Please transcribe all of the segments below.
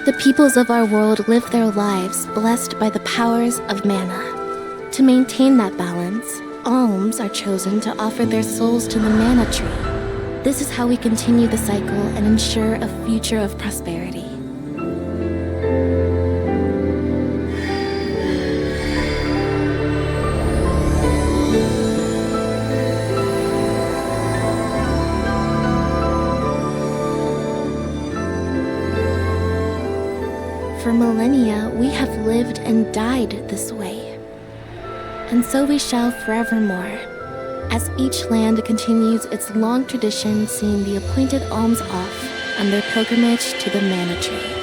The peoples of our world live their lives blessed by the powers of mana. To maintain that balance, alms are chosen to offer their souls to the mana tree. This is how we continue the cycle and ensure a future of prosperity. For millennia, we have lived and died this way. And so we shall forevermore, as each land continues its long tradition seeing the appointed alms off on their pilgrimage to the mana tree.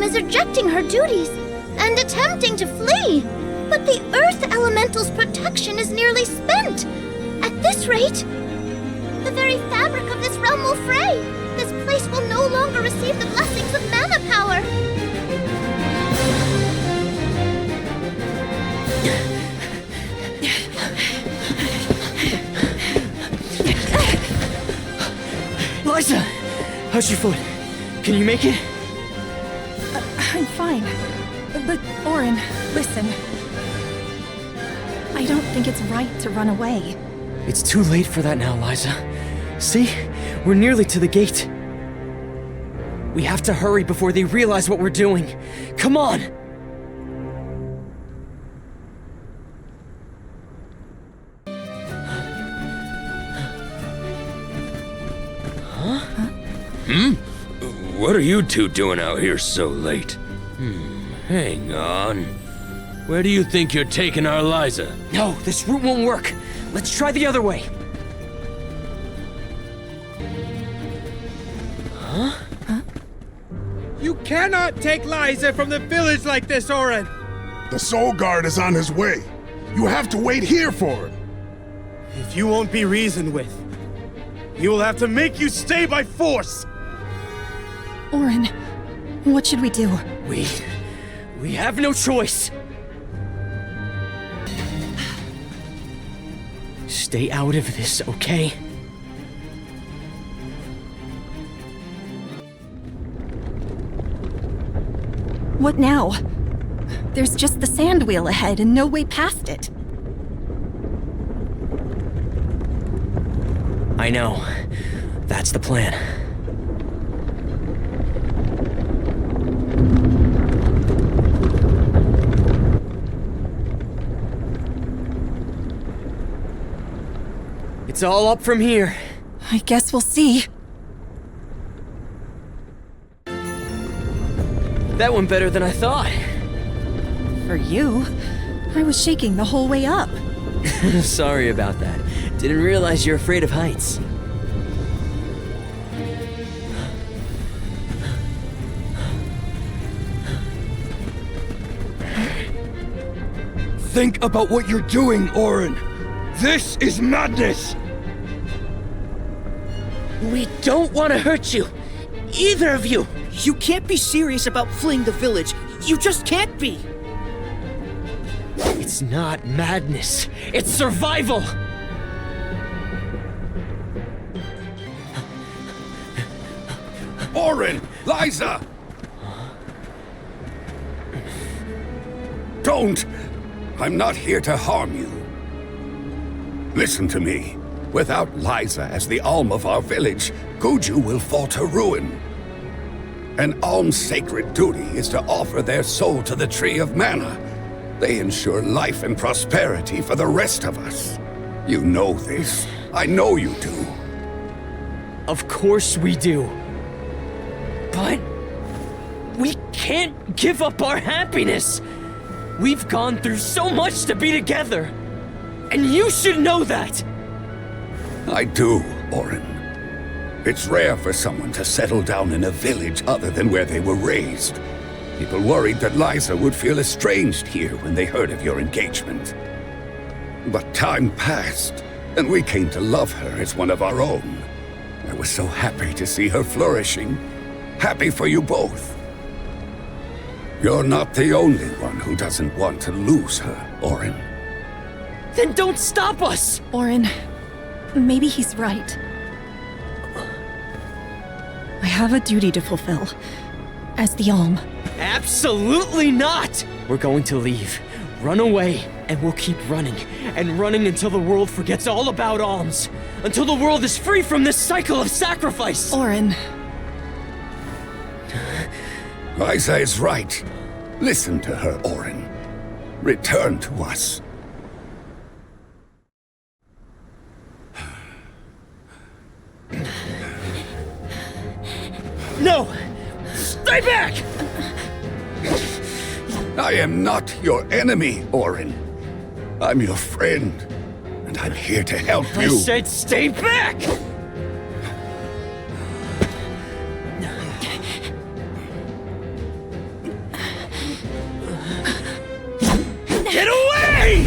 Is rejecting her duties and attempting to flee. But the Earth Elemental's protection is nearly spent. At this rate, the very fabric of this realm will fray. This place will no longer receive the blessings of mana power. Liza! How's your foot? Can you make it? I'm fine. But, Orin, listen. I don't think it's right to run away. It's too late for that now, Liza. See? We're nearly to the gate. We have to hurry before they realize what we're doing. Come on! What are you two doing out here so late? Hang on. Where do you think you're taking our Liza? No, this route won't work. Let's try the other way. You cannot take Liza from the village like this, Orin! The Soul Guard is on his way. You have to wait here for him. If you won't be reasoned with, he will have to make you stay by force! Orin, what should we do? We have no choice. Stay out of this, okay? What now? There's just the sand wheel ahead and no way past it. I know. That's the plan. It's all up from here. I guess we'll see. That went better than I thought. For you, I was shaking the whole way up. Sorry about that. Didn't realize you're afraid of heights. Think about what you're doing, Orin. This is madness! We don't want to hurt you. Either of you. You can't be serious about fleeing the village. You just can't be. It's not madness. It's survival. Orin! Liza! Don't! I'm not here to harm you. Listen to me. Without Liza as the Alm of our village, Guju will fall to ruin. An Alm's sacred duty is to offer their soul to the Tree of Mana. They ensure life and prosperity for the rest of us. You know this. I know you do. Of course we do. But we can't give up our happiness. We've gone through so much to be together. And you should know that. I do, Orin. It's rare for someone to settle down in a village other than where they were raised. People worried that Liza would feel estranged here when they heard of your engagement. But time passed, and we came to love her as one of our own. I was so happy to see her flourishing. Happy for you both. You're not the only one who doesn't want to lose her, Orin. Then don't stop us! Orin, maybe he's right. I have a duty to fulfill. As the Alm. Absolutely not! We're going to leave, run away, and we'll keep running. And running until the world forgets all about Alms. Until the world is free from this cycle of sacrifice! Orin. Liza is right. Listen to her, Orin. Return to us. No! Stay back! I am not your enemy, Orin. I'm your friend, and I'm here to help I you. said stay back! Get away!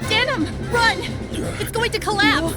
Denim, run! It's going to collapse!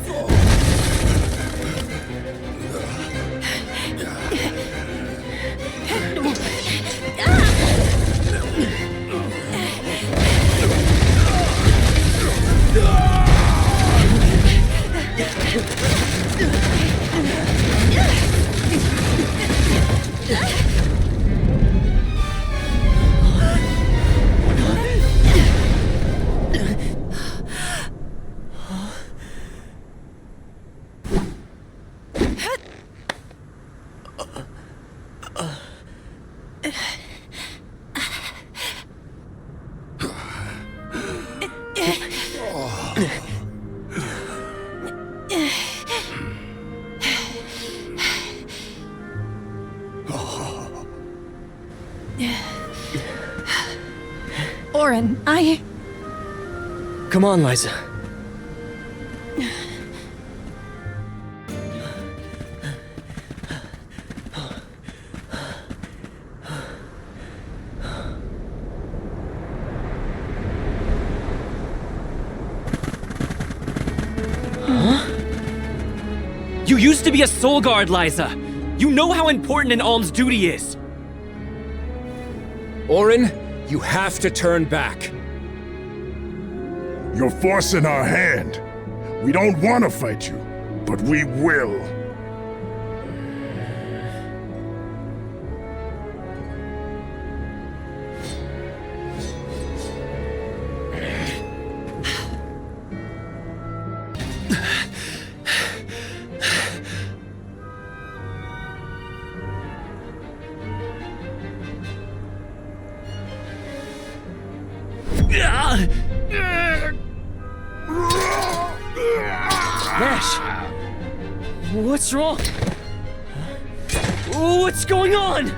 Orin, Come on, Liza. You used to be a soul guard, Liza. You know how important an alms duty is. Orin, you have to turn back. You're forcing our hand. We don't want to fight you, but we will. Nash! What's wrong? What's going on?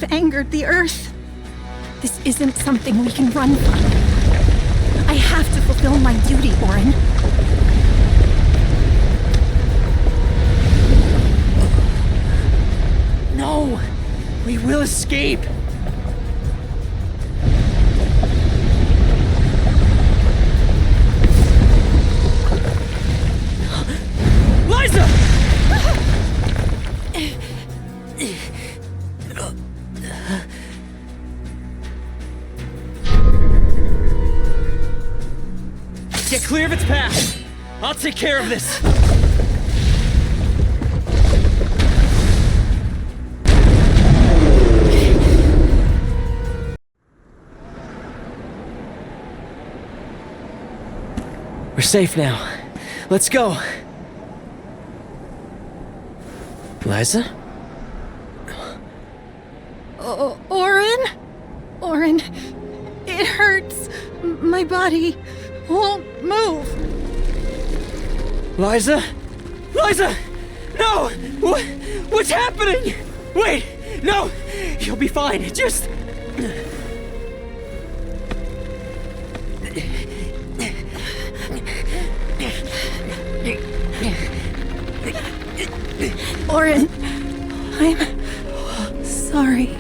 We've angered the Earth. This isn't something we can run from. I have to fulfill my duty, Orin. No! We will escape! Liza! Get clear of its path! I'll take care of this! We're safe now. Let's go! Liza? Orin? Orin, it hurts. My body won't move. Liza? Liza! No! What's happening? Wait! No! You'll be fine. Just... Orin, I'm sorry.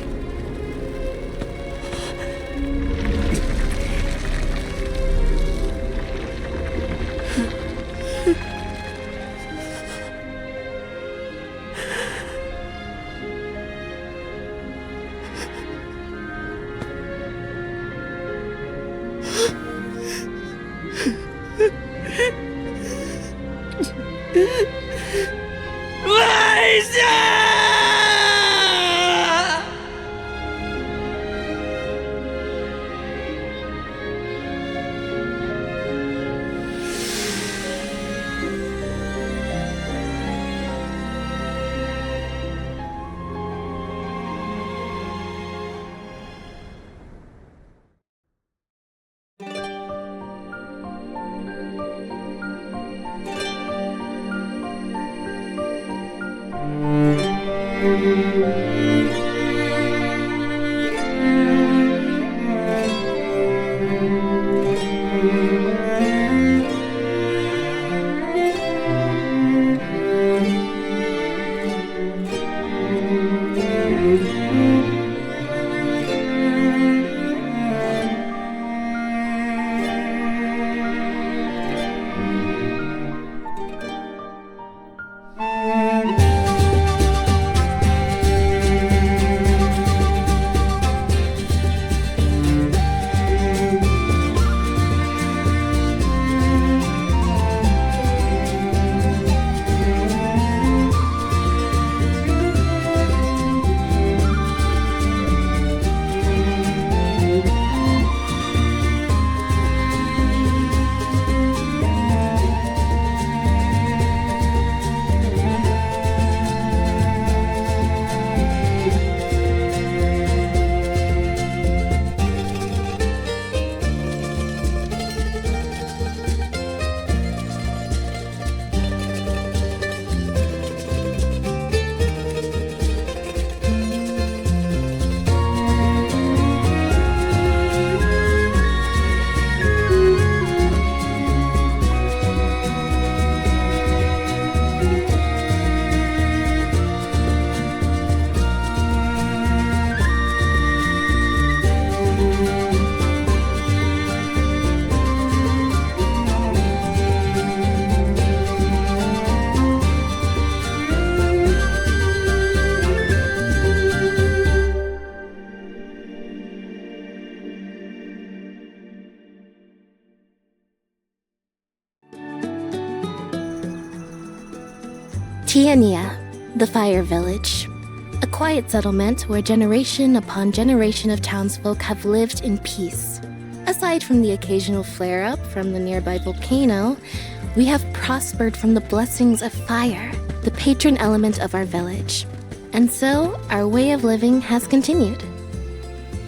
Tianeea, the Fire Village. A quiet settlement where generation upon generation of townsfolk have lived in peace. Aside from the occasional flare-up from the nearby volcano, we have prospered from the blessings of fire, the patron element of our village. And so, our way of living has continued.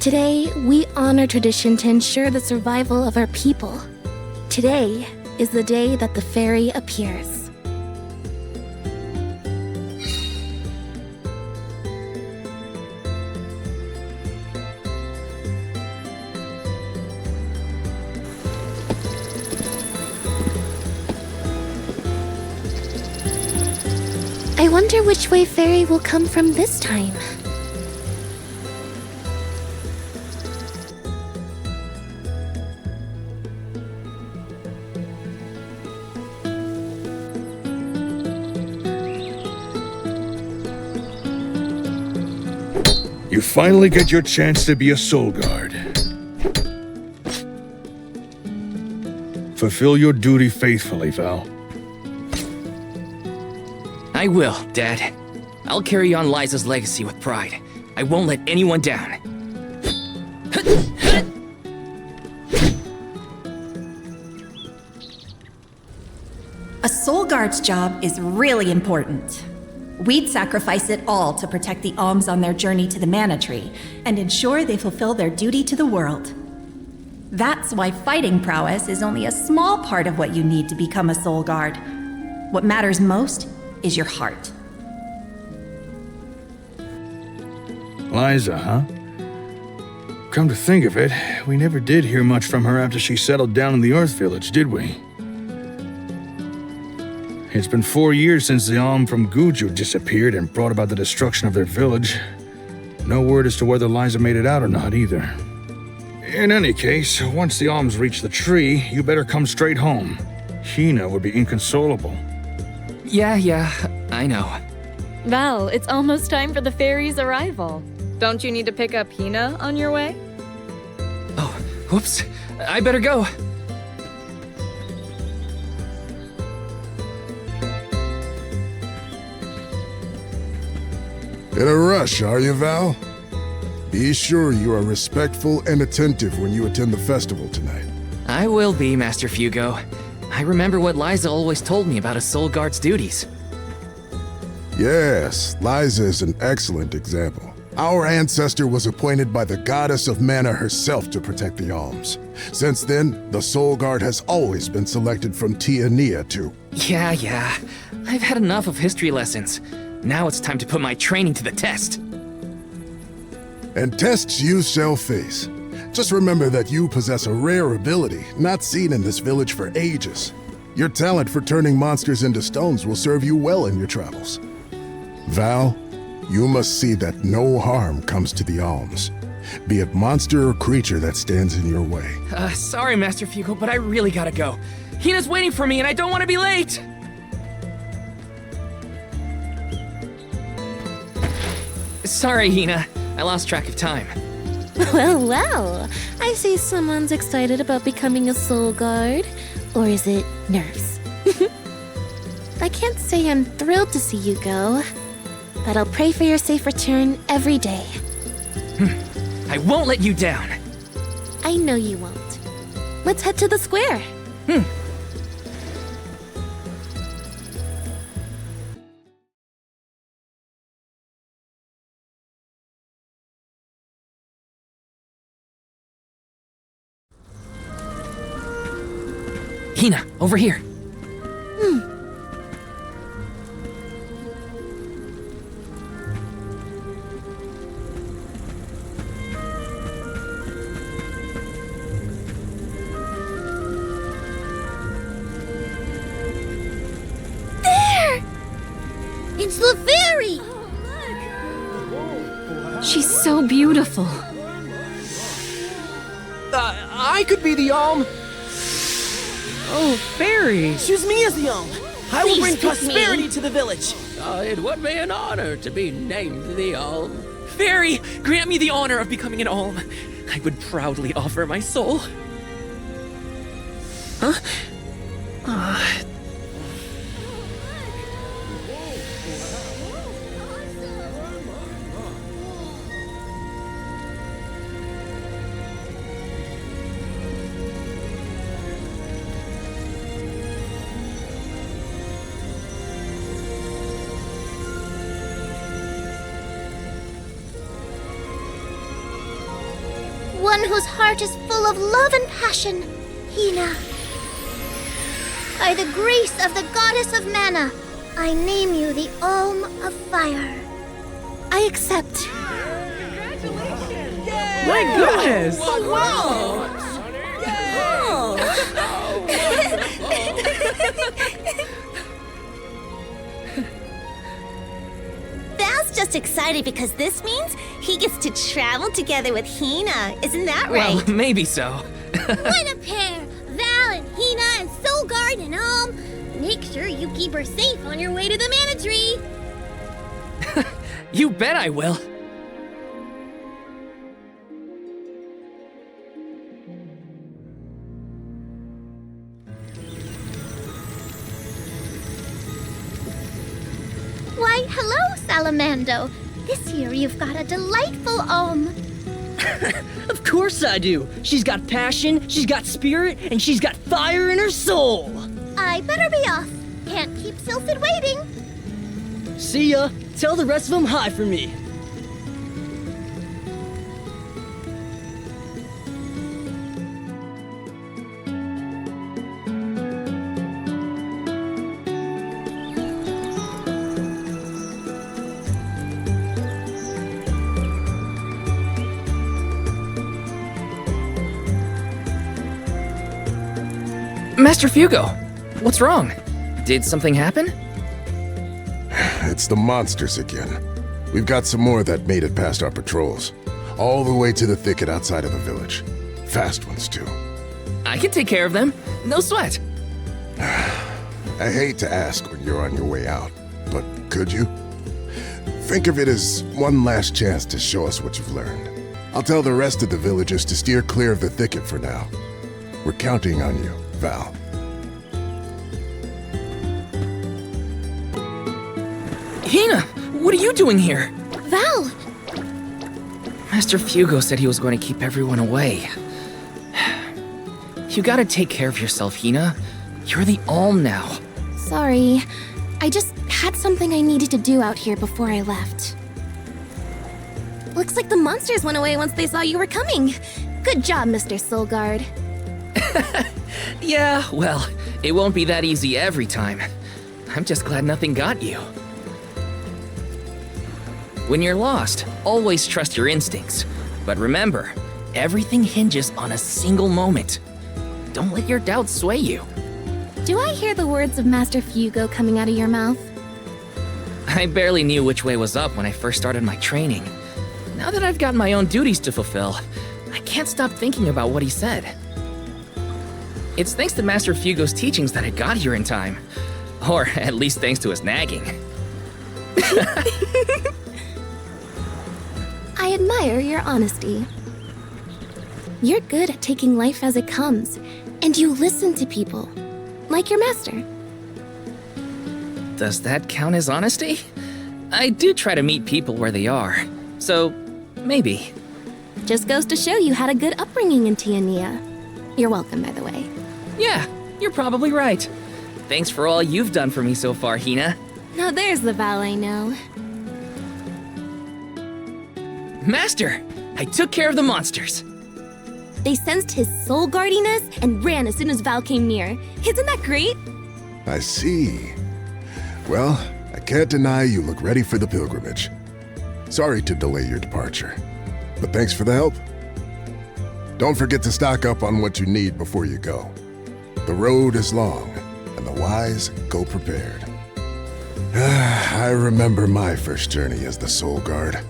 Today, we honor tradition to ensure the survival of our people. Today is the day that the fairy appears. wonder which way Fairy will come from this time. You finally get your chance to be a soul guard. Fulfill your duty faithfully, Val. I will, Dad. I'll carry on Liza's legacy with pride. I won't let anyone down. A soul guard's job is really important. We'd sacrifice it all to protect the Alms on their journey to the Mana Tree and ensure they fulfill their duty to the world. That's why fighting prowess is only a small part of what you need to become a soul guard. What matters most is your heart. Liza, huh? Come to think of it, we never did hear much from her after she settled down in the Earth Village, did we? It's been 4 years since the Alm from Guju disappeared and brought about the destruction of their village. No word as to whether Liza made it out or not, either. In any case, once the Alms reach the tree, you better come straight home. Hinna would be inconsolable. Yeah, I know. Val, it's almost time for the fairy's arrival. Don't you need to pick up Hinna on your way? Oh, whoops. I better go. In a rush, are you, Val? Be sure you are respectful and attentive when you attend the festival tonight. I will be, Master Fugo. I remember what Liza always told me about a soul guard's duties. Yes, Liza is an excellent example. Our ancestor was appointed by the goddess of mana herself to protect the Alms. Since then, the soul guard has always been selected from Tianeea too. Yeah. I've had enough of history lessons. Now it's time to put my training to the test. And tests you shall face. Just remember that you possess a rare ability not seen in this village for ages. Your talent for turning monsters into stones will serve you well in your travels. Val, you must see that no harm comes to the Alms, be it monster or creature that stands in your way. Sorry, Master Fugo, but I really gotta go. Hina's waiting for me and I don't want to be late! Sorry, Hinna. I lost track of time. Well, I see someone's excited about becoming a soul guard. Or is it nerves? I can't say I'm thrilled to see you go, but I'll pray for your safe return every day. I won't let you down. I know you won't. Let's head to the square. Hinna, over here. It's the fairy! She's so beautiful. I could be the Alm. Oh, fairy. Choose me as the Alm. I will Please bring pick prosperity me. to the village. It would be an honor to be named the Alm. Fairy, grant me the honor of becoming an Alm. I would proudly offer my soul. Huh? One whose heart is full of love and passion, Hinna. By the grace of the goddess of mana, I name you the Alm of Fire. I accept. My goodness. He's just excited because this means he gets to travel together with Hinna. Isn't that right? Well, maybe so. What a pair! Val and Hinna and Soulguard and Alm. Make sure you keep her safe on your way to the Mana Tree. You bet I will. Why, hello, Salamando. This year you've got a delightful Of course I do. She's got passion, she's got spirit, and she's got fire in her soul. I better be off. Can't keep Sylphid waiting. See ya. Tell the rest of them hi for me. Master Fugo, what's wrong? Did something happen? It's the monsters again. We've got some more that made it past our patrols. All the way to the thicket outside of the village. Fast ones, too. I can take care of them. No sweat. I hate to ask when you're on your way out, but could you? Think of it as one last chance to show us what you've learned. I'll tell the rest of the villagers to steer clear of the thicket for now. We're counting on you, Val. Hinna, what are you doing here? Val! Master Fugo said he was going to keep everyone away. You gotta take care of yourself, Hinna. You're the Alm now. Sorry. I just had something I needed to do out here before I left. Looks like the monsters went away once they saw you were coming. Good job, Mr. Soulguard. Yeah, well, it won't be that easy every time. I'm just glad nothing got you. When you're lost, always trust your instincts. But remember, everything hinges on a single moment. Don't let your doubts sway you. Do I hear the words of Master Fugo coming out of your mouth? I barely knew which way was up when I first started my training. Now that I've got my own duties to fulfill, I can't stop thinking about what he said. It's thanks to Master Fugo's teachings that I got here in time. Or at least thanks to his nagging. I admire your honesty. You're good at taking life as it comes, and you listen to people, like your master. Does that count as honesty? I do try to meet people where they are, so maybe. Just goes to show you had a good upbringing in Tianeea. You're welcome, by the way. Yeah, you're probably right. Thanks for all you've done for me so far, Hinna. Now there's the Val I know. Master, I took care of the monsters. They sensed his soul guardiness and ran as soon as Val came near. Isn't that great? I see. Well, I can't deny you look ready for the pilgrimage. Sorry to delay your departure, but thanks for the help. Don't forget to stock up on what you need before you go. The road is long, and the wise go prepared. I remember my first journey as the Soul Guard.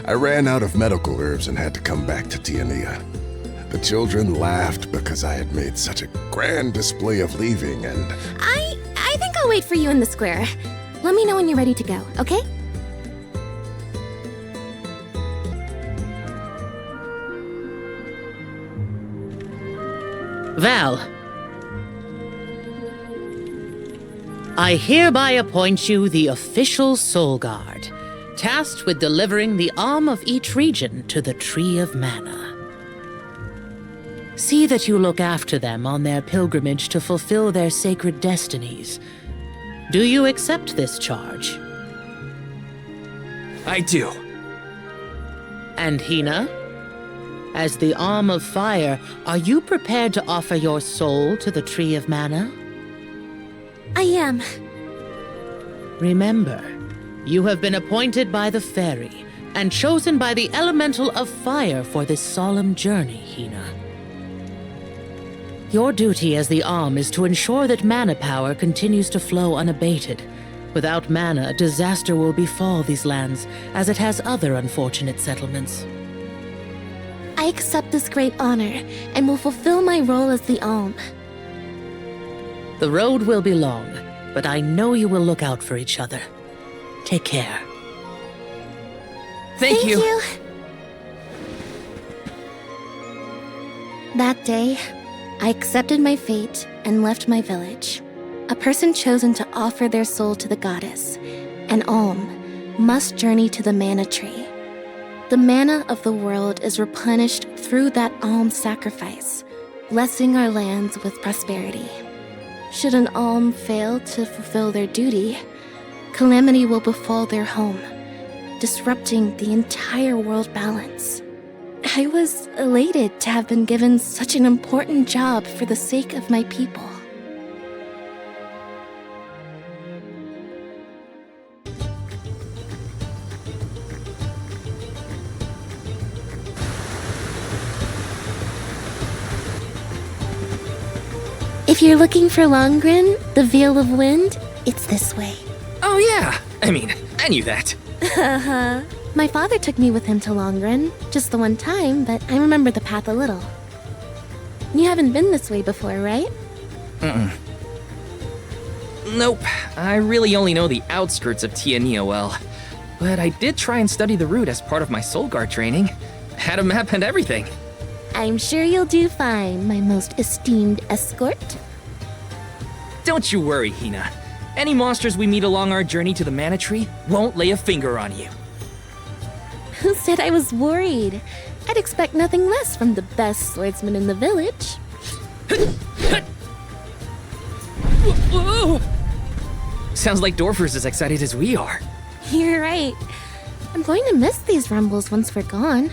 I ran out of medical herbs and had to come back to Tianeea. The children laughed because I had made such a grand display of leaving, and... I think I'll wait for you in the square. Let me know when you're ready to go, okay? Val, I hereby appoint you the official Soul Guard, tasked with delivering the Alm of each region to the Tree of Mana. See that you look after them on their pilgrimage to fulfill their sacred destinies. Do you accept this charge? I do. And Hinna? As the Alm of Fire, are you prepared to offer your soul to the Tree of Mana? I am. Remember, you have been appointed by the fairy and chosen by the elemental of fire for this solemn journey, Hinna. Your duty as the Alm is to ensure that mana power continues to flow unabated, Without mana, disaster will befall these lands, as it has other unfortunate settlements. I accept this great honor and will fulfill my role as the Alm. The road will be long, but I know you will look out for each other. Take care. Thank you. That day, I accepted my fate and left my village. A person chosen to offer their soul to the goddess, an Alm, must journey to the mana tree. The mana of the world is replenished through that Alm sacrifice, blessing our lands with prosperity. Should an Alm fail to fulfill their duty, calamity will befall their home, disrupting the entire world balance. I was elated to have been given such an important job for the sake of my people. If you're looking for Longren, the Veil of Wind, it's this way. Oh yeah, I mean, I knew that. My father took me with him to Longren, just the one time, but I remember the path a little. You haven't been this way before, right? Nope, I really only know the outskirts of Tianeea well. But I did try and study the route as part of my Soul Guard training. Had a map and everything. I'm sure you'll do fine, my most esteemed escort. Don't you worry, Hinna. Any monsters we meet along our journey to the Mana Tree won't lay a finger on you. Who said I was worried? I'd expect nothing less from the best swordsman in the village. Whoa. Sounds like Dorfer's as excited as we are. You're right. I'm going to miss these rumbles once we're gone.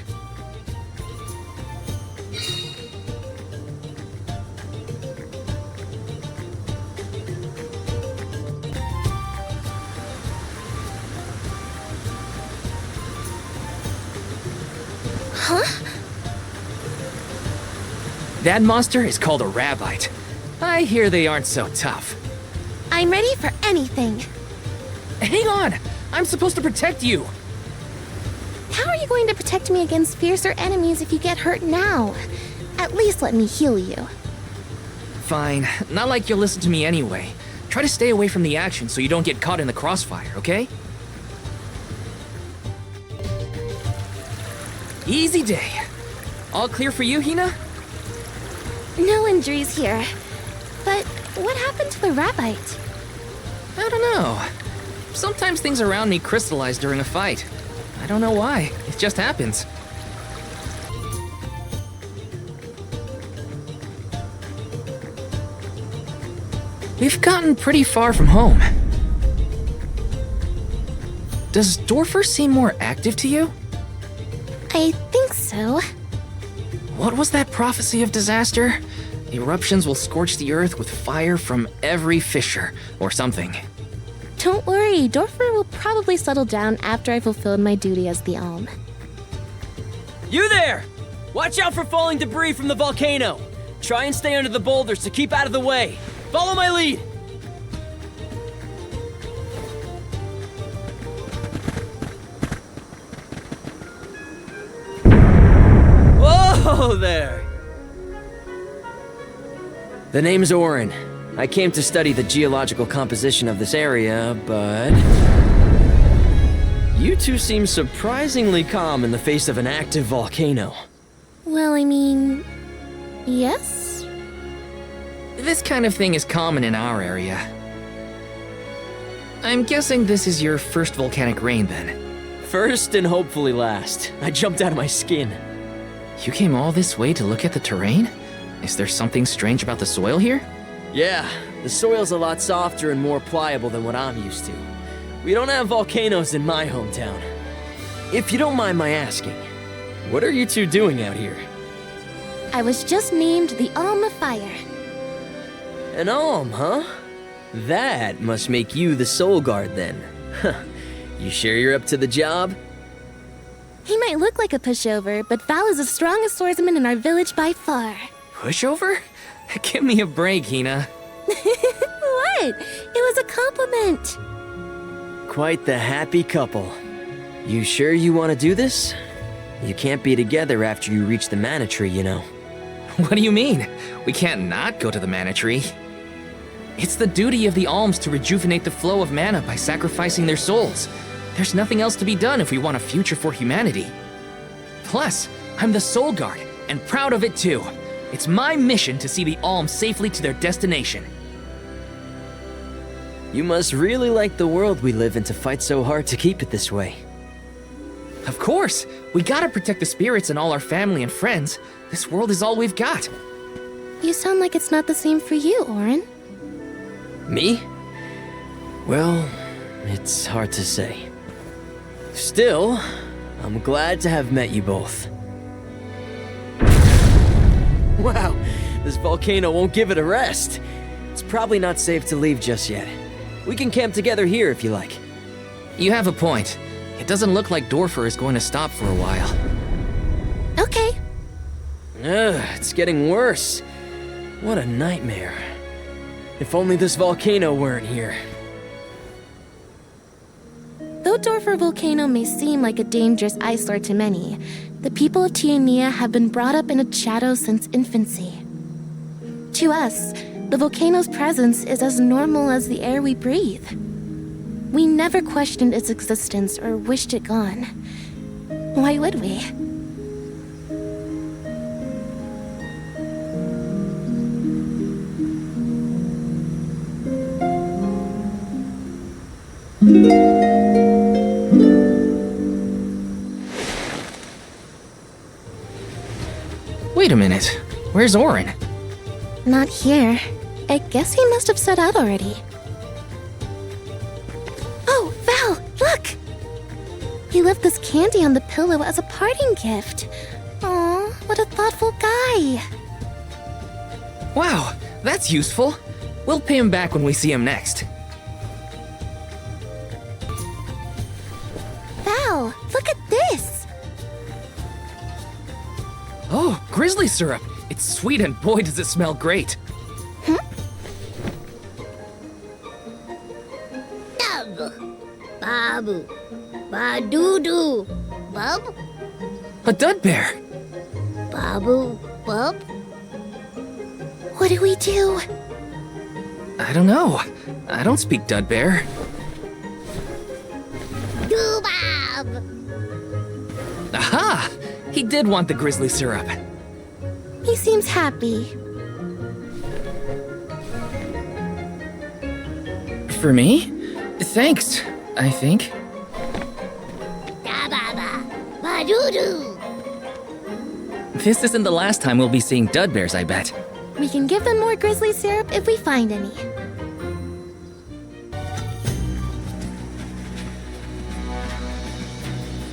That monster is called a Rabbite. I hear they aren't so tough. I'm ready for anything. Hang on! I'm supposed to protect you! How are you going to protect me against fiercer enemies if you get hurt now? At least let me heal you. Fine. Not like you'll listen to me anyway. Try to stay away from the action so you don't get caught in the crossfire, okay? Easy day. All clear for you, Hinna? No injuries here. But what happened to the Rabbite? I don't know. Sometimes things around me crystallize during a fight. I don't know why. It just happens. We've gotten pretty far from home. Does Dorfer seem more active to you? I think so. What was that prophecy of disaster? Eruptions will scorch the earth with fire from every fissure, or something. Don't worry, Dorfer will probably settle down after I fulfilled my duty as the Alm. You there! Watch out for falling debris from the volcano! Try and stay under the boulders to keep out of the way! Follow my lead! Whoa there! The name's Orin. I came to study the geological composition of this area, but... You two seem surprisingly calm in the face of an active volcano. Well, I mean... yes? This kind of thing is common in our area. I'm guessing this is your first volcanic rain, then. First and hopefully last. I jumped out of my skin. You came all this way to look at the terrain? Is there something strange about the soil here? Yeah, the soil's a lot softer and more pliable than what I'm used to. We don't have volcanoes in my hometown. If you don't mind my asking, what are you two doing out here? I was just named the Alm of Fire. An Alm, huh? That must make you the Soul Guard then. Huh. You sure you're up to the job? He might look like a pushover, but Val is the strongest swordsman in our village by far. Pushover? Give me a break, Hinna. What? It was a compliment. quite the happy couple. You sure you want to do this? You can't be together after you reach the mana tree, you know. What do you mean? We can't not go to the mana tree. It's the duty of the Alms to rejuvenate the flow of mana by sacrificing their souls. There's nothing else to be done if we want a future for humanity. Plus, I'm the Soul Guard, and proud of it too. It's my mission to see the Alms safely to their destination. You must really like the world we live in to fight so hard to keep it this way. Of course! We gotta protect the spirits and all our family and friends. This world is all we've got. You sound like it's not the same for you, Orin. Me? Well, it's hard to say. Still, I'm glad to have met you both. Wow, this volcano won't give it a rest. It's probably not safe to leave just yet. We can camp together here if you like. You have a point. It doesn't look like Dorfer is going to stop for a while. Okay. It's getting worse. What a nightmare. If only this volcano weren't here. Though Dorfer Volcano may seem like a dangerous eyesore to many, the people of Tianeea have been brought up in its shadow since infancy. To us, the volcano's presence is as normal as the air we breathe. We never questioned its existence or wished it gone. Why would we? Wait a minute. Where's Orin? Not here. I guess he must have set out already. Oh, Val, look! He left this candy on the pillow as a parting gift. Aw, what a thoughtful guy. Wow, that's useful. We'll pay him back when we see him next. Val, look at this! Oh, grizzly syrup. It's sweet and boy does it smell great. Babu, Ba-doo-doo, Bub, A dud bear. Babu, Bub. What do we do? I don't know. I don't speak dud bear. Doo-bab. Aha! He did want the grizzly syrup. He seems happy. For me? Thanks, I think. Da-ba-ba, ba-doo-doo. This isn't the last time we'll be seeing dud bears, I bet. We can give them more grizzly syrup if we find any.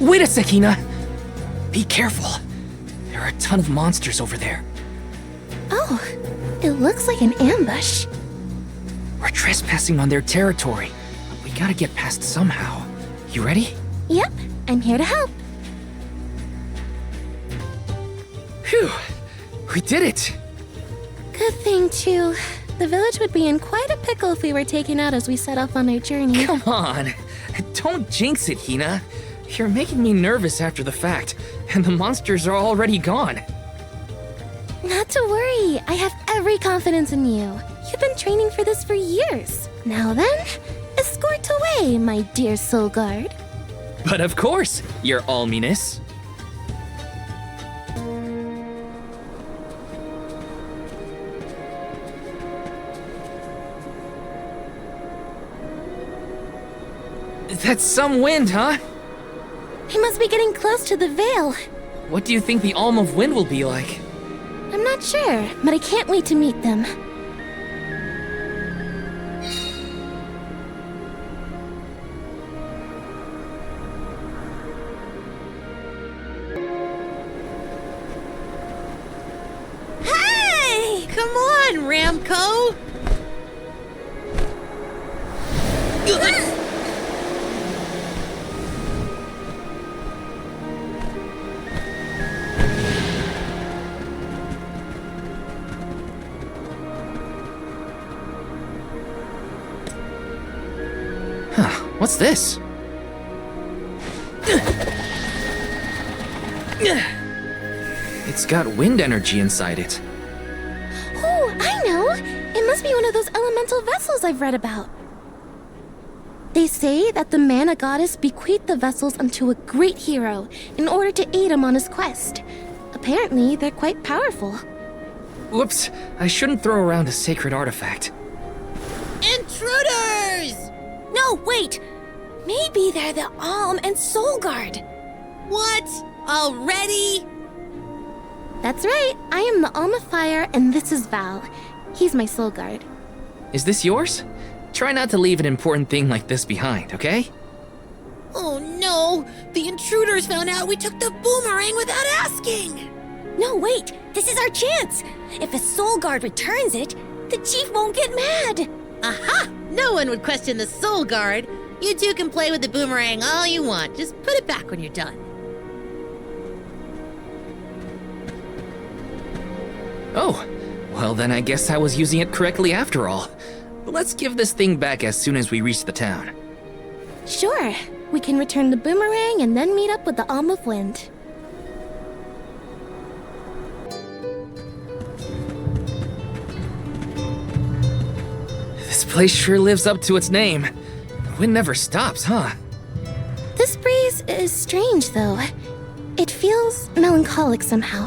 Wait a sec, Hinna. Be careful. There are a ton of monsters over there. Oh, it looks like an ambush. We're trespassing on their territory. We gotta get past somehow. You ready? Yep, I'm here to help. Phew! We did it! Good thing, too. The village would be in quite a pickle if we were taken out as we set off on our journey. Come on! Don't jinx it, Hinna. You're making me nervous after the fact, and the monsters are already gone. Not to worry, I have every confidence in you. You've been training for this for years. Now then, escort away, my dear soul guard. But of course, your alminess. That's some wind, huh? He must be getting close to the veil. What do you think the Alm of Wind will be like? I'm not sure, but I can't wait to meet them. Hey! Come on, Ramco! What's this? It's got wind energy inside it. Oh, I know! It must be one of those elemental vessels I've read about. They say that the mana goddess bequeathed the vessels unto a great hero in order to aid him on his quest. Apparently, they're quite powerful. Whoops, I shouldn't throw around a sacred artifact. Intruders! No, wait! Maybe they're the Alm and Soul Guard. What? Already? That's right, I am the Alm of Fire and this is Val. He's my Soul Guard. Is this yours? Try not to leave an important thing like this behind, okay? Oh no! The intruders found out we took the boomerang without asking! No, wait! This is our chance! If a Soul Guard returns it, the chief won't get mad! Aha! No one would question the Soul Guard. You two can play with the boomerang all you want. Just put it back when you're done. Oh, well then I guess I was using it correctly after all. Let's give this thing back as soon as we reach the town. Sure. We can return the boomerang and then meet up with the Alm of Wind. This place sure lives up to its name. The wind never stops, huh? This breeze is strange, though. It feels melancholic somehow.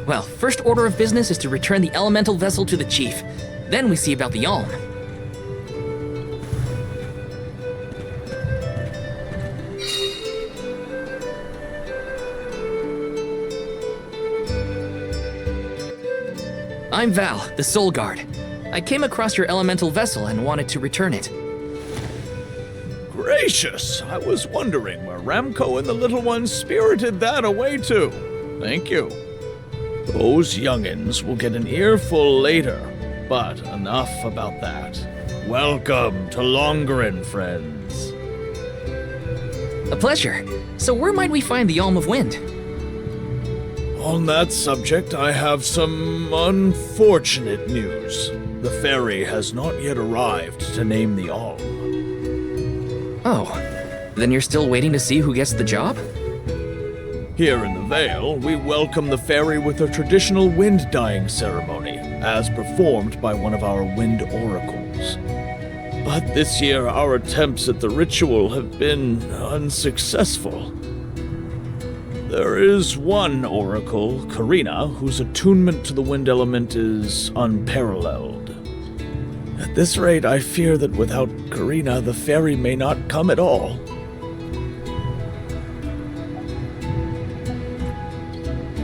Well, first order of business is to return the elemental vessel to the chief. Then we see about the Alm. I'm Val, the Soul Guard. I came across your elemental vessel and wanted to return it. Gracious! I was wondering where Ramco and the little ones spirited that away to. Thank you. Those youngins will get an earful later, but enough about that. Welcome to Longerin, friends. A pleasure. So where might we find the Alm of Wind? On that subject, I have some unfortunate news. The fairy has not yet arrived to name the Alm. Oh, then you're still waiting to see who gets the job? Here in the Vale, we welcome the fairy with a traditional wind-dyeing ceremony, as performed by one of our wind oracles. But this year, our attempts at the ritual have been unsuccessful. There is one oracle, Karina, whose attunement to the wind element is unparalleled. At this rate, I fear that without Karina, the fairy may not come at all.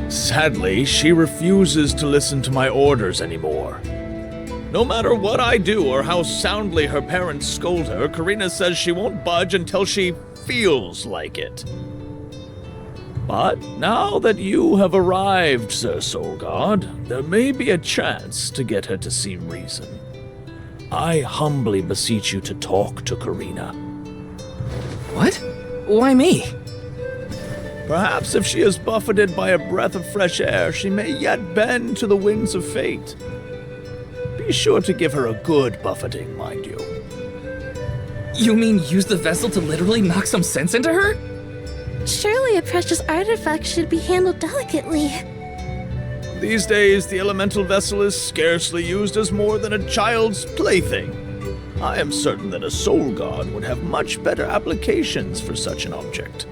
Sadly, she refuses to listen to my orders anymore. No matter what I do or how soundly her parents scold her, Karina says she won't budge until she feels like it. But now that you have arrived, Sir Soul Guard, there may be a chance to get her to see reason. I humbly beseech you to talk to Karina. What? Why me? Perhaps if she is buffeted by a breath of fresh air, she may yet bend to the winds of fate. Be sure to give her a good buffeting, mind you. You mean use the vessel to literally knock some sense into her? Surely a precious artifact should be handled delicately. These days, the elemental vessel is scarcely used as more than a child's plaything. I am certain that a soul god would have much better applications for such an object.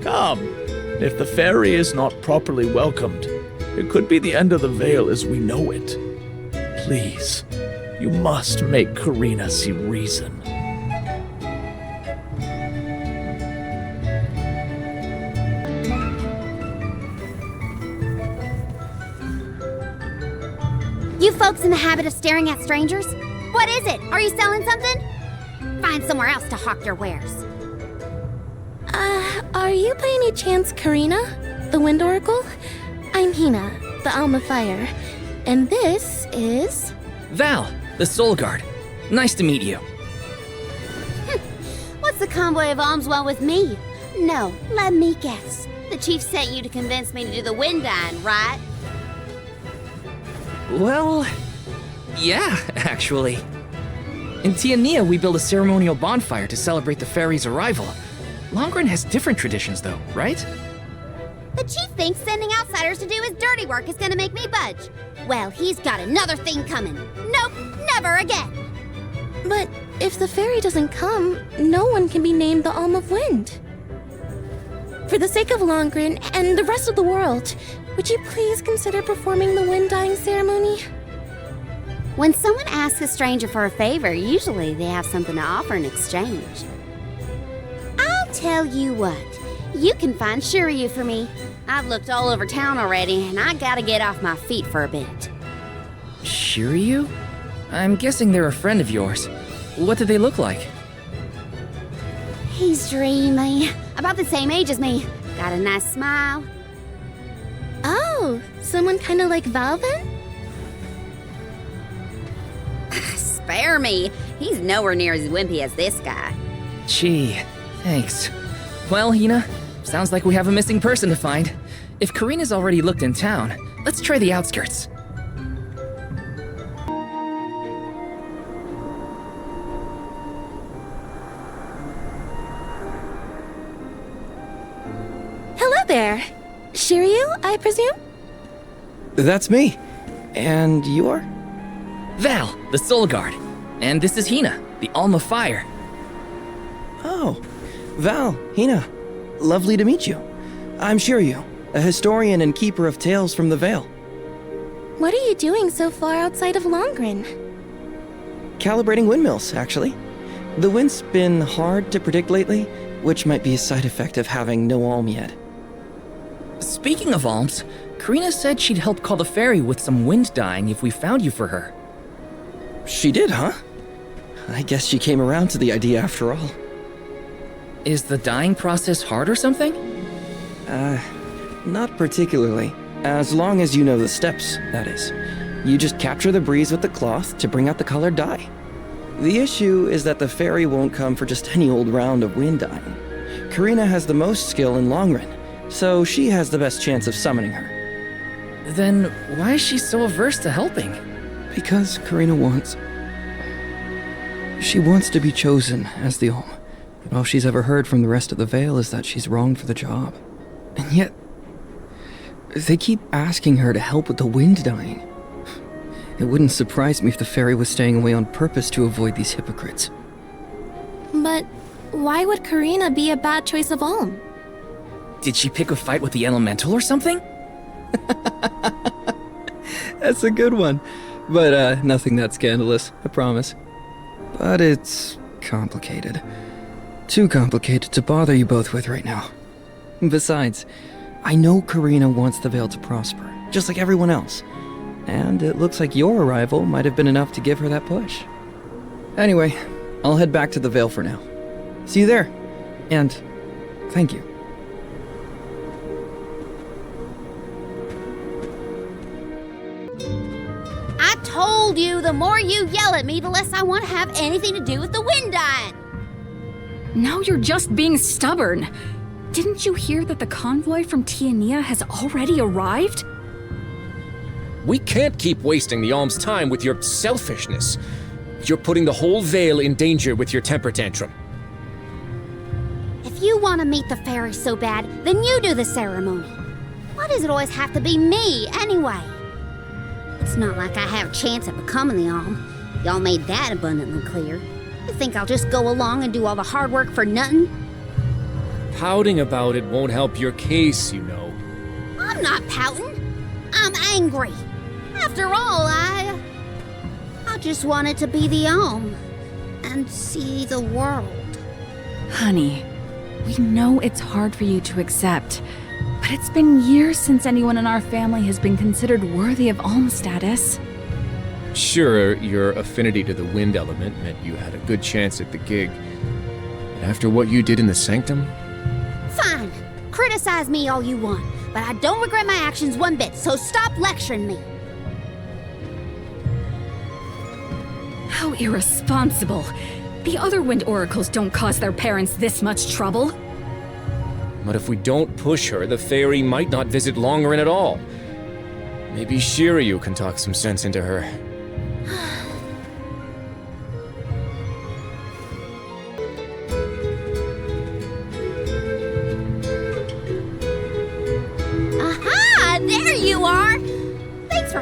Come, if the fairy is not properly welcomed, it could be the end of the Vale as we know it. Please, you must make Karina see reason. You folks in the habit of staring at strangers? What is it? Are you selling something? Find somewhere else to hawk your wares. Are you by any chance Karina, the Wind Oracle? I'm Hinna, the Alm of Fire, and this is... Val, the Soul Guard. Nice to meet you. What's the convoy of alms want with me? No, let me guess. The chief sent you to convince me to do the wind dyeing, right? Well, yeah, actually. In Tianeea, we build a ceremonial bonfire to celebrate the fairy's arrival. Longren has different traditions, though, right? The chief thinks sending outsiders to do his dirty work is gonna make me budge. Well, he's got another thing coming. Nope, never again. But if the fairy doesn't come, no one can be named the Alm of Wind. For the sake of Longren and the rest of the world, would you please consider performing the wind dyeing ceremony? When someone asks a stranger for a favor, usually they have something to offer in exchange. I'll tell you what, you can find Shiryu for me. I've looked all over town already, and I gotta get off my feet for a bit. Shiryu? I'm guessing they're a friend of yours. What do they look like? He's dreamy, about the same age as me. Got a nice smile. Oh, someone kinda like Val then? Spare me, he's nowhere near as wimpy as this guy. Gee, thanks. Well, Hinna, sounds like we have a missing person to find. If Karina's already looked in town, let's try the outskirts. Hello there. Shiryu, I presume? That's me. And you are? Val, the Soul Guard. And this is Hinna, the Alm of Fire. Oh, Val, Hinna. Lovely to meet you. I'm Shiryu, a historian and keeper of tales from the Vale. What are you doing so far outside of Longren? Calibrating windmills, actually. The wind's been hard to predict lately, which might be a side effect of having no alm yet. Speaking of alms, Karina said she'd help call the fairy with some wind dyeing if we found you for her. She did, huh? I guess she came around to the idea after all. Is the dyeing process hard or something? Not particularly. As long as you know the steps, that is. You just capture the breeze with the cloth to bring out the colored dye. The issue is that the fairy won't come for just any old round of wind dyeing. Karina has the most skill in Longren, so she has the best chance of summoning her. Then why is she so averse to helping? Because Karina wants... She wants to be chosen as the Alm. But all she's ever heard from the rest of the Vale is that she's wrong for the job. And yet... they keep asking her to help with the wind dyeing. It wouldn't surprise me if the fairy was staying away on purpose to avoid these hypocrites. But why would Karina be a bad choice of Alm? Did she pick a fight with the elemental or something? That's a good one. But nothing that scandalous, I promise. But it's complicated. Too complicated to bother you both with right now. Besides, I know Karina wants the Vale to prosper, just like everyone else. And it looks like your arrival might have been enough to give her that push. Anyway, I'll head back to the Vale for now. See you there. And thank you. I told you, the more you yell at me, the less I want to have anything to do with the wind dyeing. Now you're just being stubborn. Didn't you hear that the convoy from Tianeea has already arrived? We can't keep wasting the Alm's time with your selfishness. You're putting the whole Vale in danger with your temper tantrum. If you want to meet the fairy so bad, then you do the ceremony. Why does it always have to be me, anyway? It's not like I have a chance at becoming the Alm. Y'all made that abundantly clear. You think I'll just go along and do all the hard work for nothing? Pouting about it won't help your case, you know. I'm not pouting. I'm angry. After all, I just wanted to be the Alm and see the world. Honey, we know it's hard for you to accept, but it's been years since anyone in our family has been considered worthy of Alm status. Sure, your affinity to the wind element meant you had a good chance at the gig. But after what you did in the Sanctum? Fine. Criticize me all you want, but I don't regret my actions one bit, so stop lecturing me. How irresponsible. The other Wind Oracles don't cause their parents this much trouble. But if we don't push her, the fairy might not visit Longren at all. Maybe Shiryu can talk some sense into her.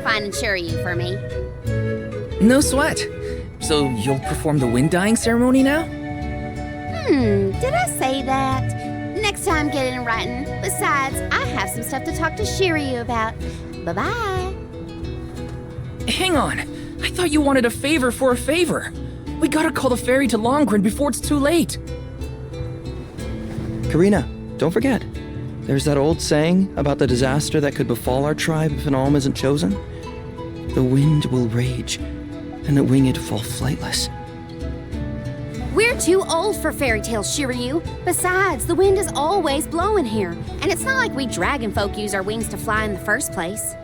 finding Shiryu for me. No sweat. So you'll perform the wind dyeing ceremony now? Did I say that? Next time, get it in writing. Besides, I have some stuff to talk to Shiryu about. Bye-bye. Hang on. I thought you wanted a favor for a favor. We gotta call the ferry to Longren before it's too late. Karina, don't forget. There's that old saying about the disaster that could befall our tribe if an alm isn't chosen. The wind will rage, and the winged fall flightless. We're too old for fairy tales, Shiryu. Besides, the wind is always blowing here, and it's not like we dragon folk use our wings to fly in the first place.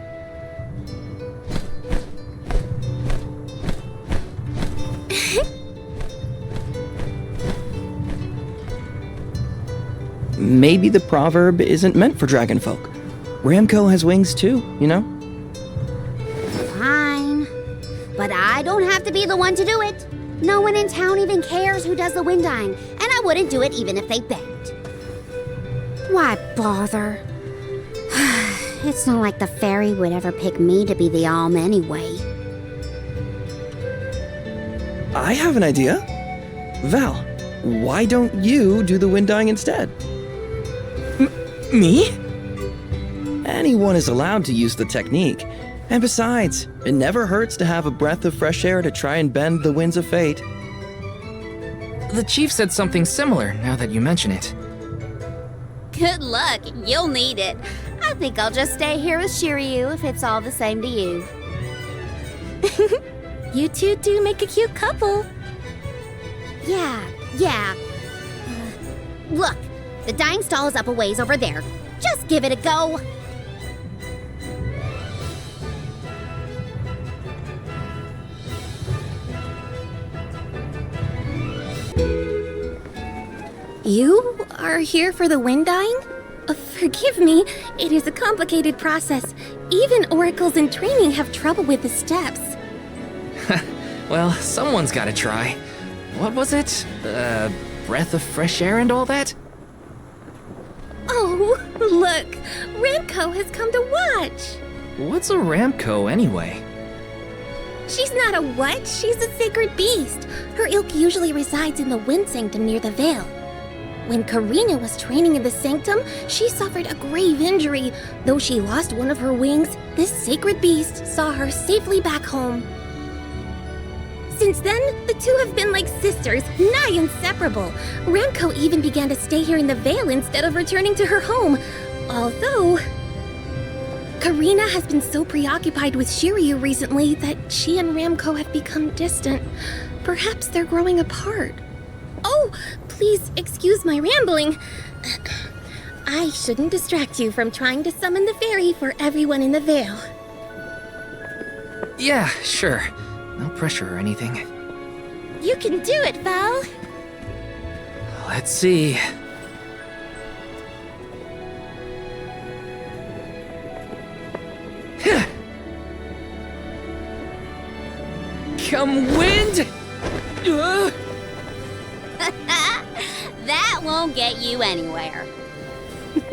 Maybe the proverb isn't meant for dragon folk. Ramco has wings too, you know? Fine. But I don't have to be the one to do it. No one in town even cares who does the wind dyeing, and I wouldn't do it even if they begged. Why bother? It's not like the fairy would ever pick me to be the alm anyway. I have an idea. Val, why don't you do the wind dyeing instead? Me? Anyone is allowed to use the technique. And besides, it never hurts to have a breath of fresh air to try and bend the winds of fate. The chief said something similar, now that you mention it. Good luck, you'll need it. I think I'll just stay here with Shiryu if it's all the same to you. You two do make a cute couple. Yeah. Look, the dyeing stall is up a ways over there. Just give it a go. You are here for the wind dyeing? Forgive me, it is a complicated process. Even oracles in training have trouble with the steps. Well, someone's gotta try. What was it? Breath of fresh air and all that? Oh, look! Ramco has come to watch! What's a Ramco anyway? She's not a what? She's a sacred beast. Her ilk usually resides in the wind sanctum near the Veil. When Karina was training in the sanctum, she suffered a grave injury. Though she lost one of her wings, this sacred beast saw her safely back home. Since then, the two have been like sisters, nigh inseparable. Ramco even began to stay here in the Veil instead of returning to her home. Although, Karina has been so preoccupied with Shiryu recently that she and Ramco have become distant. Perhaps they're growing apart. Oh, please excuse my rambling. I shouldn't distract you from trying to summon the fairy for everyone in the Veil. Yeah, sure. No pressure or anything. You can do it, Val. Let's see. Come wind! That won't get you anywhere.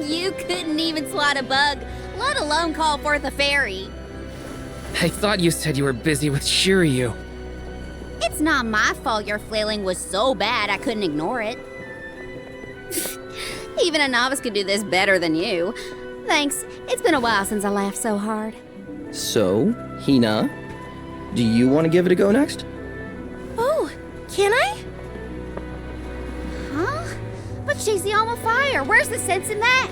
You couldn't even swat a bug, let alone call forth a fairy. I thought you said you were busy with Shiryu. It's not my fault your flailing was so bad I couldn't ignore it. Even a novice could do this better than you. Thanks. It's been a while since I laughed so hard. So, Hinna, do you want to give it a go next? Oh, can I? Huh? But she's the alma fire. Where's the sense in that?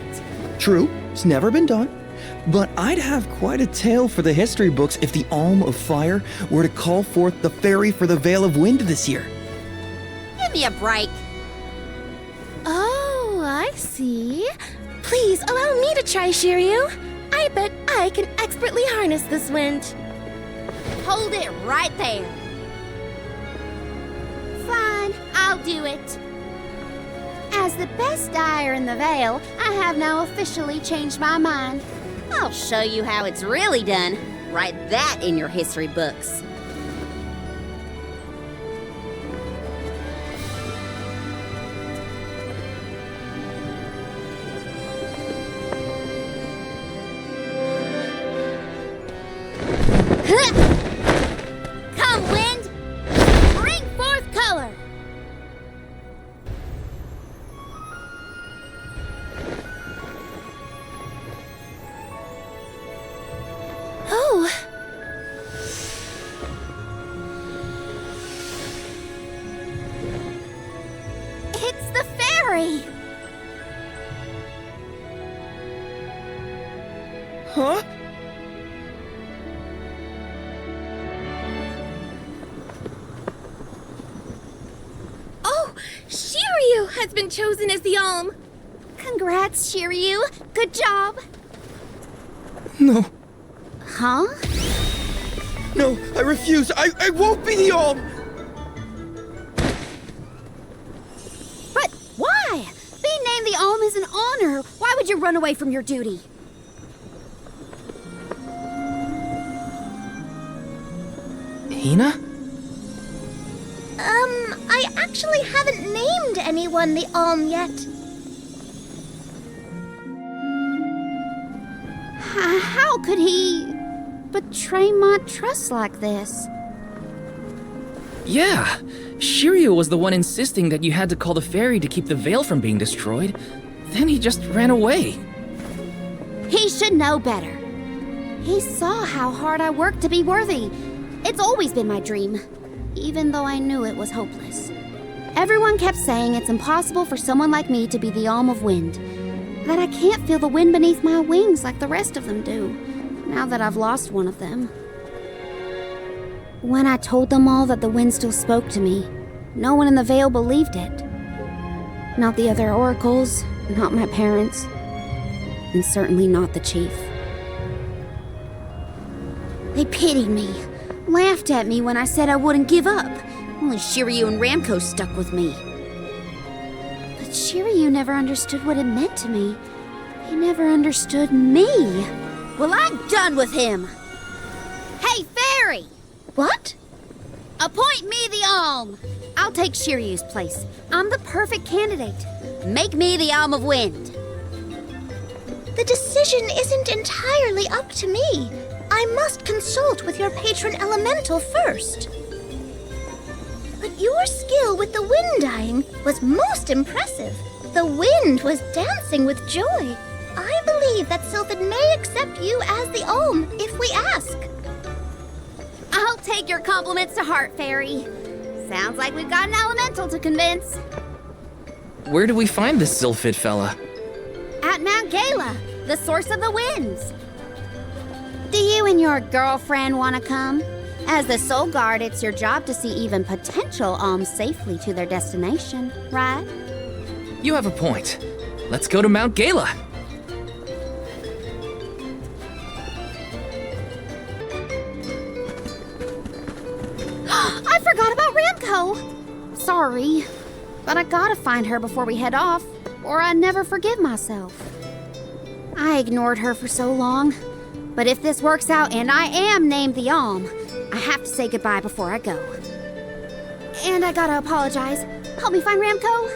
True, it's never been done. But I'd have quite a tale for the history books if the Alm of Fire were to call forth the fairy for the Veil of Wind this year. Give me a break. Oh, I see. Please allow me to try, Shiryu. I bet I can expertly harness this wind. Hold it right there. Fine, I'll do it. As the best dyer in the Veil, I have now officially changed my mind. I'll show you how it's really done. Write that in your history books. Huh? Oh, Shiryu has been chosen as the Alm. Congrats, Shiryu. Good job. No. Huh? No, I refuse. I won't be the Alm! But why? Being named the Alm is an honor. Why would you run away from your duty? Hinna? I actually haven't named anyone the Alm yet. How could he betray my trust like this? Yeah, Shiryu was the one insisting that you had to call the fairy to keep the veil from being destroyed. Then he just ran away. He should know better. He saw how hard I worked to be worthy. It's always been my dream, even though I knew it was hopeless. Everyone kept saying it's impossible for someone like me to be the Alm of Wind, that I can't feel the wind beneath my wings like the rest of them do, now that I've lost one of them. When I told them all that the wind still spoke to me, no one in the Vale believed it. Not the other oracles, not my parents, and certainly not the chief. They pitied me, laughed at me when I said I wouldn't give up. Only Shiryu and Ramco stuck with me. But Shiryu never understood what it meant to me. He never understood me. Well, I'm done with him. Hey, Fairy! What? Appoint me the Alm. I'll take Shiryu's place. I'm the perfect candidate. Make me the Alm of Wind. The decision isn't entirely up to me. I must consult with your patron elemental first. But your skill with the wind dying was most impressive. The wind was dancing with joy. I believe that Sylphid may accept you as the Alm if we ask. I'll take your compliments to heart, Fairy. Sounds like we've got an elemental to convince. Where do we find this Sylphid fella? At Mount Gala, the source of the winds. Do you and your girlfriend want to come? As the Soul Guard, it's your job to see even potential alms safely to their destination, right? You have a point. Let's go to Mount Gala. I forgot about Ramco! Sorry, but I gotta find her before we head off, or I'd never forgive myself. I ignored her for so long, but if this works out and I am named the Alm, I have to say goodbye before I go. And I gotta apologize. Help me find Ramco?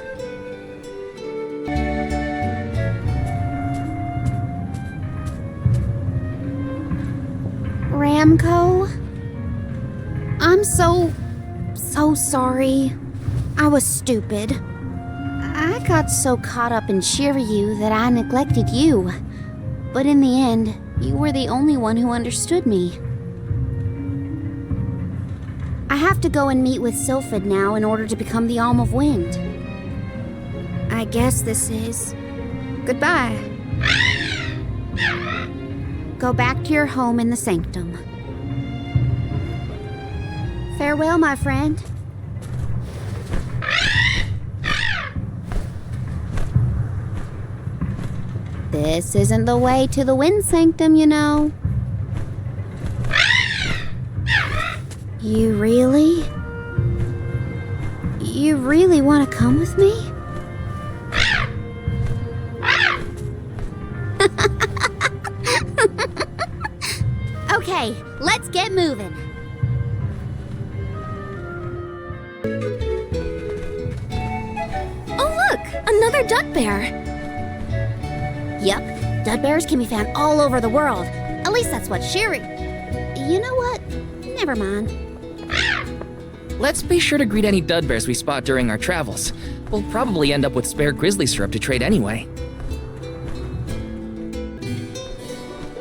Ramco? I'm so sorry. I was stupid. I got so caught up in Shiryu that I neglected you. But in the end, you were the only one who understood me. I have to go and meet with Sylphid now in order to become the Alm of Wind. I guess this is goodbye. Go back to your home in the Sanctum. Farewell, my friend. This isn't the way to the Wind Sanctum, you know. You really want to come with me? Okay, let's get moving. Oh look, another duck bear. Yep, duck bears can be found all over the world. At least that's what Sherry... You know what? Never mind. Let's be sure to greet any dud bears we spot during our travels. We'll probably end up with spare grizzly syrup to trade anyway.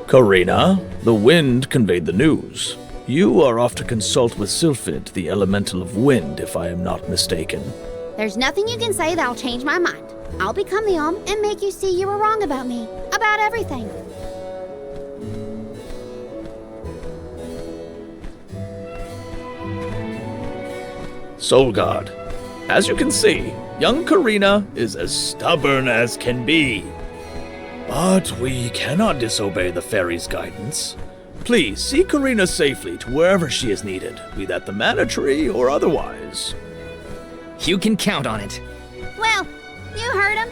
Karina, the wind conveyed the news. You are off to consult with Sylphid, the elemental of wind, if I am not mistaken. There's nothing you can say that'll change my mind. I'll become the Alm and make you see you were wrong about me. About everything. Soul Guard, as you can see, young Karina is as stubborn as can be. But we cannot disobey the fairy's guidance. Please see Karina safely to wherever she is needed, be that the Mana Tree or otherwise. You can count on it. Well, you heard him.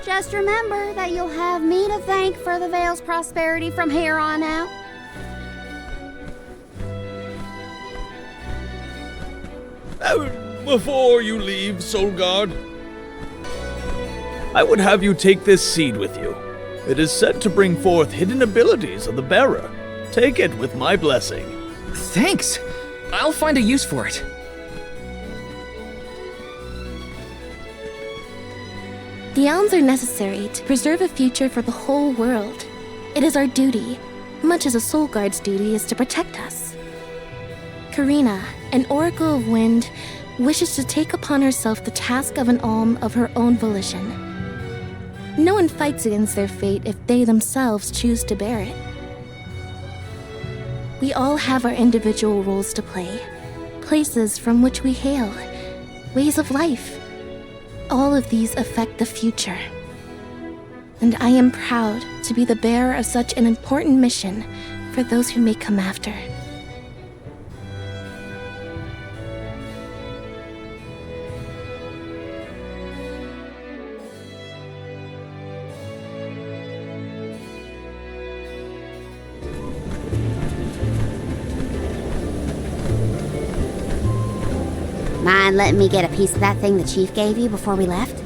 Just remember that you'll have me to thank for the Vale's prosperity from here on out. Before you leave, Soul Guard, I would have you take this seed with you. It is said to bring forth hidden abilities of the bearer. Take it with my blessing. Thanks. I'll find a use for it. The Alms are necessary to preserve a future for the whole world. It is our duty, much as a Soul Guard's duty is to protect us. Karina, an Oracle of Wind, wishes to take upon herself the task of an Alm of her own volition. No one fights against their fate if they themselves choose to bear it. We all have our individual roles to play, places from which we hail, ways of life. All of these affect the future. And I am proud to be the bearer of such an important mission for those who may come after. Mind letting me get a piece of that thing the chief gave you before we left?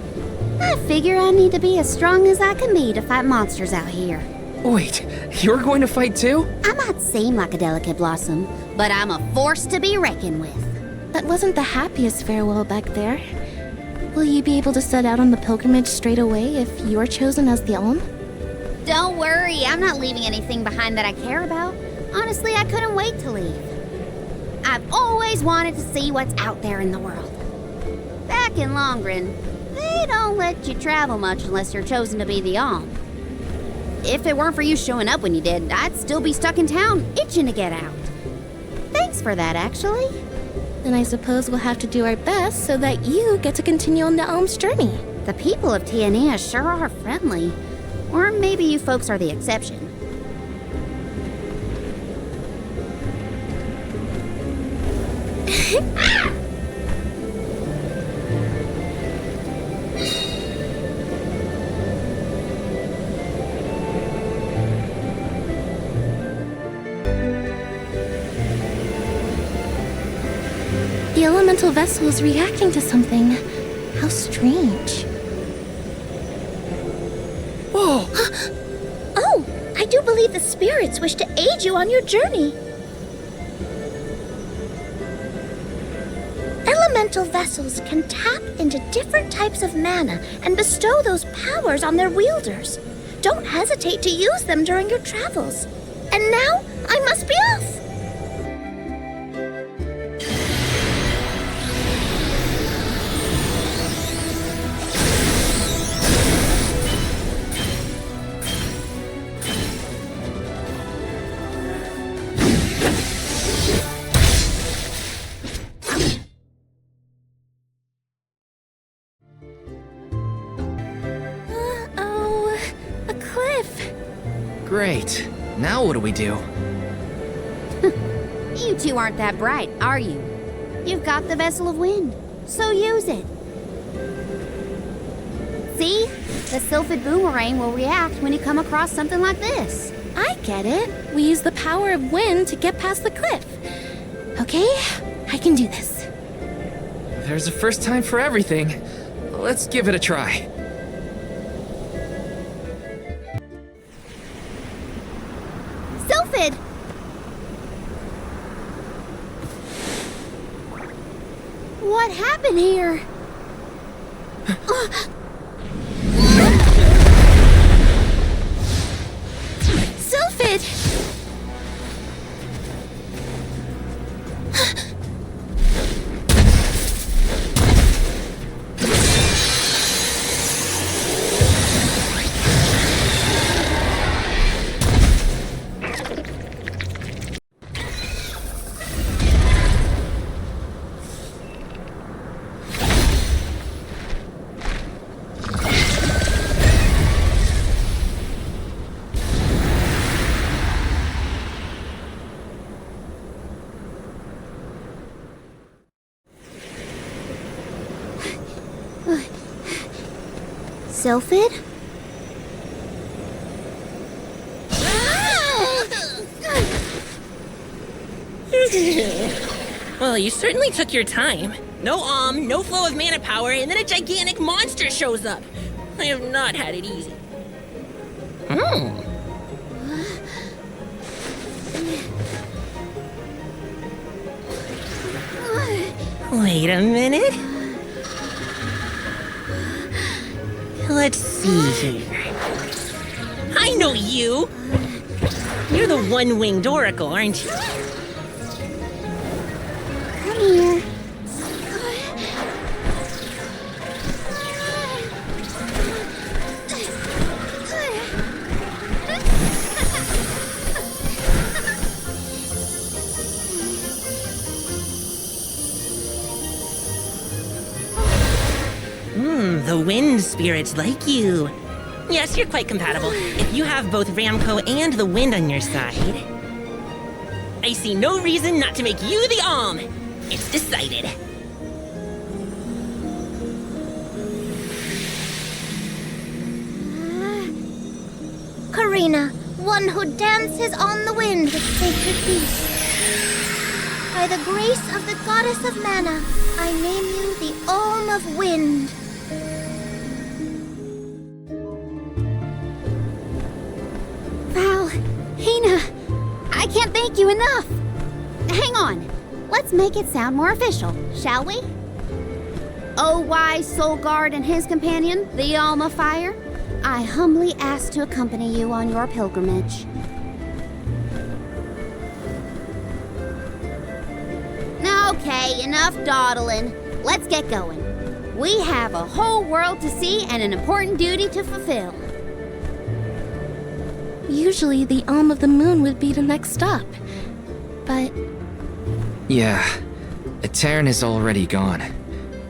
I figure I need to be as strong as I can be to fight monsters out here. Wait, you're going to fight too? I might seem like a delicate blossom, but I'm a force to be reckoned with. That wasn't the happiest farewell back there. Will you be able to set out on the pilgrimage straight away if you're chosen as the Alm? Don't worry, I'm not leaving anything behind that I care about. Honestly, I couldn't wait to leave. I've always wanted to see what's out there in the world. Back in Longren, they don't let you travel much unless you're chosen to be the Alm. If it weren't for you showing up when you did, I'd still be stuck in town, itching to get out. Thanks for that, actually. Then I suppose we'll have to do our best so that you get to continue on the Alm's journey. The people of Tianeea sure are friendly. Or maybe you folks are the exception. The elemental vessel is reacting to something. How strange. Whoa! Oh, I do believe the spirits wish to aid you on your journey. Elemental vessels can tap into different types of mana and bestow those powers on their wielders. Don't hesitate to use them during your travels. And now, I must be off! Great. Now what do we do? You two aren't that bright, are you? You've got the Vessel of Wind, so use it. See? The Sylphid Boomerang will react when you come across something like this. I get it. We use the power of wind to get past the cliff. Okay, I can do this. There's a first time for everything. Let's give it a try. Sylphid! What happened here? Sylphid! Sylphid? Well, you certainly took your time. No no flow of mana power, and then a gigantic monster shows up. I have not had it easy. Wait a minute. Let's see here. I know you! You're the one-winged oracle, aren't you? Come here. The wind spirits like you. Yes, you're quite compatible. If you have both Ramco and the wind on your side, I see no reason not to make you the Alm. It's decided. Karina, one who dances on the wind with sacred peace. By the grace of the goddess of mana, I name you the Alm of Wind. Val Hinna, I can't thank you enough. Hang on, let's make it sound more official, shall we? O wise Soul Guard and his companion, the Alm of Fire, I humbly ask to accompany you on your pilgrimage. Okay, enough dawdling. Let's get going. We have a whole world to see and an important duty to fulfill. Usually the Alm of the Moon would be the next stop, but... Yeah, Etern is already gone.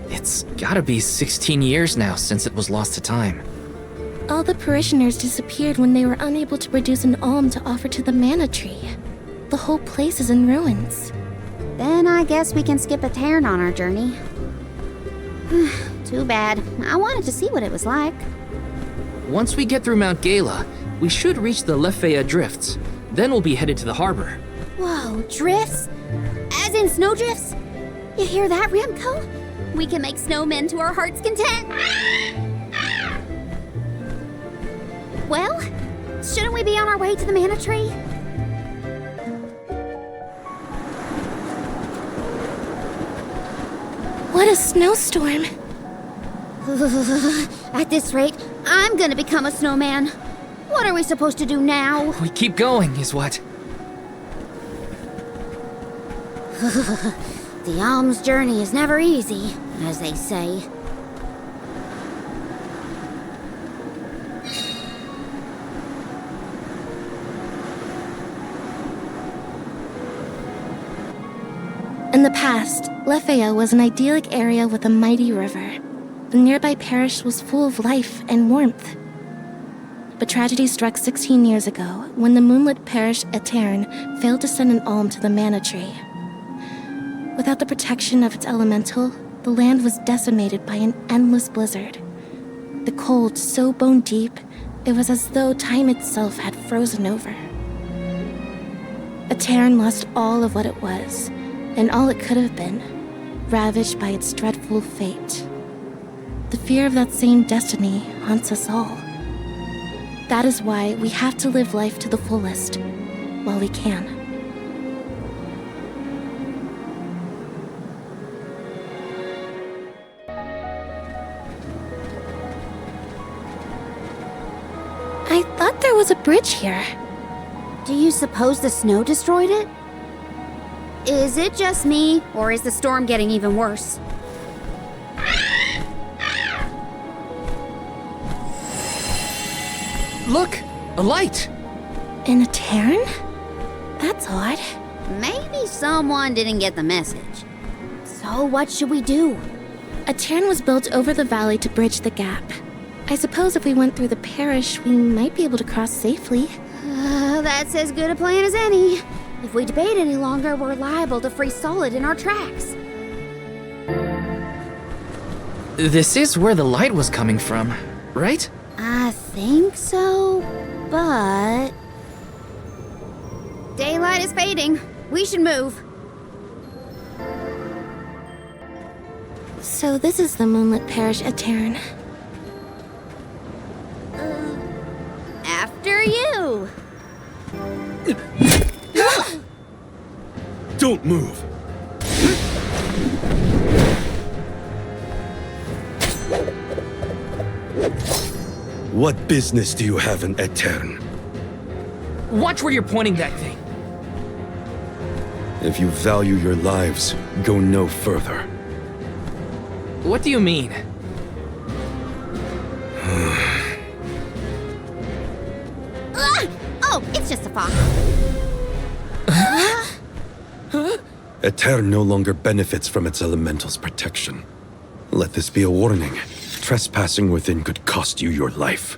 It's gotta be 16 years now since it was lost to time. all the parishioners disappeared when they were unable to produce an alm to offer to the mana tree. The whole place is in ruins. Then I guess we can skip Etern on our journey. Too bad. I wanted to see what it was like. Once we get through Mount Gala, we should reach the Lefea Drifts. Then we'll be headed to the harbor. Whoa, drifts? As in snowdrifts? You hear that, Remco? We can make snowmen to our heart's content. Well, shouldn't we be on our way to the mana tree? What a snowstorm. At this rate, I'm gonna become a snowman. What are we supposed to do now? We keep going, is what? The Alms journey is never easy, as they say. In the past, Lefea was an idyllic area with a mighty river. The nearby parish was full of life and warmth. But tragedy struck 16 years ago when the moonlit parish Etern failed to send an alm to the mana tree. Without the protection of its elemental, the land was decimated by an endless blizzard. The cold so bone deep, it was as though time itself had frozen over. Etern lost all of what it was, and all it could have been, ravaged by its dreadful fate. The fear of that same destiny haunts us all. That is why we have to live life to the fullest, while we can. I thought there was a bridge here. Do you suppose the snow destroyed it? Is it just me, or is the storm getting even worse? Look! A light! In Etern? That's odd. Maybe someone didn't get the message. So what should we do? Etern was built over the valley to bridge the gap. I suppose if we went through the parish, we might be able to cross safely. That's as good a plan as any. If we debate any longer, we're liable to freeze solid in our tracks. This is where the light was coming from. right? I think so, but... Daylight is fading. We should move. So this is the moonlit parish at Terran. After you. Don't move! What business do you have in Etern? Watch where you're pointing that thing. If you value your lives, go no further. What do you mean? Oh, it's just a fox. Etern no longer benefits from its elemental's protection. Let this be a warning. Trespassing within could cost you your life.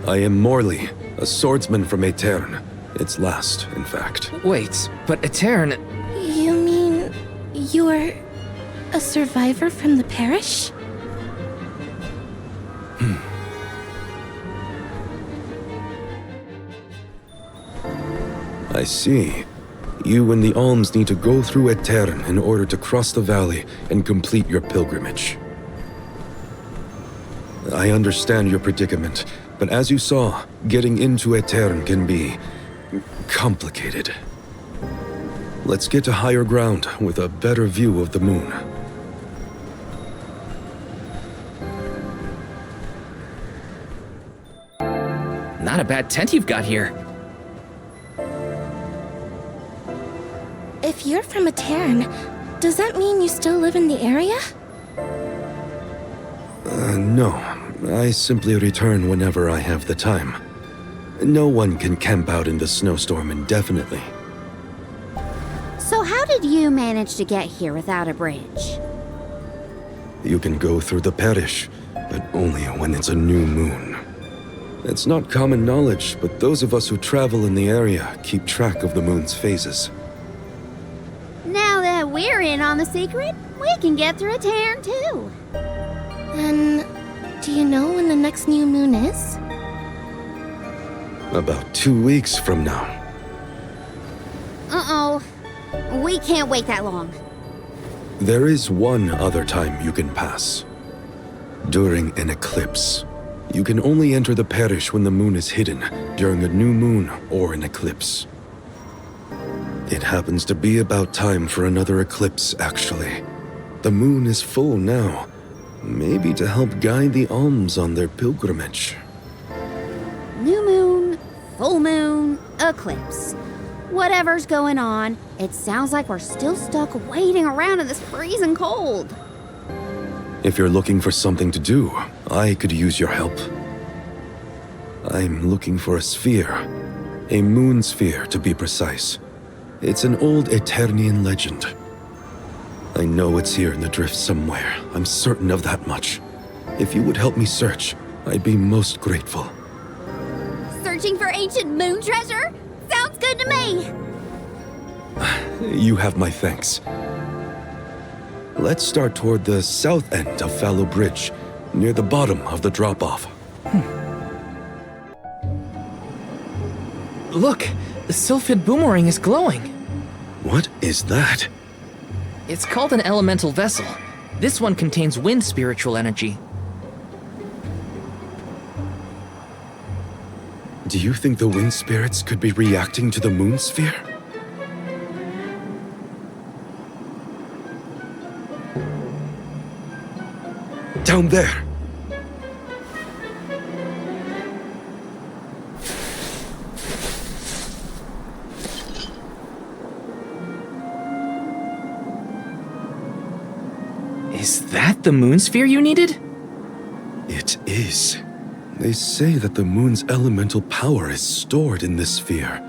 I am Morley, a swordsman from Etern. Its last, in fact. Wait, but Etern... You mean you're a survivor from the parish? I see. You and the Alms need to go through Etern in order to cross the valley and complete your pilgrimage. I understand your predicament, but as you saw, getting into Etern can be complicated. Let's get to higher ground with a better view of the moon. Not a bad tent you've got here. If you're from a Terran, does that mean you still live in the area? No. I simply return whenever I have the time. No one can camp out in the snowstorm indefinitely. So how did you manage to get here without a bridge? You can go through the parish, but only when it's a new moon. It's not common knowledge, but those of us who travel in the area keep track of the moon's phases. Now that we're in on the secret, we can get through a Terran too. And do you know when the next new moon is? About 2 weeks from now. Uh-oh. We can't wait that long. There is one other time you can pass. During an eclipse. You can only enter the parish when the moon is hidden, during a new moon or an eclipse. It happens to be about time for another eclipse, actually. The moon is full now. Maybe to help guide the Alms on their pilgrimage. New moon, full moon, eclipse. Whatever's going on, it sounds like we're still stuck waiting around in this freezing cold. If you're looking for something to do, I could use your help. I'm looking for a sphere. A moon sphere, to be precise. It's an old Eternian legend. I know it's here in the drift somewhere. I'm certain of that much. If you would help me search, I'd be most grateful. Searching for ancient moon treasure? Sounds good to me! You have my thanks. Let's start toward the south end of Fallow Bridge, near the bottom of the drop-off. Look, the Sylphid boomerang is glowing. What is that? It's called an elemental vessel. This one contains wind spiritual energy. Do you think the wind spirits could be reacting to the moon sphere? Down there! Is that the moon sphere you needed? It is. They say that the moon's elemental power is stored in this sphere.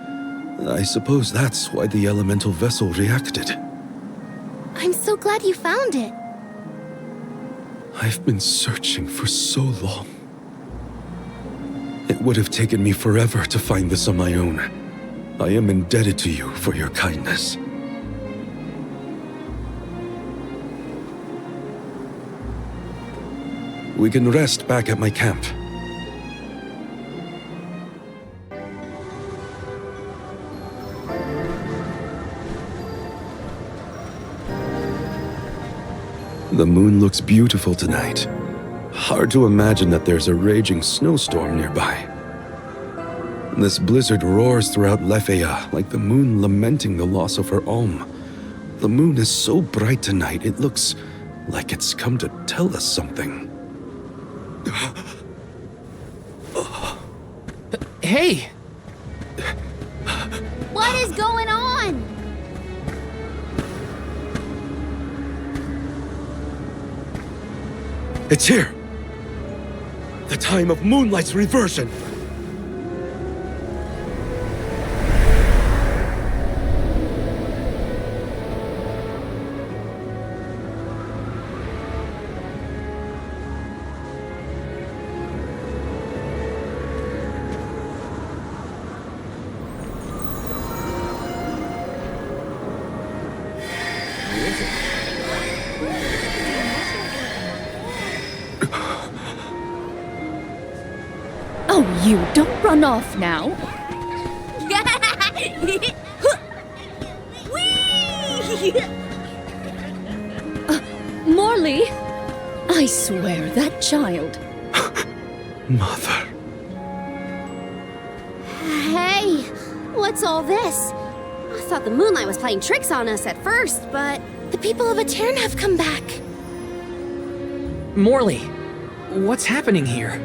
I suppose that's why the elemental vessel reacted. I'm so glad you found it. I've been searching for so long. It would have taken me forever to find this on my own. I am indebted to you for your kindness. We can rest back at my camp. The moon looks beautiful tonight. Hard to imagine that there's a raging snowstorm nearby. This blizzard roars throughout Lefeya like the moon lamenting the loss of her Alm. The moon is so bright tonight, it looks like it's come to tell us something. Hey! What is going on? It's here! The time of Moonlight's reversion! Oh, you don't run off now. Morley, I swear that child. Mother. Hey, what's all this? I thought the moonlight was playing tricks on us at first, but... The people of Aetern have come back. Morley, what's happening here?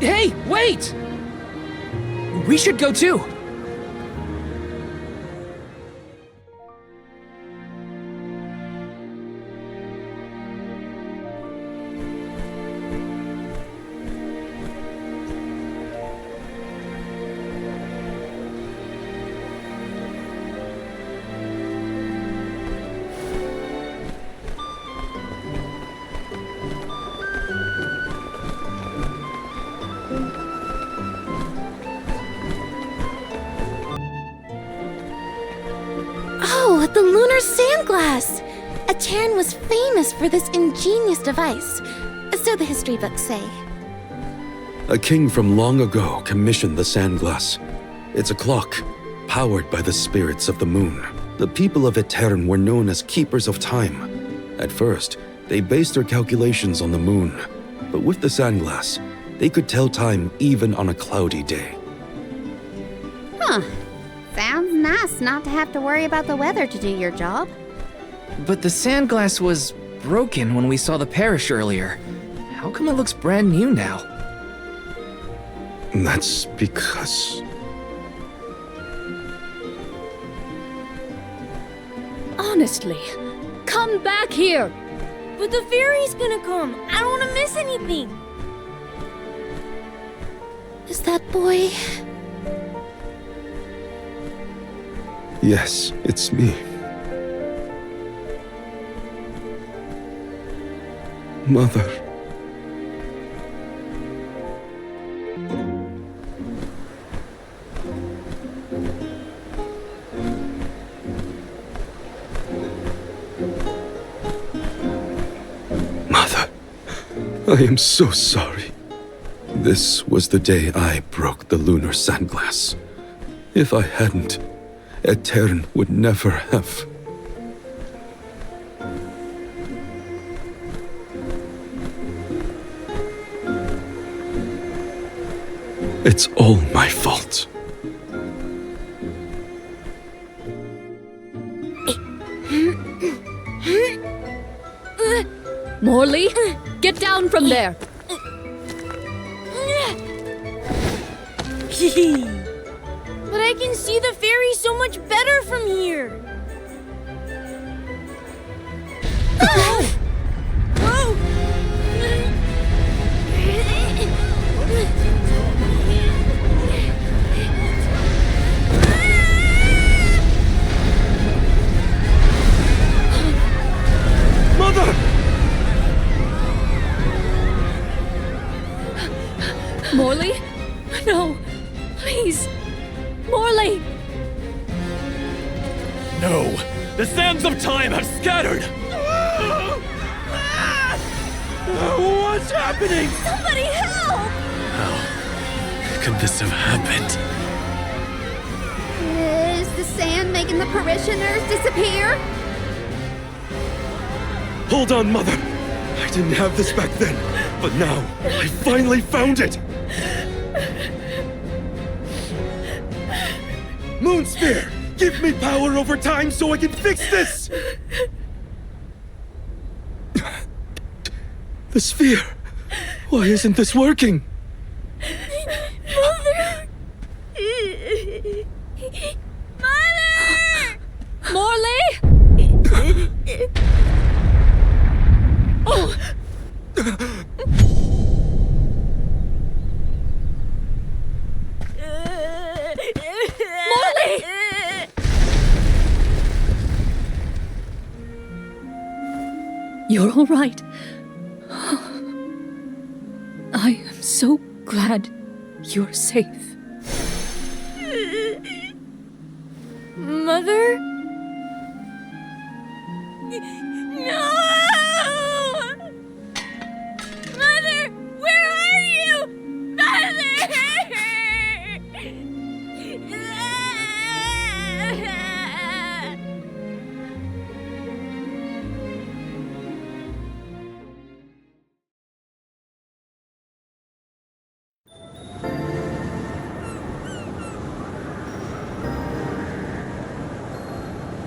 Hey, wait! We should go too! Oh, the lunar sandglass! Aetern was famous for this ingenious device, so the history books say. A king from long ago commissioned the sandglass. It's a clock, powered by the spirits of the moon. The people of Aetern were known as keepers of time. At first, they based their calculations on the moon, but with the sandglass, they could tell time even on a cloudy day. Huh. Sounds nice not to have to worry about the weather to do your job. But the sandglass was broken when we saw the parish earlier. How come it looks brand new now? That's because... Honestly, come back here! But the fairy's gonna come. I don't want to miss anything. Is that boy? Yes, it's me. Mother. Mother, I am so sorry. This was the day I broke the lunar sandglass. If I hadn't, Aetern would never have. It's all my fault. Morley, get down from there! But I can see the fairy so much better from here. Whoa! Mother! Morley? No, please. Morley! No! The scattered! What's happening? Somebody help! How could this have happened? Is the sand making the parishioners disappear? Hold on, Mother! I didn't have this back then, but now I finally found it! Moonsphere! Give me power over time so I can fix this! The sphere! Why isn't this working? Mother! Mother! Morley? Oh! Morley! You're all right. I am so glad you're safe. Mother? No! Mother, where are you? Mother!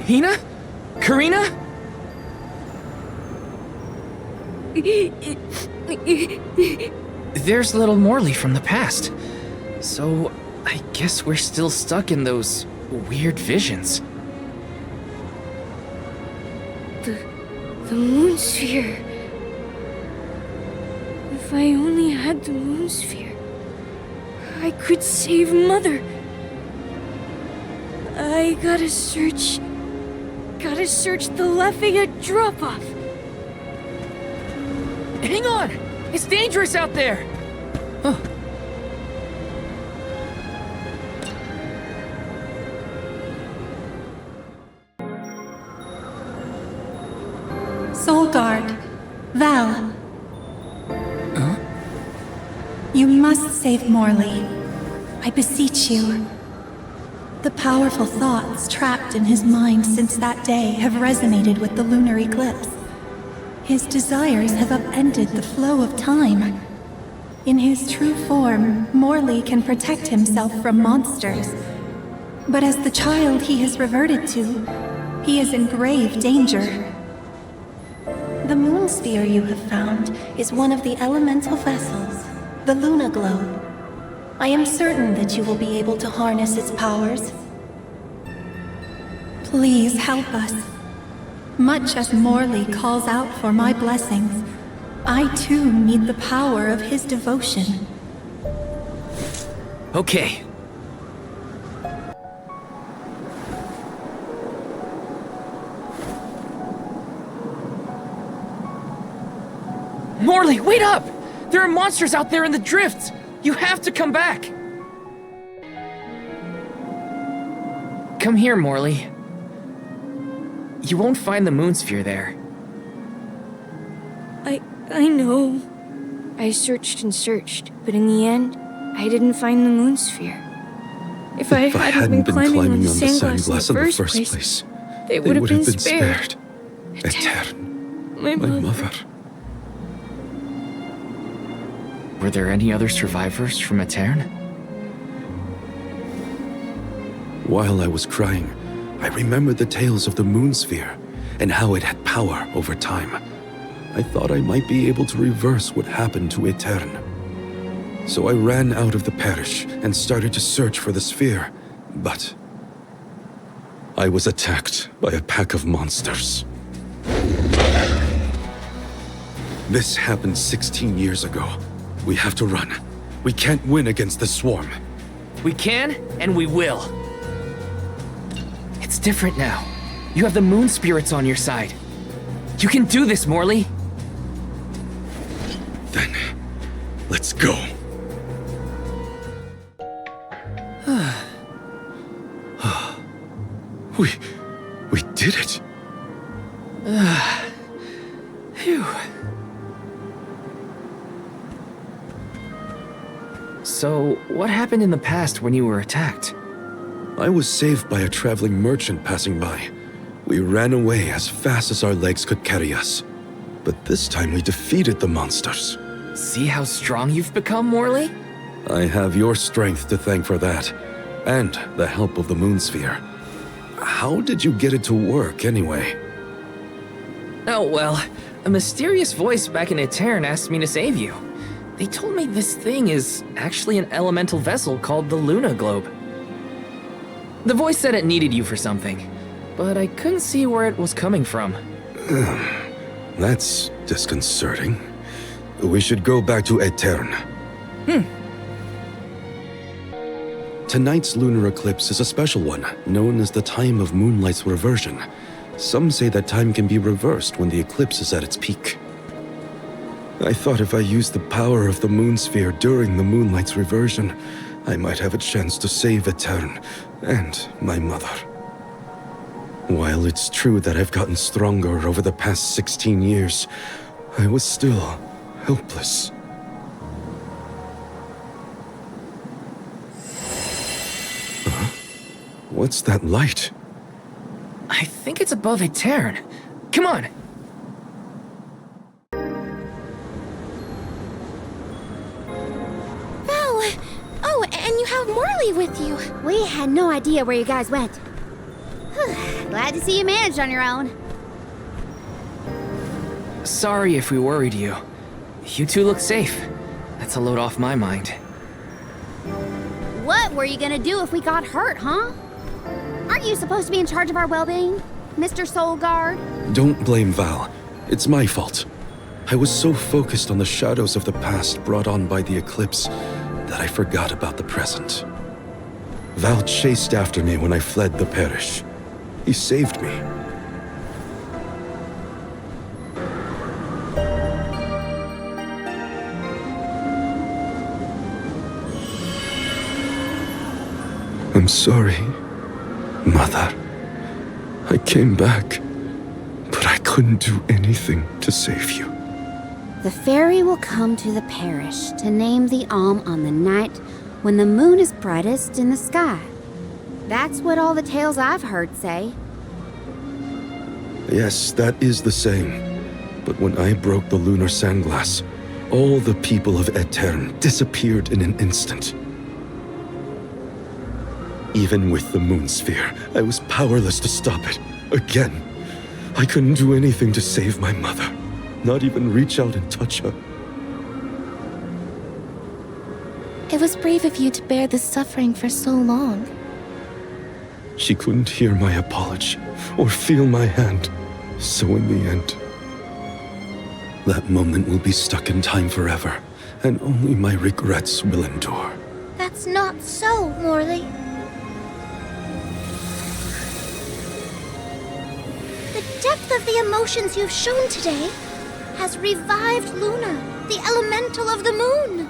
Hinna? Karina? There's little Morley from the past. So, I guess we're still stuck in those weird visions. The moon sphere. If I only had the moon sphere, I could save Mother. I gotta search the Lafayette drop-off. Hang on! It's dangerous out there! Huh. Soul Guard. Val. Huh? You must save Morley. I beseech you. The powerful thoughts trapped in his mind since that day have resonated with the lunar eclipse. His desires have upended the flow of time. In his true form, Morley can protect himself from monsters. But as the child he has reverted to, he is in grave danger. The moon sphere you have found is one of the elemental vessels, the Luna Globe. I am certain that you will be able to harness its powers. Please help us. Much as Morley calls out for my blessings, I too need the power of his devotion. Okay. Morley, wait up! There are monsters out there in the drifts! You have to come back! Come here, Morley. You won't find the moon sphere there. I know. I searched and searched, but in the end, I didn't find the moon sphere. If I hadn't been climbing on the sandglass in the first place, they would have been spared. Etern, My mother. Were there any other survivors from Etern? While I was crying, I remembered the tales of the moon sphere and how it had power over time. I thought I might be able to reverse what happened to Etern. So I ran out of the parish and started to search for the sphere, but I was attacked by a pack of monsters. This happened 16 years ago. We have to run. We can't win against the swarm. We can, and we will. It's different now. You have the moon spirits on your side. You can do this, Morley. Then, let's go. We did it. Phew. So, what happened in the past when you were attacked? I was saved by a traveling merchant passing by. We ran away as fast as our legs could carry us. But this time we defeated the monsters. See how strong you've become, Morley? I have your strength to thank for that, and the help of the moon sphere. How did you get it to work, anyway? Oh, well, a mysterious voice back in Aetern asked me to save you. They told me this thing is actually an elemental vessel called the Luna Globe. The voice said it needed you for something, but I couldn't see where it was coming from. That's disconcerting. We should go back to Aetern. Tonight's lunar eclipse is a special one, known as the time of moonlight's reversion. Some say that time can be reversed when the eclipse is at its peak. I thought if I used the power of the moon sphere during the moonlight's reversion, I might have a chance to save Aetern and my mother. While it's true that I've gotten stronger over the past 16 years, I was still helpless. What's that light? I think it's above Aetern. Come on! Val! Oh, and you have Morley with you. We had no idea where you guys went. Glad to see you managed on your own. Sorry if we worried you. You two look safe. That's a load off my mind. What were you gonna do if we got hurt, huh? Aren't you supposed to be in charge of our well-being, Mr. Soul Guard? Don't blame Val. It's my fault. I was so focused on the shadows of the past brought on by the eclipse that I forgot about the present. Val chased after me when I fled the parish. He saved me. I'm sorry, Mother. I came back, but I couldn't do anything to save you. The fairy will come to the parish to name the Alm on the night when the moon is brightest in the sky. That's what all the tales I've heard say. Yes, that is the same. But when I broke the lunar sandglass, all the people of Aetern disappeared in an instant. Even with the moon sphere, I was powerless to stop it. Again. I couldn't do anything to save my mother. Not even reach out and touch her. It was brave of you to bear this suffering for so long. She couldn't hear my apology or feel my hand. So in the end, that moment will be stuck in time forever, and only my regrets will endure. That's not so, Morley. The depth of the emotions you've shown today has revived Luna, the elemental of the moon.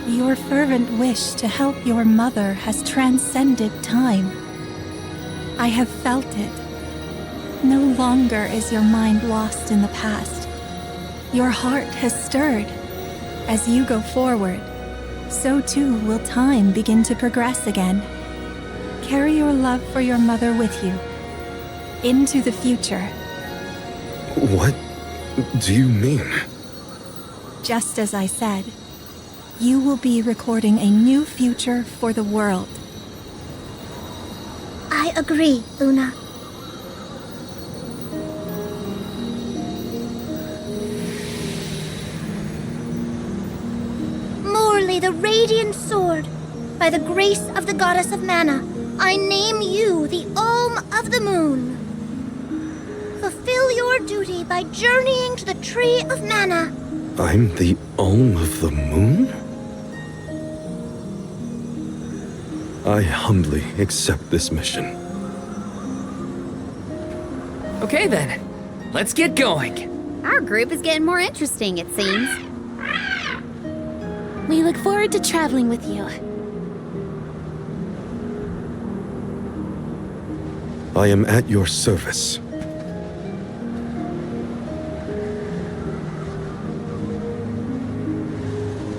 Your fervent wish to help your mother has transcended time. I have felt it. No longer is your mind lost in the past. Your heart has stirred. As you go forward, so too will time begin to progress again. Carry your love for your mother with you into the future. What do you mean? Just as I said, you will be recording a new future for the world. I agree, Luna. Morley, the Radiant Sword, by the grace of the Goddess of Mana, I name you the Alm of the Moon. Fulfill your duty by journeying to the Tree of Mana. I'm the Alm of the Moon? I humbly accept this mission. Okay then, let's get going. Our group is getting more interesting, it seems. We look forward to traveling with you. I am at your service.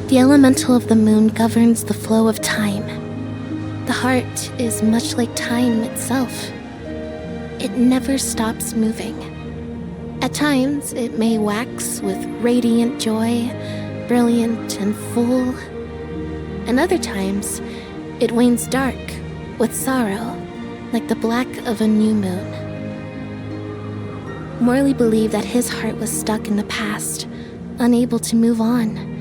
The elemental of the moon governs the flow of time. The heart is much like time itself. It never stops moving. At times, it may wax with radiant joy, brilliant and full. And other times, it wanes dark with sorrow, like the black of a new moon. Morley believed that his heart was stuck in the past, unable to move on.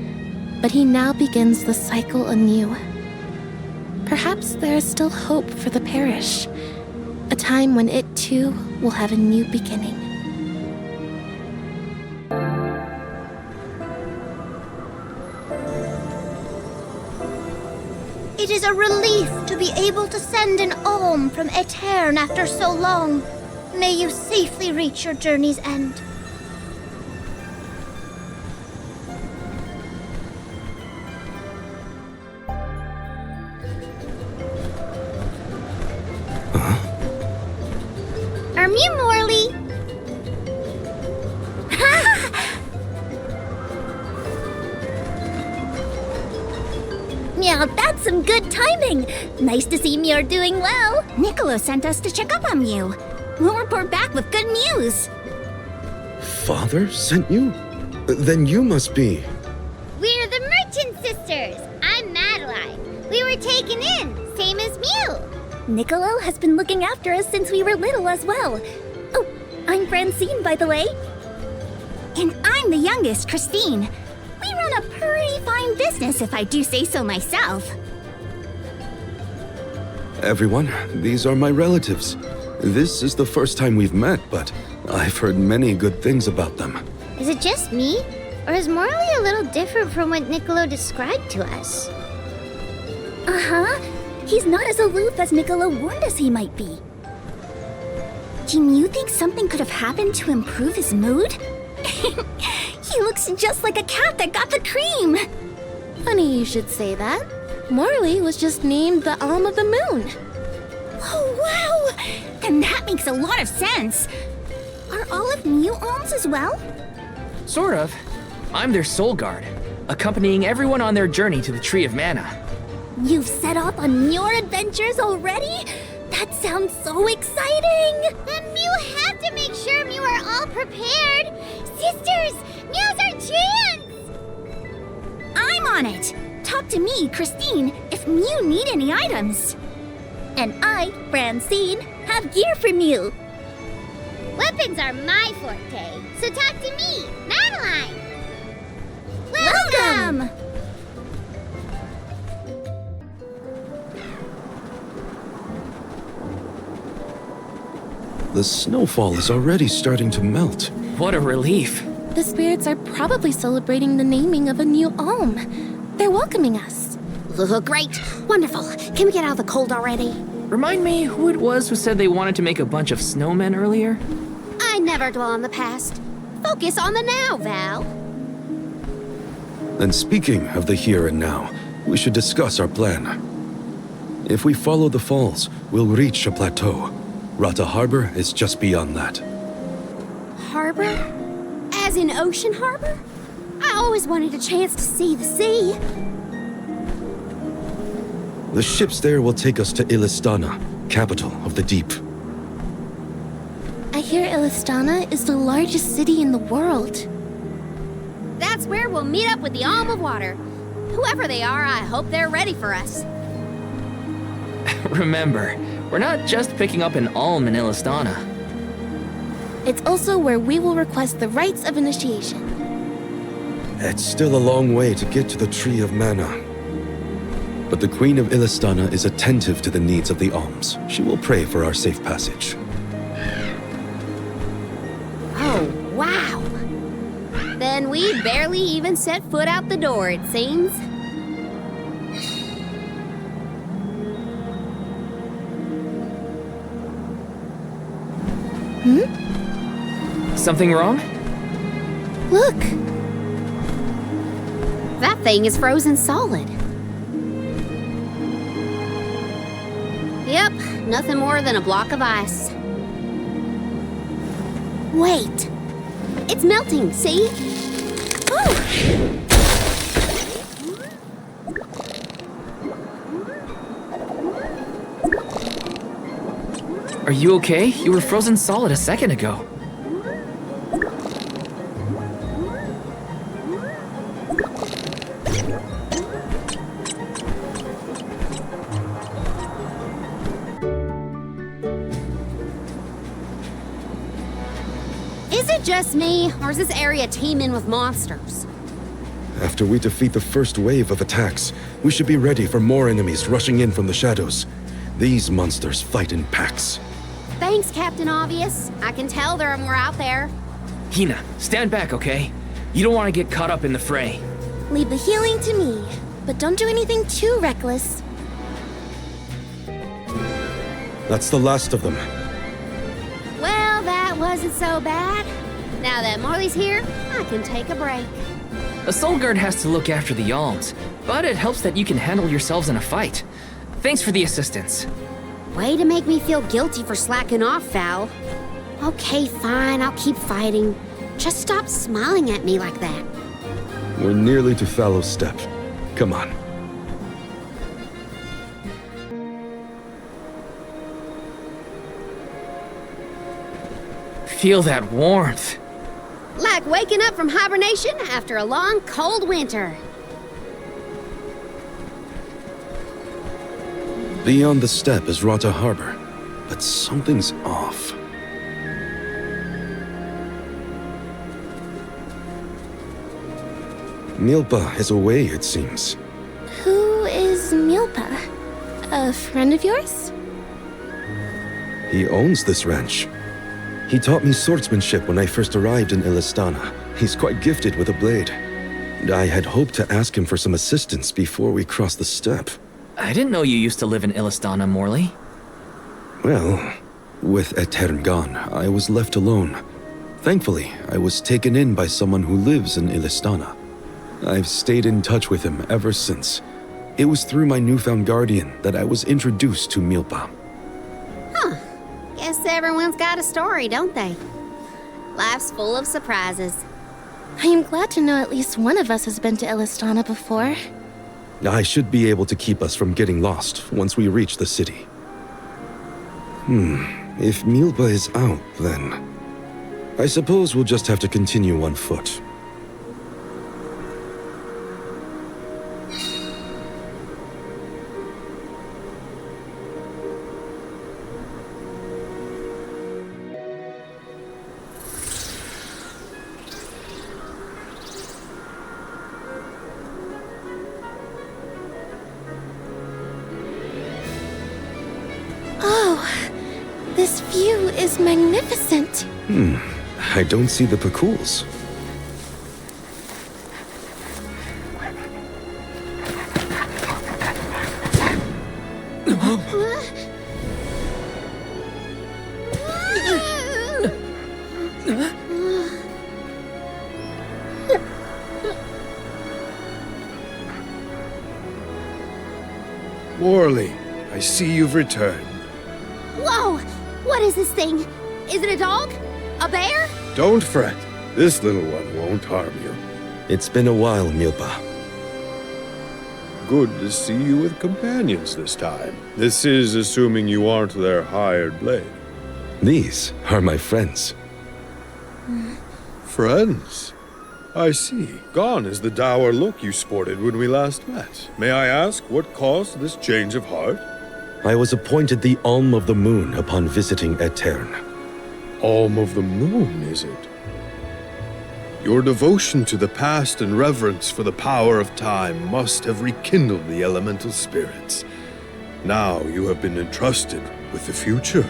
But he now begins the cycle anew. Perhaps there is still hope for the parish, a time when it too will have a new beginning. It is a relief to be able to send an alm from Aeterne after so long. May you safely reach your journey's end. You, Morley. Yeah, that's some good timing. Nice to see Muir doing well. Niccolo sent us to check up on Mew. We'll report back with good news. Father sent you? Then you must be... We're the Merchant Sisters. I'm Madeline. We were taken in, same as Mew. Niccolo has been looking after us since we were little as well. Oh, I'm Francine, by the way. And I'm the youngest, Christine. We run a pretty fine business, if I do say so myself. Everyone, these are my relatives. This is the first time we've met, but I've heard many good things about them. Is it just me? Or is Morley a little different from what Niccolo described to us? Uh-huh. He's not as aloof as Niccolo warned us he might be. Do you think something could have happened to improve his mood? He looks just like a cat that got the cream. Funny you should say that. Morley was just named the Alm of the Moon. Oh, wow! Then that makes a lot of sense. Are all of Mew alms as well? Sort of. I'm their soul guard, accompanying everyone on their journey to the Tree of Mana. You've set off on your adventures already? That sounds so exciting! Then Mew have to make sure Mew are all prepared! Sisters! Now's our chance! I'm on it! Talk to me, Christine, if Mew need any items. And I, Francine, have gear for Mew. Weapons are my forte, so talk to me, Madeline! Welcome! The snowfall is already starting to melt. What a relief. The spirits are probably celebrating the naming of a new alm. They're welcoming us. Great. Wonderful. Can we get out of the cold already? Remind me who it was who said they wanted to make a bunch of snowmen earlier? I never dwell on the past. Focus on the now, Val. And speaking of the here and now, we should discuss our plan. If we follow the falls, we'll reach a plateau. Rata Harbor is just beyond that. Harbor? As in Ocean Harbor? I always wanted a chance to see the sea. The ships there will take us to Illistana, capital of the deep. I hear Illistana is the largest city in the world. That's where we'll meet up with the Alm of Water. Whoever they are, I hope they're ready for us. Remember, we're not just picking up an alm in Illistana. It's also where we will request the rites of initiation. It's still a long way to get to the Tree of Mana. But the Queen of Illistana is attentive to the needs of the alms. She will pray for our safe passage. Oh, wow. Then we barely even set foot out the door, it seems. Something wrong? Look! That thing is frozen solid. Yep, nothing more than a block of ice. Wait. It's melting, see? Oh! Are you okay? You were frozen solid a second ago. Is it just me, or is this area teeming with monsters? After we defeat the first wave of attacks, we should be ready for more enemies rushing in from the shadows. These monsters fight in packs. Thanks, Captain Obvious. I can tell there are more out there. Hinna, stand back, okay? You don't want to get caught up in the fray. Leave the healing to me, but don't do anything too reckless. That's the last of them. Well, that wasn't so bad. Now that Morley's here, I can take a break. A soul guard has to look after the Alms, but it helps that you can handle yourselves in a fight. Thanks for the assistance. Way to make me feel guilty for slacking off, Val. Okay, fine, I'll keep fighting. Just stop smiling at me like that. We're nearly to Fallow's Step. Come on. Feel that warmth. Like waking up from hibernation after a long, cold winter. Beyond the steppe is Rata Harbor, but something's off. Milpa is away, it seems. Who is Milpa? A friend of yours? He owns this ranch. He taught me swordsmanship when I first arrived in Illistana. He's quite gifted with a blade. I had hoped to ask him for some assistance before we crossed the steppe. I didn't know you used to live in Illistana, Morley. Well, with Etern gone, I was left alone. Thankfully, I was taken in by someone who lives in Illistana. I've stayed in touch with him ever since. It was through my newfound guardian that I was introduced to Milpa. Huh. Guess everyone's got a story, don't they? Life's full of surprises. I am glad to know at least one of us has been to Illistana before. I should be able to keep us from getting lost once we reach the city. If Milpa is out, then I suppose we'll just have to continue on foot. This view is magnificent. I don't see the Pakools. Morley, I see you've returned. Whoa! What is this thing? Is it a dog? A bear? Don't fret. This little one won't harm you. It's been a while, Milpa. Good to see you with companions this time. This is assuming you aren't their hired blade. These are my friends. Friends? I see. Gone is the dour look you sported when we last met. May I ask what caused this change of heart? I was appointed the Alm of the Moon upon visiting Etern. Alm of the Moon, is it? Your devotion to the past and reverence for the power of time must have rekindled the elemental spirits. Now you have been entrusted with the future.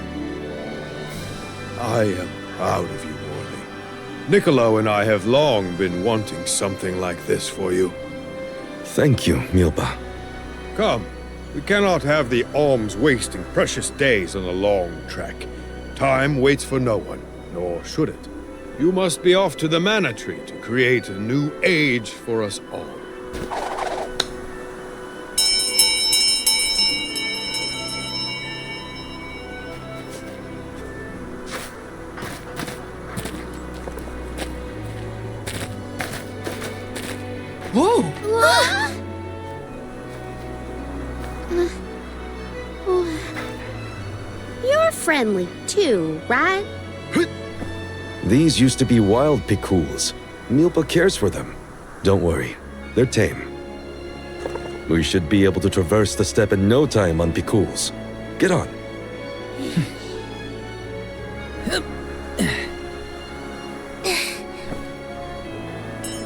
I am proud of you, Morley. Niccolo and I have long been wanting something like this for you. Thank you, Milpa. Come. We cannot have the Alms wasting precious days on a long trek. Time waits for no one, nor should it. You must be off to the Mana Tree to create a new age for us all. You're friendly too, right? These used to be wild picools. Milpa cares for them. Don't worry, they're tame. We should be able to traverse the steppe in no time on picools. Get on.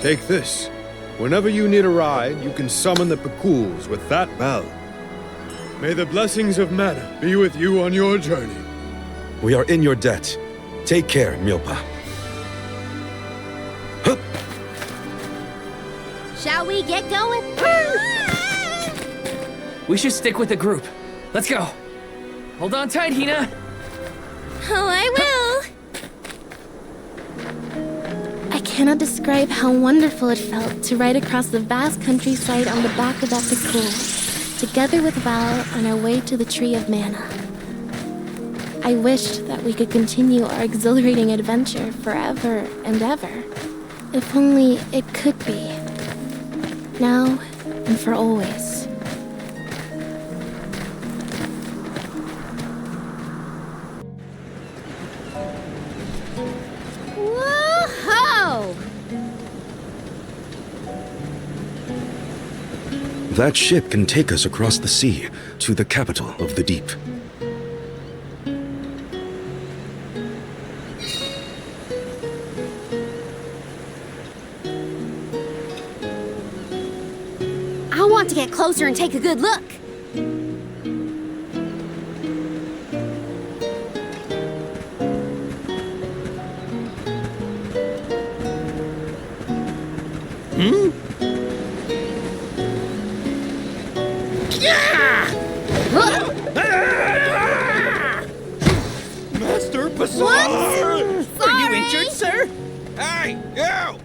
Take this. Whenever you need a ride, you can summon the picools with that bell. May the blessings of mana be with you on your journey. We are in your debt. Take care, Milpa. Hup. Shall we get going? We should stick with the group. Let's go. Hold on tight, Hinna. Oh, I will. I cannot describe how wonderful it felt to ride across the vast countryside on the back of that picool, together with Val on our way to the Tree of Mana. I wished that we could continue our exhilarating adventure forever and ever. If only it could be. Now and for always. Whoa-ho! That ship can take us across the sea to the capital of the deep. I want to get closer and take a good look. Master Bazaar! What? Are you injured, sir? Hey, you!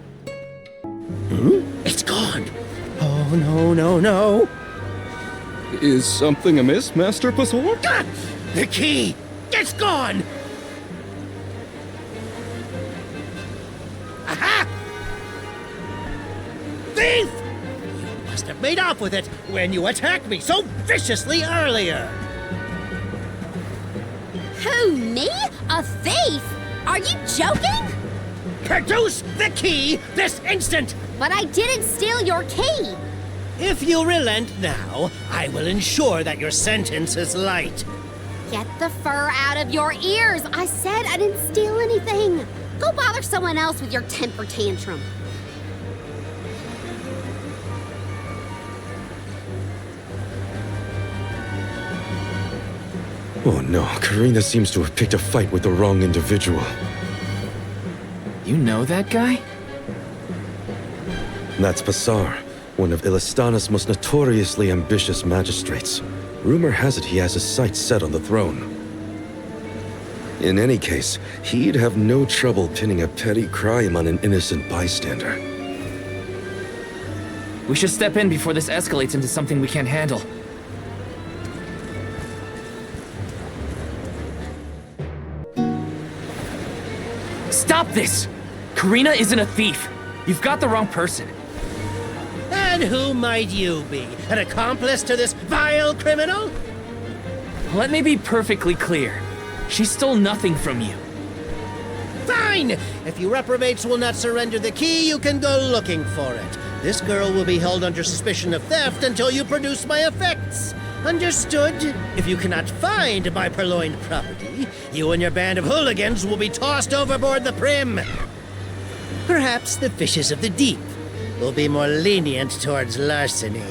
It's gone. Oh, no, no, no. Is something amiss, Master Bazaar? Ah! The key! It's gone! Aha! Thief! You must have made off with it when you attacked me so viciously earlier. Who, me? A thief? Are you joking? Produce the key this instant! But I didn't steal your key. If you relent now, I will ensure that your sentence is light. Get the fur out of your ears. I said I didn't steal anything. Go bother someone else with your temper tantrum. Oh no, Karina seems to have picked a fight with the wrong individual. You know that guy? That's Passar, one of Ilistana's most notoriously ambitious magistrates. Rumor has it he has his sights set on the throne. In any case, he'd have no trouble pinning a petty crime on an innocent bystander. We should step in before this escalates into something we can't handle. Stop this! Karina isn't a thief. You've got the wrong person. And who might you be? An accomplice to this vile criminal? Let me be perfectly clear. She stole nothing from you. Fine! If you reprobates will not surrender the key, you can go looking for it. This girl will be held under suspicion of theft until you produce my effects. Understood? If you cannot find my purloined property, you and your band of hooligans will be tossed overboard the Prim. Perhaps the fishes of the deep will be more lenient towards larceny.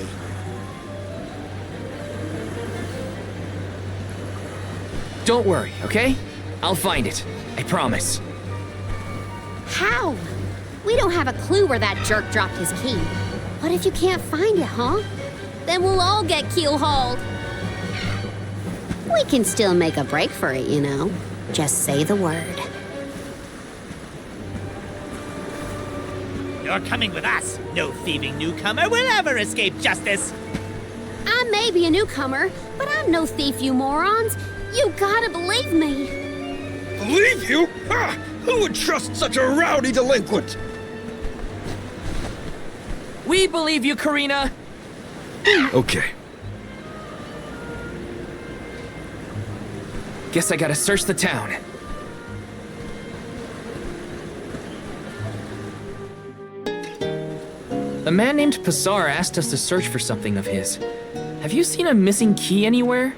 Don't worry, okay? I'll find it. I promise. How? We don't have a clue where that jerk dropped his key. What if you can't find it, huh? Then we'll all get keel-hauled. We can still make a break for it, you know. Just say the word. You're coming with us. No thieving newcomer will ever escape justice. I may be a newcomer, but I'm no thief, you morons. You gotta believe me. Believe you? Ha! Who would trust such a rowdy delinquent? We believe you, Karina. Okay. Guess I gotta search the town. A man named Passar asked us to search for something of his. Have you seen a missing key anywhere?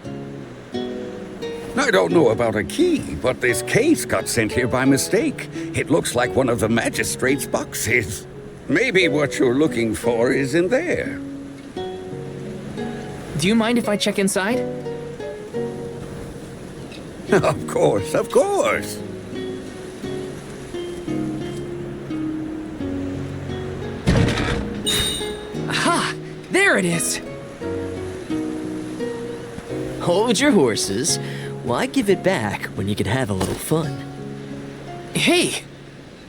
I don't know about a key, but this case got sent here by mistake. It looks like one of the magistrate's boxes. Maybe what you're looking for is in there. Do you mind if I check inside? Of course, of course. Aha! There it is! Hold your horses. Why give it back when you can have a little fun? Hey!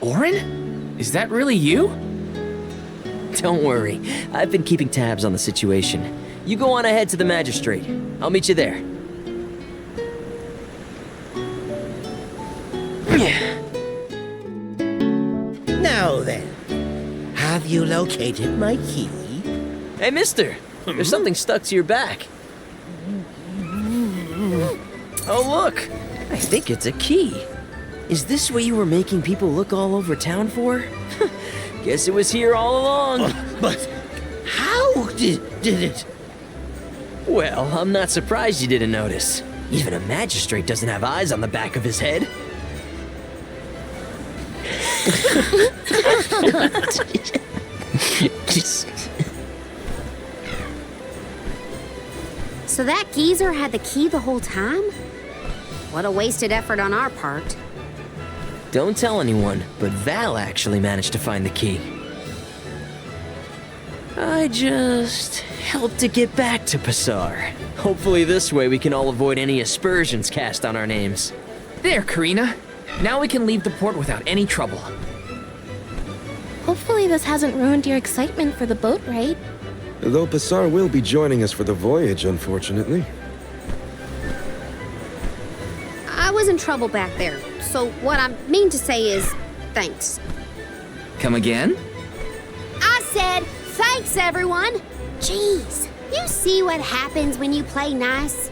Orin? Is that really you? Don't worry. I've been keeping tabs on the situation. You go on ahead to the magistrate. I'll meet you there. Now then, have you located my key? Hey, mister! There's something stuck to your back. Oh, look! I think it's a key. Is this what you were making people look all over town for? Guess it was here all along. But how did it? Well, I'm not surprised you didn't notice. Even a magistrate doesn't have eyes on the back of his head. So that geezer had the key the whole time? What a wasted effort on our part. Don't tell anyone, but Val actually managed to find the key. I just helped to get back to Passar. Hopefully this way we can all avoid any aspersions cast on our names. There, Karina. Now we can leave the port without any trouble. Hopefully this hasn't ruined your excitement for the boat ride. Though Passar will be joining us for the voyage, unfortunately. I was in trouble back there, so what I mean to say is, thanks. Come again? I said, thanks everyone! Jeez, you see what happens when you play nice?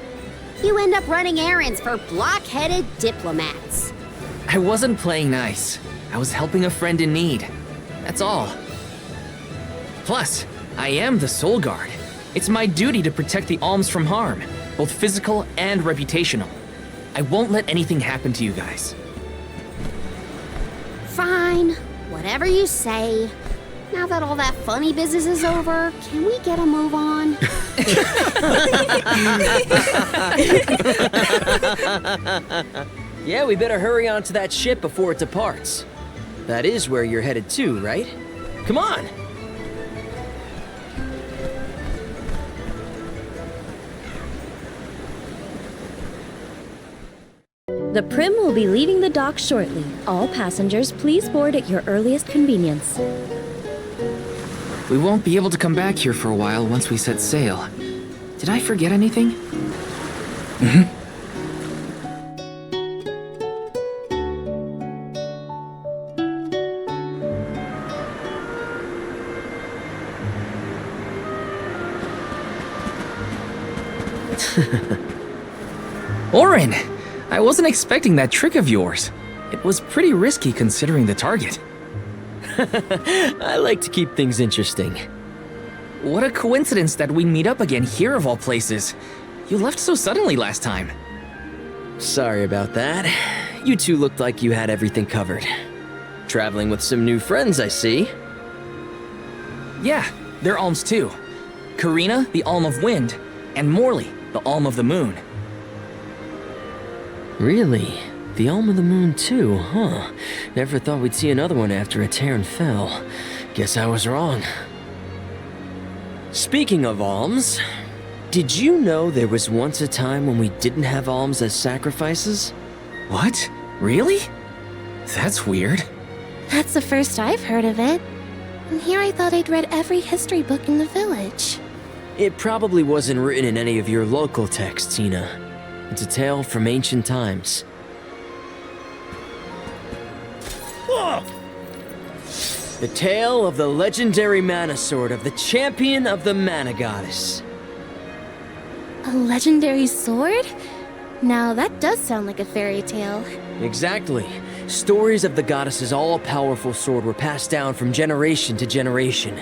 You end up running errands for block-headed diplomats. I wasn't playing nice. I was helping a friend in need. That's all. Plus, I am the Soul Guard. It's my duty to protect the Alms from harm, both physical and reputational. I won't let anything happen to you guys. Fine, whatever you say. Now that all that funny business is over, can we get a move on? Yeah, we better hurry on to that ship before it departs. That is where you're headed to, right? Come on! The Prim will be leaving the dock shortly. All passengers, please board at your earliest convenience. We won't be able to come back here for a while once we set sail. Did I forget anything? Orin! I wasn't expecting that trick of yours. It was pretty risky considering the target. I like to keep things interesting. What a coincidence that we meet up again here of all places. You left so suddenly last time. Sorry about that. You two looked like you had everything covered. Traveling with some new friends, I see. Yeah, they're Alms too. Karina, the Alm of Wind, and Morley, the Alm of the Moon. Really? The Alm of the Moon too, huh? Never thought we'd see another one after a Terran fell. Guess I was wrong. Speaking of alms, did you know there was once a time when we didn't have alms as sacrifices? What? Really? That's weird. That's the first I've heard of it. And here I thought I'd read every history book in the village. It probably wasn't written in any of your local texts, Tina. It's a tale from ancient times. The tale of the legendary mana sword of the champion of the mana goddess. A legendary sword? Now that does sound like a fairy tale. Exactly. Stories of the goddess's all-powerful sword were passed down from generation to generation.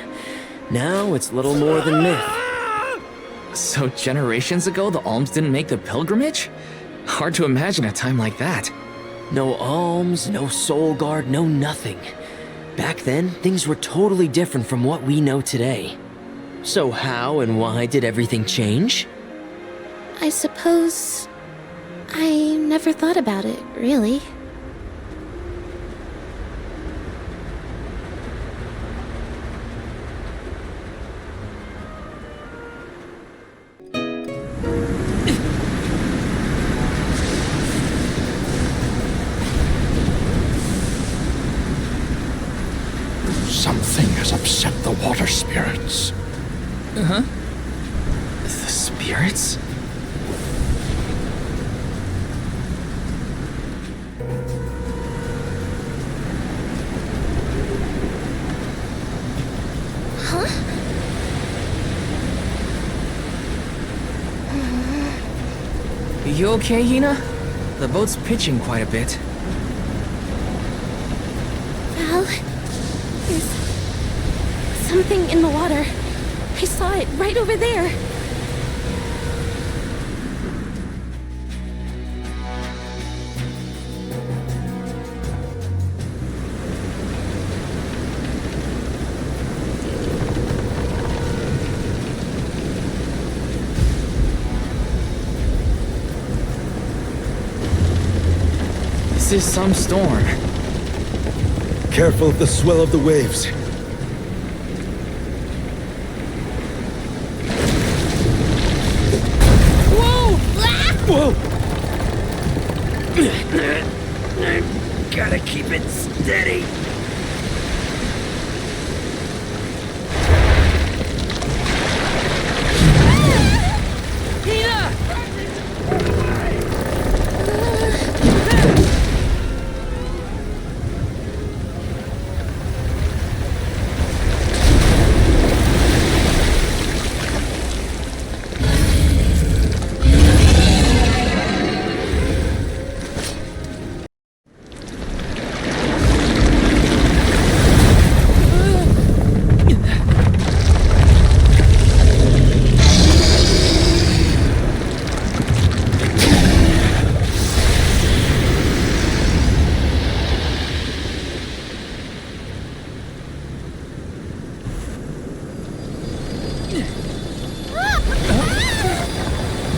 Now it's little more than myth. So generations ago, the Alms didn't make the pilgrimage? Hard to imagine a time like that. No alms, no soul guard, no nothing. Back then, things were totally different from what we know today. So how and why did everything change? I suppose... I never thought about it, really. Something has upset the water spirits. Uh-huh. The spirits? Huh? You okay, Hinna? The boat's pitching quite a bit. Val, there's something in the water. I saw it right over there. This is some storm. Careful of the swell of the waves. Whoa! Whoa! Gotta keep it steady.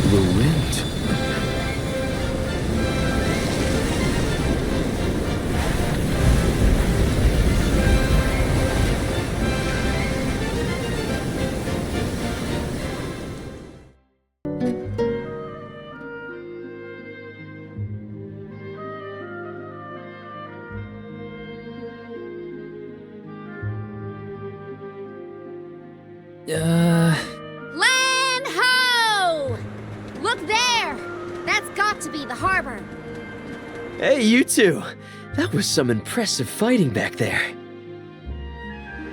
The wind. Lan ho! Look there! That's got to be the harbor. Hey, you two. That was some impressive fighting back there.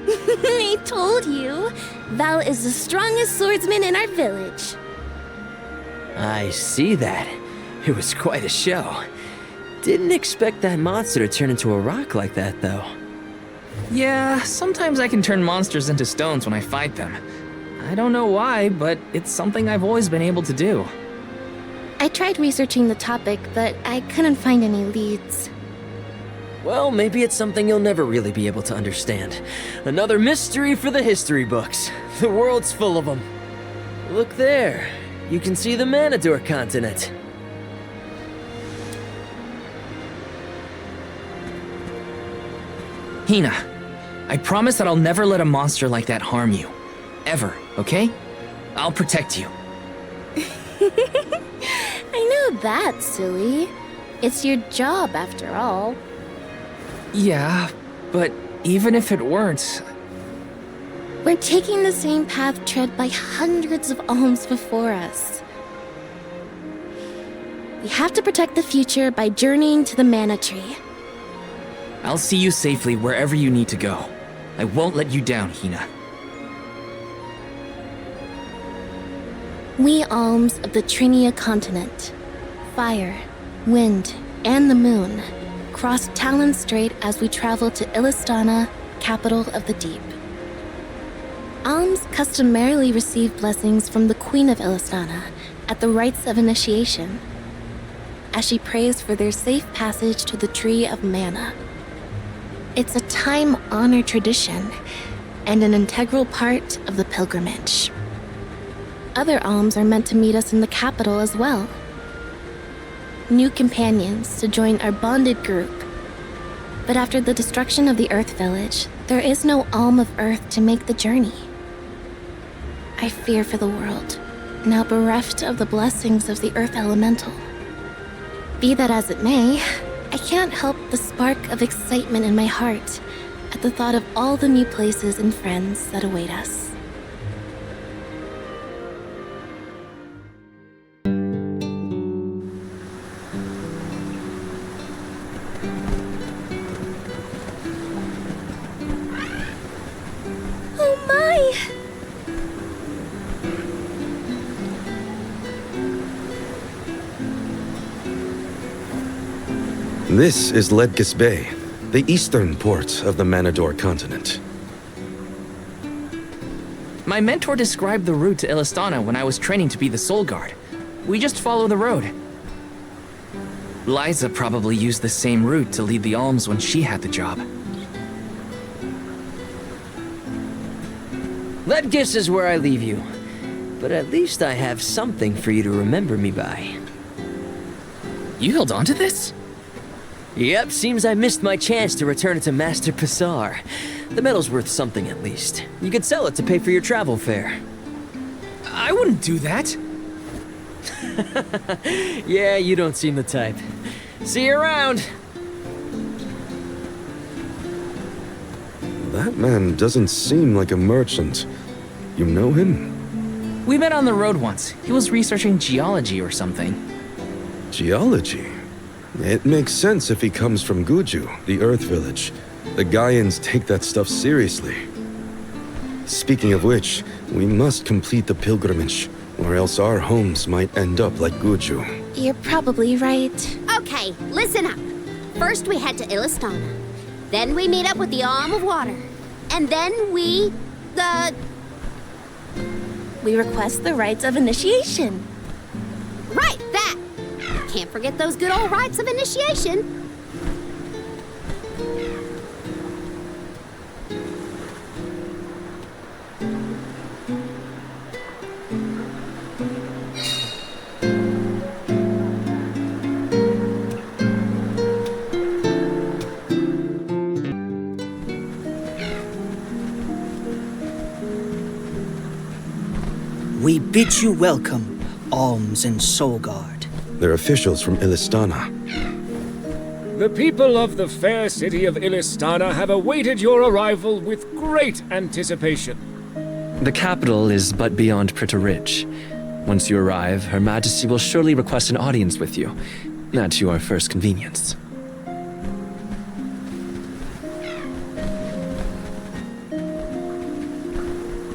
I told you. Val is the strongest swordsman in our village. I see that. It was quite a show. Didn't expect that monster to turn into a rock like that, though. Yeah, sometimes I can turn monsters into stones when I fight them. I don't know why, but it's something I've always been able to do. I tried researching the topic, but I couldn't find any leads. Well, maybe it's something you'll never really be able to understand. Another mystery for the history books. The world's full of them. Look there. You can see the Manador continent. Hinna, I promise that I'll never let a monster like that harm you. Ever, okay? I'll protect you. I know that, silly. It's your job, after all. Yeah, but even if it weren't... We're taking the same path tread by hundreds of alms before us. We have to protect the future by journeying to the Mana Tree. I'll see you safely wherever you need to go. I won't let you down, Hinna. We Alms of the Tianeea continent, fire, wind, and the moon, cross Talon Strait as we travel to Illistana, capital of the deep. Alms customarily receive blessings from the Queen of Illistana at the rites of initiation, as she prays for their safe passage to the Tree of Mana. It's a time-honored tradition and an integral part of the pilgrimage. Other alms are meant to meet us in the capital as well. New companions to join our bonded group. But after the destruction of the Earth Village, there is no alm of Earth to make the journey. I fear for the world, now bereft of the blessings of the Earth Elemental. Be that as it may, I can't help the spark of excitement in my heart at the thought of all the new places and friends that await us. Oh my! This is Ledgis Bay, the eastern port of the Manador continent. My mentor described the route to Illistana when I was training to be the Soul Guard. We just follow the road. Liza probably used the same route to lead the Alms when she had the job. Ledgis is where I leave you. But at least I have something for you to remember me by. You held on to this? Yep, seems I missed my chance to return it to Master Passar. The medal's worth something at least. You could sell it to pay for your travel fare. I wouldn't do that. Yeah, you don't seem the type. See you around! That man doesn't seem like a merchant. You know him? We met on the road once. He was researching geology or something. Geology? It makes sense if he comes from Guju, the Earth Village. The Gaians take that stuff seriously. Speaking of which, we must complete the pilgrimage, or else our homes might end up like Guju. You're probably right. Okay, listen up. First we head to Illistana. Then we meet up with the Alm of Water. And then we request the rites of initiation. Right, that! Can't forget those good old rites of initiation. We bid you welcome, Alms and Soul Guard. They're officials from Illistana. The people of the fair city of Illistana have awaited your arrival with great anticipation. The capital is but beyond Prita Ridge. Once you arrive, Her Majesty will surely request an audience with you, at your first convenience.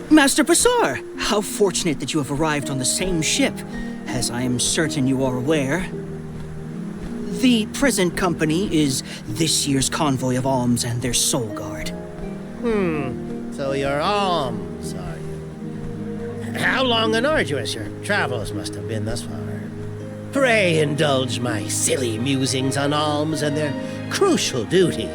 Master Passar, how fortunate that you have arrived on the same ship. As I am certain you are aware, the present company is this year's convoy of Alms and their Soul Guard. So you're Alms, are you? How long and arduous your travels must have been thus far. Pray indulge my silly musings on Alms and their crucial duty.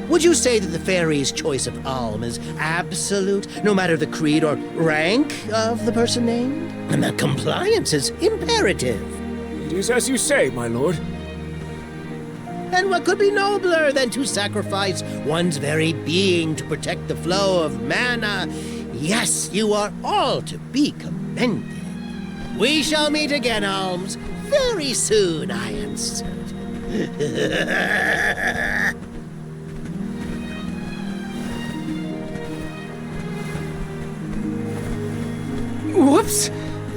Would you say that the fairy's choice of Alm is absolute, no matter the creed or rank of the person named? And that compliance is imperative. It is as you say, my lord. And what could be nobler than to sacrifice one's very being to protect the flow of mana? Yes, you are all to be commended. We shall meet again, Alms, very soon, I am certain. Whoops!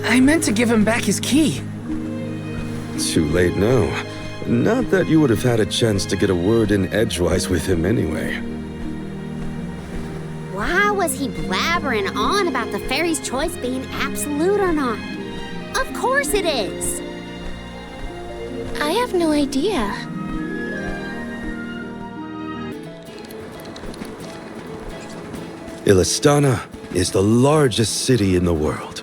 I meant to give him back his key. Too late now. Not that you would have had a chance to get a word in edgewise with him anyway. Why was he blabbering on about the fairy's choice being absolute or not? Of course it is! I have no idea. Illistana is the largest city in the world.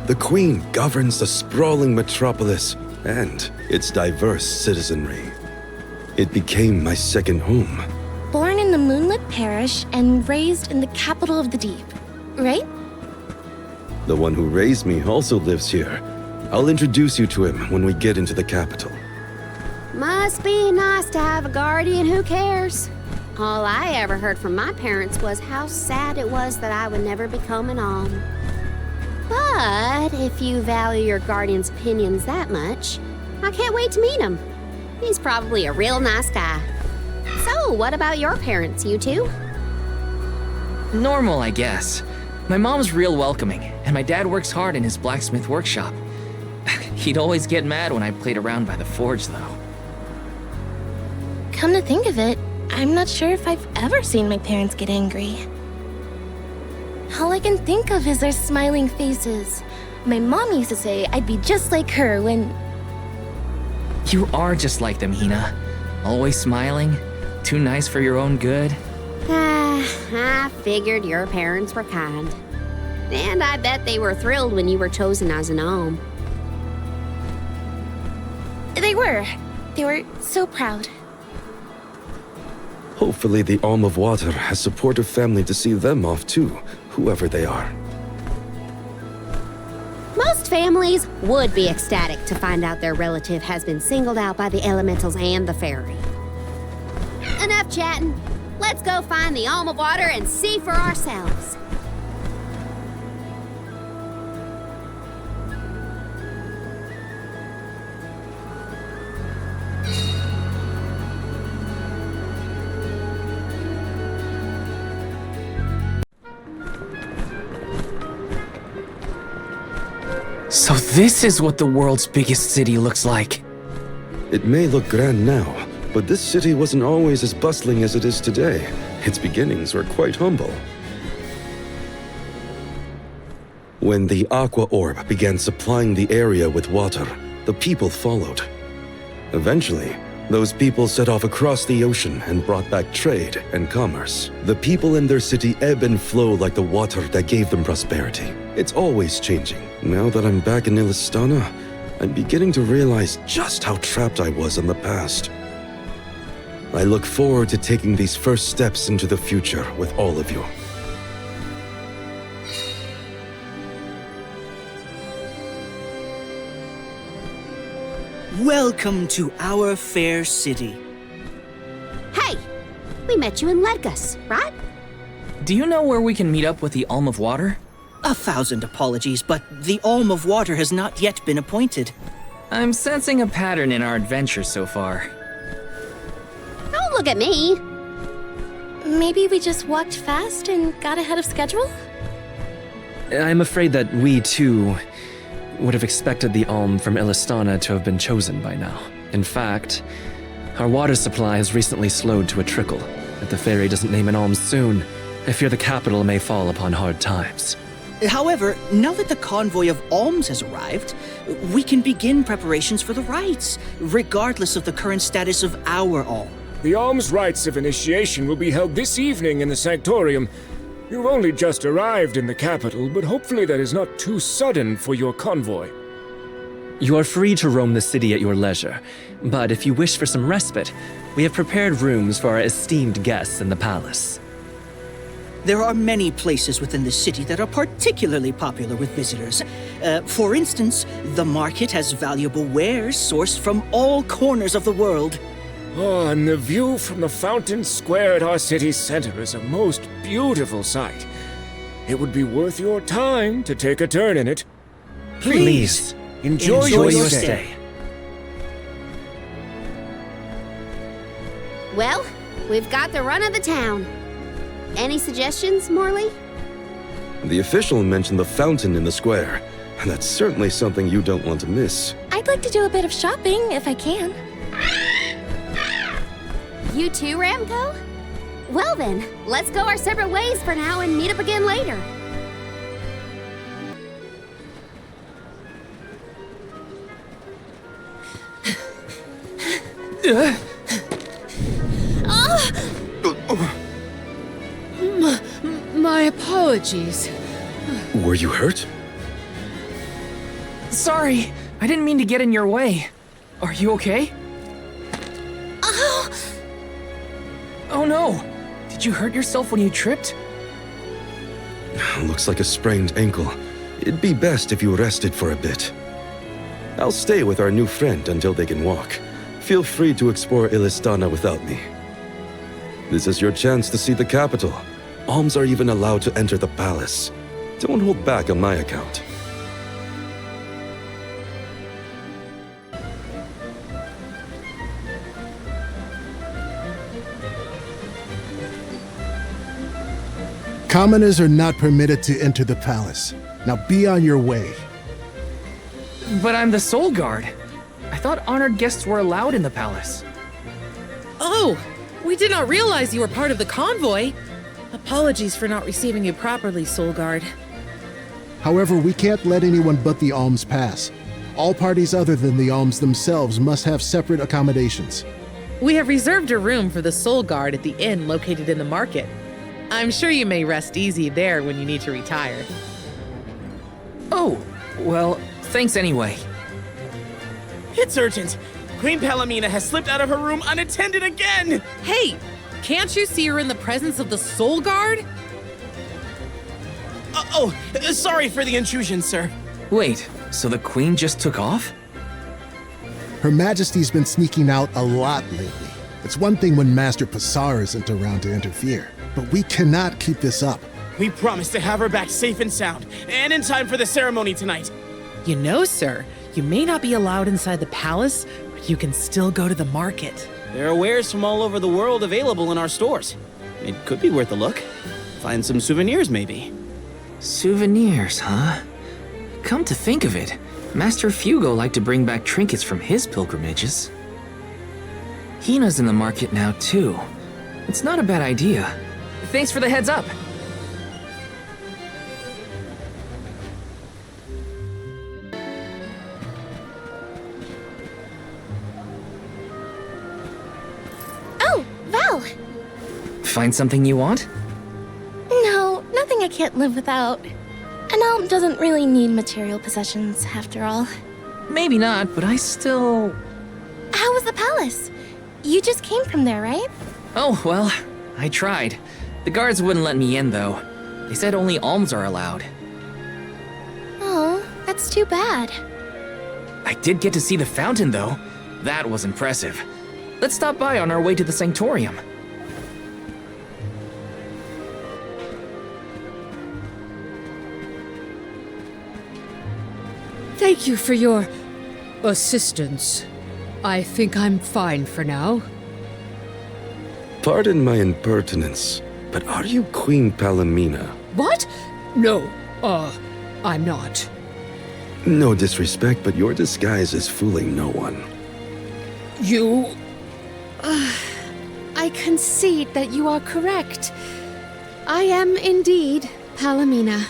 The Queen governs the sprawling metropolis and its diverse citizenry. It became my second home. Born in the moonlit parish and raised in the capital of the deep, right? The one who raised me also lives here. I'll introduce you to him when we get into the capital. Must be nice to have a guardian who cares. All I ever heard from my parents was how sad it was that I would never become an Alm. But if you value your guardian's opinions that much, I can't wait to meet him. He's probably a real nice guy. So, what about your parents, you two? Normal, I guess. My mom's real welcoming, and my dad works hard in his blacksmith workshop. He'd always get mad when I played around by the forge, though. Come to think of it, I'm not sure if I've ever seen my parents get angry. All I can think of is their smiling faces. My mom used to say I'd be just like her when... You are just like them, Hinna. Always smiling, too nice for your own good. I figured your parents were kind. And I bet they were thrilled when you were chosen as an Alm. They were. They were so proud. Hopefully the Alm of Water has supportive family to see them off too, whoever they are. Most families would be ecstatic to find out their relative has been singled out by the elementals and the fairy. Enough chatting. Let's go find the Alm of Water and see for ourselves. So this is what the world's biggest city looks like. It may look grand now, but this city wasn't always as bustling as it is today. Its beginnings were quite humble. When the Aqua Orb began supplying the area with water, the people followed. Eventually, those people set off across the ocean and brought back trade and commerce. The people in their city ebb and flow like the water that gave them prosperity. It's always changing. Now that I'm back in Illistana, I'm beginning to realize just how trapped I was in the past. I look forward to taking these first steps into the future with all of you. Welcome to our fair city. Hey! We met you in Ledgus, right? Do you know where we can meet up with the Alm of Water? 1,000 apologies, but the Alm of Water has not yet been appointed. I'm sensing a pattern in our adventure so far. Don't look at me! Maybe we just walked fast and got ahead of schedule? I'm afraid that we, too, would have expected the Alm from Illistana to have been chosen by now. In fact, our water supply has recently slowed to a trickle. If the fairy doesn't name an Alm soon, I fear the capital may fall upon hard times. However, now that the convoy of Alms has arrived, we can begin preparations for the rites, regardless of the current status of our Alm. The Alms rites of initiation will be held this evening in the Sanctorium. You've only just arrived in the capital, but hopefully that is not too sudden for your convoy. You are free to roam the city at your leisure, but if you wish for some respite, we have prepared rooms for our esteemed guests in the palace. There are many places within the city that are particularly popular with visitors. For instance, the market has valuable wares sourced from all corners of the world. Oh, and the view from the fountain square at our city center is a most beautiful sight. It would be worth your time to take a turn in it. Please, enjoy your stay. Well, we've got the run of the town. Any suggestions, Morley? The official mentioned the fountain in the square, and that's certainly something you don't want to miss. I'd like to do a bit of shopping, if I can. You too, Ramco? Well then, let's go our separate ways for now and meet up again later. My apologies. Were you hurt? Sorry, I didn't mean to get in your way. Are you okay? Oh no! Did you hurt yourself when you tripped? Looks like a sprained ankle. It'd be best if you rested for a bit. I'll stay with our new friend until they can walk. Feel free to explore Illistana without me. This is your chance to see the capital. Alms are even allowed to enter the palace. Don't hold back on my account. Commoners are not permitted to enter the palace. Now be on your way. But I'm the Soul Guard. I thought honored guests were allowed in the palace. Oh, we did not realize you were part of the convoy. Apologies for not receiving you properly, Soul Guard. However, we can't let anyone but the Alms pass. All parties other than the Alms themselves must have separate accommodations. We have reserved a room for the Soul Guard at the inn located in the market. I'm sure you may rest easy there when you need to retire. Oh, well, thanks anyway. It's urgent. Queen Palamina has slipped out of her room unattended again! Hey, can't you see her in the presence of the Soul Guard? Sorry for the intrusion, sir. Wait, so the Queen just took off? Her Majesty's been sneaking out a lot lately. It's one thing when Master Passar isn't around to interfere, but we cannot keep this up. We promise to have her back safe and sound, and in time for the ceremony tonight. You know, sir, you may not be allowed inside the palace, but you can still go to the market. There are wares from all over the world available in our stores. It could be worth a look. Find some souvenirs, maybe. Souvenirs, huh? Come to think of it, Master Fugo liked to bring back trinkets from his pilgrimages. Hina's in the market now, too. It's not a bad idea. Thanks for the heads up. Oh, Val! Find something you want? No, nothing I can't live without. An Alm doesn't really need material possessions, after all. Maybe not, but I still... How was the palace? You just came from there, right? Oh, well, I tried. The guards wouldn't let me in, though. They said only alms are allowed. Oh, that's too bad. I did get to see the fountain, though. That was impressive. Let's stop by on our way to the Sanctorium. Thank you for your assistance. I think I'm fine for now. Pardon my impertinence, but are you Queen Palamina? What? No, I'm not. No disrespect, but your disguise is fooling no one. You... I concede that you are correct. I am indeed Palamina.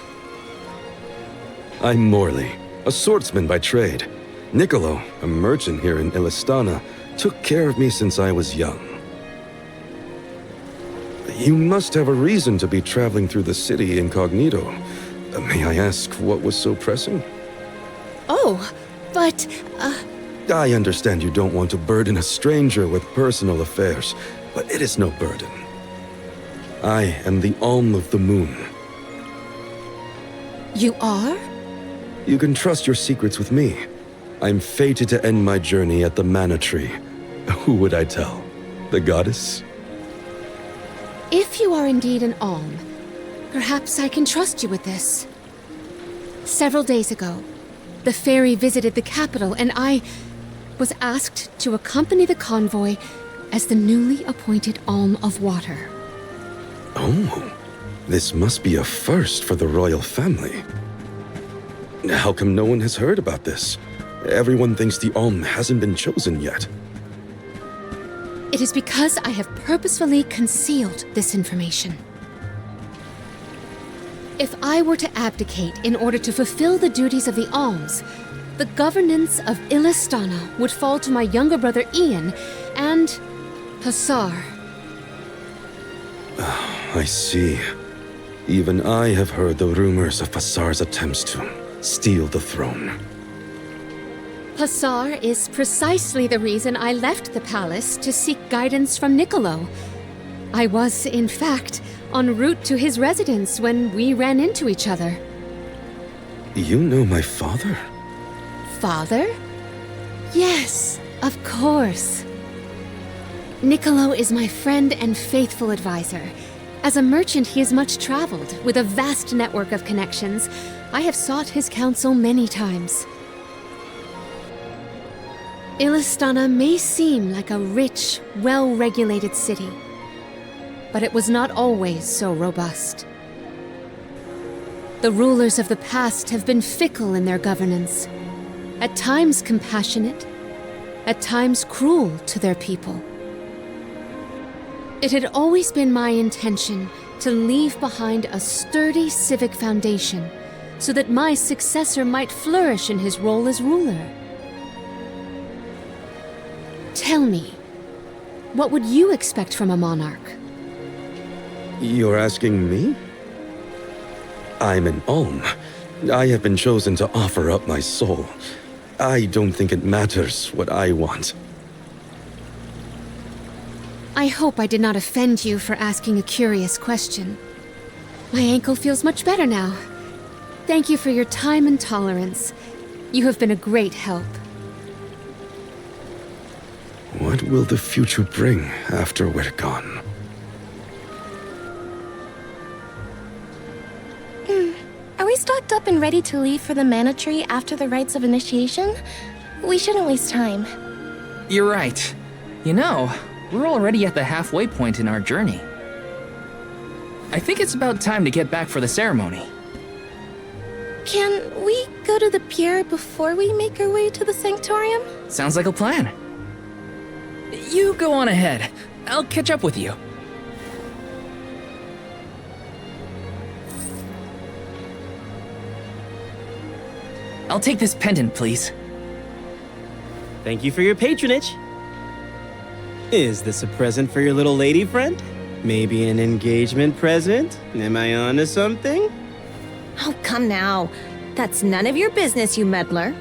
I'm Morley, a swordsman by trade. Niccolo, a merchant here in Illistana, took care of me since I was young. You must have a reason to be traveling through the city incognito. May I ask what was so pressing? Oh, but, I understand you don't want to burden a stranger with personal affairs, but it is no burden. I am the Alm of the Moon. You are? You can trust your secrets with me. I'm fated to end my journey at the Mana Tree. Who would I tell? The goddess? If you are indeed an Alm, perhaps I can trust you with this. Several days ago, the fairy visited the capital and I was asked to accompany the convoy as the newly appointed Alm of Water. Oh, this must be a first for the royal family. How come no one has heard about this? Everyone thinks the Alm hasn't been chosen yet. It is because I have purposefully concealed this information. If I were to abdicate in order to fulfill the duties of the Alms, the governance of Illistana would fall to my younger brother Ian, and and Passar. I see. Even I have heard the rumors of Passar's attempts to steal the throne. Passar is precisely the reason I left the palace to seek guidance from Niccolo. I was, in fact, en route to his residence when we ran into each other. You know my father? Father? Yes, of course. Niccolo is my friend and faithful advisor. As a merchant, he is much traveled, with a vast network of connections. I have sought his counsel many times. Illistana may seem like a rich, well-regulated city, but it was not always so robust. The rulers of the past have been fickle in their governance, at times compassionate, at times cruel to their people. It had always been my intention to leave behind a sturdy civic foundation so that my successor might flourish in his role as ruler. Tell me, what would you expect from a monarch? You're asking me? I'm an Alm. I have been chosen to offer up my soul. I don't think it matters what I want. I hope I did not offend you for asking a curious question. My ankle feels much better now. Thank you for your time and tolerance. You have been a great help. What will the future bring after we're gone? Are we stocked up and ready to leave for the Mana Tree after the rites of initiation? We shouldn't waste time. You're right. You know, we're already at the halfway point in our journey. I think it's about time to get back for the ceremony. Can we go to the pier before we make our way to the Sanctorium? Sounds like a plan. You go on ahead. I'll catch up with you. I'll take this pendant, please. Thank you for your patronage. Is this a present for your little lady friend? Maybe an engagement present? Am I onto something? Oh, come now. That's none of your business, you meddler.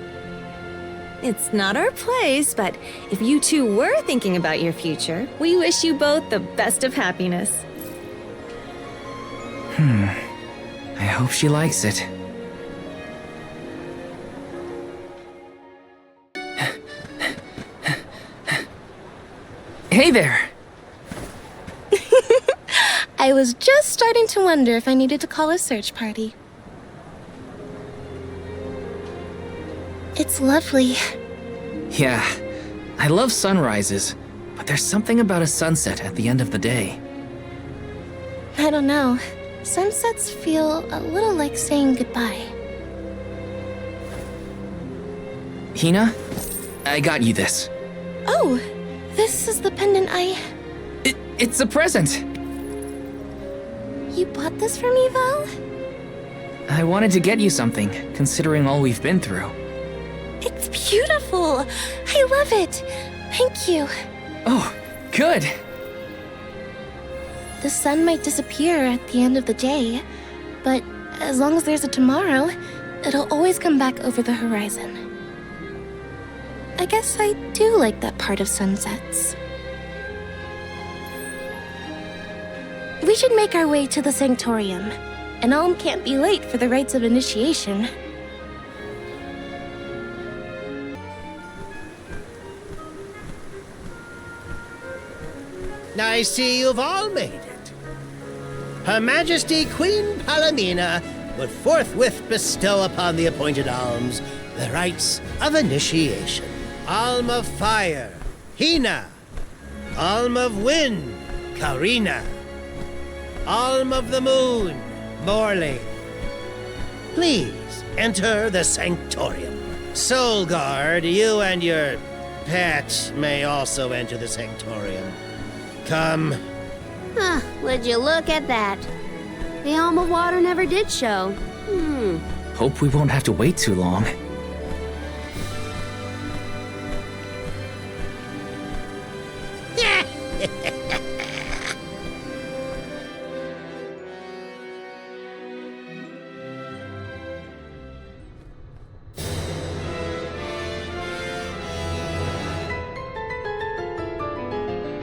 It's not our place, but if you two were thinking about your future, we wish you both the best of happiness. I hope she likes it. Hey there! I was just starting to wonder if I needed to call a search party. It's lovely. Yeah, I love sunrises, but there's something about a sunset at the end of the day. I don't know. Sunsets feel a little like saying goodbye. Hinna, I got you this. Oh, this is the pendant It's a present! You bought this for me, Val? I wanted to get you something, considering all we've been through. It's beautiful! I love it! Thank you. Oh, good! The sun might disappear at the end of the day, but as long as there's a tomorrow, it'll always come back over the horizon. I guess I do like that part of sunsets. We should make our way to the Sanctorium. An Alm can't be late for the rites of initiation. I see you've all made it. Her Majesty Queen Palamina would forthwith bestow upon the appointed Alms the rites of initiation. Alm of Fire, Hinna. Alm of Wind, Karina. Alm of the Moon, Morley. Please enter the Sanctorium. Soul Guard, you and your pet may also enter the Sanctorium. Come. Would you look at that? The Alm of Water never did show. Hope we won't have to wait too long.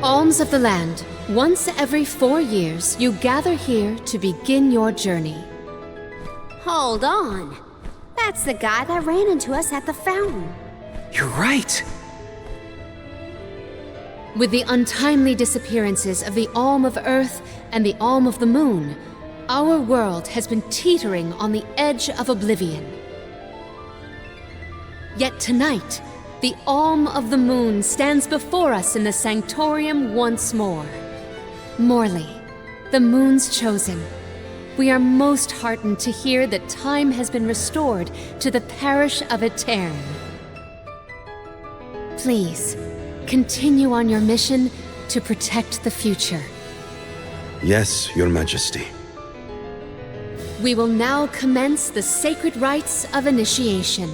Alms of the land. Once every 4 years, you gather here to begin your journey. Hold on. That's the guy that ran into us at the fountain. You're right. With the untimely disappearances of the Alm of Earth and the Alm of the Moon, our world has been teetering on the edge of oblivion. Yet tonight, the Alm of the Moon stands before us in the Sanctorium once more. Morley, the Moon's chosen, we are most heartened to hear that time has been restored to the parish of Etern. Please, continue on your mission to protect the future. Yes, Your Majesty. We will now commence the sacred rites of initiation.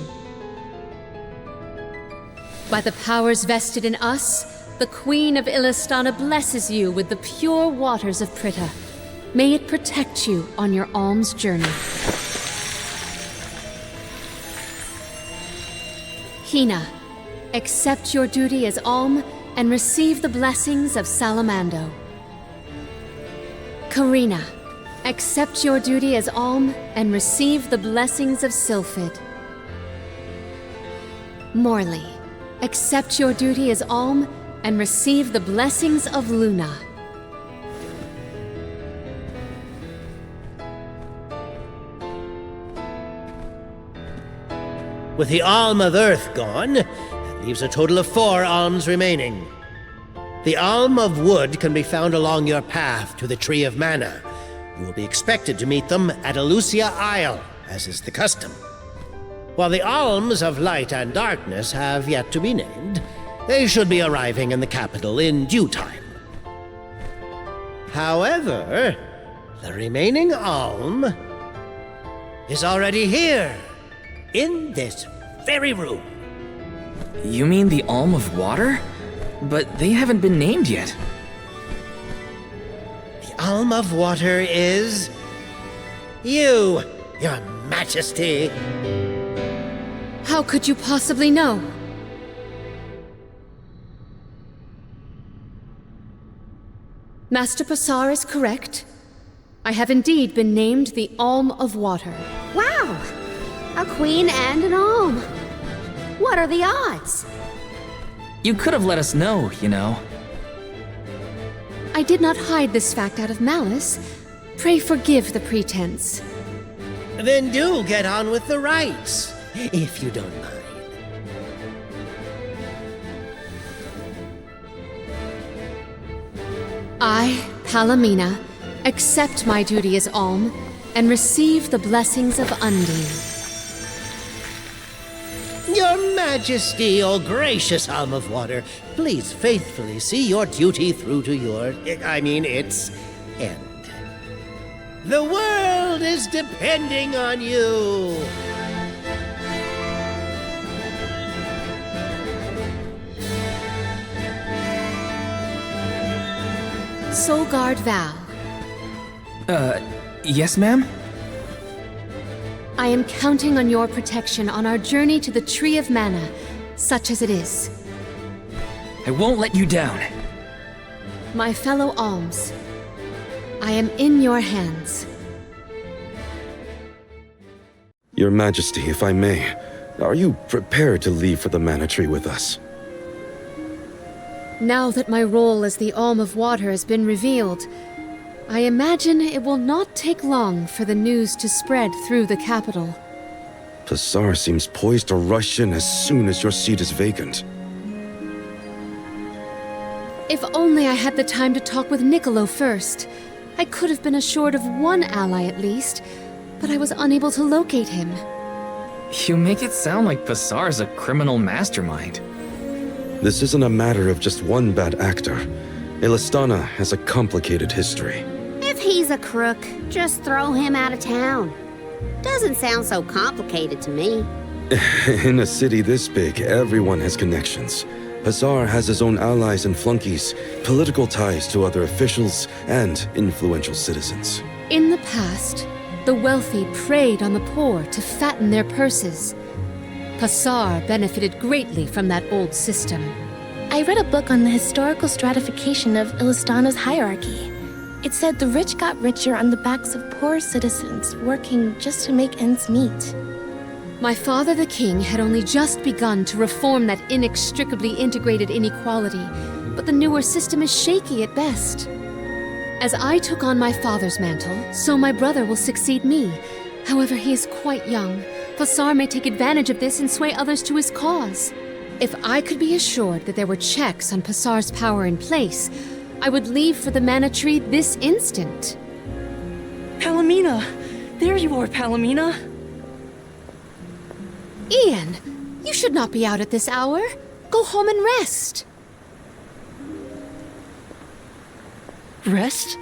By the powers vested in us, the Queen of Illistana blesses you with the pure waters of Pritta. May it protect you on your alms journey. Hinna, accept your duty as alm and receive the blessings of Salamando. Karina, accept your duty as alm and receive the blessings of Sylphid. Morley, accept your duty as alm and receive the blessings of Luna. With the Alm of Earth gone, that leaves a total of 4 alms remaining. The Alm of Wood can be found along your path to the Tree of Mana. You will be expected to meet them at Elusia Isle, as is the custom. While the Alms of Light and Darkness have yet to be named, they should be arriving in the capital in due time. However, the remaining Alm is already here, in this very room. You mean the Alm of Water? But they haven't been named yet. The Alm of Water is... you, Your Majesty. How could you possibly know? Master Passar is correct. I have indeed been named the Alm of Water. Wow! A queen and an alm. What are the odds? You could have let us know, you know. I did not hide this fact out of malice. Pray forgive the pretense. Then do get on with the rites, if you don't mind. I, Palomina, accept my duty as alm and receive the blessings of Undine. Your Majesty, O gracious Alm of Water, please faithfully see your duty through to its end. The world is depending on you. Soulguard Val. Yes, ma'am? I am counting on your protection on our journey to the Tree of Mana, such as it is. I won't let you down. My fellow alms, I am in your hands. Your Majesty, if I may, are you prepared to leave for the Mana Tree with us? Now that my role as the Alm of Water has been revealed, I imagine it will not take long for the news to spread through the capital. Passar seems poised to rush in as soon as your seat is vacant. If only I had the time to talk with Niccolo first. I could have been assured of one ally at least, but I was unable to locate him. You make it sound like Passar's a criminal mastermind. This isn't a matter of just one bad actor. Illistana has a complicated history. If he's a crook, just throw him out of town. Doesn't sound so complicated to me. In a city this big, everyone has connections. Pasar has his own allies and flunkies, political ties to other officials, and influential citizens. In the past, the wealthy preyed on the poor to fatten their purses. Pasar benefited greatly from that old system. I read a book on the historical stratification of Illistana's hierarchy. It said the rich got richer on the backs of poor citizens working just to make ends meet. My father the king had only just begun to reform that inextricably integrated inequality, but the newer system is shaky at best. As I took on my father's mantle, so my brother will succeed me. However, he is quite young. Pasar may take advantage of this and sway others to his cause. If I could be assured that there were checks on Pasar's power in place, I would leave for the Mana Tree this instant. Palomina! There you are, Palomina! Ian, you should not be out at this hour. Go home and rest. Rest?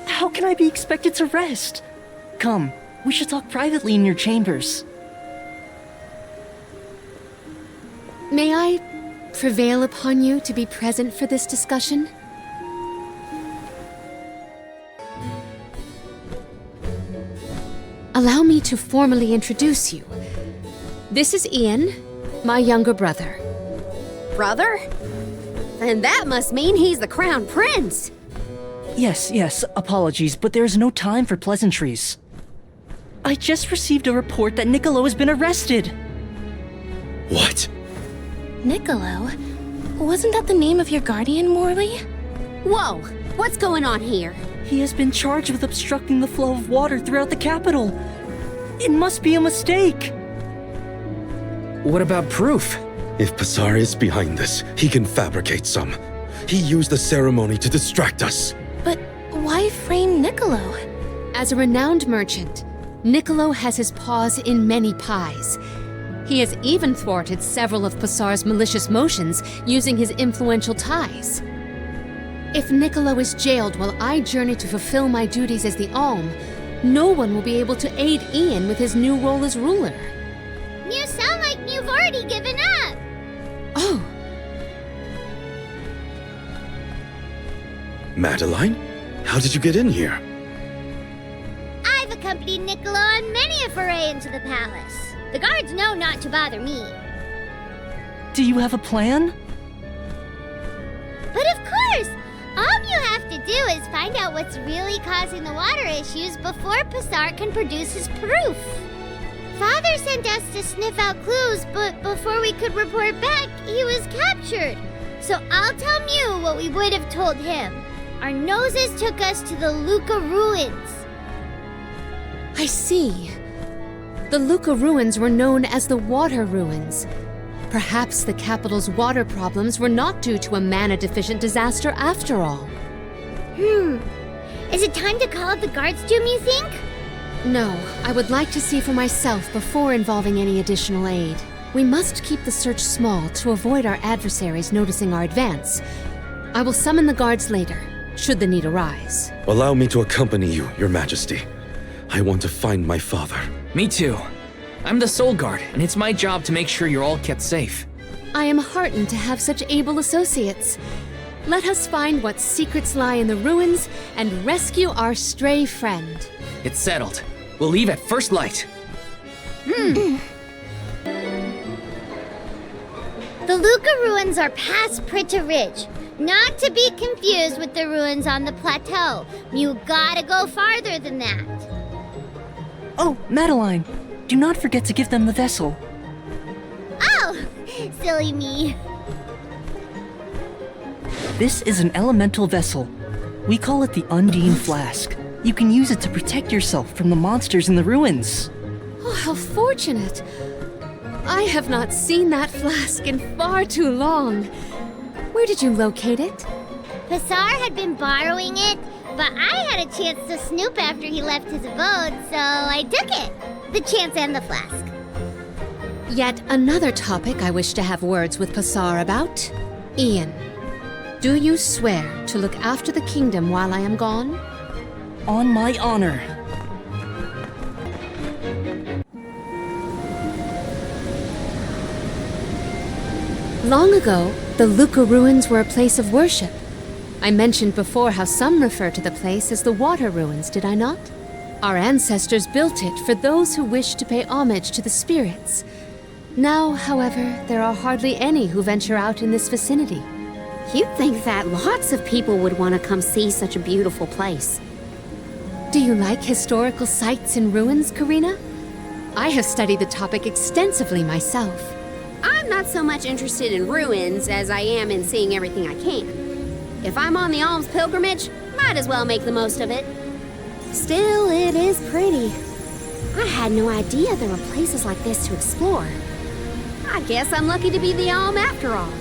How can I be expected to rest? Come, we should talk privately in your chambers. May I prevail upon you to be present for this discussion? Allow me to formally introduce you. This is Ian, my younger brother. Brother? Then that must mean he's the crown prince. Yes, apologies, but there's no time for pleasantries. I just received a report that Niccolo has been arrested. What? Niccolo? Wasn't that the name of your guardian, Morley? Whoa, what's going on here? He has been charged with obstructing the flow of water throughout the capital. It must be a mistake. What about proof? If Pasar is behind this, he can fabricate some. He used the ceremony to distract us. But why frame Niccolo? As a renowned merchant, Niccolo has his paws in many pies. He has even thwarted several of Pasar's malicious motions using his influential ties. If Niccolo is jailed while I journey to fulfill my duties as the Alm, no one will be able to aid Ian with his new role as ruler. You sound like you've already given up. Oh. Madeline? How did you get in here? I've accompanied Niccolo on many a foray into the palace. The guards know not to bother me. Do you have a plan? But of course! All you have to do is find out what's really causing the water issues before Pasar can produce his proof. Father sent us to sniff out clues, but before we could report back, he was captured. So I'll tell Mew what we would have told him. Our noses took us to the Luca ruins. I see. The Luca ruins were known as the Water Ruins. Perhaps the capital's water problems were not due to a mana-deficient disaster after all. Is it time to call up the guards, Doom, you think? No, I would like to see for myself before involving any additional aid. We must keep the search small to avoid our adversaries noticing our advance. I will summon the guards later, should the need arise. Allow me to accompany you, Your Majesty. I want to find my father. Me too. I'm the Soul Guard, and it's my job to make sure you're all kept safe. I am heartened to have such able associates. Let us find what secrets lie in the ruins and rescue our stray friend. It's settled. We'll leave at first light. The Luca ruins are past Prita Ridge, not to be confused with the ruins on the plateau. You gotta go farther than that. Oh, Madeline, do not forget to give them the vessel. Oh, silly me. This is an elemental vessel. We call it the Undine Flask. You can use it to protect yourself from the monsters in the ruins. Oh, how fortunate. I have not seen that flask in far too long. Where did you locate it? Pasar had been borrowing it, but I had a chance to snoop after he left his abode, so I took it. The chance and the flask. Yet another topic I wish to have words with Pasar about. Ian, do you swear to look after the kingdom while I am gone? On my honor. Long ago, The Luka ruins were a place of worship. I mentioned before how some refer to the place as the Water Ruins, did I not? Our ancestors built it for those who wished to pay homage to the spirits. Now, however, there are hardly any who venture out in this vicinity. You'd think that lots of people would want to come see such a beautiful place. Do you like historical sites and ruins, Karina? I have studied the topic extensively myself. I'm not so much interested in ruins as I am in seeing everything I can. If I'm on the Alms pilgrimage, might as well make the most of it. Still, it is pretty. I had no idea there were places like this to explore. I guess I'm lucky to be the Alm after all.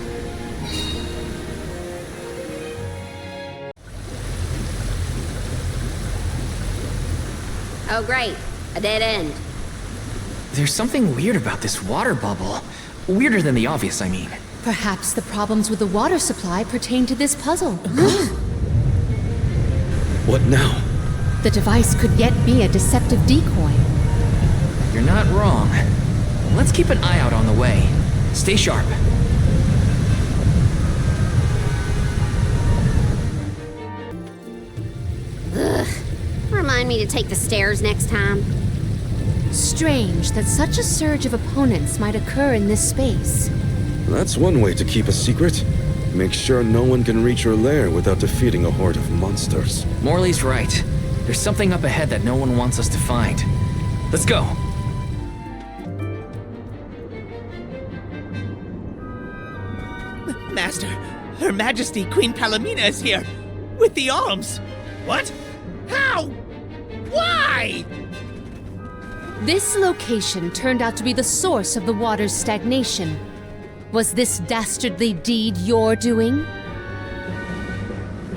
Oh great, a dead end. There's something weird about this water bubble. Weirder than the obvious, I mean. Perhaps the problems with the water supply pertain to this puzzle. What now? The device could yet be a deceptive decoy. You're not wrong. Let's keep an eye out on the way. Stay sharp. Ugh. Remind me to take the stairs next time. Strange that such a surge of opponents might occur in this space. That's one way to keep a secret. Make sure no one can reach your lair without defeating a horde of monsters. Morley's right. There's something up ahead that no one wants us to find. Let's go. Master, Her Majesty Queen Palomina is here, with the Alms. What? How? Why? This location turned out to be the source of the water's stagnation. Was this dastardly deed your doing?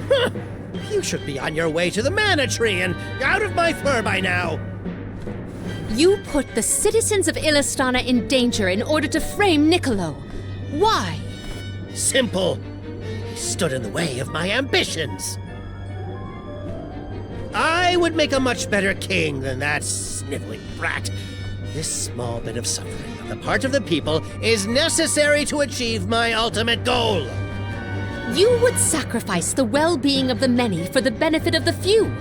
Huh. You should be on your way to the mana tree and out of my fur by now. You put the citizens of Illistana in danger in order to frame Niccolo. Why? Simple. He stood in the way of my ambitions. I would make a much better king than that sniveling brat. This small bit of suffering on the part of the people is necessary to achieve my ultimate goal. You would sacrifice the well-being of the many for the benefit of the few.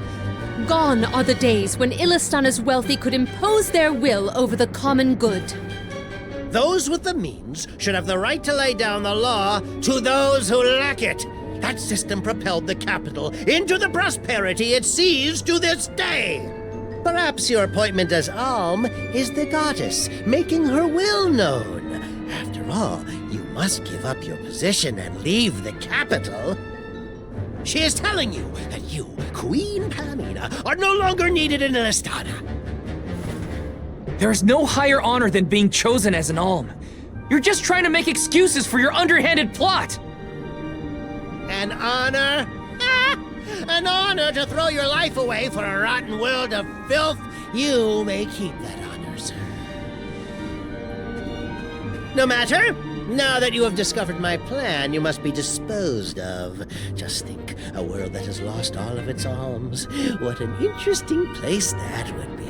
Gone are the days when Illistana's wealthy could impose their will over the common good. Those with the means should have the right to lay down the law to those who lack it. That system propelled the capital into the prosperity it sees to this day. Perhaps your appointment as Alm is the goddess, making her will known. After all, you must give up your position and leave the capital. She is telling you that you, Queen Palomina, are no longer needed in Illistana. There is no higher honor than being chosen as an Alm. You're just trying to make excuses for your underhanded plot. An honor? An honor to throw your life away for a rotten world of filth? You may keep that honor, sir. No matter. Now that you have discovered my plan, you must be disposed of. Just think, a world that has lost all of its alms. What an interesting place that would be.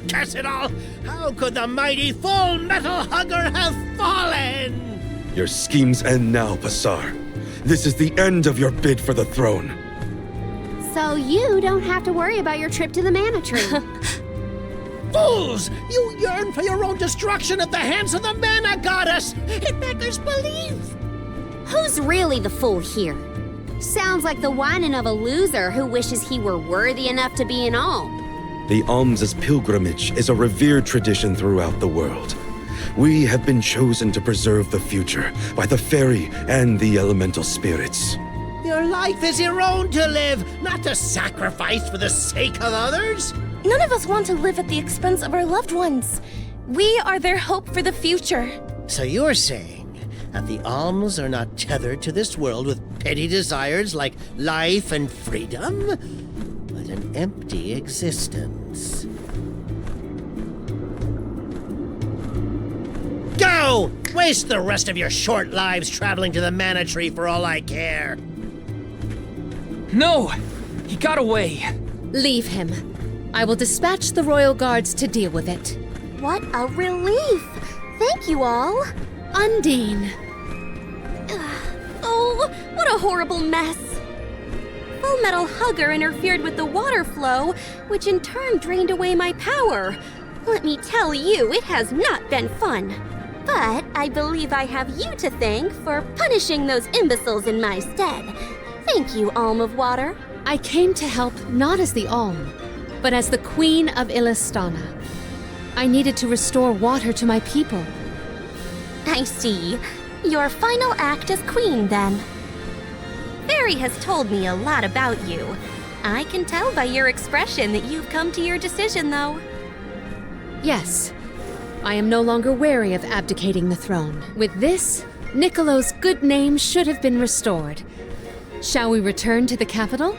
Curse it all! How could the mighty Full Metal Hugger have fallen? Your schemes end now, Passar. This is the end of your bid for the throne. So you don't have to worry about your trip to the mana tree. Fools! You yearn for your own destruction at the hands of the mana goddess! It beggars belief! Who's really the fool here? Sounds like the whining of a loser who wishes he were worthy enough to be an Alm. The Alms' pilgrimage is a revered tradition throughout the world. We have been chosen to preserve the future by the fairy and the elemental spirits. Your life is your own to live, not to sacrifice for the sake of others. None of us want to live at the expense of our loved ones. We are their hope for the future. So you're saying that the Alms are not tethered to this world with petty desires like life and freedom? An empty existence. chance. Go! Waste the rest of your short lives traveling to the mana tree for all I care. No! He got away. Leave him. I will dispatch the royal guards to deal with it. What a relief! Thank you all. Undine. Oh, what a horrible mess! Full Metal Hugger interfered with the water flow, which in turn drained away my power. Let me tell you, it has not been fun. But I believe I have you to thank for punishing those imbeciles in my stead. Thank you, Alm of Water. I came to help not as the Alm, but as the Queen of Illistana. I needed to restore water to my people. I see. Your final act as queen, then. Fairy has told me a lot about you. I can tell by your expression that you've come to your decision, though. Yes. I am no longer wary of abdicating the throne. With this, Niccolo's good name should have been restored. Shall we return to the capital?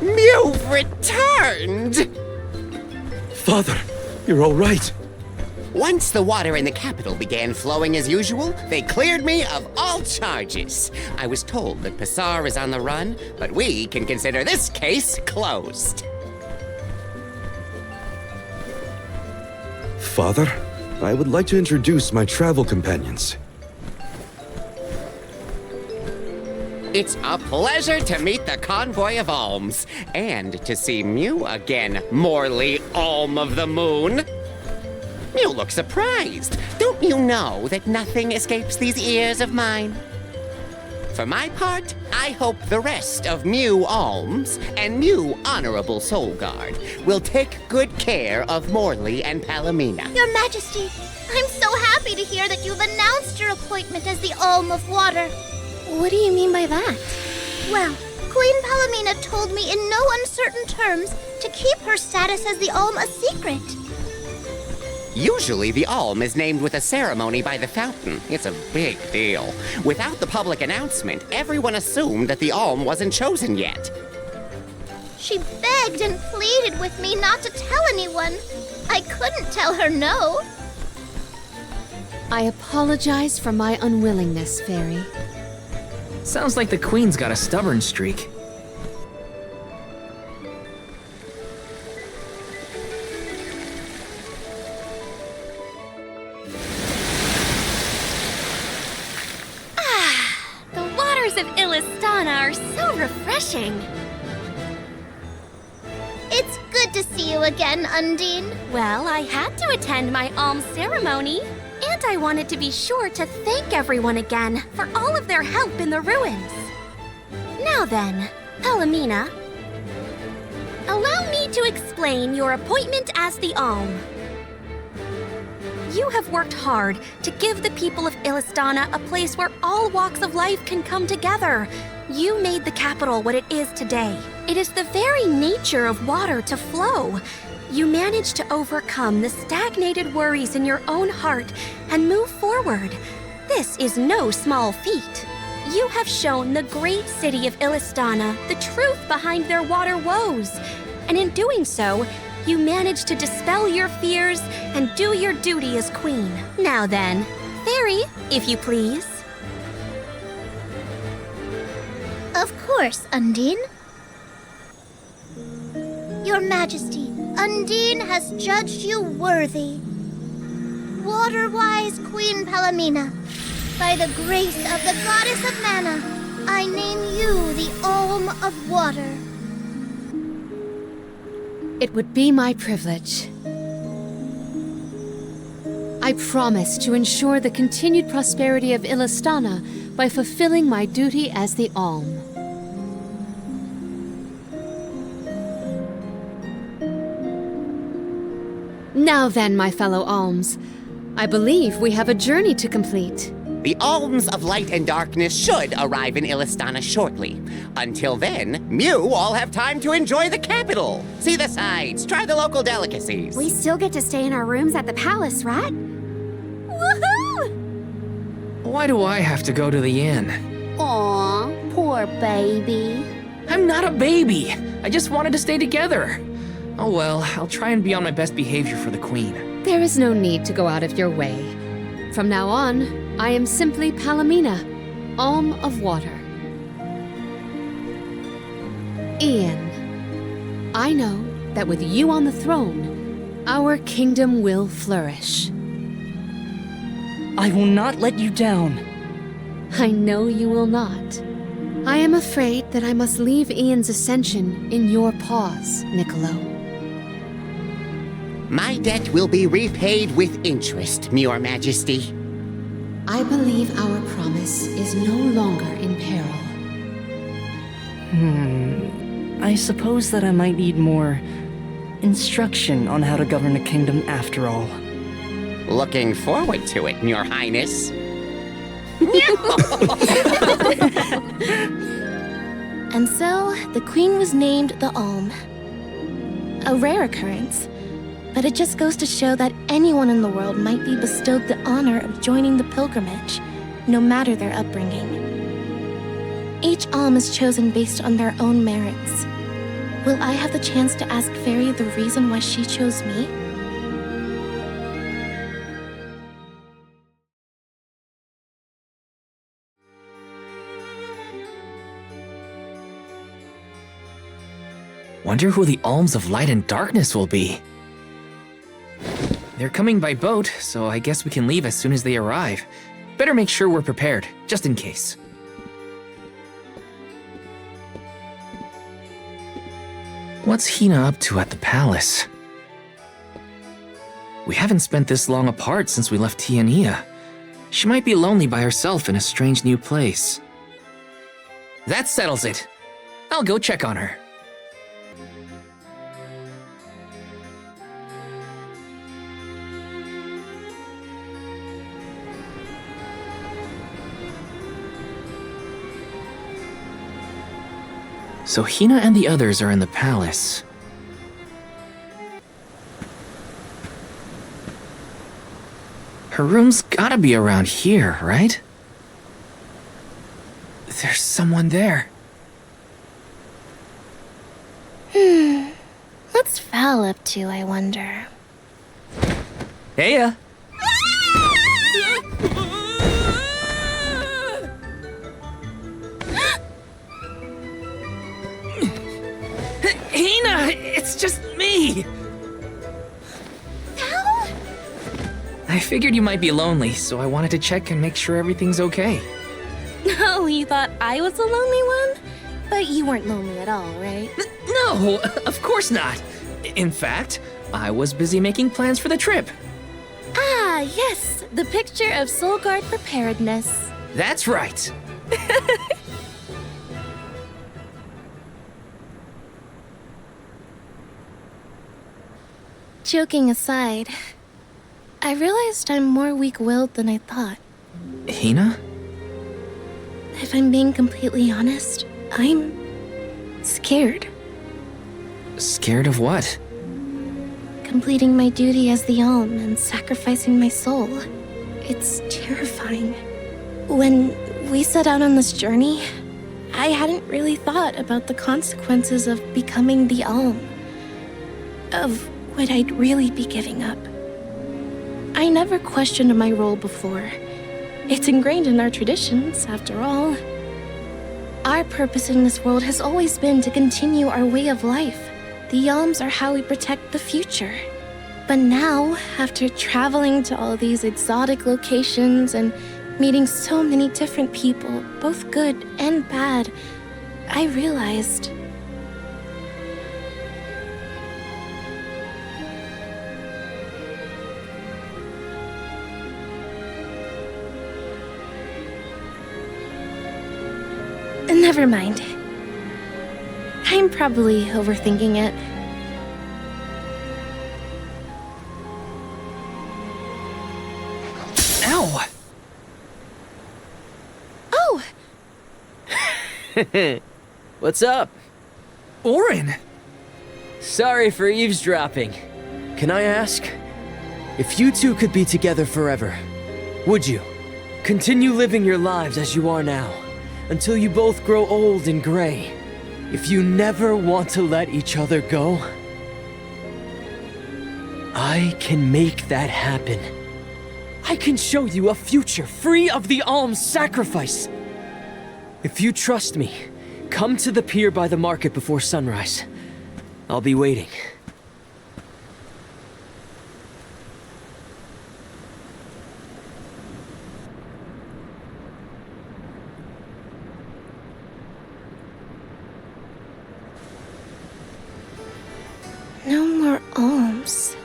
You've returned! Father, you're all right. Once the water in the capital began flowing as usual, they cleared me of all charges. I was told that Passar is on the run, but we can consider this case closed. Father, I would like to introduce my travel companions. It's a pleasure to meet the convoy of Alms, and to see Mew again, Morley Alm of the Moon. You look surprised. Don't you know that nothing escapes these ears of mine? For my part, I hope the rest of Mew Alms and Mew Honorable Soul Guard will take good care of Morley and Palomina. Your Majesty, I'm so happy to hear that you've announced your appointment as the Alm of Water. What do you mean by that? Well, Queen Palomina told me in no uncertain terms to keep her status as the Alm a secret. Usually the Alm is named with a ceremony by the fountain. It's a big deal. Without the public announcement, everyone assumed that the Alm wasn't chosen yet. She begged and pleaded with me not to tell anyone. I couldn't tell her no. I apologize for my unwillingness, Fairy. Sounds like the Queen's got a stubborn streak. The waters of Illistana are so refreshing. It's good to see you again, Undine. Well, I had to attend my alms ceremony, and I wanted to be sure to thank everyone again for all of their help in the ruins. Now then, Palomina, allow me to explain your appointment as the Alm. You have worked hard to give the people of Illistana a place where all walks of life can come together. You made the capital what it is today. It is the very nature of water to flow. You managed to overcome the stagnated worries in your own heart and move forward. This is no small feat. You have shown the great city of Illistana the truth behind their water woes. And in doing so, you managed to dispel your fears and do your duty as queen. Now then, Fairy, if you please. Of course, Undine. Your Majesty, Undine has judged you worthy. Water-wise Queen Palomina, by the grace of the Goddess of Mana, I name you the Alm of Water. It would be my privilege. I promise to ensure the continued prosperity of Illistana by fulfilling my duty as the Alm. Now then, my fellow Alms, I believe we have a journey to complete. The Alms of Light and Darkness should arrive in Illistana shortly. Until then, Mew all have time to enjoy the capital. See the sights, try the local delicacies. We still get to stay in our rooms at the palace, right? Woohoo! Why do I have to go to the inn? Aww. Poor baby. I'm not a baby. I just wanted to stay together. Oh well, I'll try and be on my best behavior for the Queen. There is no need to go out of your way. From now on, I am simply Palomina, Alm of Water. Ian, I know that with you on the throne, our kingdom will flourish. I will not let you down. I know you will not. I am afraid that I must leave Ian's ascension in your paws, Niccolo. My debt will be repaid with interest, Your Majesty. I believe our promise is no longer in peril. I suppose that I might need more instruction on how to govern a kingdom after all. Looking forward to it, Your Highness. And so, the Queen was named the Alm. A rare occurrence, but it just goes to show that anyone in the world might be bestowed the honor of joining the pilgrimage, no matter their upbringing. Each Alm is chosen based on their own merits. Will I have the chance to ask Fairy the reason why she chose me? Wonder who the Alms of Light and Darkness will be. They're coming by boat, so I guess we can leave as soon as they arrive. Better make sure we're prepared, just in case. What's Hinna up to at the palace? We haven't spent this long apart since we left Tianeea. She might be lonely by herself in a strange new place. That settles it. I'll go check on her. So Hinna and the others are in the palace. Her room's gotta be around here, right? There's someone there. What's Val up to, I wonder? Heya! Hinna! It's just me! Val? I figured you might be lonely, so I wanted to check and make sure everything's okay. Oh, you thought I was the lonely one? But you weren't lonely at all, right? No, of course not. In fact, I was busy making plans for the trip. Ah, yes, the picture of Soul Guard preparedness. That's right. Joking aside, I realized I'm more weak-willed than I thought. Hinna? If I'm being completely honest, I'm scared. Scared of what? Completing my duty as the Alm and sacrificing my soul. It's terrifying. When we set out on this journey, I hadn't really thought about the consequences of becoming the Alm. Of what I'd really be giving up. I never questioned my role before. It's ingrained in our traditions, after all. Our purpose in this world has always been to continue our way of life. The Alms are how we protect the future. But now, after traveling to all these exotic locations and meeting so many different people, both good and bad, I realized... Never mind. I'm probably overthinking it. Ow! Oh! What's up? Orin! Sorry for eavesdropping. Can I ask? If you two could be together forever, would you? Continue living your lives as you are now, until you both grow old and gray. If you never want to let each other go, I can make that happen. I can show you a future free of the Alms sacrifice. If you trust me, come to the pier by the market before sunrise. I'll be waiting. No more alms.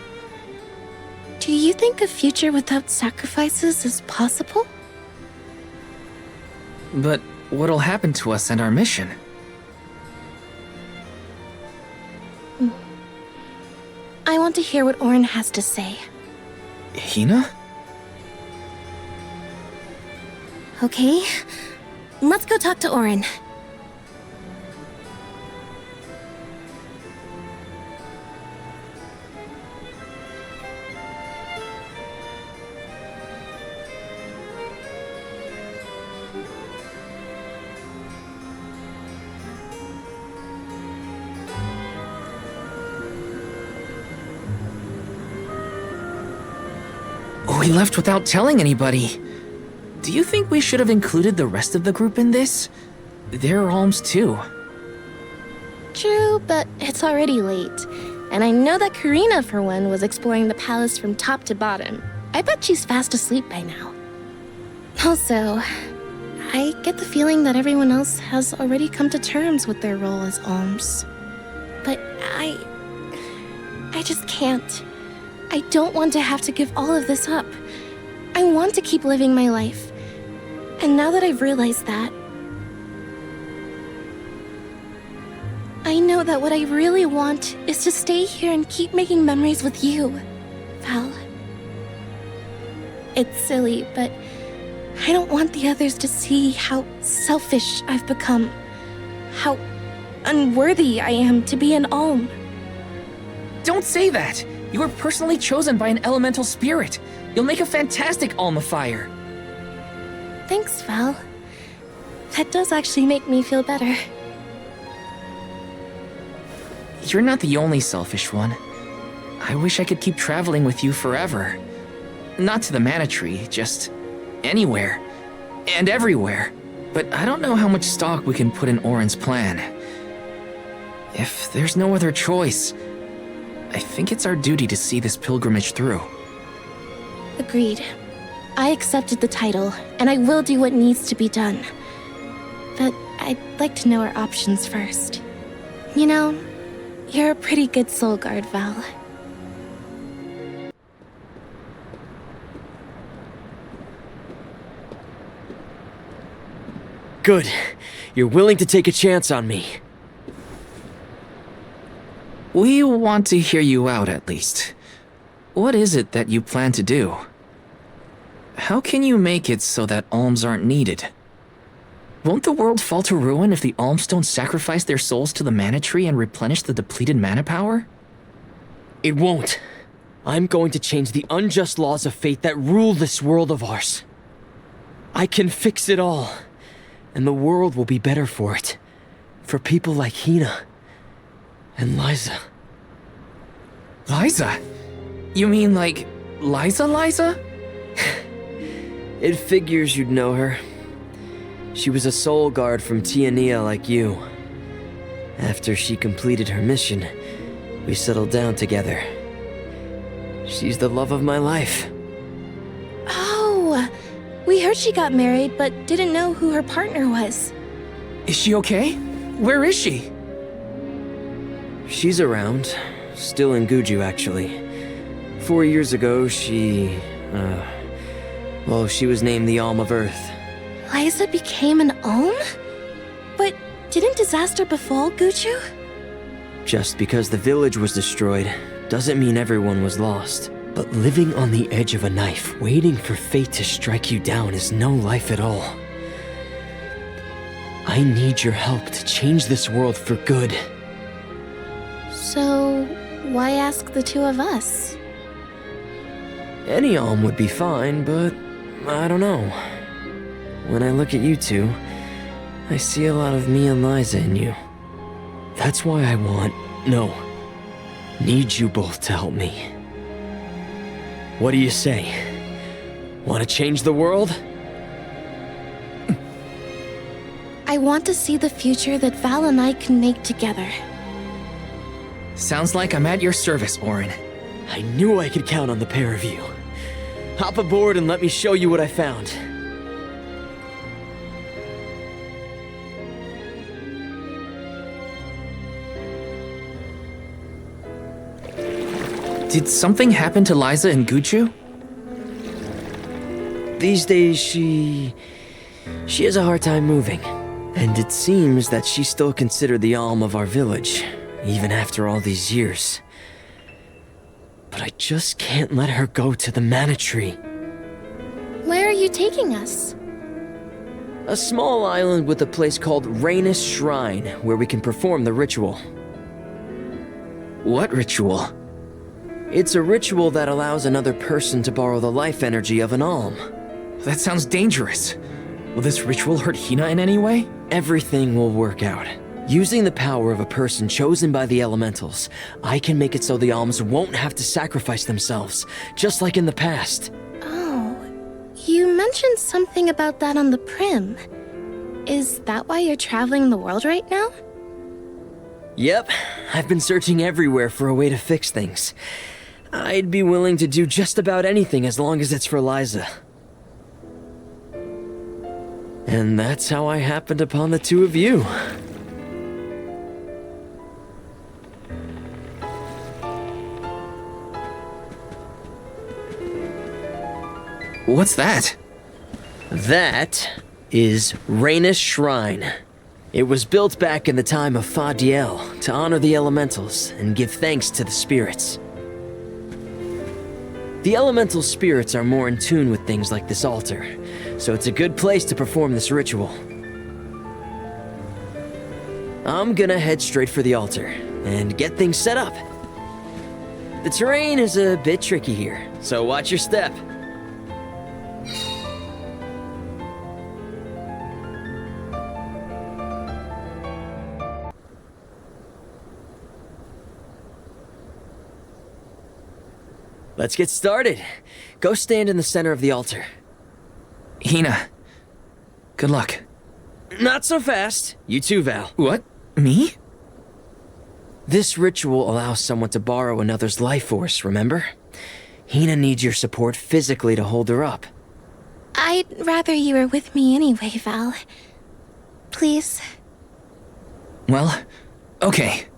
Do you think a future without sacrifices is possible? But what'll happen to us and our mission? I want to hear what Orin has to say. Hinna? Okay, let's go talk to Orin. We left without telling anybody. Do you think we should have included the rest of the group in this? They're Alms too. True, but it's already late. And I know that Karina, for one, was exploring the palace from top to bottom. I bet she's fast asleep by now. Also, I get the feeling that everyone else has already come to terms with their role as Alms. But I just can't. I don't want to have to give all of this up. I want to keep living my life. And now that I've realized that, I know that what I really want is to stay here and keep making memories with you, Val. It's silly, but I don't want the others to see how selfish I've become. How unworthy I am to be an Alm. Don't say that! You were personally chosen by an elemental spirit. You'll make a fantastic Almifier. Thanks, Val. That does actually make me feel better. You're not the only selfish one. I wish I could keep traveling with you forever. Not to the Mana Tree, just anywhere. And everywhere. But I don't know how much stock we can put in Orin's plan. If there's no other choice, I think it's our duty to see this pilgrimage through. Agreed. I accepted the title, and I will do what needs to be done. But I'd like to know our options first. You know, you're a pretty good soul guard, Val. Good. You're willing to take a chance on me. We want to hear you out, at least. What is it that you plan to do? How can you make it so that alms aren't needed? Won't the world fall to ruin if the alms don't sacrifice their souls to the Mana Tree and replenish the depleted mana power? It won't. I'm going to change the unjust laws of fate that rule this world of ours. I can fix it all, and the world will be better for it. For people like Hinna and Liza. Liza? You mean like Liza? It figures you'd know her. She was a soul guard from Tianeea like you. After she completed her mission, we settled down together. She's the love of my life. Oh, we heard she got married, but didn't know who her partner was. Is she okay? Where is she? She's around. Still in Guju, actually. 4 years ago, she was named the Alm of Earth. Liza became an Alm? But didn't disaster befall Guju? Just because the village was destroyed doesn't mean everyone was lost. But living on the edge of a knife, waiting for fate to strike you down is no life at all. I need your help to change this world for good. So, why ask the two of us? Any Alm would be fine, but I don't know. When I look at you two, I see a lot of me and Liza in you. That's why I need you both to help me. What do you say? Want to change the world? I want to see the future that Val and I can make together. Sounds like I'm at your service, Orin. I knew I could count on the pair of you. Hop aboard and let me show you what I found. Did something happen to Liza and Guchu? These days, she has a hard time moving. And it seems that she's still considered the alm of our village, even after all these years. But I just can't let her go to the mana tree. Where are you taking us? A small island with a place called Rainus Shrine, where we can perform the ritual. What ritual? It's a ritual that allows another person to borrow the life energy of an alm. That sounds dangerous. Will this ritual hurt Hinna in any way? Everything will work out. Using the power of a person chosen by the elementals, I can make it so the alms won't have to sacrifice themselves, just like in the past. Oh, you mentioned something about that on the Prim. Is that why you're traveling the world right now? Yep, I've been searching everywhere for a way to fix things. I'd be willing to do just about anything as long as it's for Liza. And that's how I happened upon the two of you. What's that? That is Rainus Shrine. It was built back in the time of Fadiel to honor the elementals and give thanks to the spirits. The elemental spirits are more in tune with things like this altar, so it's a good place to perform this ritual. I'm gonna head straight for the altar and get things set up. The terrain is a bit tricky here, so watch your step. Let's get started. Go stand in the center of the altar. Hinna, good luck. Not so fast. You too, Val. What? Me? This ritual allows someone to borrow another's life force, remember? Hinna needs your support physically to hold her up. I'd rather you were with me anyway, Val. Please. Well, okay.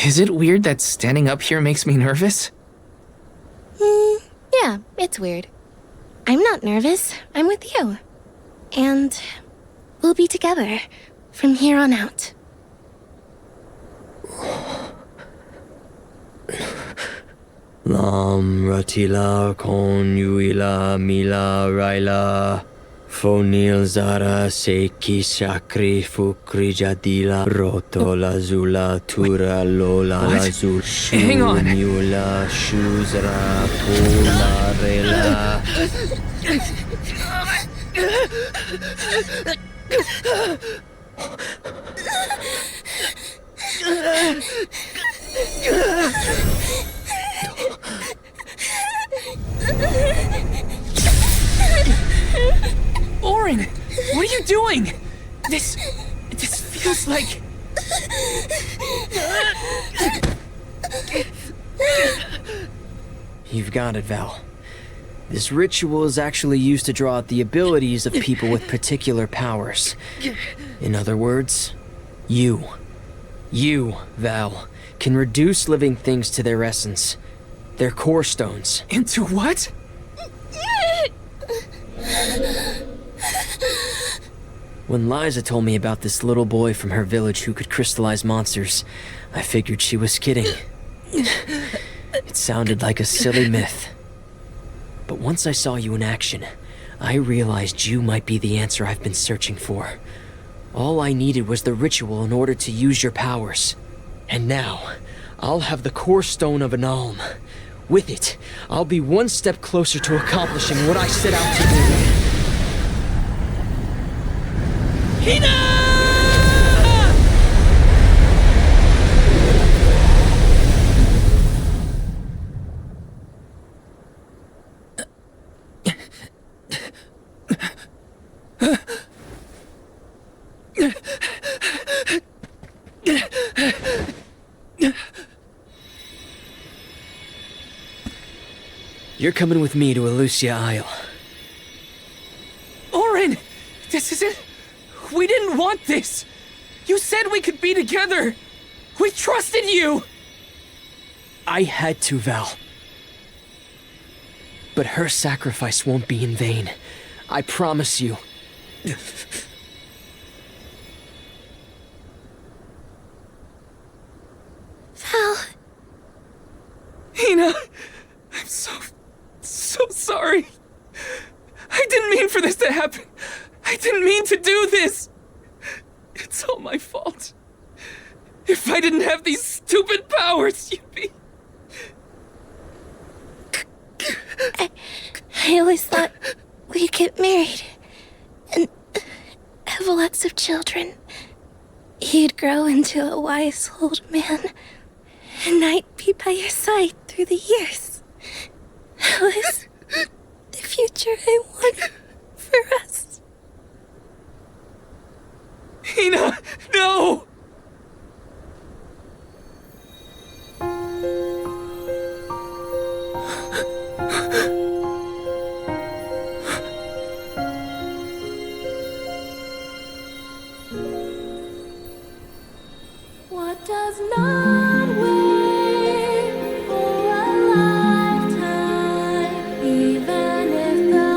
Is it weird that standing up here makes me nervous? Yeah, it's weird. I'm not nervous. I'm with you. And we'll be together from here on out. Lam ratila kon yuila mila raila fonil zara seki sakri fukri jadila roto lazula tura lola lazul Hang on. shula shuzra pula rela. Orin, what are you doing? This feels like... You've got it, Val. This ritual is actually used to draw out the abilities of people with particular powers. In other words, you, Val, can reduce living things to their essence, their core stones. Into what? When Liza told me about this little boy from her village who could crystallize monsters, I figured she was kidding. It sounded like a silly myth. But once I saw you in action, I realized you might be the answer I've been searching for. All I needed was the ritual in order to use your powers. And now, I'll have the core stone of an Alm. With it, I'll be one step closer to accomplishing what I set out to do. Hinna! You're coming with me to Elusia Isle. Orin! This isn't... We didn't want this! You said we could be together! We trusted you! I had to, Val. But her sacrifice won't be in vain. I promise you. Val. Hinna, I'm so sorry. I didn't mean for this to happen. I didn't mean to do this. It's all my fault. If I didn't have these stupid powers, you'd be... I always thought we'd get married and have lots of children. You'd grow into a wise old man, and I'd be by your side through the years. That was the future I wanted for us. Hinna, no! What does not wait for a lifetime, even if the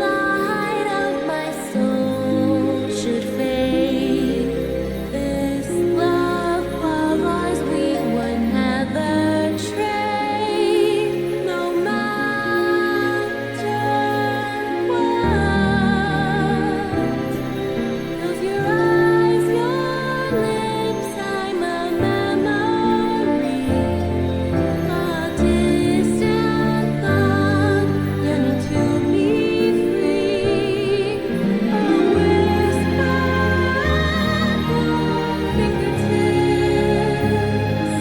light of my soul should fade? This love of ours we would never trade, no matter what. Close your eyes, your lips, I'm a memory, a distant thought, yearning to be free, a whisper at your fingertips,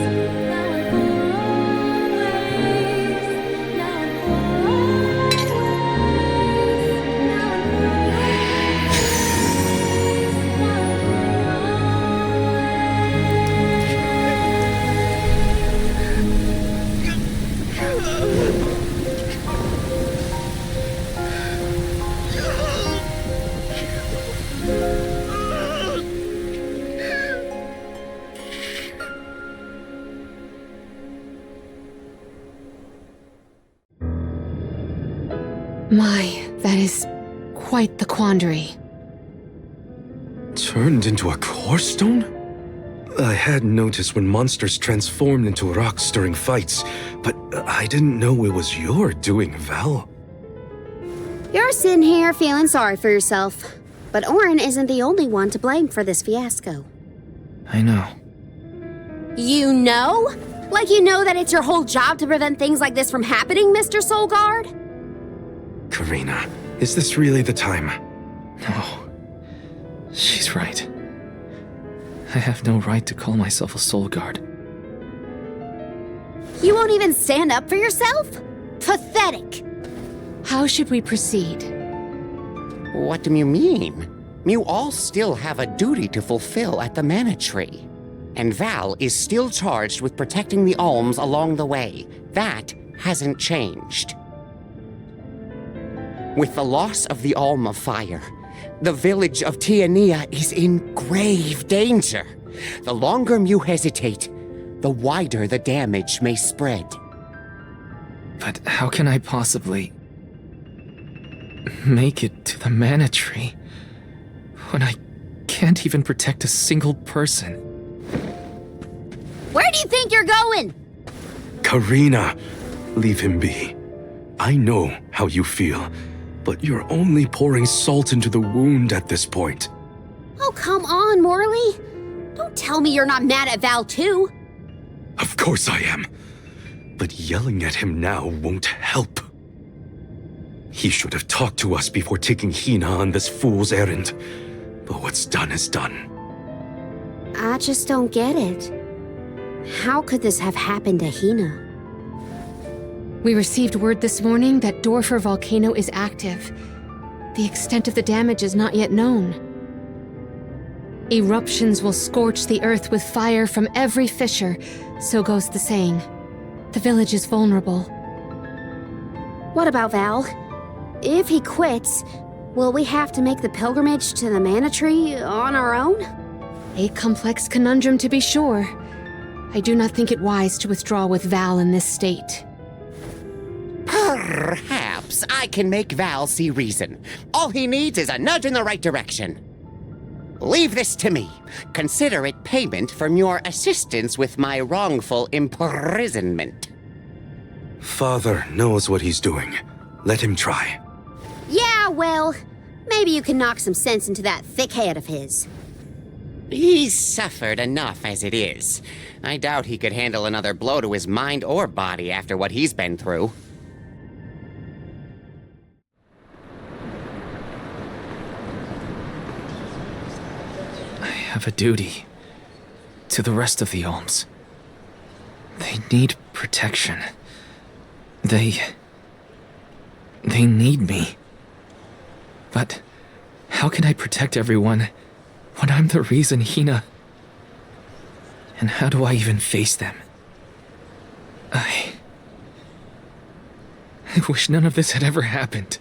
now and for always, now and for always, now and for My, that is quite the quandary. Turned into a core stone? I had noticed when monsters transformed into rocks during fights, but I didn't know it was your doing, Val. You're sitting here feeling sorry for yourself. But Orin isn't the only one to blame for this fiasco. I know. You know? Like you know that it's your whole job to prevent things like this from happening, Mr. Soulguard? Karina, is this really the time? No. She's right. I have no right to call myself a soul guard. You won't even stand up for yourself? Pathetic! How should we proceed? What do you mean? You all still have a duty to fulfill at the Mana Tree. And Val is still charged with protecting the Alms along the way. That hasn't changed. With the loss of the Alm of Fire, the village of Tianeea is in grave danger. The longer you hesitate, the wider the damage may spread. But how can I possibly make it to the Mana Tree when I can't even protect a single person? Where do you think you're going? Karina, leave him be. I know how you feel. But you're only pouring salt into the wound at this point. Oh, come on, Morley. Don't tell me you're not mad at Val, too. Of course I am. But yelling at him now won't help. He should have talked to us before taking Hinna on this fool's errand. But what's done is done. I just don't get it. How could this have happened to Hinna? We received word this morning that Dorfer volcano is active. The extent of the damage is not yet known. Eruptions will scorch the earth with fire from every fissure, so goes the saying. The village is vulnerable. What about Val? If he quits, will we have to make the pilgrimage to the Mana Tree on our own? A complex conundrum to be sure. I do not think it wise to withdraw with Val in this state. Perhaps I can make Val see reason. All he needs is a nudge in the right direction. Leave this to me. Consider it payment from your assistance with my wrongful imprisonment. Father knows what he's doing. Let him try. Yeah, well, maybe you can knock some sense into that thick head of his. He's suffered enough as it is. I doubt he could handle another blow to his mind or body after what he's been through. I have a duty to the rest of the Alms. They need protection. They need me. But how can I protect everyone when I'm the reason Hinna... And how do I even face them? I wish none of this had ever happened.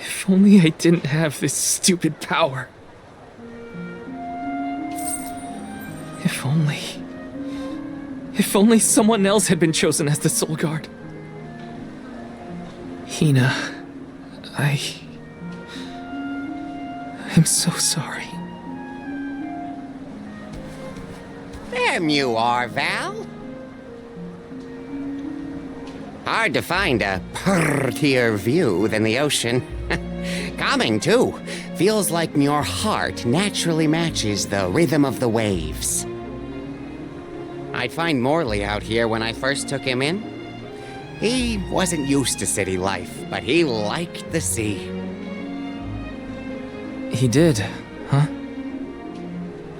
If only I didn't have this stupid power. If only someone else had been chosen as the Soul Guard. Hinna, I'm so sorry. There you are, Val. Hard to find a prettier view than the ocean. Calming, too. Feels like your heart naturally matches the rhythm of the waves. I'd find Morley out here when I first took him in. He wasn't used to city life, but he liked the sea. He did, huh?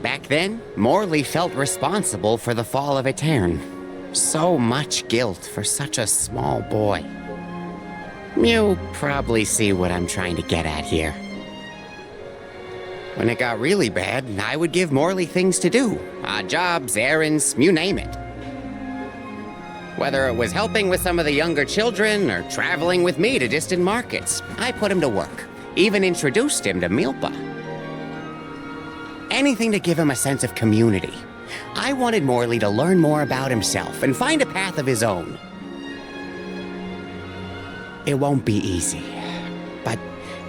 Back then, Morley felt responsible for the fall of Etern. So much guilt for such a small boy. You probably see what I'm trying to get at here. When it got really bad, I would give Morley things to do. Odd jobs, errands, you name it. Whether it was helping with some of the younger children or traveling with me to distant markets, I put him to work. Even introduced him to Milpa. Anything to give him a sense of community. I wanted Morley to learn more about himself and find a path of his own. It won't be easy, but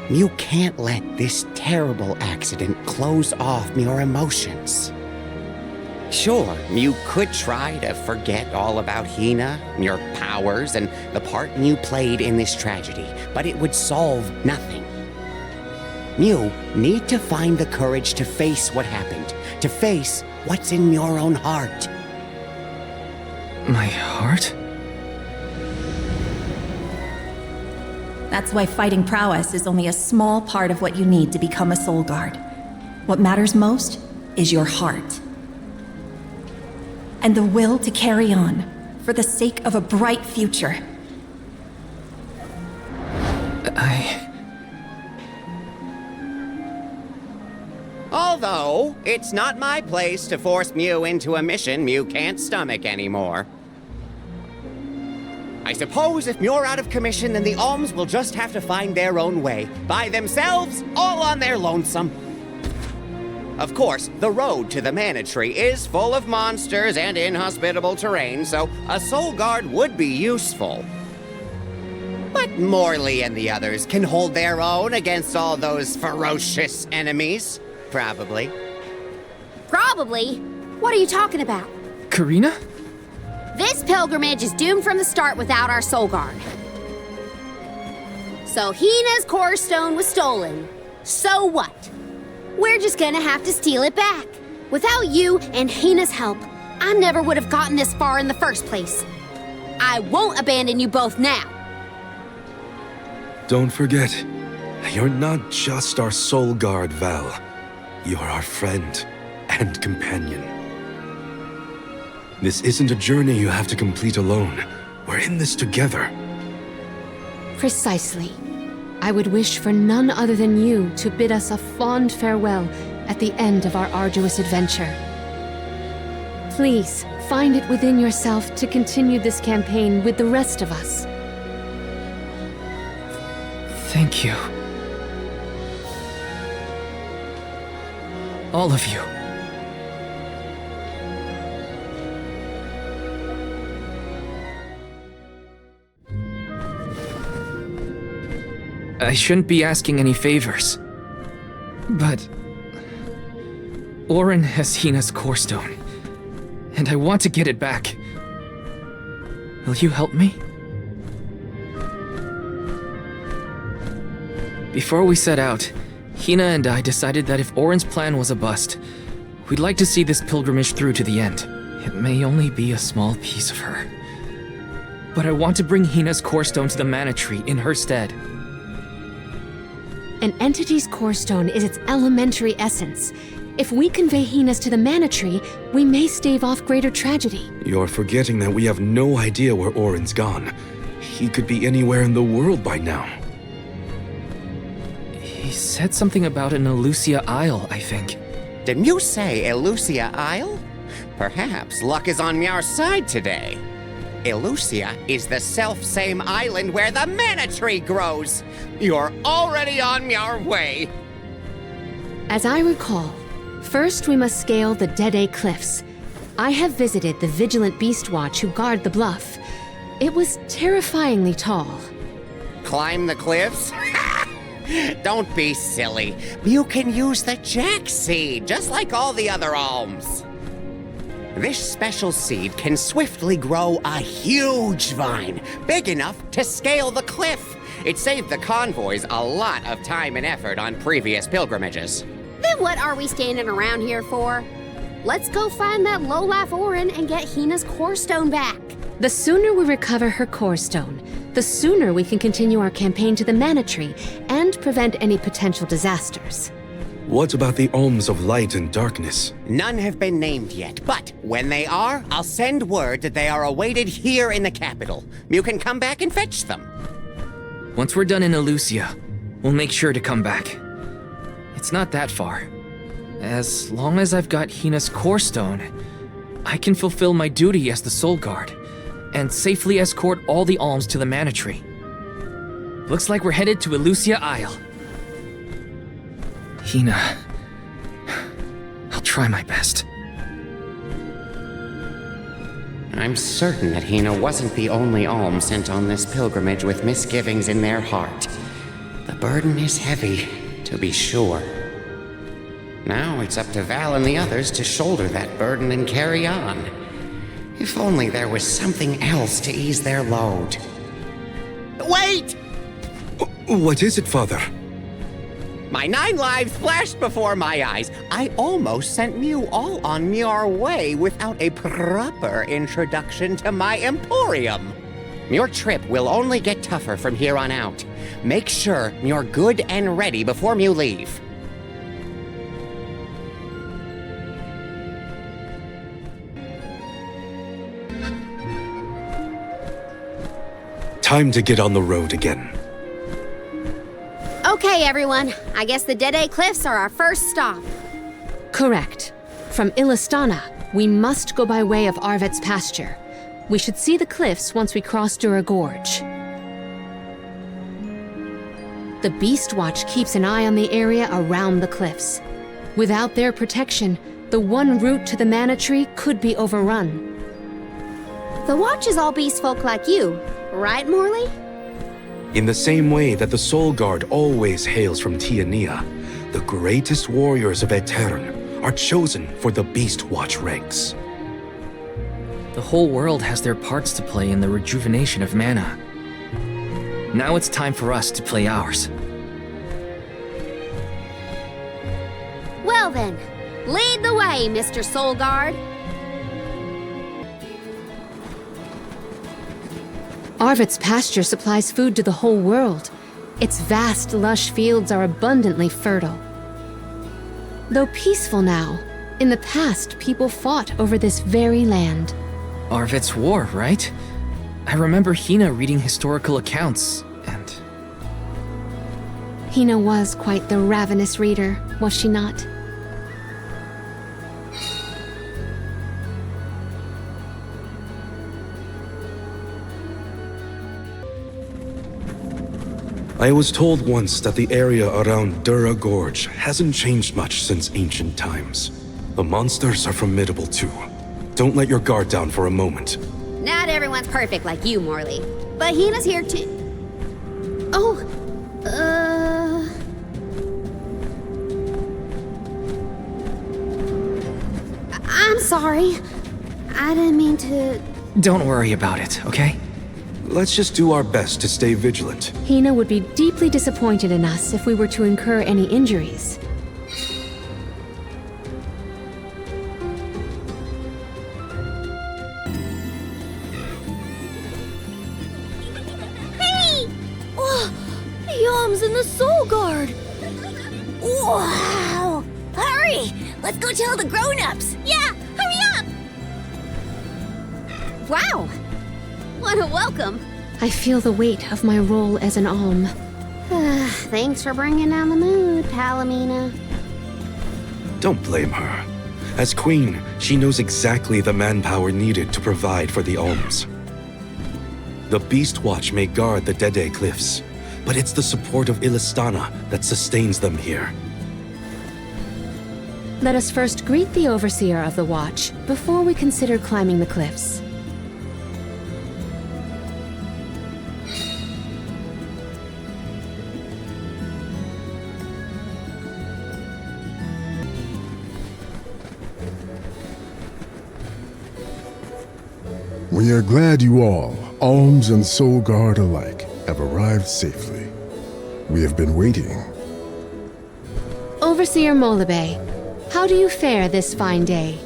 you can't let this terrible accident close off your emotions. Sure, you could try to forget all about Hinna, your powers, and the part you played in this tragedy, but it would solve nothing. You need to find the courage to face what happened, to face what's in your own heart. My heart? That's why fighting prowess is only a small part of what you need to become a Soul Guard. What matters most is your heart. And the will to carry on, for the sake of a bright future. Although, it's not my place to force Mew into a mission Mew can't stomach anymore. I suppose if you're out of commission, then the Alms will just have to find their own way. By themselves, all on their lonesome. Of course, the road to the Mana Tree is full of monsters and inhospitable terrain, so a Soul Guard would be useful. But Morley and the others can hold their own against all those ferocious enemies. Probably. Probably? What are you talking about? Karina? This pilgrimage is doomed from the start without our soul guard. So Hina's core stone was stolen. So what? We're just gonna have to steal it back. Without you and Hina's help, I never would have gotten this far in the first place. I won't abandon you both now. Don't forget, you're not just our soul guard, Val. You're our friend and companion. This isn't a journey you have to complete alone. We're in this together. Precisely. I would wish for none other than you to bid us a fond farewell at the end of our arduous adventure. Please, find it within yourself to continue this campaign with the rest of us. Thank you. All of you. I shouldn't be asking any favors, but Orin has Hina's core stone, and I want to get it back. Will you help me? Before we set out, Hina and I decided that if Orin's plan was a bust, we'd like to see this pilgrimage through to the end. It may only be a small piece of her, but I want to bring Hina's core stone to the Mana Tree in her stead. An entity's core stone is its elementary essence. If we convey Hina's to the Mana Tree, we may stave off greater tragedy. You're forgetting that we have no idea where Orin's gone. He could be anywhere in the world by now. He said something about an Elusia Isle, I think. Didn't you say Elusia Isle? Perhaps luck is on our side today. Elusia is the self-same island where the Mana Tree grows. You're already on your way. As I recall, first we must scale the Dead Cliffs. I have visited the Vigilant Beast Watch who guard the bluff. It was terrifyingly tall. Climb the cliffs? Don't be silly. You can use the Jack Seed, just like all the other alms. This special seed can swiftly grow a huge vine, big enough to scale the cliff. It saved the convoys a lot of time and effort on previous pilgrimages. Then what are we standing around here for? Let's go find that lowlife Orin and get Hina's core stone back. The sooner we recover her core stone, the sooner we can continue our campaign to the Mana Tree and prevent any potential disasters. What about the Alms of Light and Darkness? None have been named yet, but when they are, I'll send word that they are awaited here in the capital. You can come back and fetch them. Once we're done in Elusia, we'll make sure to come back. It's not that far. As long as I've got Hina's core stone, I can fulfill my duty as the Soul Guard and safely escort all the alms to the Mana Tree. Looks like we're headed to Elusia Isle. Hina, I'll try my best. I'm certain that Hina wasn't the only alm sent on this pilgrimage with misgivings in their heart. The burden is heavy, to be sure. Now it's up to Val and the others to shoulder that burden and carry on. If only there was something else to ease their load. Wait! What is it, Father? My 9 lives flashed before my eyes. I almost sent you all on your way without a proper introduction to my emporium. Your trip will only get tougher from here on out. Make sure you're good and ready before you leave. Time to get on the road again. Okay, everyone. I guess the Dead Cliffs are our first stop. Correct. From Illistana, we must go by way of Arvet's pasture. We should see the cliffs once we cross Dura Gorge. The Beast Watch keeps an eye on the area around the cliffs. Without their protection, the one route to the Mana Tree could be overrun. The Watch is all beast folk like you, right, Morley? In the same way that the Soul Guard always hails from Tianeea, the greatest warriors of Aetern are chosen for the Beast Watch ranks. The whole world has their parts to play in the rejuvenation of mana. Now it's time for us to play ours. Well then, lead the way, Mr. Soul Guard. Arvit's pasture supplies food to the whole world. Its vast, lush fields are abundantly fertile. Though peaceful now, in the past people fought over this very land. Arvit's war, right? I remember Hinna reading historical accounts, and... Hinna was quite the ravenous reader, was she not? I was told once that the area around Dura Gorge hasn't changed much since ancient times. The monsters are formidable too. Don't let your guard down for a moment. Not everyone's perfect like you, Morley. But Hina's here too. Oh, I'm sorry. I didn't mean to... Don't worry about it, okay? Let's just do our best to stay vigilant. Hinna would be deeply disappointed in us if we were to incur any injuries. Hey! Oh, the Alms and the Soul Guard! Wow! Hurry! Let's go tell the grown-ups! Yeah, hurry up! Wow! What a welcome! I feel the weight of my role as an Alm. Thanks for bringing down the mood, Palomina. Don't blame her. As queen, she knows exactly the manpower needed to provide for the Alms. The Beast Watch may guard the Dede Cliffs, but it's the support of Illistana that sustains them here. Let us first greet the Overseer of the Watch before we consider climbing the cliffs. We are glad you all, Alms and Soul Guard alike, have arrived safely. We have been waiting. Overseer Molebe, how do you fare this fine day?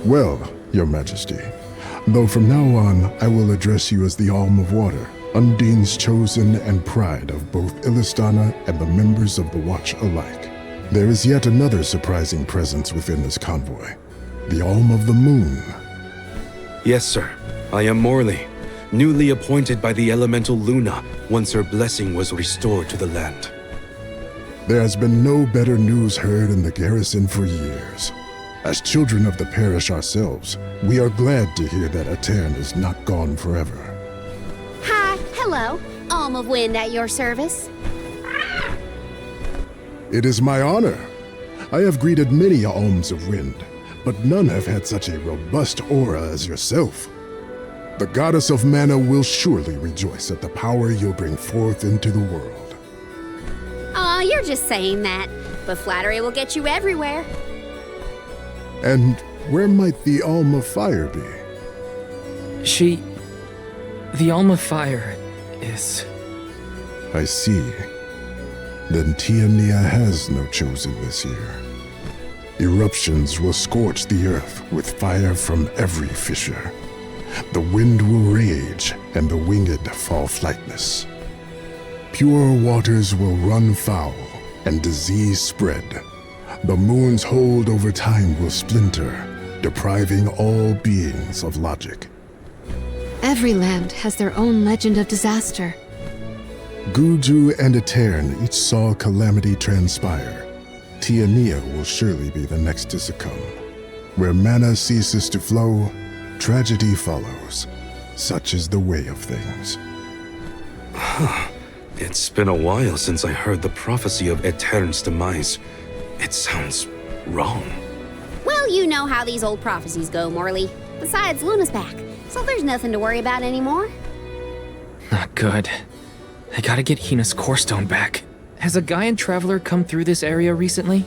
Well, Your Majesty, though from now on I will address you as the Alm of Water, Undine's chosen and pride of both Illistana and the members of the Watch alike. There is yet another surprising presence within this convoy, the Alm of the Moon. Yes, sir. I am Morley, newly appointed by the elemental Luna once her blessing was restored to the land. There has been no better news heard in the garrison for years. As children of the parish ourselves, we are glad to hear that Aetern is not gone forever. Hi, hello. Alm of Wind at your service. It is my honor. I have greeted many Alms of Wind, but none have had such a robust aura as yourself. The goddess of mana will surely rejoice at the power you'll bring forth into the world. Aw, you're just saying that. But flattery will get you everywhere. And where might the Alm of Fire be? The Alm of Fire is... I see. Then Tianeea has no chosen this year. Eruptions will scorch the earth with fire from every fissure. The wind will rage, and the winged fall flightless. Pure waters will run foul, and disease spread. The moon's hold over time will splinter, depriving all beings of logic. Every land has their own legend of disaster. Guju and Aetern each saw calamity transpire. Tianeea will surely be the next to succumb. Where mana ceases to flow, tragedy follows. Such is the way of things. It's been a while since I heard the prophecy of Aetern's demise. It sounds wrong. Well, you know how these old prophecies go, Morley. Besides, Luna's back, so there's nothing to worry about anymore. Not good. I gotta get Hina's core stone back. Has a Gaian traveler come through this area recently?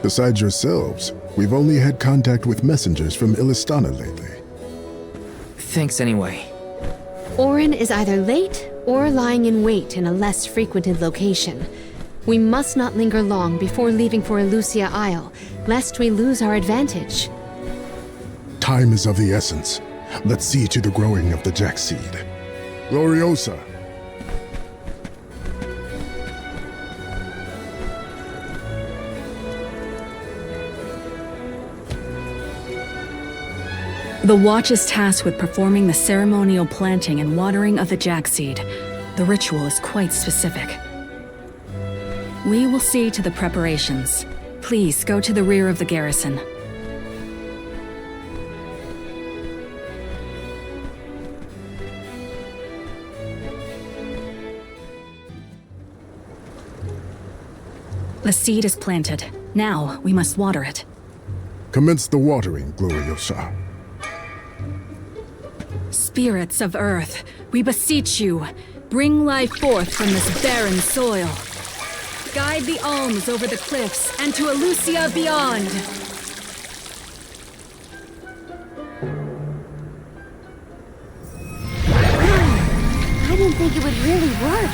Besides yourselves, We've only had contact with messengers from Illistana lately. Thanks anyway. Orin is either late or lying in wait in a less frequented location. We must not linger long before leaving for Elusia Isle, lest we lose our advantage. Time is of the essence. Let's see to the growing of the jack seed. Gloriosa! The Watch is tasked with performing the ceremonial planting and watering of the jackseed. The ritual is quite specific. We will see to the preparations. Please go to the rear of the garrison. The seed is planted. Now, we must water it. Commence the watering, Gloriosa. Spirits of Earth, we beseech you, bring life forth from this barren soil. Guide the Alms over the cliffs and to Elusia beyond. I didn't think it would really work.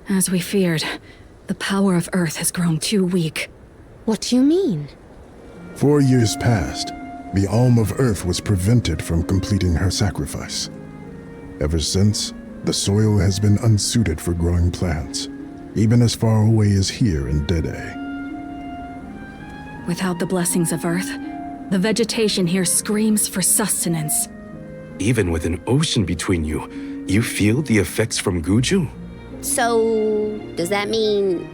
As we feared, the power of Earth has grown too weak. What do you mean? 4 years passed. The Alm of Earth was prevented from completing her sacrifice. Ever since, the soil has been unsuited for growing plants, even as far away as here in Dede. Without the blessings of Earth, the vegetation here screams for sustenance. Even with an ocean between you, you feel the effects from Guju? So, does that mean,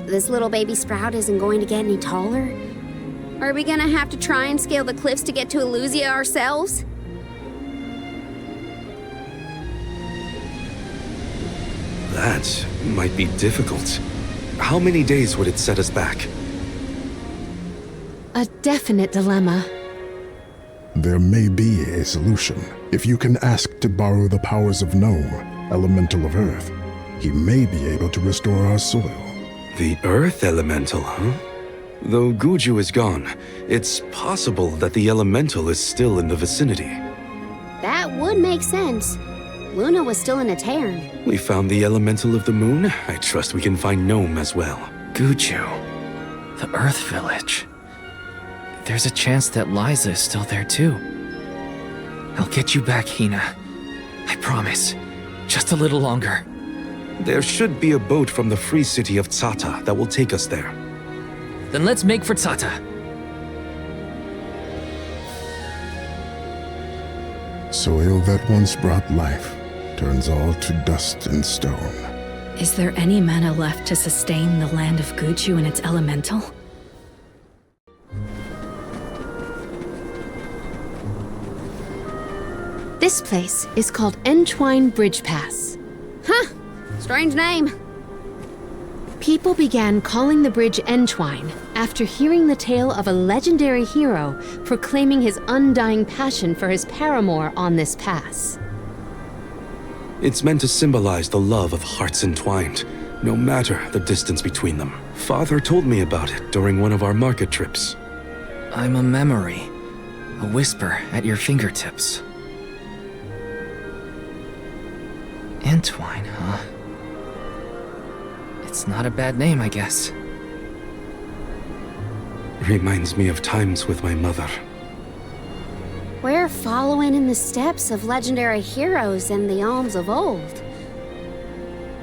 this little baby sprout isn't going to get any taller? Are we gonna have to try and scale the cliffs to get to Elusia ourselves? That might be difficult. How many days would it set us back? A definite dilemma. There may be a solution. If you can ask to borrow the powers of Gnome, Elemental of Earth, he may be able to restore our soil. The Earth Elemental, huh? Though Guju is gone, it's possible that the Elemental is still in the vicinity. That would make sense. Luna was still in a cairn. We found the Elemental of the Moon. I trust we can find Gnome as well. Guju. The Earth Village. There's a chance that Liza is still there too. I'll get you back, Hinna. I promise. Just a little longer. There should be a boat from the free city of Tsata that will take us there. Then let's make for Tsata. Soil that once brought life turns all to dust and stone. Is there any mana left to sustain the land of Guju and its elemental? This place is called Entwine Bridge Pass. Huh, strange name. People began calling the bridge Entwine after hearing the tale of a legendary hero proclaiming his undying passion for his paramour on this pass. It's meant to symbolize the love of hearts entwined, no matter the distance between them. Father told me about it during one of our market trips. I'm a memory, a whisper at your fingertips. Entwine, huh? It's not a bad name, I guess. Reminds me of times with my mother. We're following in the steps of legendary heroes and the Alms of old.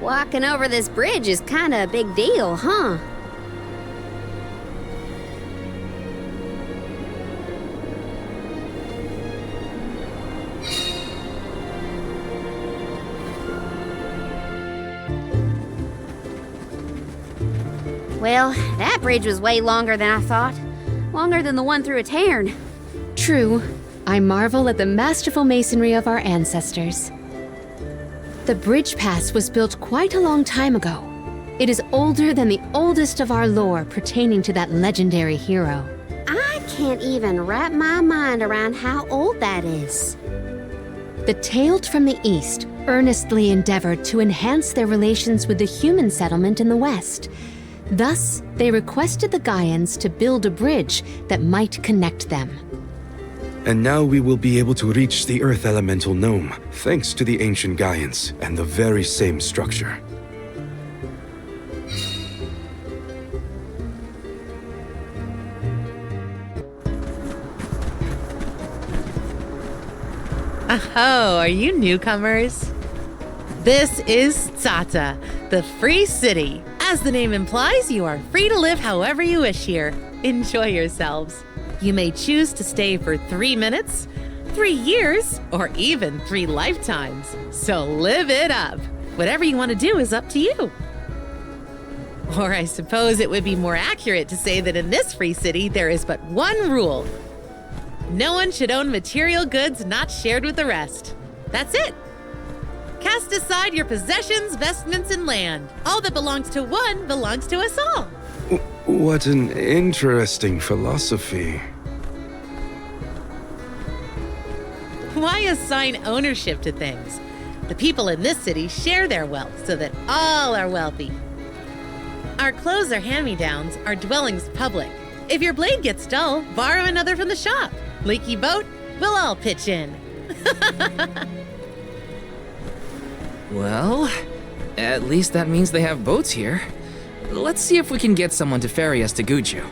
Walking over this bridge is kinda a big deal, huh? Well, that bridge was way longer than I thought. Longer than the one through a cairn. True. I marvel at the masterful masonry of our ancestors. The bridge pass was built quite a long time ago. It is older than the oldest of our lore pertaining to that legendary hero. I can't even wrap my mind around how old that is. The tale from the east earnestly endeavored to enhance their relations with the human settlement in the west. Thus, they requested the Gaians to build a bridge that might connect them. And now we will be able to reach the Earth Elemental Gnome, thanks to the ancient Gaians and the very same structure. Oh, are you newcomers? This is Tsata, the free city. As the name implies, you are free to live however you wish here. Enjoy yourselves. You may choose to stay for 3 minutes, 3 years, or even 3 lifetimes. So live it up. Whatever you want to do is up to you. Or I suppose it would be more accurate to say that in this free city, there is but one rule. No one should own material goods not shared with the rest. That's it. Cast aside your possessions, vestments, and land. All that belongs to one belongs to us all. What an interesting philosophy. Why assign ownership to things? The people in this city share their wealth so that all are wealthy. Our clothes are hand-me-downs, our dwellings public. If your blade gets dull, borrow another from the shop. Leaky boat, we'll all pitch in. Well, at least that means they have boats here. Let's see if we can get someone to ferry us to Guju.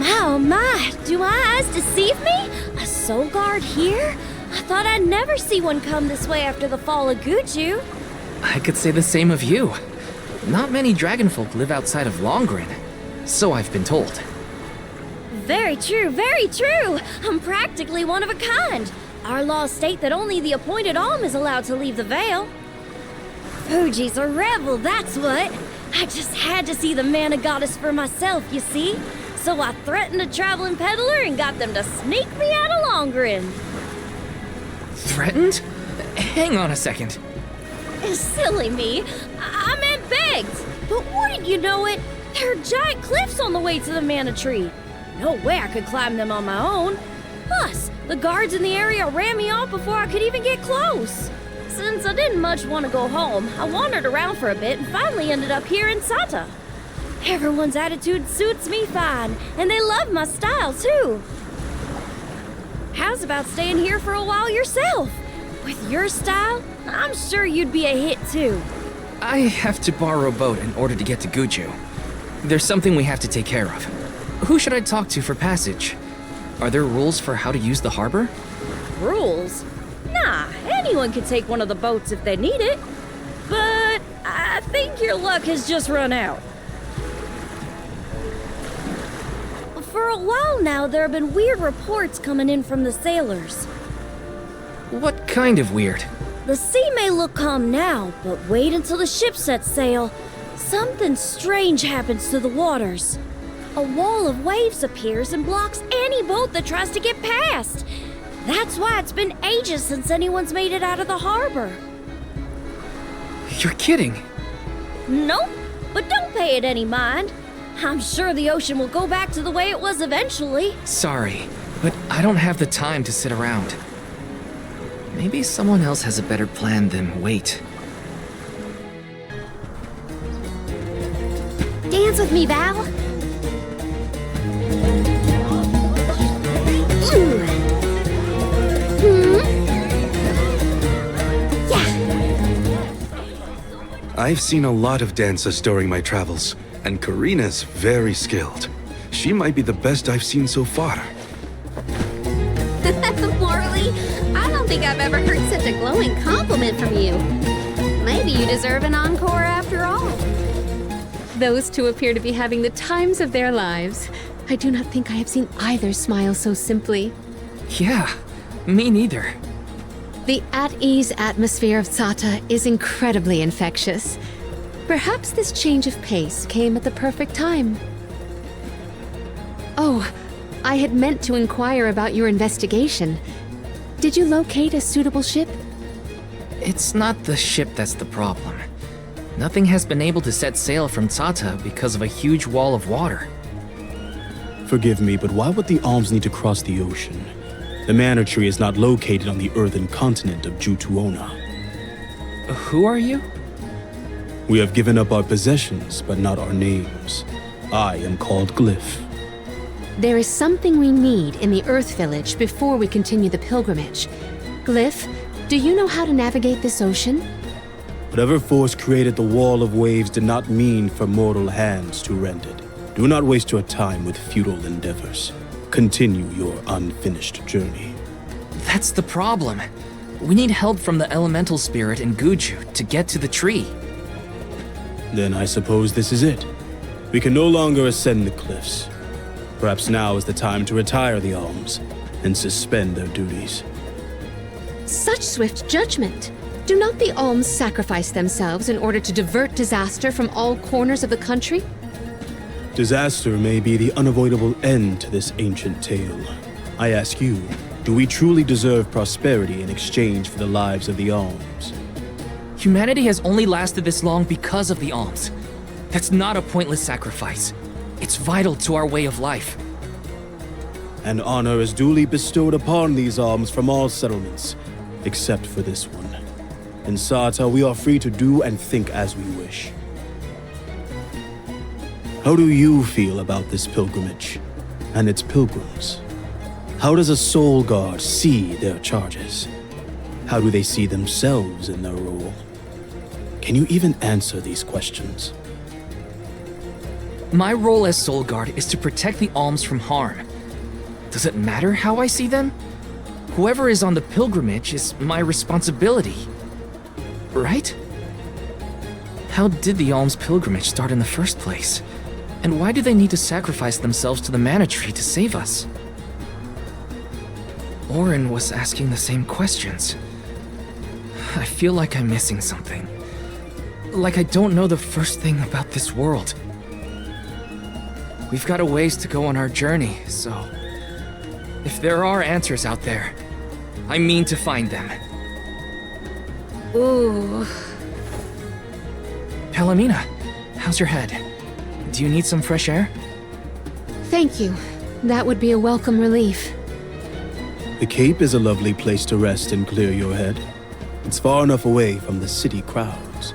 Oh my, do my eyes deceive me? A soul guard here? I thought I'd never see one come this way after the fall of Guju. I could say the same of you. Not many dragonfolk live outside of Longren, so I've been told. Very true, very true. I'm practically one of a kind. Our laws state that only the appointed Alm is allowed to leave the Vale. Fuji's a rebel, that's what. I just had to see the mana goddess for myself, you see? So I threatened a traveling peddler and got them to sneak me out of Longren. Threatened? Hang on a second. Silly me. I meant begged. But wouldn't you know it? There are giant cliffs on the way to the mana tree. No way I could climb them on my own. Plus, the guards in the area ran me off before I could even get close. Since I didn't much want to go home, I wandered around for a bit and finally ended up here in Sata. Everyone's attitude suits me fine, and they love my style too. How's about staying here for a while yourself? With your style, I'm sure you'd be a hit too. I have to borrow a boat in order to get to Guju. There's something we have to take care of. Who should I talk to for passage? Are there rules for how to use the harbor? Rules? Nah, anyone can take one of the boats if they need it. But I think your luck has just run out. For a while now, there have been weird reports coming in from the sailors. What kind of weird? The sea may look calm now, but wait until the ship sets sail. Something strange happens to the waters. A wall of waves appears and blocks any boat that tries to get past. That's why it's been ages since anyone's made it out of the harbor. You're kidding. Nope, but don't pay it any mind. I'm sure the ocean will go back to the way it was eventually. Sorry, but I don't have the time to sit around. Maybe someone else has a better plan than wait. Dance with me, Val. I've seen a lot of dances during my travels, and Karina's very skilled. She might be the best I've seen so far. Morley, I don't think I've ever heard such a glowing compliment from you. Maybe you deserve an encore after all. Those two appear to be having the times of their lives. I do not think I have seen either smile so simply. Yeah, me neither. The at-ease atmosphere of Sata is incredibly infectious. Perhaps this change of pace came at the perfect time. Oh, I had meant to inquire about your investigation. Did you locate a suitable ship? It's not the ship that's the problem. nothing has been able to set sail from Tsata because of a huge wall of water. Forgive me, but why would the Alms need to cross the ocean? The Mana Tree is not located on the earthen continent of Jutuona. Who are you? We have given up our possessions, but not our names. I am called Glyph. There is something we need in the Earth Village before we continue the pilgrimage. Glyph, do you know how to navigate this ocean? Whatever force created the wall of waves did not mean for mortal hands to rend it. Do not waste your time with futile endeavors. Continue your unfinished journey. That's the problem. We need help from the elemental spirit in Guju to get to the tree. Then I suppose this is it. We can no longer ascend the cliffs. Perhaps now is the time to retire the Alms and suspend their duties. Such swift judgment! Do not the Alms sacrifice themselves in order to divert disaster from all corners of the country? Disaster may be the unavoidable end to this ancient tale. I ask you, do we truly deserve prosperity in exchange for the lives of the Alms? Humanity has only lasted this long because of the Alms. That's not a pointless sacrifice. It's vital to our way of life. And honor is duly bestowed upon these Alms from all settlements, except for this one. In Sata, we are free to do and think as we wish. How do you feel about this pilgrimage and its pilgrims? How does a soul guard see their charges? How do they see themselves in their role? Can you even answer these questions? My role as Soul Guard is to protect the Alms from harm. Does it matter how I see them? Whoever is on the pilgrimage is my responsibility. Right? How did the Alms pilgrimage start in the first place? And why do they need to sacrifice themselves to the Mana Tree to save us? Orin was asking the same questions. I feel like I'm missing something. Like I don't know the first thing about this world. We've got a ways to go on our journey, so... if there are answers out there, I mean to find them. Ooh. Palomina, how's your head? Do you need some fresh air? Thank you. That would be a welcome relief. The Cape is a lovely place to rest and clear your head. It's far enough away from the city crowds.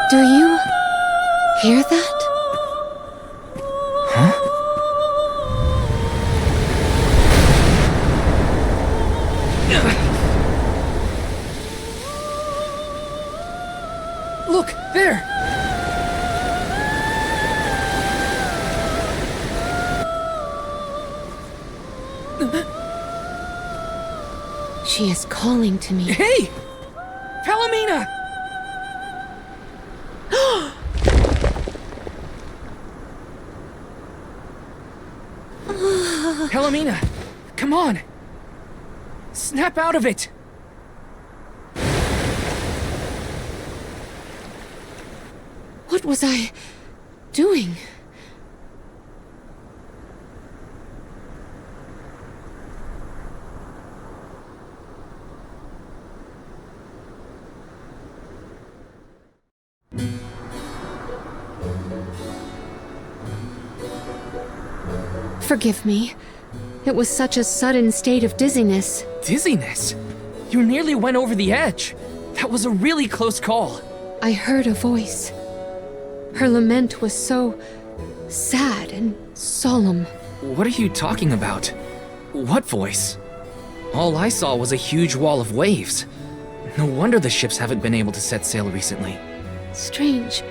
Do you hear that? Look, there! She is calling to me. Hey! Palomina! Palomina, come on! Snap out of it! What was I doing? Forgive me. It was such a sudden state of dizziness. Dizziness? You nearly went over the edge. That was a really close call. I heard a voice. Her lament was so sad and solemn. What are you talking about? What voice? All I saw was a huge wall of waves. No wonder the ships haven't been able to set sail recently. Strange.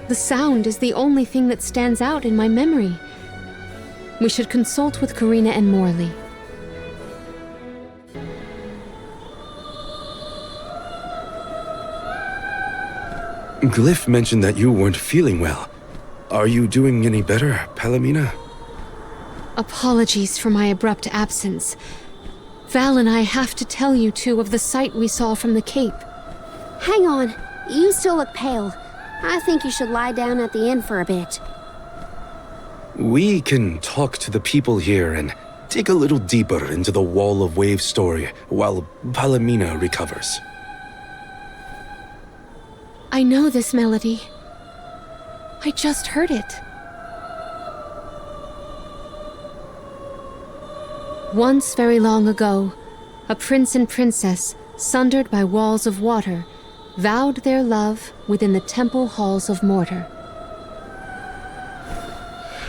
The sound is the only thing that stands out in my memory. We should consult with Karina and Morley. Glyph mentioned that you weren't feeling well. Are you doing any better, Palomina? Apologies for my abrupt absence. Val and I have to tell you two of the sight we saw from the Cape. Hang on. You still look pale. I think you should lie down at the inn for a bit. We can talk to the people here and dig a little deeper into the Wall of Waves story while Palomina recovers. I know this melody. I just heard it. Once very long ago, a prince and princess, sundered by walls of water, vowed their love within the temple halls of mortar.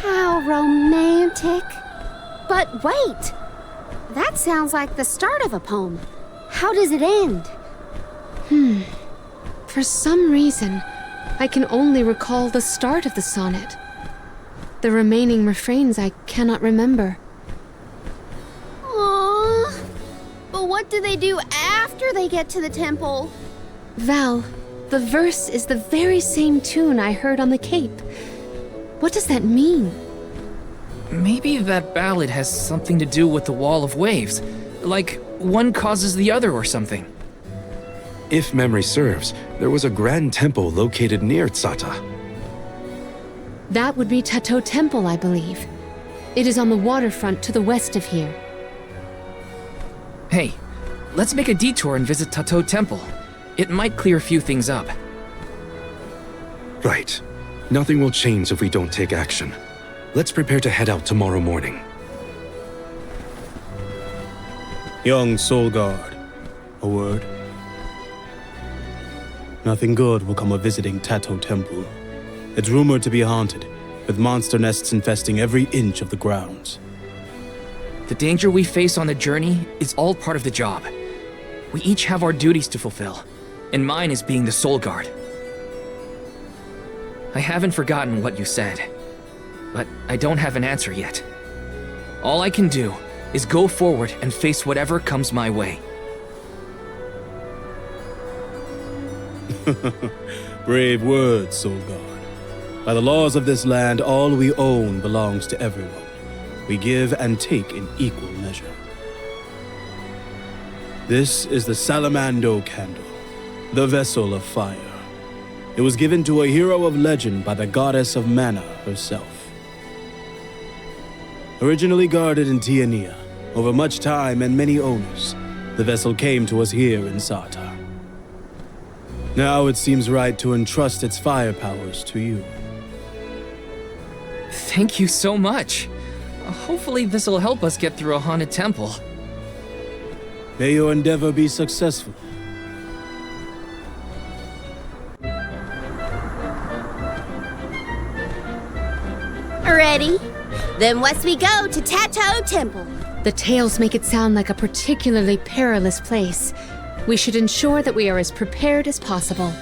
How romantic. But wait! That sounds like the start of a poem. How does it end? For some reason, I can only recall the start of the sonnet. The remaining refrains I cannot remember. Aww. But what do they do after they get to the temple? Val, the verse is the very same tune I heard on the Cape. What does that mean? Maybe that ballad has something to do with the Wall of Waves. Like, one causes the other or something. If memory serves, there was a grand temple located near Tsata. That would be Tato Temple, I believe. It is on the waterfront to the west of here. Hey, let's make a detour and visit Tato Temple. It might clear a few things up. Right. Nothing will change if we don't take action. Let's prepare to head out tomorrow morning. Young Soul Guard, a word. Nothing good will come of visiting Tato Temple. It's rumored to be haunted, with monster nests infesting every inch of the grounds. The danger we face on the journey is all part of the job. We each have our duties to fulfill, and mine is being the Soul Guard. I haven't forgotten what you said, but I don't have an answer yet. All I can do is go forward and face whatever comes my way. Brave words, Soul Guard. By the laws of this land, all we own belongs to everyone. We give and take in equal measure. This is the Salamando Candle, the vessel of fire. It was given to a hero of legend by the goddess of mana herself. Originally guarded in Tianeea, over much time and many owners, the vessel came to us here in Sata. Now it seems right to entrust its fire powers to you. Thank you so much. Hopefully this will help us get through a haunted temple. May your endeavor be successful. Ready? Then must we go to Tato Temple. The tales make it sound like a particularly perilous place. We should ensure that we are as prepared as possible.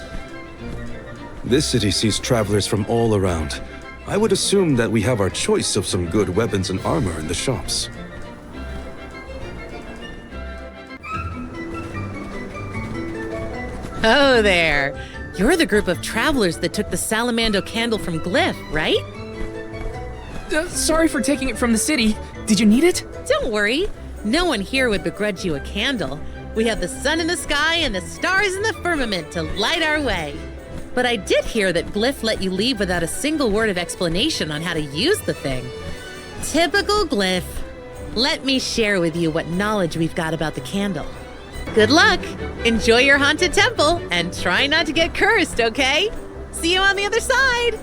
This city sees travelers from all around. I would assume that we have our choice of some good weapons and armor in the shops. Oh there! You're the group of travelers that took the Salamando candle from Glyph, right? Sorry for taking it from the city. Did you need it? Don't worry. No one here would begrudge you a candle. We have the sun in the sky and the stars in the firmament to light our way. But I did hear that Glyph let you leave without a single word of explanation on how to use the thing. Typical Glyph. Let me share with you what knowledge we've got about the candle. Good luck! Enjoy your haunted temple, and try not to get cursed, okay? See you on the other side!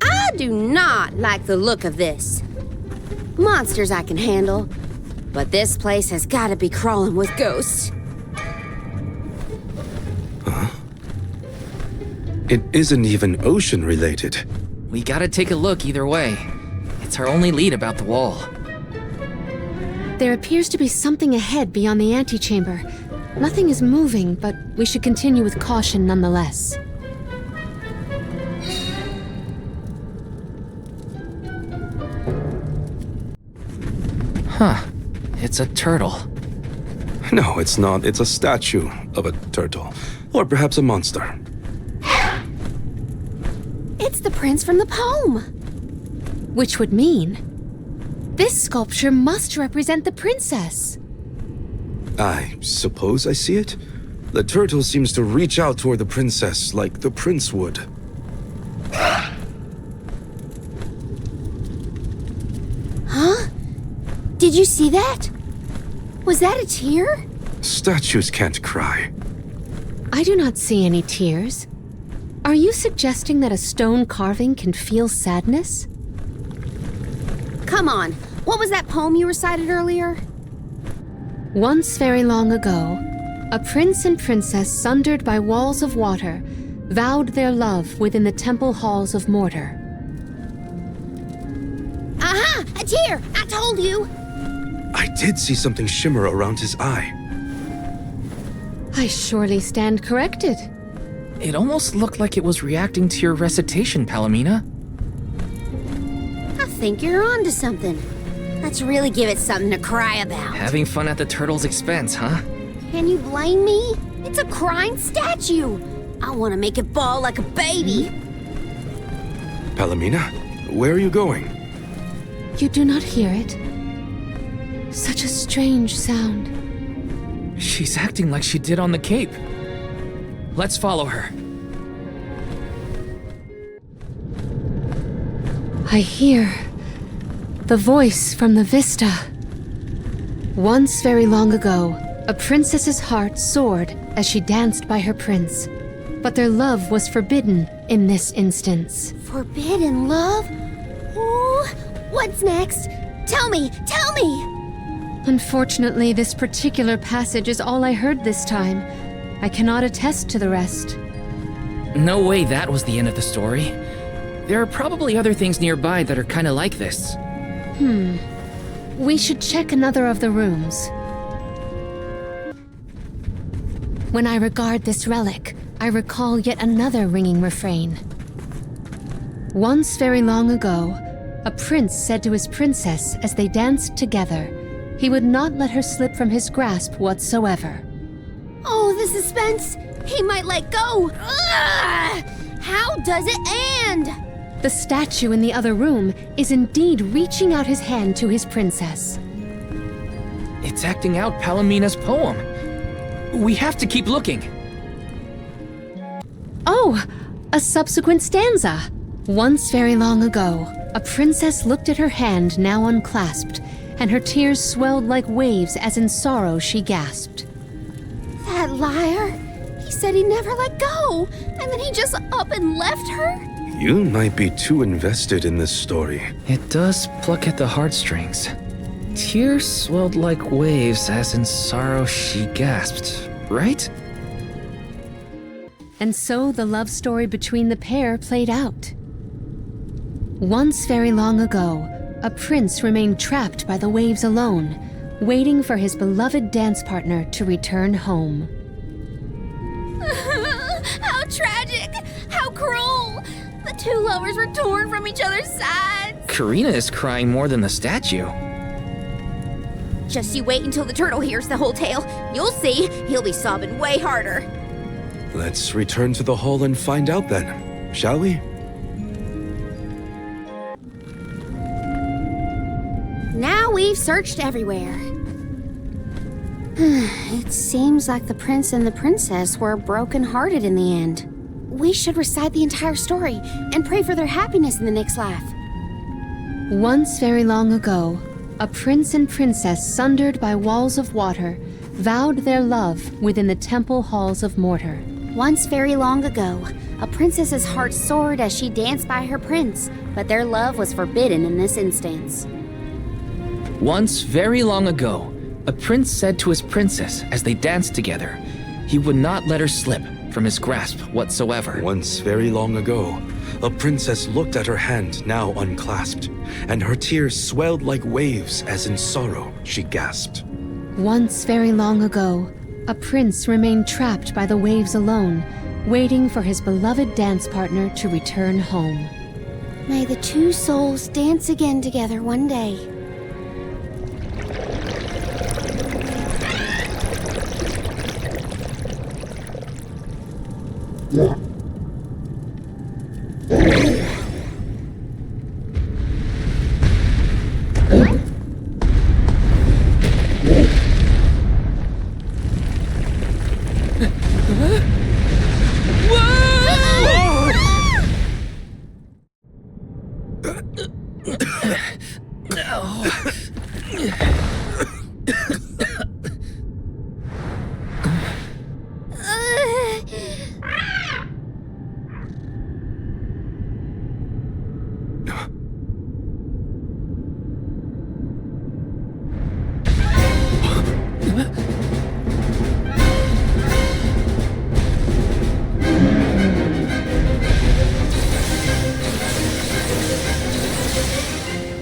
I do not like the look of this. Monsters I can handle, but this place has got to be crawling with ghosts. Huh? It isn't even ocean-related. We gotta take a look either way. It's our only lead about the wall. There appears to be something ahead beyond the antechamber. Nothing is moving, but we should continue with caution nonetheless. Huh. It's a turtle. No, it's not. It's a statue of a turtle. Or perhaps a monster. It's the prince from the poem. Which would mean... This sculpture must represent the princess. I suppose I see it. The turtle seems to reach out toward the princess like the prince would. Huh? Did you see that? Was that a tear? Statues can't cry. I do not see any tears. Are you suggesting that a stone carving can feel sadness? Come on, what was that poem you recited earlier? Once very long ago, a prince and princess sundered by walls of water vowed their love within the temple halls of mortar. Aha! A tear! I told you! I did see something shimmer around his eye. I surely stand corrected. It almost looked like it was reacting to your recitation, Palomina. I think you're onto something. Let's really give it something to cry about. Having fun at the turtle's expense, huh? Can you blame me? It's a crying statue. I want to make it bawl like a baby. Palomina, where are you going? You do not hear it? Such a strange sound. She's acting like she did on the Cape. Let's follow her. I hear the voice from the vista. Once very long ago, a princess's heart soared as she danced by her prince. But their love was forbidden in this instance. Forbidden love? Ooh, what's next? Tell me! Tell me! Unfortunately, this particular passage is all I heard this time. I cannot attest to the rest. No way that was the end of the story. There are probably other things nearby that are kinda like this. We should check another of the rooms. When I regard this relic, I recall yet another ringing refrain. Once very long ago, a prince said to his princess as they danced together, he would not let her slip from his grasp whatsoever. Oh, the suspense! He might let go! Ugh! How does it end? The statue in the other room is indeed reaching out his hand to his princess. It's acting out Palomina's poem. We have to keep looking. Oh, a subsequent stanza. Once very long ago, a princess looked at her hand now unclasped, and her tears swelled like waves as in sorrow she gasped. That liar! He said he never let go, and then he just up and left her? You might be too invested in this story. It does pluck at the heartstrings. Tears swelled like waves as in sorrow she gasped, right? And so the love story between the pair played out. Once very long ago, a prince remained trapped by the waves alone, waiting for his beloved dance partner to return home. How tragic! How cruel! The two lovers were torn from each other's sides! Karina is crying more than the statue. Just you wait until the turtle hears the whole tale. You'll see, he'll be sobbing way harder. Let's return to the hall and find out then, shall we? Now we've searched everywhere. It seems like the prince and the princess were broken-hearted in the end. We should recite the entire story and pray for their happiness in the next life. Once very long ago, a prince and princess sundered by walls of water vowed their love within the temple halls of mortar. Once very long ago, a princess's heart soared as she danced by her prince, but their love was forbidden in this instance. Once very long ago, a prince said to his princess as they danced together, he would not let her slip from his grasp whatsoever. Once very long ago, a princess looked at her hand now unclasped, and her tears swelled like waves as in sorrow she gasped. Once very long ago, a prince remained trapped by the waves alone, waiting for his beloved dance partner to return home. May the two souls dance again together one day.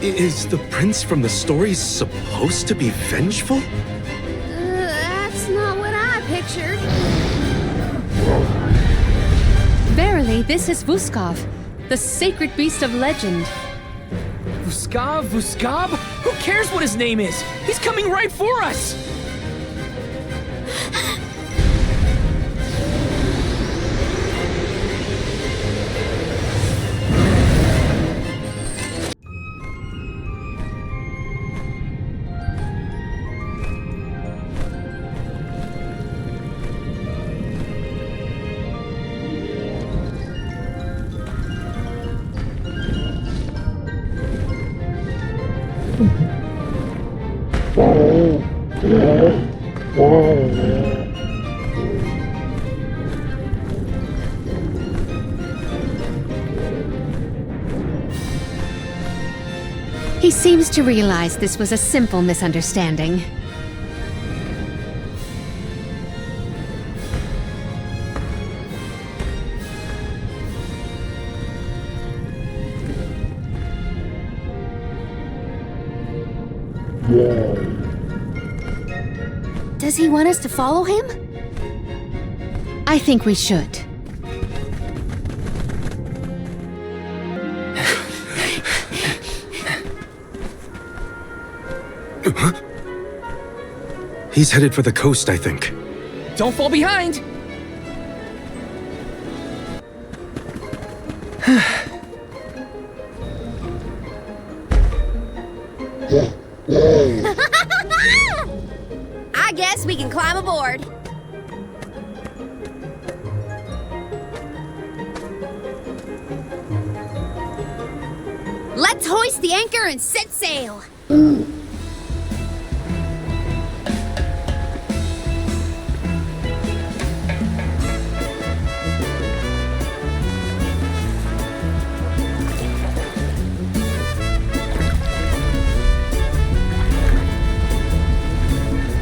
Is the prince from the stories supposed to be vengeful? That's not what I pictured. Verily, this is Vuskov, the sacred beast of legend. Vuskov? Who cares what his name is? He's coming right for us! He seems to realize this was a simple misunderstanding. Does he want us to follow him? I think we should. He's headed for the coast, I think. Don't fall behind! I guess we can climb aboard. Let's hoist the anchor and set sail.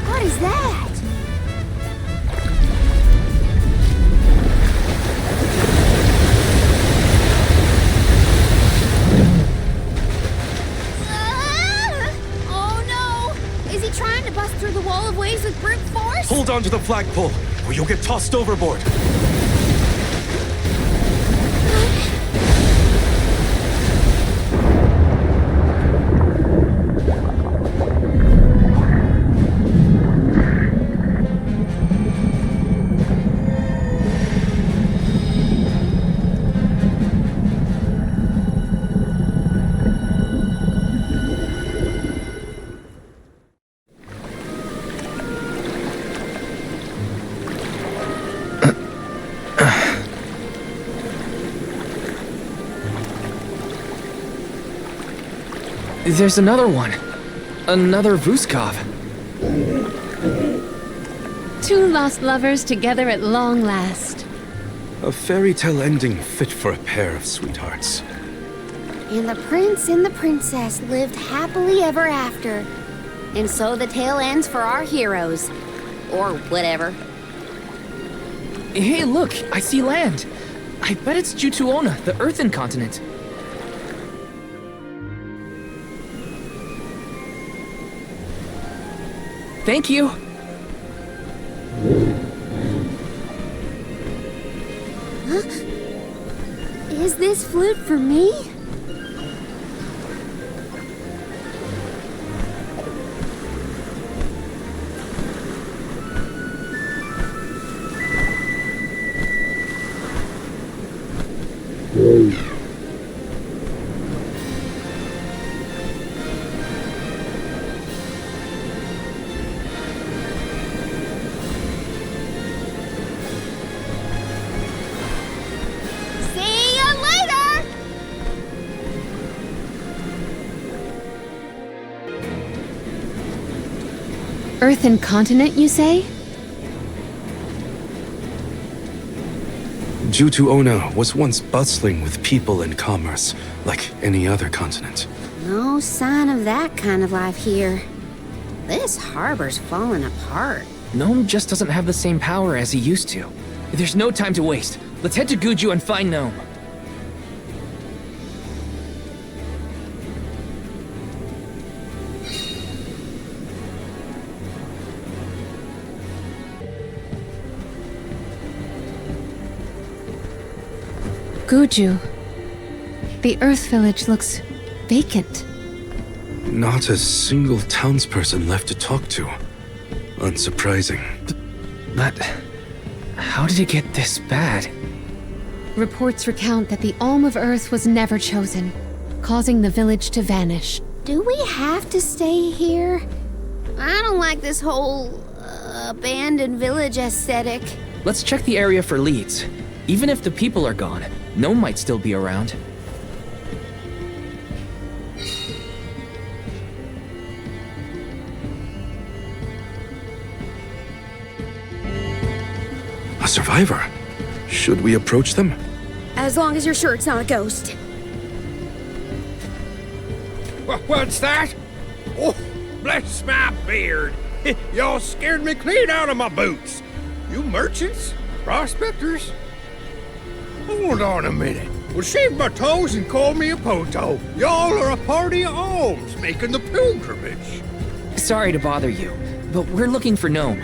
What is that? Oh no! Is he trying to bust through the wall of waves with brute force? Hold on to the flagpole, or you'll get tossed overboard. There's another one. Another Vuskov. Two lost lovers together at long last. A fairy tale ending fit for a pair of sweethearts. And the prince and the princess lived happily ever after. And so the tale ends for our heroes. Or whatever. Hey, look! I see land! I bet it's Jutuona, the earthen continent. Thank you! Huh? Is this flute for me? Earthen continent, you say? Jutuona was once bustling with people and commerce, like any other continent. No sign of that kind of life here. This harbor's falling apart. Gnome just doesn't have the same power as he used to. There's no time to waste. Let's head to Guju and find Gnome. Guju. The Earth Village looks vacant. Not a single townsperson left to talk to. Unsurprising. But how did it get this bad? Reports recount that the Alm of Earth was never chosen, causing the village to vanish. Do we have to stay here? I don't like this whole abandoned village aesthetic. Let's check the area for leads. Even if the people are gone, Gnome might still be around. A survivor? Should we approach them? As long as you're sure it's not a ghost. What's that? Oh, bless my beard. Y'all scared me clean out of my boots. You merchants? Prospectors? Hold on a minute. Well, shave my toes and call me a poto. Y'all are a party of alms making the pilgrimage. Sorry to bother you, but we're looking for Gnome.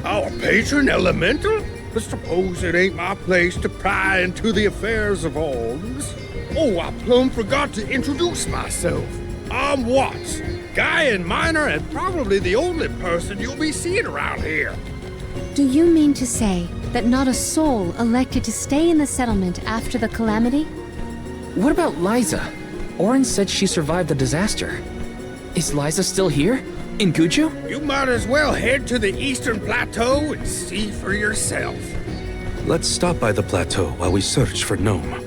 Our patron elemental? I suppose it ain't my place to pry into the affairs of alms. Oh, I plumb forgot to introduce myself. I'm Watts, Gaian miner and probably the only person you'll be seeing around here. Do you mean to say that not a soul elected to stay in the settlement after the calamity? What about Liza? Orin said she survived the disaster. Is Liza still here? In Guju? You might as well head to the eastern plateau and see for yourself. Let's stop by the plateau while we search for Gnome.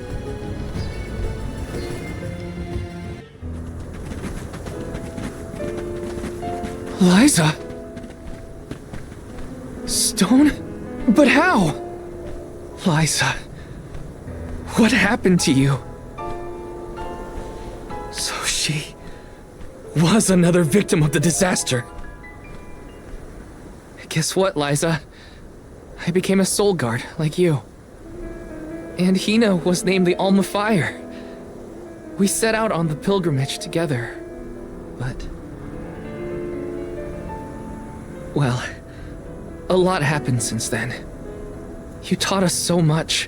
Liza? Stone? But how? Liza, what happened to you? So she was another victim of the disaster. Guess what, Liza? I became a soul guard, like you. And Hinna was named the Alm of Fire. We set out on the pilgrimage together, but... well, a lot happened since then. You taught us so much,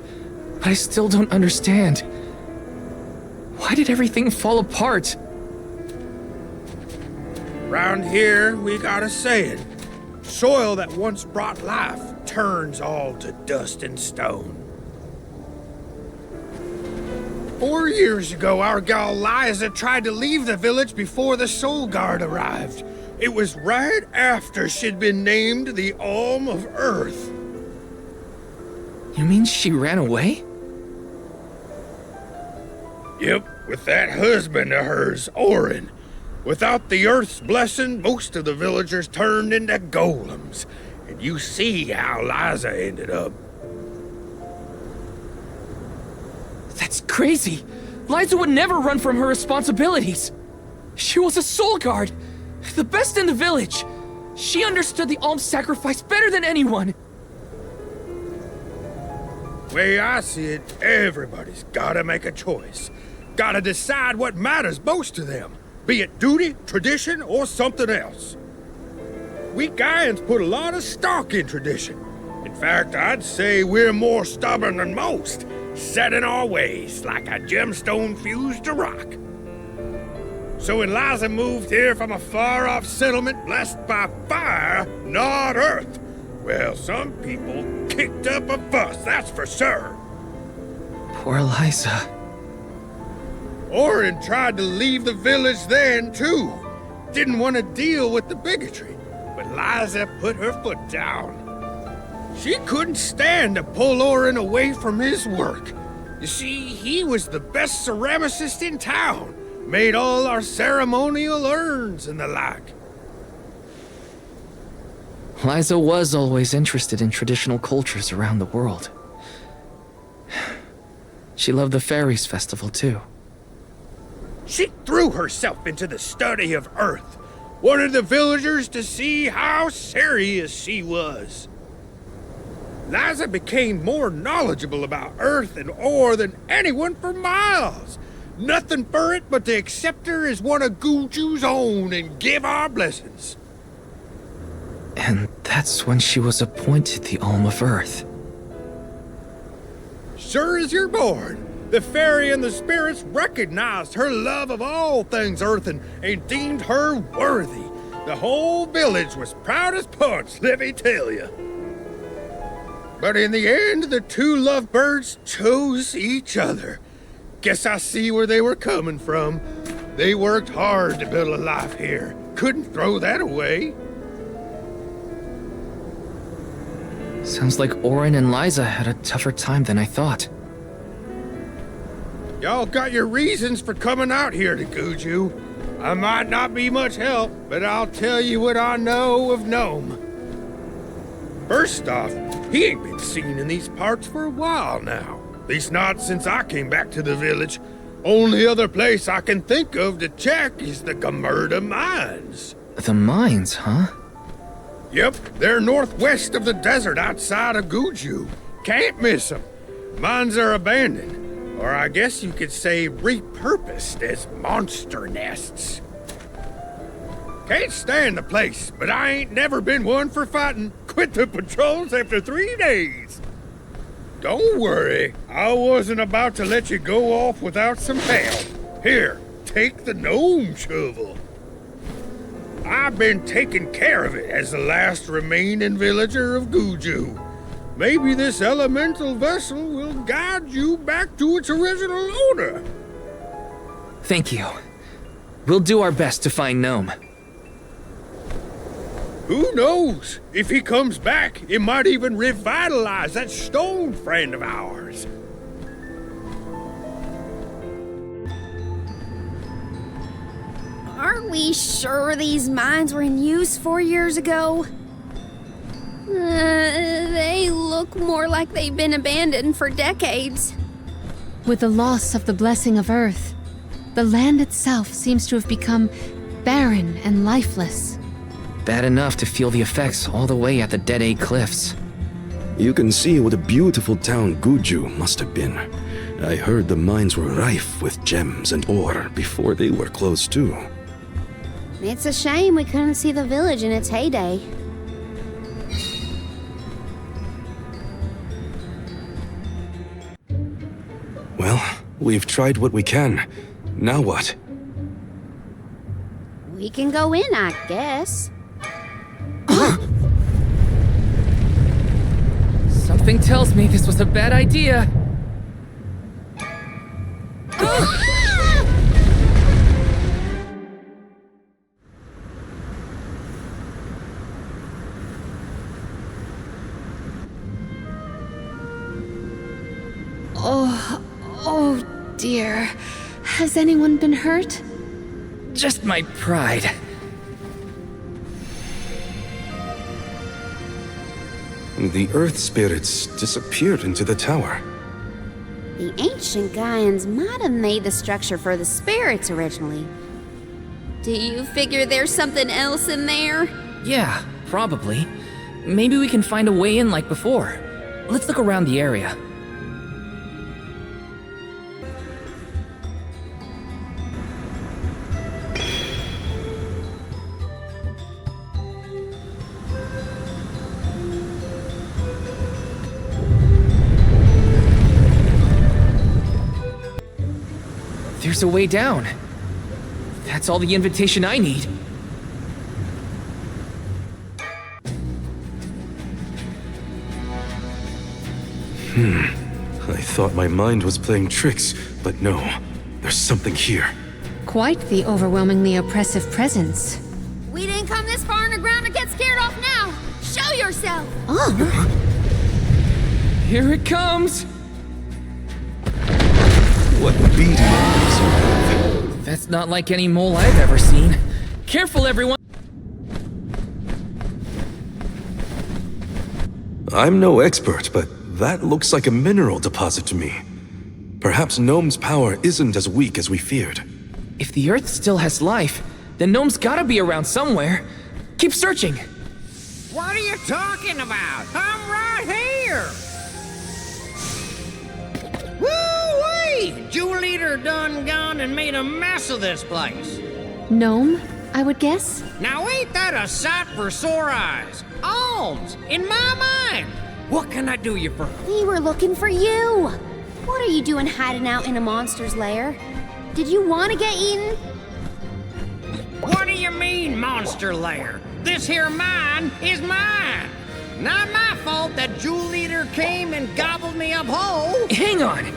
but I still don't understand. Why did everything fall apart? Round here, we got a saying. Soil that once brought life turns all to dust and stone. 4 years ago, our gal Liza tried to leave the village before the Soul Guard arrived. It was right after she'd been named the Alm of Earth. You mean she ran away? Yep, with that husband of hers, Orin. Without the Earth's blessing, most of the villagers turned into golems. And you see how Liza ended up. That's crazy! Liza would never run from her responsibilities! She was a soul guard! The best in the village! She understood the Alms sacrifice better than anyone! Way I see it, everybody's gotta make a choice. Gotta decide what matters most to them. Be it duty, tradition, or something else. We Gaians put a lot of stock in tradition. In fact, I'd say we're more stubborn than most, set in our ways like a gemstone fused to rock. So when Liza moved here from a far-off settlement blessed by fire, not earth, well, some people kicked up a fuss, that's for sure. Poor Liza. Orin tried to leave the village then, too. Didn't want to deal with the bigotry, but Liza put her foot down. She couldn't stand to pull Orin away from his work. You see, he was the best ceramicist in town. Made all our ceremonial urns and the like. Liza was always interested in traditional cultures around the world. She loved the Fairies Festival too. She threw herself into the study of Earth, wanted the villagers to see how serious she was. Liza became more knowledgeable about Earth and ore than anyone for miles. Nothing for it but to accept her as one of Guju's own and give our blessings. And that's when she was appointed the Alm of Earth. Sure as you're born, the fairy and the spirits recognized her love of all things Earth and deemed her worthy. The whole village was proud as punch, let me tell you. But in the end, the two lovebirds chose each other. Guess I see where they were coming from. They worked hard to build a life here. Couldn't throw that away. Sounds like Orin and Liza had a tougher time than I thought. Y'all got your reasons for coming out here to Guju. I might not be much help, but I'll tell you what I know of Gnome. First off, he ain't been seen in these parts for a while now. At least not since I came back to the village. Only other place I can think of to check is the Gamerda Mines. The mines, huh? Yep, they're northwest of the desert outside of Guju. Can't miss them. Mines are abandoned, or I guess you could say repurposed as monster nests. Can't stand the place, but I ain't never been one for fighting. Quit the patrols after 3 days. Don't worry, I wasn't about to let you go off without some help. Here, take the gnome shovel. I've been taking care of it as the last remaining villager of Guju. Maybe this elemental vessel will guide you back to its original owner. Thank you. We'll do our best to find Gnome. Who knows? If he comes back, it might even revitalize that stone friend of ours. Are we sure these mines were in use 4 years ago? They look more like they've been abandoned for decades. With the loss of the blessing of Earth, the land itself seems to have become barren and lifeless. Bad enough to feel the effects all the way at the Dead-Egg Cliffs. You can see what a beautiful town Guju must have been. I heard the mines were rife with gems and ore before they were closed too. It's a shame we couldn't see the village in its heyday. Well, we've tried what we can. Now what? We can go in, I guess. Something tells me this was a bad idea. Oh dear. Has anyone been hurt? Just my pride. The earth spirits disappeared into the tower. The ancient Gaians might have made the structure for the spirits originally. Do you figure there's something else in there? Yeah, probably. Maybe we can find a way in like before. Let's look around the area. There's a way down. That's all the invitation I need. I thought my mind was playing tricks, but no. There's something here. Quite the overwhelmingly oppressive presence. We didn't come this far underground to get scared off now! Show yourself! Here it comes! What beating these you have. That's not like any mole I've ever seen. Careful, everyone! I'm no expert, but that looks like a mineral deposit to me. Perhaps Gnome's power isn't as weak as we feared. If the Earth still has life, then Gnome's gotta be around somewhere. Keep searching. What are you talking about? I'm right here! Woo-wee! Jewel Eater done gone and made a mess of this place. Gnome, I would guess? Now ain't that a sight for sore eyes? Alms, in my mind! What can I do you for? We were looking for you! What are you doing hiding out in a monster's lair? Did you want to get eaten? What do you mean, monster lair? This here mine is mine! Not my fault that Jewel Eater came and gobbled me up whole! Hang on!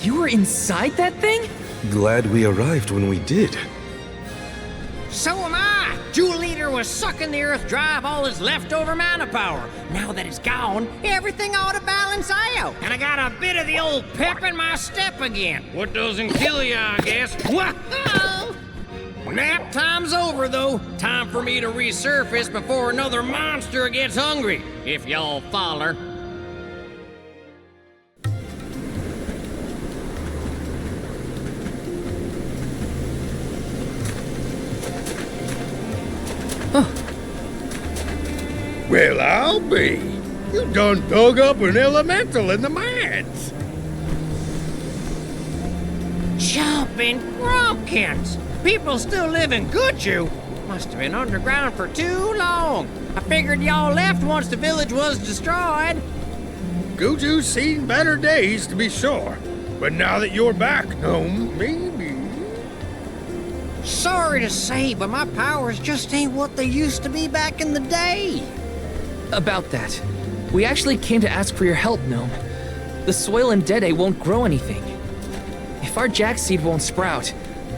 You were inside that thing? Glad we arrived when we did. So am I! Jewel Eater was sucking the earth dry of all his leftover mana power. Now that it's gone, everything ought to balance out. And I got a bit of the old pep in my step again. What doesn't kill you, I guess. Whoa! Nap time's over, though. Time for me to resurface before another monster gets hungry, if y'all follow. Well, I'll be. You done dug up an elemental in the mines. Jumping Grumpkins! People still live in Guju. Must have been underground for too long. I figured y'all left once the village was destroyed. Guju's seen better days, to be sure. But now that you're back, Gnome, maybe... Sorry to say, but my powers just ain't what they used to be back in the day. About that, we actually came to ask for your help, Gnome. The soil in Dede won't grow anything. If our jack seed won't sprout,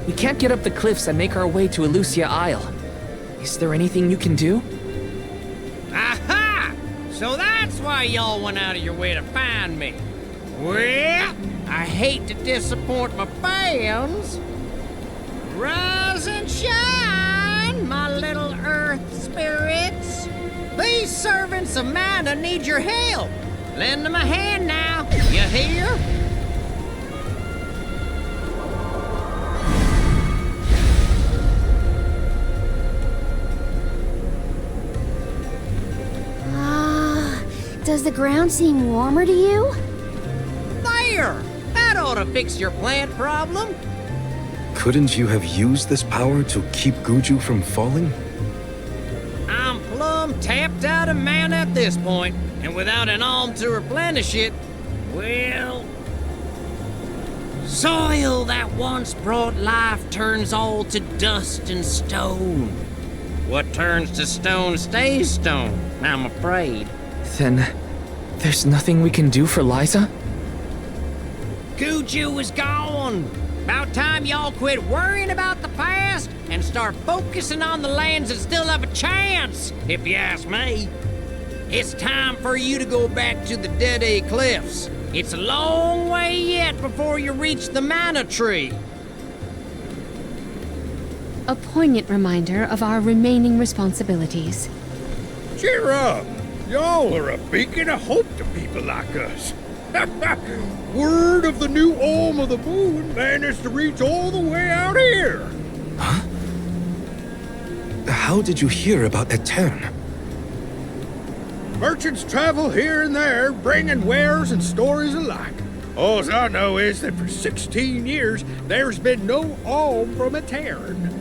we can't get up the cliffs and make our way to Elusia Isle. Is there anything you can do? Aha! So that's why y'all went out of your way to find me. Well, I hate to disappoint my fans. Rise and shine, my little earth spirits. These servants of mana need your help. Lend them a hand now, you hear? Does the ground seem warmer to you? There! That ought to fix your plant problem. Couldn't you have used this power to keep Guju from falling? I'm plumb tapped out of mana at this point, and without an alm to replenish it, well... Soil that once brought life turns all to dust and stone. What turns to stone stays stone, I'm afraid. Then, there's nothing we can do for Liza? Guju is gone! About time y'all quit worrying about the past and start focusing on the lands that still have a chance, if you ask me. It's time for you to go back to the Dede Cliffs. It's a long way yet before you reach the Mana Tree. A poignant reminder of our remaining responsibilities. Cheer up! Y'all are a beacon of hope to people like us. Word of the new Alm of the Moon managed to reach all the way out here. Huh? How did you hear about Etern? Merchants travel here and there, bringing wares and stories alike. All I know is that for 16 years, there's been no Alm from Etern.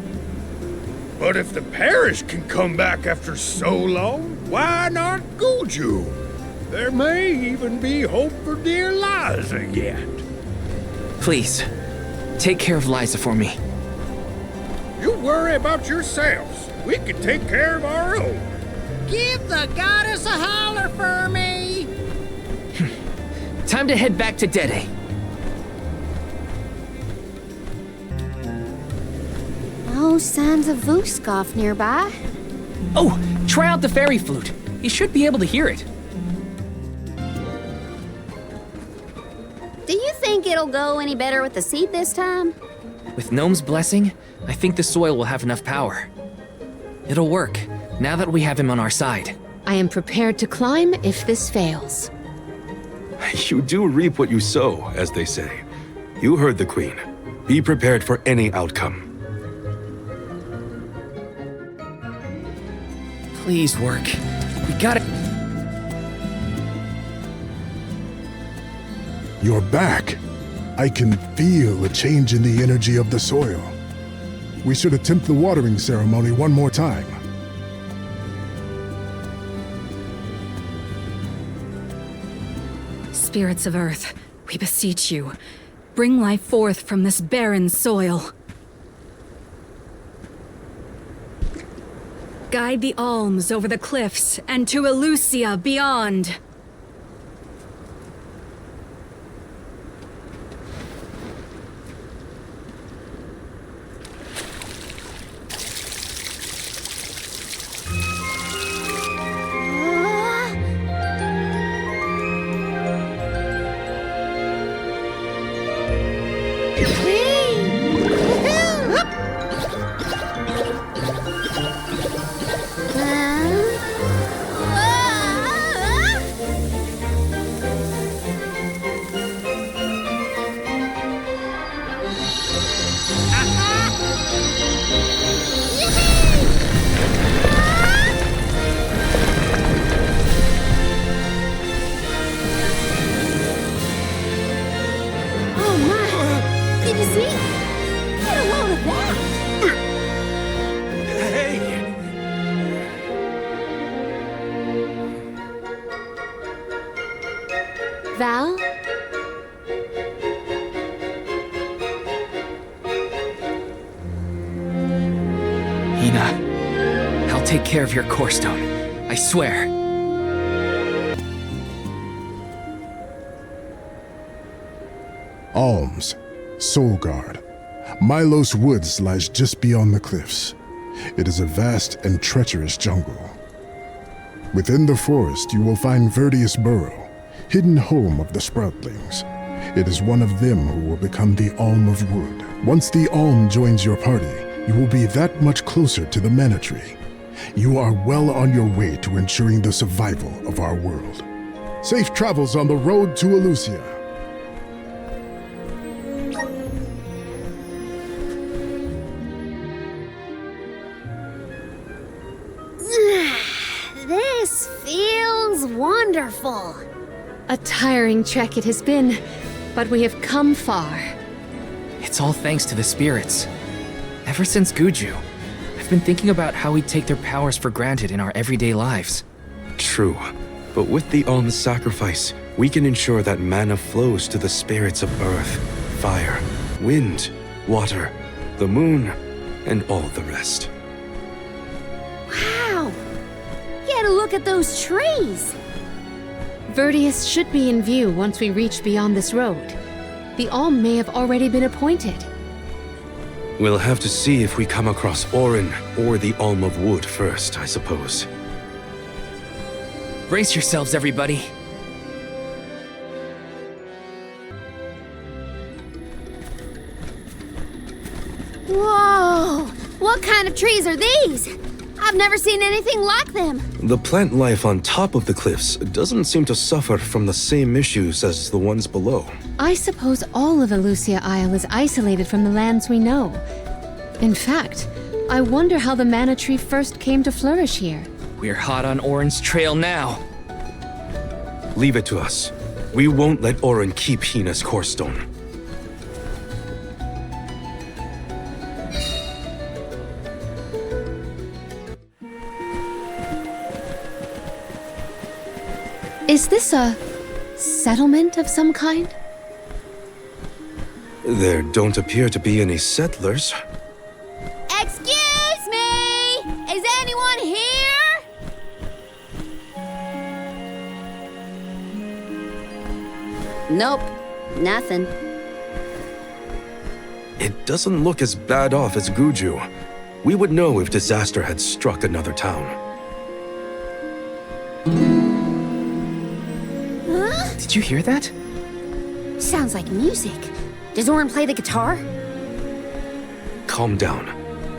But if the parish can come back after so long, why not Guju? There may even be hope for dear Liza yet. Please, take care of Liza for me. You worry about yourselves. We can take care of our own. Give the goddess a holler for me! Time to head back to Dede. No signs of Vuskov nearby. Oh, try out the fairy flute. You should be able to hear it. Do you think it'll go any better with the seed this time? With Gnome's blessing, I think the soil will have enough power. It'll work, now that we have him on our side. I am prepared to climb if this fails. You do reap what you sow, as they say. You heard the Queen. Be prepared for any outcome. Please work. We gotta... You're back. I can feel a change in the energy of the soil. We should attempt the watering ceremony one more time. Spirits of Earth, we beseech you. Bring life forth from this barren soil. Guide the Alms over the cliffs and to Elusia beyond. Val? Hinna, I'll take care of your core stone. I swear. Alms, Soul Guard. Milos Woods lies just beyond the cliffs. It is a vast and treacherous jungle. Within the forest, you will find Verdius Burrow, hidden home of the Sproutlings. It is one of them who will become the Alm of Wood. Once the Alm joins your party, you will be that much closer to the Mana Tree. You are well on your way to ensuring the survival of our world. Safe travels on the road to Elusia. This feels wonderful. A tiring trek it has been, but we have come far. It's all thanks to the spirits. Ever since Guju, I've been thinking about how we take their powers for granted in our everyday lives. True, but with the Alms sacrifice, we can ensure that mana flows to the spirits of earth, fire, wind, water, the moon, and all the rest. Wow! Get a look at those trees! Verdius should be in view once we reach beyond this road. The Alm may have already been appointed. We'll have to see if we come across Orin or the Alm of Wood first, I suppose. Brace yourselves, everybody. Whoa! What kind of trees are these? I've never seen anything like them. The plant life on top of the cliffs doesn't seem to suffer from the same issues as the ones below. I suppose all of Elusia Isle is isolated from the lands we know. In fact, I wonder how the Mana Tree first came to flourish here. We're hot on Orin's trail now. Leave it to us. We won't let Orin keep Hinna's core stone. Is this a settlement of some kind? There don't appear to be any settlers. Excuse me! Is anyone here? Nope, nothing. It doesn't look as bad off as Guju. We would know if disaster had struck another town. Huh? Did you hear that? Sounds like music. Does Orin play the guitar? Calm down.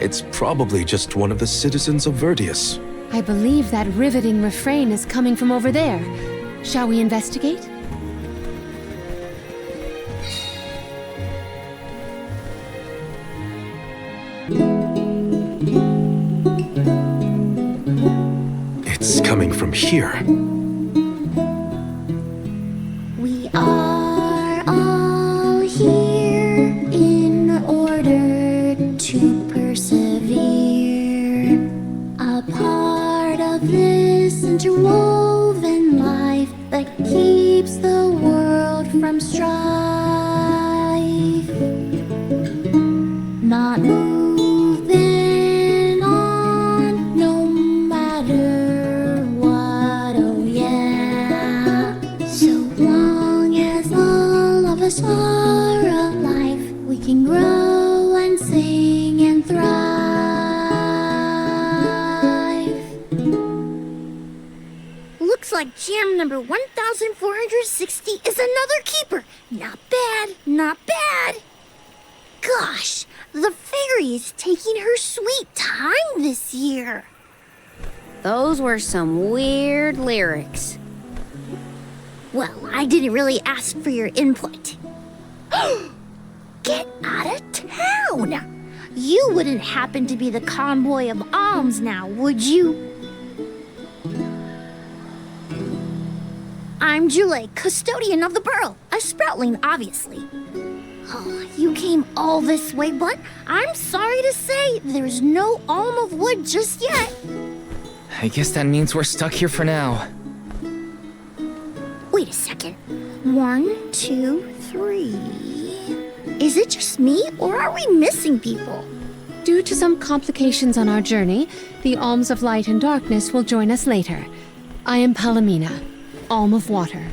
It's probably just one of the citizens of Verdius. I believe that riveting refrain is coming from over there. Shall we investigate? It's coming from here. We are all here in order to persevere. A part of this interwoven life that keeps the world from strife. Not moving on, no matter what, oh yeah. So long as all of us are alive, we can grow and sing and thrive. Looks like jam number 1460 is another keeper. Not bad, not bad. Gosh, the fairy is taking her sweet time this year. Those were some weird lyrics. Well, I didn't really ask for your input. Get out of town! You wouldn't happen to be the convoy of Alms now, would you? I'm Jule, custodian of the Pearl, a sproutling, obviously. Oh, you came all this way, but I'm sorry to say there's no alm of wood just yet. I guess that means we're stuck here for now. Wait a second. 1, 2, 3. Is it just me, or are we missing people? Due to some complications on our journey, the Alms of Light and Darkness will join us later. I am Palomina, Alm of Water.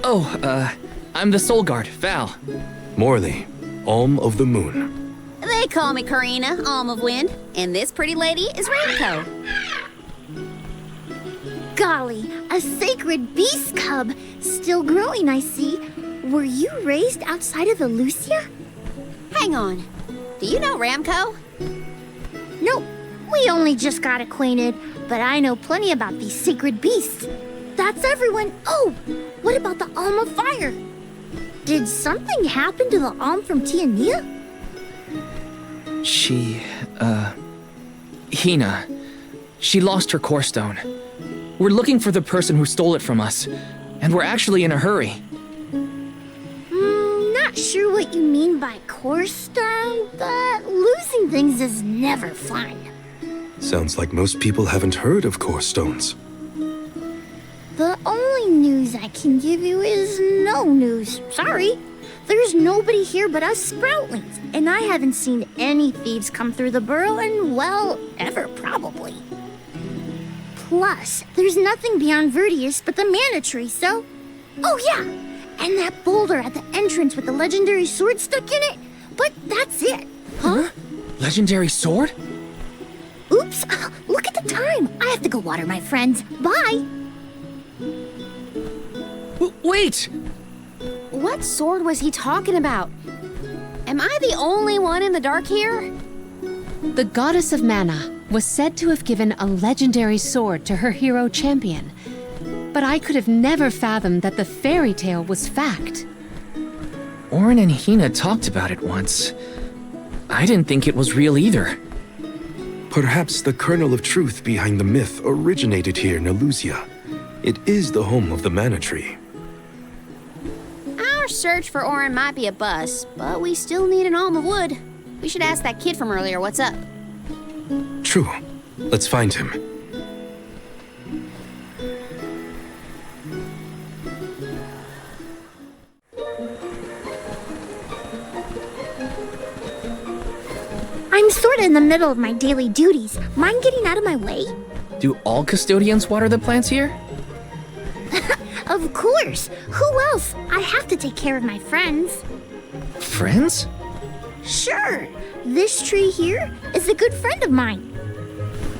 Oh, I'm the Soul Guard, Val. Morley, Alm of the Moon. They call me Karina, Alm of Wind, and this pretty lady is Ramco. Golly, a sacred beast cub. Still growing, I see. Were you raised outside of Elusia? Hang on. Do you know Ramco? Nope. We only just got acquainted, but I know plenty about these sacred beasts. That's everyone. Oh, what about the Alm of Fire? Did something happen to the Alm from Tianeea? She, Hinna. She lost her core stone. We're looking for the person who stole it from us, and we're actually in a hurry. Not sure what you mean by core stone, but losing things is never fun. Sounds like most people haven't heard of core stones. The only news I can give you is no news. Sorry. There's nobody here but us sproutlings, and I haven't seen any thieves come through the burrow in, well, ever probably. Plus, there's nothing beyond Vertius but the mana tree, so... Oh yeah, and that boulder at the entrance with the legendary sword stuck in it, but that's it. Huh? Legendary sword? Oops, look at the time. I have to go water my friends. Bye. Wait! What sword was he talking about? Am I the only one in the dark here? The goddess of mana was said to have given a legendary sword to her hero champion. But I could have never fathomed that the fairy tale was fact. Orin and Hinna talked about it once. I didn't think it was real either. Perhaps the kernel of truth behind the myth originated here in Elusia. It is the home of the mana tree. Our search for Orin might be a bust, but we still need an alm of wood. We should ask that kid from earlier what's up. True. Let's find him. I'm sorta in the middle of my daily duties. Mind getting out of my way? Do all custodians water the plants here? Of course. Who else? I have to take care of my friends. Friends? Sure. This tree here is a good friend of mine.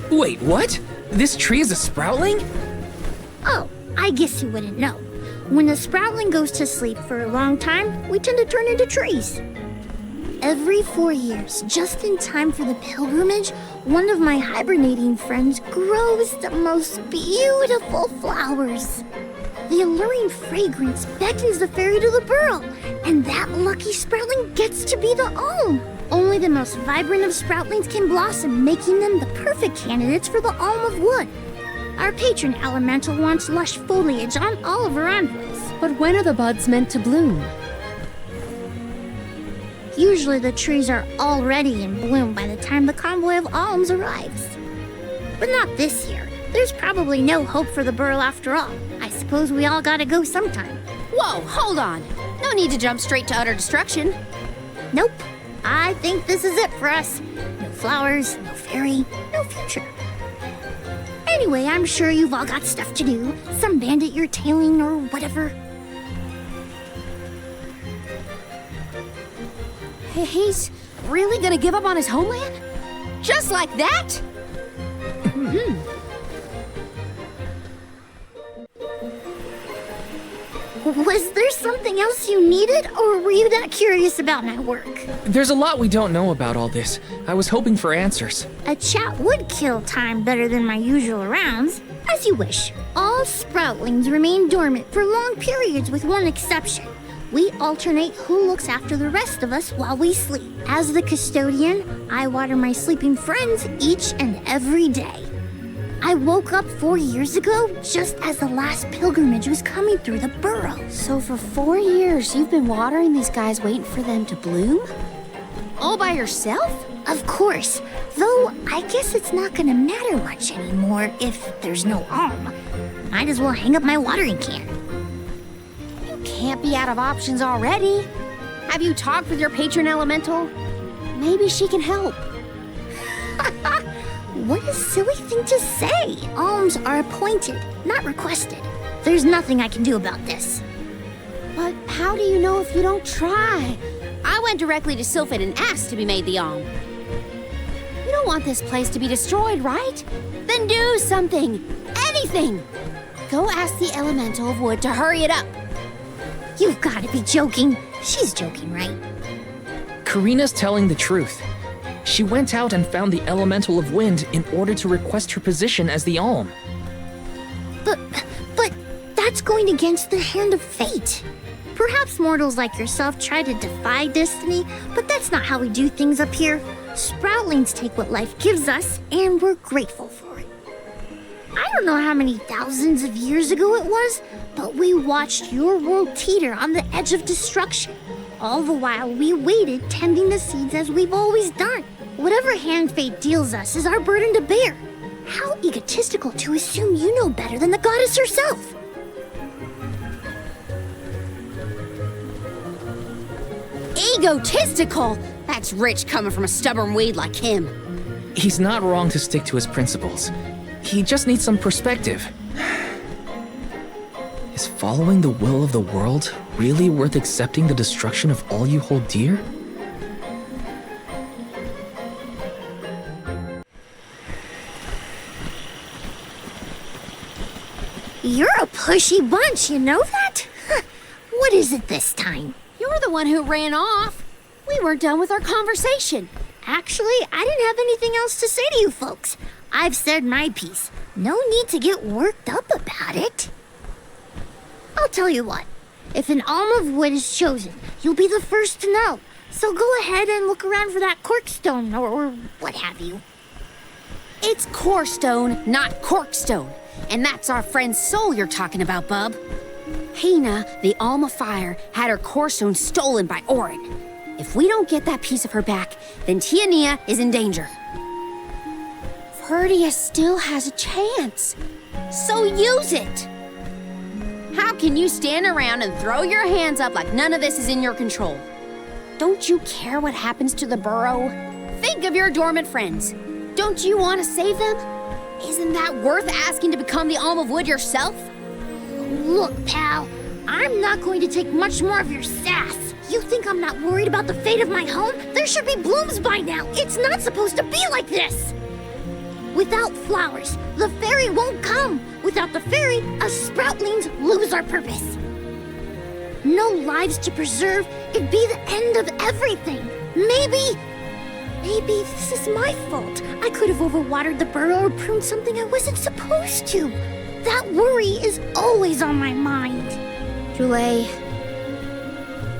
Wait, what? This tree is a sproutling? Oh, I guess you wouldn't know. When a sproutling goes to sleep for a long time, we tend to turn into trees. Every 4 years, just in time for the pilgrimage, one of my hibernating friends grows the most beautiful flowers. The alluring fragrance beckons the fairy to the burrow, and that lucky sprouting gets to be the alm. Only the most vibrant of sproutlings can blossom, making them the perfect candidates for the alm of wood. Our patron elemental wants lush foliage on all of her envoys. But when are the buds meant to bloom? Usually the trees are already in bloom by the time the convoy of alms arrives. But not this year. There's probably no hope for the burrow after all. I suppose we all gotta go sometime. Whoa, hold on. No need to jump straight to utter destruction. Nope. I think this is it for us. No flowers, no fairy, no future. Anyway, I'm sure you've all got stuff to do. Some bandit you're tailing or whatever. He's really gonna give up on his homeland? Just like that? Was there something else you needed, or were you that curious about my work? There's a lot we don't know about all this. I was hoping for answers. A chat would kill time better than my usual rounds. As you wish. All sproutlings remain dormant for long periods with one exception. We alternate who looks after the rest of us while we sleep. As the custodian, I water my sleeping friends each and every day. I woke up 4 years ago, just as the last pilgrimage was coming through the burrow. So for 4 years, you've been watering these guys waiting for them to bloom? All by yourself? Of course. Though, I guess it's not gonna matter much anymore if there's no alm. Might as well hang up my watering can. Can't be out of options already. Have you talked with your patron elemental? Maybe she can help. What a silly thing to say. Alms are appointed, not requested. There's nothing I can do about this. But how do you know if you don't try? I went directly to Sylphid and asked to be made the alm. You don't want this place to be destroyed, right? Then do something. Anything. Go ask the elemental of wood to hurry it up. You've got to be joking. She's joking, right? Karina's telling the truth. She went out and found the elemental of wind in order to request her position as the alm. But that's going against the hand of fate. Perhaps mortals like yourself try to defy destiny, but that's not how we do things up here. Sproutlings take what life gives us, and we're grateful for it. I don't know how many thousands of years ago it was, but we watched your world teeter on the edge of destruction. All the while we waited, tending the seeds as we've always done. Whatever hand fate deals us is our burden to bear. How egotistical to assume you know better than the goddess herself. Egotistical? That's rich coming from a stubborn weed like him. He's not wrong to stick to his principles. He just needs some perspective. Is following the will of the world really worth accepting the destruction of all you hold dear? You're a pushy bunch, you know that? What is it this time? You're the one who ran off. We weren't done with our conversation. Actually, I didn't have anything else to say to you folks. I've said my piece. No need to get worked up about it. I'll tell you what. If an alm of wood is chosen, you'll be the first to know. So go ahead and look around for that corkstone or what have you. It's corestone, not corkstone. And that's our friend's soul you're talking about, bub. Hinna, the alm of fire, had her corestone stolen by Orin. If we don't get that piece of her back, then Tianeea is in danger. Verdia still has a chance. So use it! How can you stand around and throw your hands up like none of this is in your control? Don't you care what happens to the burrow? Think of your dormant friends. Don't you want to save them? Isn't that worth asking to become the alm of wood yourself? Look, pal, I'm not going to take much more of your sass. You think I'm not worried about the fate of my home? There should be blooms by now. It's not supposed to be like this. Without flowers, the fairy won't come. Without the fairy, us sproutlings lose our purpose. No lives to preserve, it'd be the end of everything. Maybe this is my fault. I could have overwatered the burrow or pruned something I wasn't supposed to. That worry is always on my mind. Jule,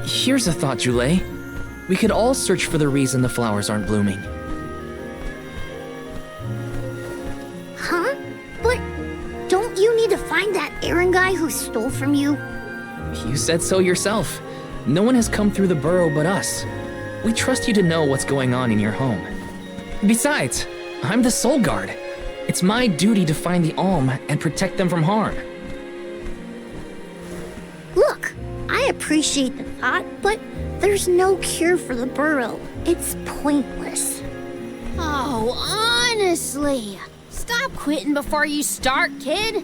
Here's a thought, Jule. We could all search for the reason the flowers aren't blooming. Huh? But don't you need to find that errand guy who stole from you? You said so yourself. No one has come through the burrow but us. We trust you to know what's going on in your home. Besides, I'm the Soul Guard. It's my duty to find the Alm and protect them from harm. Look, I appreciate the thought, but there's no cure for the burrow. It's pointless. Oh, honestly. Stop quitting before you start, kid.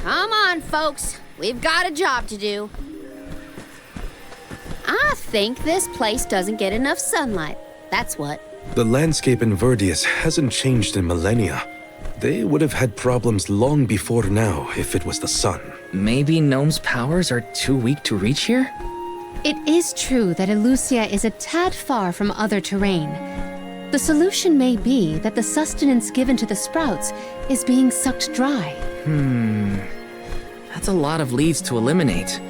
Come on, folks. We've got a job to do. I think this place doesn't get enough sunlight. That's what. The landscape in Verdius hasn't changed in millennia. They would have had problems long before now if it was the sun. Maybe Gnome's powers are too weak to reach here? It is true that Elusia is a tad far from other terrain. The solution may be that the sustenance given to the sprouts is being sucked dry. That's a lot of leads to eliminate.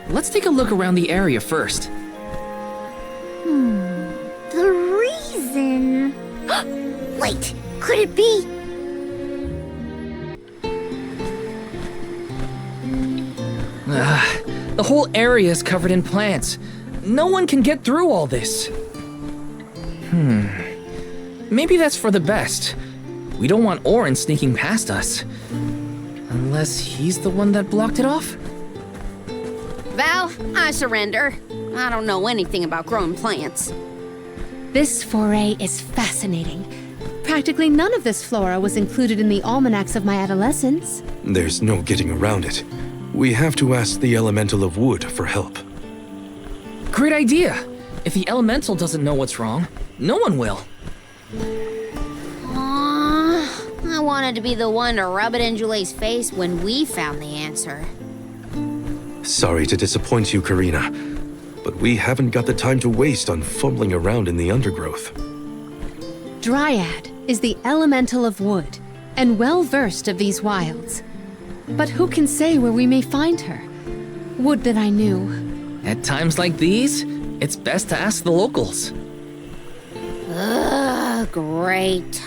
Let's take a look around the area first. The reason... Wait, could it be... The whole area is covered in plants. No one can get through all this. Maybe that's for the best. We don't want Orin sneaking past us. Unless he's the one that blocked it off? Val, I surrender. I don't know anything about growing plants. This foray is fascinating. Practically none of this flora was included in the almanacs of my adolescence. There's no getting around it. We have to ask the Elemental of Wood for help. Great idea! If the Elemental doesn't know what's wrong, no one will. I wanted to be the one to rub it in Jule's face when we found the answer. Sorry to disappoint you, Karina, but we haven't got the time to waste on fumbling around in the undergrowth. Dryad is the elemental of wood, and well-versed of these wilds. But who can say where we may find her? Would that I knew. At times like these, it's best to ask the locals. Ugh, great.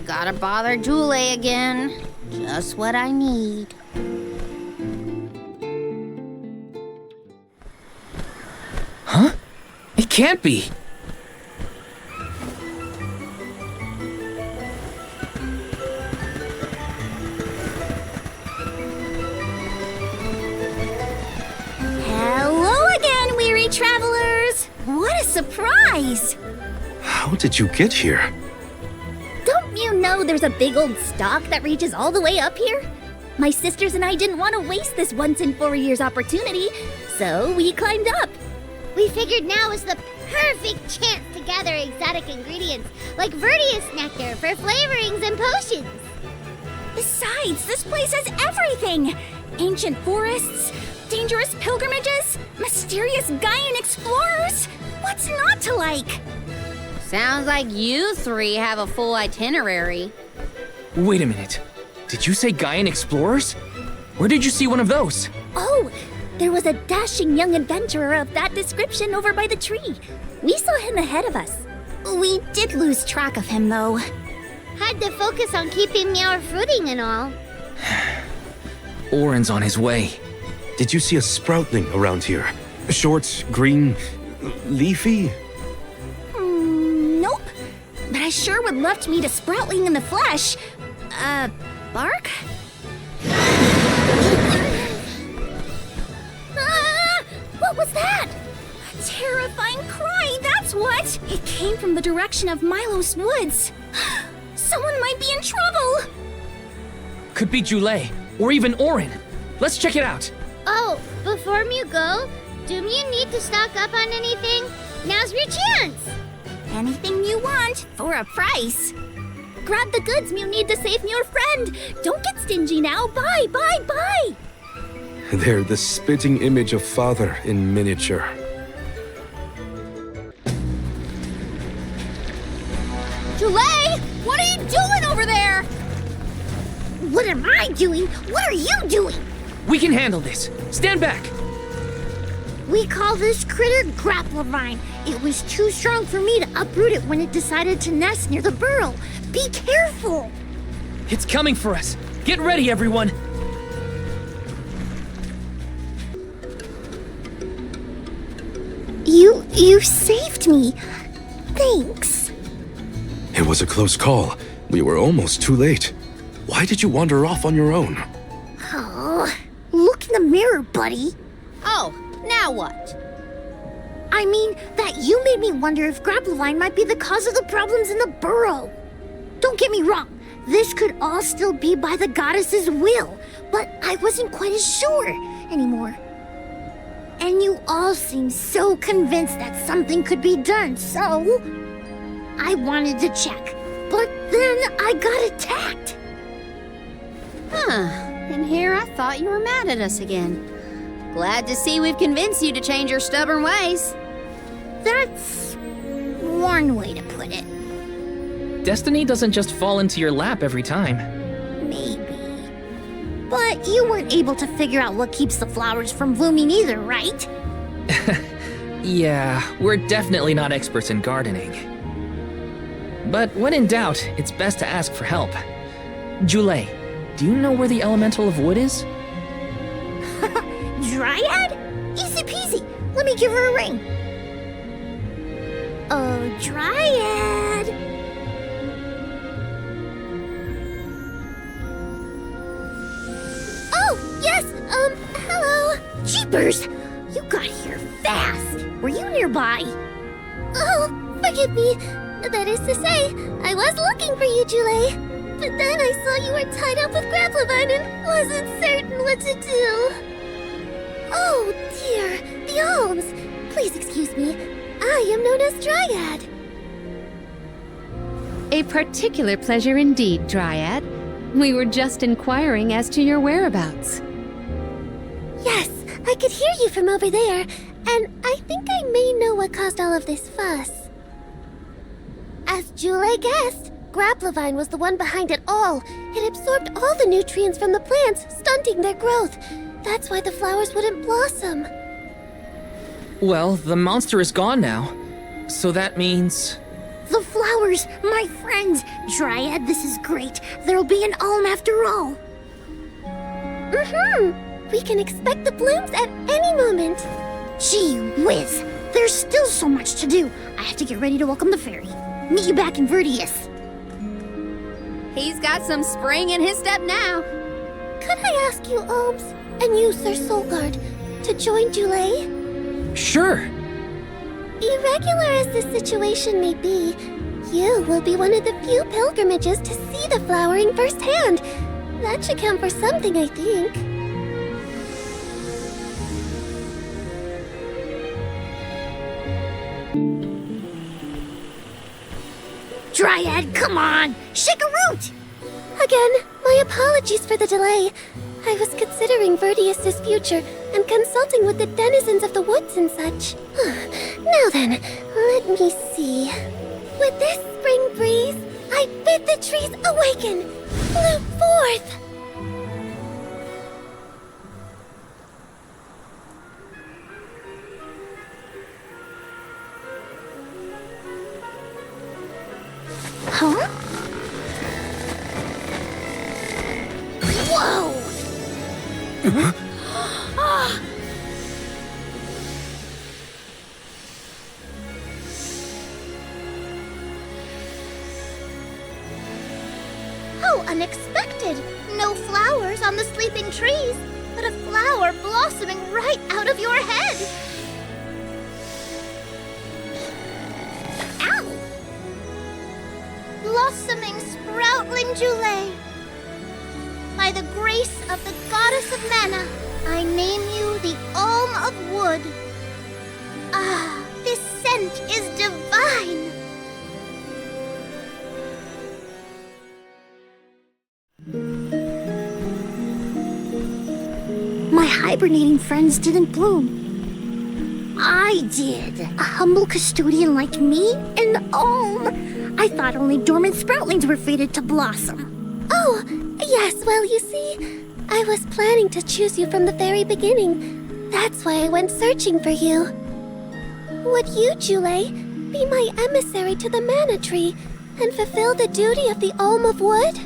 Gotta bother Jule again. Just what I need. Huh? It can't be. Hello again, weary travelers! What a surprise! How did you get here? Don't you know there's a big old stalk that reaches all the way up here? My sisters and I didn't want to waste this once in 4 years opportunity, so we climbed up. We figured now is the perfect chance to gather exotic ingredients like Verdius nectar for flavorings and potions. Besides, this place has everything! Ancient forests, dangerous pilgrimages, mysterious Gaian explorers! What's not to like? Sounds like you three have a full itinerary. Wait a minute. Did you say Gaian explorers? Where did you see one of those? Oh, there was a dashing young adventurer of that description over by the tree. We saw him ahead of us. We did lose track of him, though. Had to focus on keeping our footing and all. Orin's on his way. Did you see a sproutling around here? Short, green, leafy? Nope. But I sure would love to meet a sproutling in the flesh. Bark? What was that? A terrifying cry, that's what! It came from the direction of Milos Woods. Someone might be in trouble! Could be Jule, or even Orin. Let's check it out. Oh, before you go, do you need to stock up on anything? Now's your chance! Anything you want, for a price. Grab the goods you need to save your friend. Don't get stingy now. Buy, buy, buy! They're the spitting image of Father in miniature. Julie, what are you doing over there? What am I doing? What are you doing? We can handle this. Stand back. We call this critter Grapplevine. It was too strong for me to uproot it when it decided to nest near the burrow. Be careful! It's coming for us. Get ready, everyone. You saved me. Thanks. It was a close call. We were almost too late. Why did you wander off on your own? Oh, look in the mirror, buddy. Oh, now what? I mean, that you made me wonder if Grapplevine might be the cause of the problems in the burrow. Don't get me wrong, this could all still be by the goddess's will, but I wasn't quite as sure anymore. And you all seem so convinced that something could be done, so I wanted to check. But then I got attacked. Huh. And here I thought you were mad at us again. Glad to see we've convinced you to change your stubborn ways. That's one way to put it. Destiny doesn't just fall into your lap every time. Maybe. But you weren't able to figure out what keeps the flowers from blooming either, right? Yeah, we're definitely not experts in gardening. But when in doubt, it's best to ask for help. Julie, do you know where the elemental of wood is? Dryad? Easy peasy. Let me give her a ring. Oh, Dryad. Oh, yes, hello. Jeepers, you got here fast. Were you nearby? Oh, forgive me. That is to say, I was looking for you, Julie. But then I saw you were tied up with Grapplevine and wasn't certain what to do. Oh, dear, the Alms. Please excuse me. I am known as Dryad. A particular pleasure indeed, Dryad. We were just inquiring as to your whereabouts. Yes, I could hear you from over there, and I think I may know what caused all of this fuss. As Julie guessed, Grapplevine was the one behind it all. It absorbed all the nutrients from the plants, stunting their growth. That's why the flowers wouldn't blossom. Well, the monster is gone now. So that means... The flowers, my friends. Dryad, this is great. There'll be an Alm after all. We can expect the blooms at any moment. Gee whiz. There's still so much to do. I have to get ready to welcome the fairy. Meet you back in Vertius. He's got some spring in his step now. Could I ask you, Alms, and you, Sir Soulguard, to join Julie? Sure. Irregular as this situation may be, you will be one of the few pilgrimages to see the flowering firsthand. That should count for something, I think. Dryad, come on! Shake a root! Again, my apologies for the delay. I was considering Vertius' future and consulting with the denizens of the woods and such. Now then, let me see. With this spring breeze, I bid the trees awaken, bloom forth. Huh? Whoa! How unexpected! No flowers on the sleeping trees, but a flower blossoming right out of your head! Ow! Blossoming sprouting Julie! By the grace of the goddess of mana, I name you the Alm of Wood. Ah, this scent is divine! My hibernating friends didn't bloom. I did. A humble custodian like me? An Alm? I thought only dormant sproutlings were fated to blossom. Oh, yes, well, you see, I was planning to choose you from the very beginning. That's why I went searching for you. Would you, Jule, be my emissary to the mana tree and fulfill the duty of the Alm of Wood?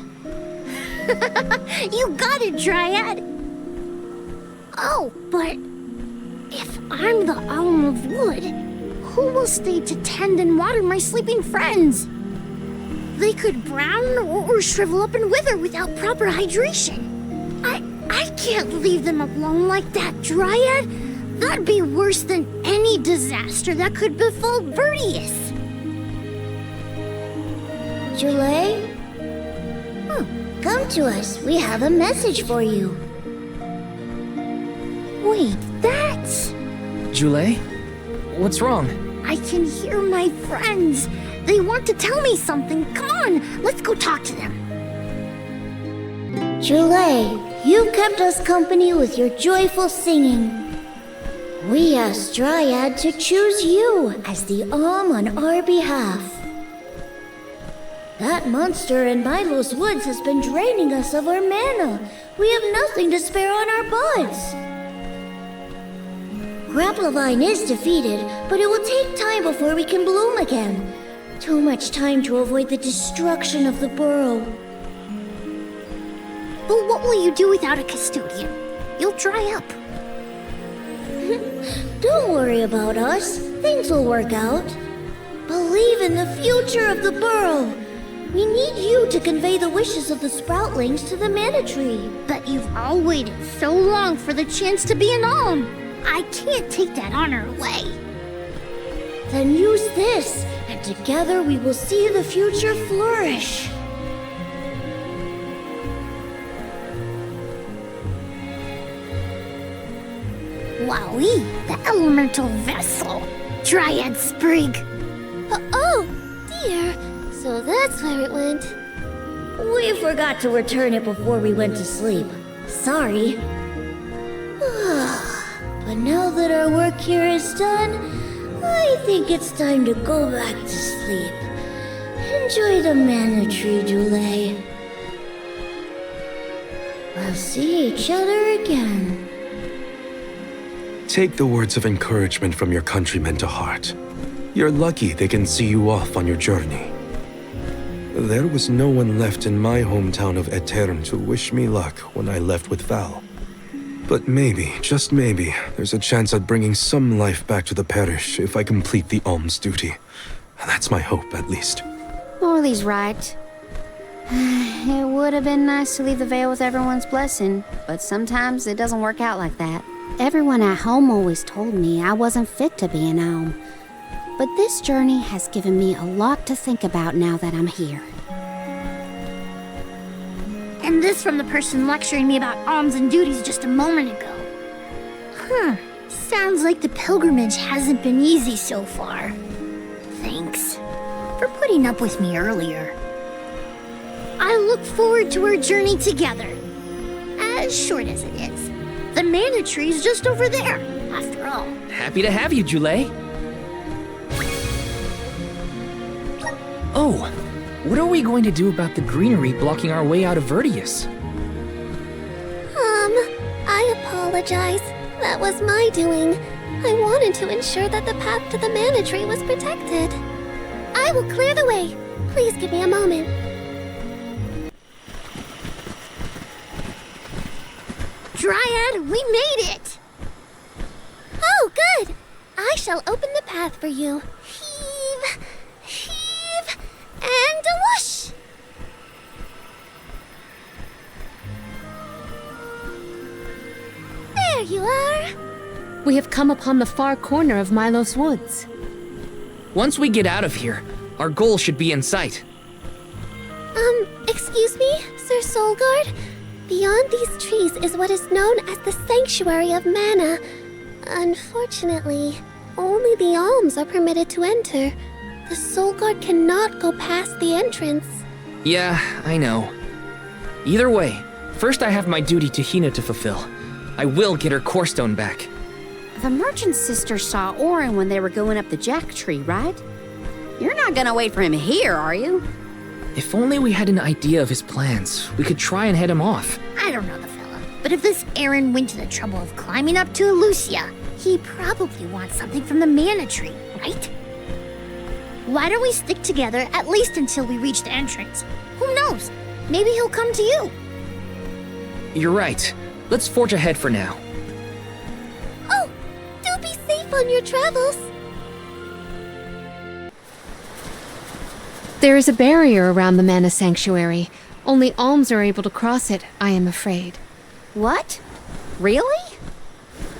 You got it, Dryad! Oh, but if I'm the Alm of Wood, who will stay to tend and water my sleeping friends? They could brown or shrivel up and wither without proper hydration. I can't leave them alone like that, Dryad. That'd be worse than any disaster that could befall Vertius. Jule? Come to us. We have a message for you. Wait, that's... Jule? What's wrong? I can hear my friends. They want to tell me something. Come on, let's go talk to them. Jule, you kept us company with your joyful singing. We asked Dryad to choose you as the Alm on our behalf. That monster in Milo's woods has been draining us of our mana. We have nothing to spare on our buds. Grapplevine is defeated, but it will take time before we can bloom again. Too much time to avoid the destruction of the burrow. But what will you do without a custodian? You'll dry up. Don't worry about us. Things will work out. Believe in the future of the burrow. We need you to convey the wishes of the sproutlings to the mana tree. But you've all waited so long for the chance to be an Alm. I can't take that honor away. Then use this, and together we will see the future flourish. Wowee, the elemental vessel. Dryad Sprig. Oh, dear. So that's where it went. We forgot to return it before we went to sleep. Sorry. But now that our work here is done, I think it's time to go back to sleep. Enjoy the mana tree, Jule. We'll see each other again. Take the words of encouragement from your countrymen to heart. You're lucky they can see you off on your journey. There was no one left in my hometown of Etern to wish me luck when I left with Val. But maybe, just maybe, there's a chance at bringing some life back to the parish if I complete the alms duty. That's my hope, at least. Morley's right. It would have been nice to leave the veil with everyone's blessing, but sometimes it doesn't work out like that. Everyone at home always told me I wasn't fit to be an Alm. But this journey has given me a lot to think about now that I'm here. And this from the person lecturing me about alms and duties just a moment ago. Sounds like the pilgrimage hasn't been easy so far. Thanks for putting up with me earlier. I look forward to our journey together. As short as it is. The mana tree's just over there, after all. Happy to have you, Jule. Oh, what are we going to do about the greenery blocking our way out of Vertius? I apologize. That was my doing. I wanted to ensure that the path to the mana tree was protected. I will clear the way. Please give me a moment. Dryad, we made it! Oh, good! I shall open the path for you. Heave, heave, and a whoosh! There you are! We have come upon the far corner of Milo's woods. Once we get out of here, our goal should be in sight. Excuse me, Sir Soulguard? Beyond these trees is what is known as the Sanctuary of Mana. Unfortunately, only the alms are permitted to enter. The Soulguard cannot go past the entrance. Yeah, I know. Either way, first I have my duty to Hinna to fulfill. I will get her core stone back. The merchant sisters saw Orin when they were going up the jack tree, right? You're not gonna wait for him here, are you? If only we had an idea of his plans, we could try and head him off. I don't know the fella, but if this Aaron went to the trouble of climbing up to Elusia, he probably wants something from the mana tree, right? Why don't we stick together at least until we reach the entrance? Who knows? Maybe he'll come to you. You're right. Let's forge ahead for now. Oh, do be safe on your travels. There is a barrier around the Mana Sanctuary. Only Alms are able to cross it, I am afraid. What? Really?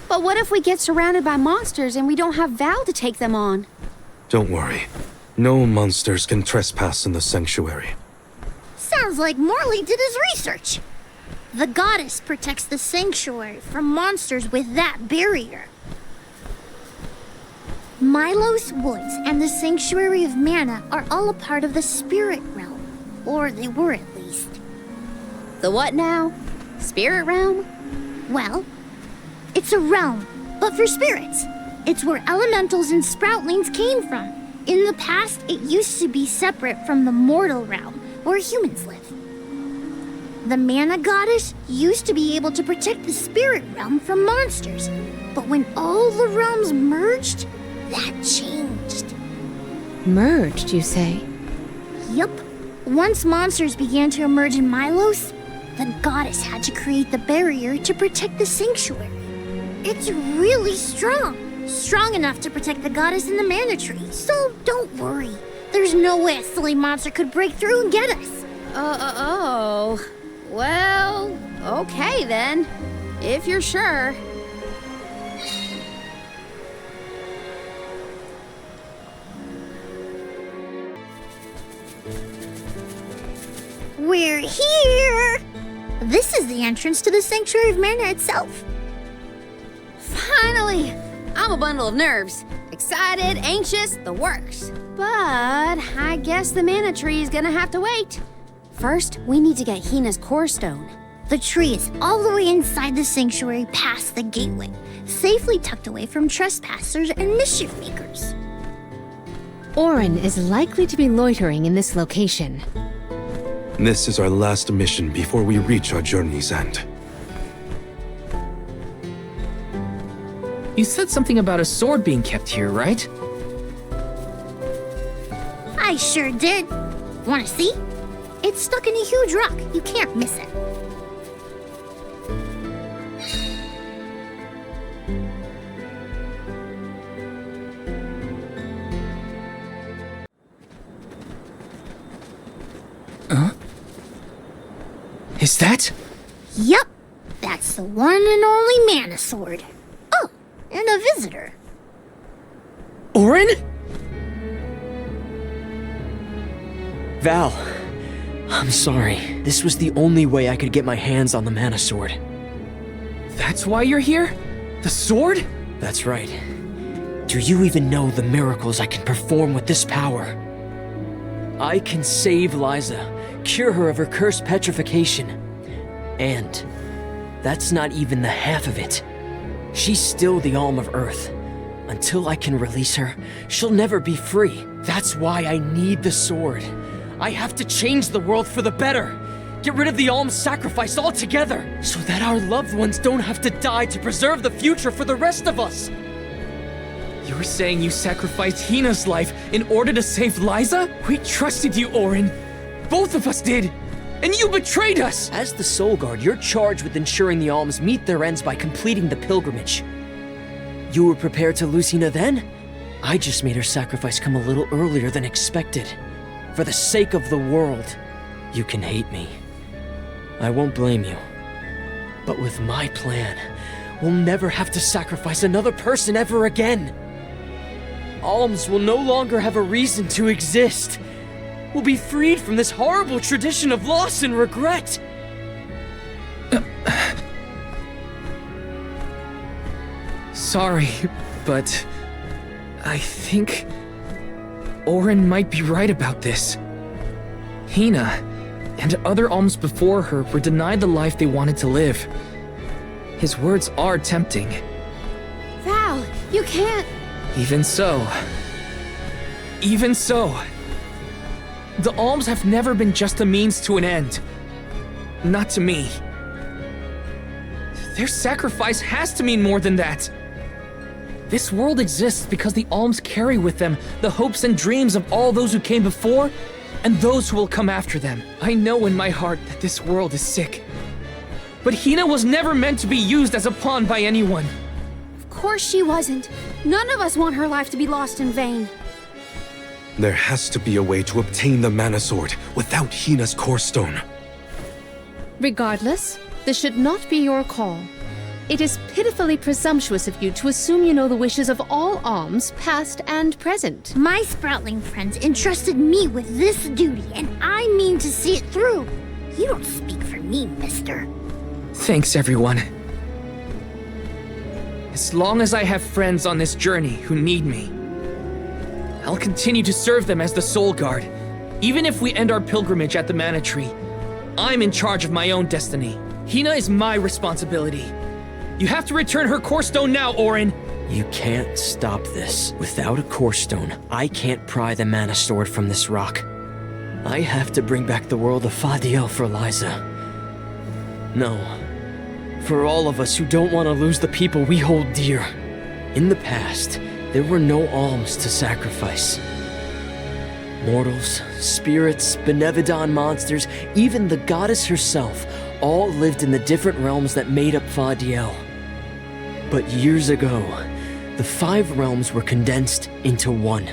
But what if we get surrounded by monsters and we don't have Val to take them on? Don't worry. No monsters can trespass in the sanctuary. Sounds like Morley did his research. The goddess protects the sanctuary from monsters with that barrier. Milos Woods and the Sanctuary of Mana are all a part of the spirit realm. Or they were at least. The what now? Spirit realm? Well, it's a realm, but for spirits. It's where elementals and sproutlings came from. In the past, it used to be separate from the mortal realm, where humans live. The Mana Goddess used to be able to protect the spirit realm from monsters, but when all the realms merged, that changed. Merged, you say? Yup. Once monsters began to emerge in Milos, the goddess had to create the barrier to protect the sanctuary. It's really strong. Strong enough to protect the goddess in the mana tree, so don't worry. There's no way a silly monster could break through and get us. Oh. Well, okay then. If you're sure. We're here! This is the entrance to the Sanctuary of Mana itself. Finally! I'm a bundle of nerves. Excited, anxious, the works. But I guess the mana tree is gonna have to wait. First, we need to get Hinna's core stone. The tree is all the way inside the sanctuary past the gateway, safely tucked away from trespassers and mischief makers. Orin is likely to be loitering in this location. This is our last mission before we reach our journey's end. You said something about a sword being kept here, right? I sure did. Wanna see? It's stuck in a huge rock. You can't miss it. Huh? Is that? Yup. That's the one and only mana sword. Oh, and a visitor. Orin? Val, I'm sorry. This was the only way I could get my hands on the mana sword. That's why you're here? The sword? That's right. Do you even know the miracles I can perform with this power? I can save Liza, cure her of her cursed petrification. And that's not even the half of it. She's still the Alm of Earth. Until I can release her, she'll never be free. That's why I need the sword. I have to change the world for the better. Get rid of the Alms sacrifice altogether, so that our loved ones don't have to die to preserve the future for the rest of us. You're saying you sacrificed Hinna's life in order to save Liza? We trusted you, Orin. Both of us did. And you betrayed us! As the Soul Guard, you're charged with ensuring the Alms meet their ends by completing the pilgrimage. You were prepared to lose Hinna then? I just made her sacrifice come a little earlier than expected. For the sake of the world, you can hate me. I won't blame you. But with my plan, we'll never have to sacrifice another person ever again. Alms will no longer have a reason to exist. We'll be freed from this horrible tradition of loss and regret. Sorry, but I think Orin might be right about this. Hinna and other Alms before her were denied the life they wanted to live. His words are tempting. Val, you can't... Even so, Even so, the Alms have never been just a means to an end. Not to me. Their sacrifice has to mean more than that. This world exists because the Alms carry with them the hopes and dreams of all those who came before and those who will come after them. I know in my heart that this world is sick. But Hinna was never meant to be used as a pawn by anyone. Of course she wasn't. None of us want her life to be lost in vain. There has to be a way to obtain the Mana Sword without Hinna's Core Stone. Regardless, this should not be your call. It is pitifully presumptuous of you to assume you know the wishes of all Alms, past and present. My sprawling friends entrusted me with this duty, and I mean to see it through. You don't speak for me, mister. Thanks, everyone. As long as I have friends on this journey who need me, I'll continue to serve them as the Soul Guard. Even if we end our pilgrimage at the Mana Tree, I'm in charge of my own destiny. Hinna is my responsibility. You have to return her Core Stone now, Orin! You can't stop this. Without a Core Stone, I can't pry the Mana Sword from this rock. I have to bring back the world of Fadiel for Liza. No. For all of us who don't want to lose the people we hold dear. In the past, there were no alms to sacrifice. Mortals, spirits, Benevodon monsters, even the goddess herself, all lived in the different realms that made up Fadiel. But years ago, the 5 realms were condensed into one.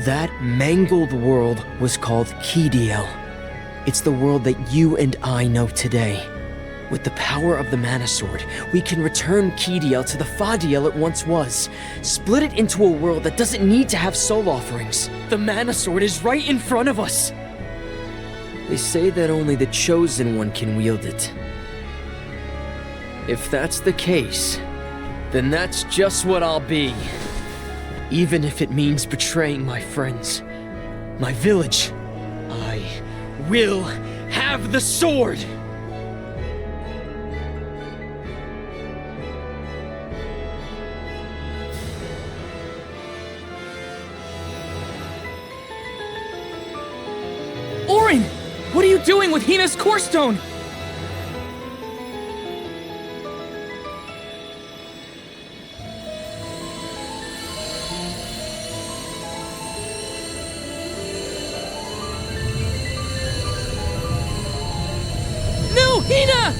That mangled world was called Kidiel. It's the world that you and I know today. With the power of the Mana Sword, we can return Kidiel to the Fadiel it once was. Split it into a world that doesn't need to have soul offerings. The Mana Sword is right in front of us. They say that only the Chosen One can wield it. If that's the case, then that's just what I'll be. Even if it means betraying my friends, my village. I will have the sword! Orin! What are you doing with Hinna's Core Stone? No, Hinna!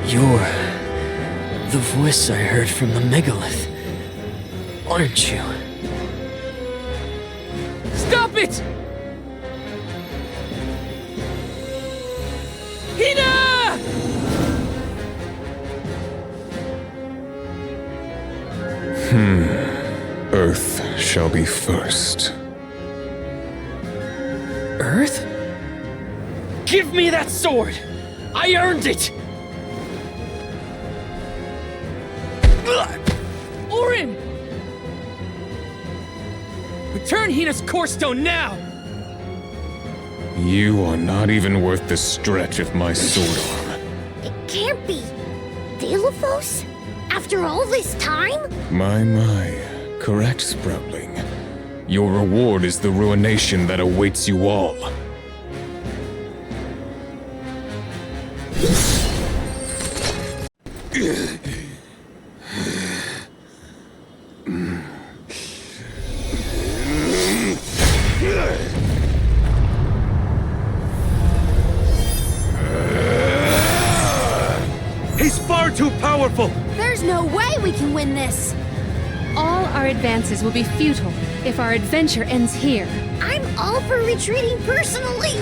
You're the voice I heard from the megalith, aren't you? Stop it! Hinna! Earth shall be first. Earth? Give me that sword! I earned it! Orin! Return Hinna's Core Stone now! You are not even worth the stretch of my sword arm. It can't be. Delophos? After all this time? My. Correct, Sprawling. Your reward is the ruination that awaits you all. He's far too powerful! There's no way we can win this! All our advances will be futile if our adventure ends here. I'm all for retreating personally.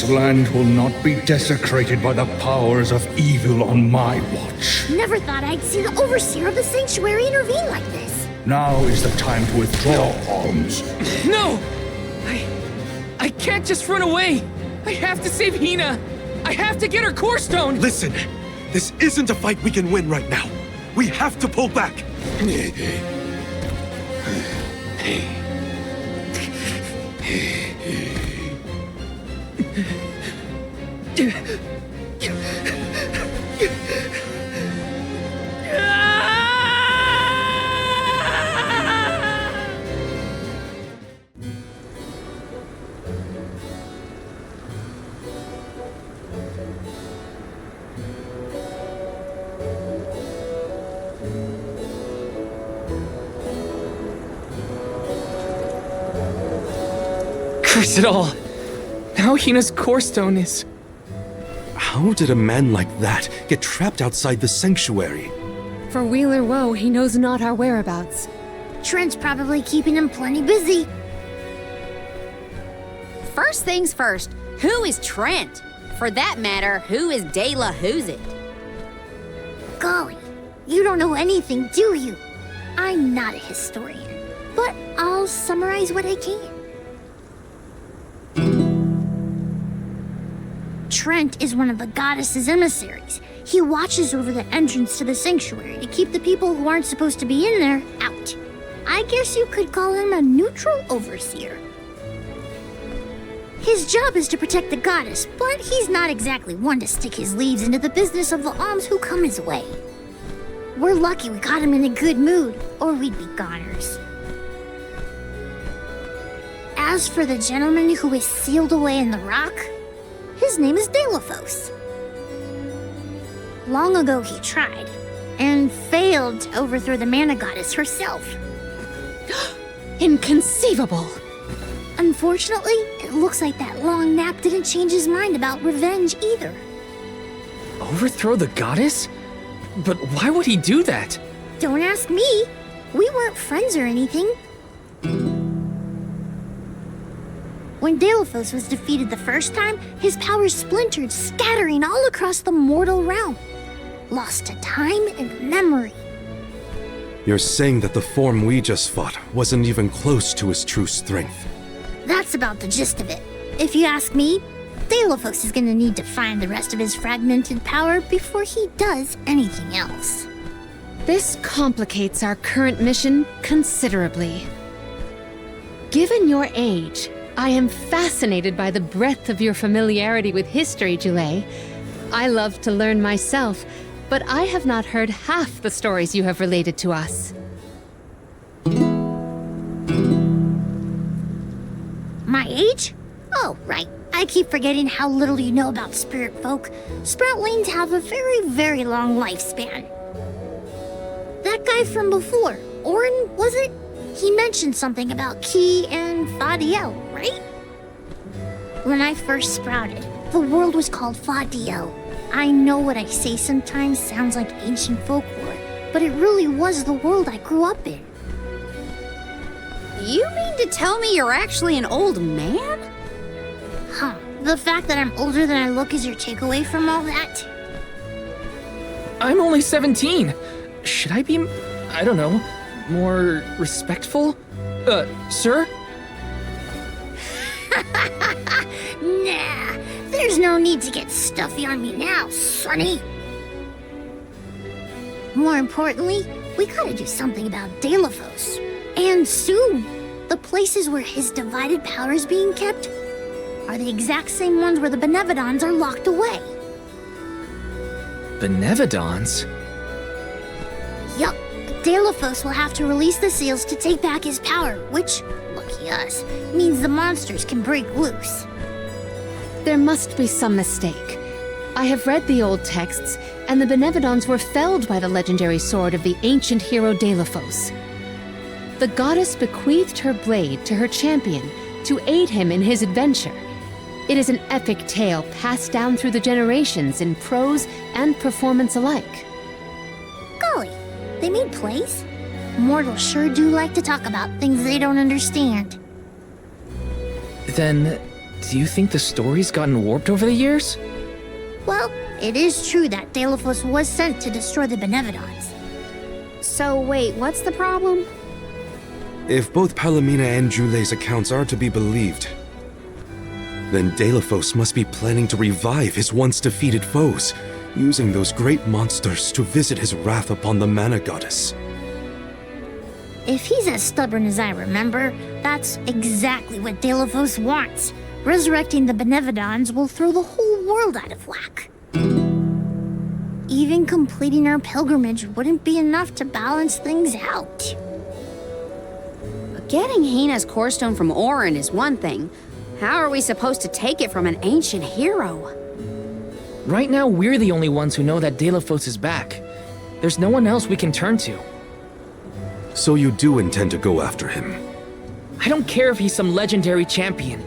This land will not be desecrated by the powers of evil on my watch. Never thought I'd see the overseer of the sanctuary intervene like this. Now is the time to withdraw, Alms. No! I can't just run away! I have to save Hinna! I have to get her core stone! Listen, this isn't a fight we can win right now. We have to pull back. Curse it all! Now Hinna's core stone is... How did a man like that get trapped outside the sanctuary? For Wheeler Woe, he knows not our whereabouts. Trent's probably keeping him plenty busy. First things first, who is Trent? For that matter, who is De La Who's It? Golly, you don't know anything, do you? I'm not a historian, but I'll summarize what I can. Trent is one of the goddess's emissaries. He watches over the entrance to the sanctuary to keep the people who aren't supposed to be in there out. I guess you could call him a neutral overseer. His job is to protect the goddess, but he's not exactly one to stick his leaves into the business of the alms who come his way. We're lucky we got him in a good mood, or we'd be goners. As for the gentleman who is sealed away in the rock, his name is Delafos. Long ago he tried, and failed to overthrow the mana goddess herself. Inconceivable! Unfortunately, it looks like that long nap didn't change his mind about revenge either. Overthrow the goddess? But why would he do that? Don't ask me. We weren't friends or anything. When Delafos was defeated the first time, his powers splintered, scattering all across the mortal realm. Lost to time and memory. You're saying that the form we just fought wasn't even close to his true strength. That's about the gist of it. If you ask me, Delafos is gonna need to find the rest of his fragmented power before he does anything else. This complicates our current mission considerably. Given your age, I am fascinated by the breadth of your familiarity with history, Jule. I love to learn myself, but I have not heard half the stories you have related to us. My age? Oh, right. I keep forgetting how little you know about spirit folk. Sproutlings have a very, very long lifespan. That guy from before, Orin, was it? He mentioned something about Ki and Fadiel, right? When I first sprouted, the world was called Fadiel. I know what I say sometimes sounds like ancient folklore, but it really was the world I grew up in. You mean to tell me you're actually an old man? Huh. The fact that I'm older than I look is your takeaway from all that? I'm only 17. Should I be, I don't know, more respectful? Sir? Nah, there's no need to get stuffy on me now, sonny. More importantly, we gotta do something about Delafos. And soon. The places where his divided power is being kept are the exact same ones where the Benevodons are locked away. Benevodons? Yup. Delafos will have to release the seals to take back his power, which, lucky us, means the monsters can break loose. There must be some mistake. I have read the old texts, and the Benevodons were felled by the legendary sword of the ancient hero Delafos. The goddess bequeathed her blade to her champion to aid him in his adventure. It is an epic tale passed down through the generations in prose and performance alike. Golly, they made plays? Mortals sure do like to talk about things they don't understand. Then, Do you think the story's gotten warped over the years? Well, it is true that Deilophos was sent to destroy the Benevodons. So wait, what's the problem? If both Palomina and Jule's accounts are to be believed, then Deilophos must be planning to revive his once defeated foes, using those great monsters to visit his wrath upon the Mana Goddess. If he's as stubborn as I remember, that's exactly what Deilophos wants. Resurrecting the Benevodons will throw the whole world out of whack. Even completing our pilgrimage wouldn't be enough to balance things out. Getting Hina's core stone from Orin is one thing. How are we supposed to take it from an ancient hero? Right now, we're the only ones who know that Deilophos is back. There's no one else we can turn to. So you do intend to go after him? I don't care if he's some legendary champion.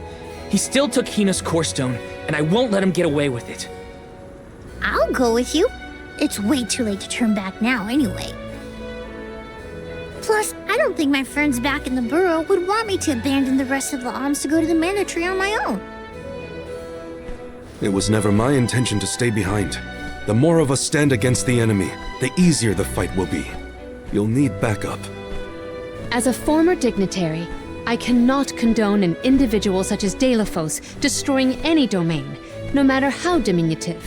He still took Hina's core stone, and I won't let him get away with it. I'll go with you. It's way too late to turn back now anyway. Plus, I don't think my friends back in the burrow would want me to abandon the rest of the Alms to go to the Mana Tree on my own. It was never my intention to stay behind. The more of us stand against the enemy, the easier the fight will be. You'll need backup. As a former dignitary, I cannot condone an individual such as Deilophos destroying any domain, no matter how diminutive.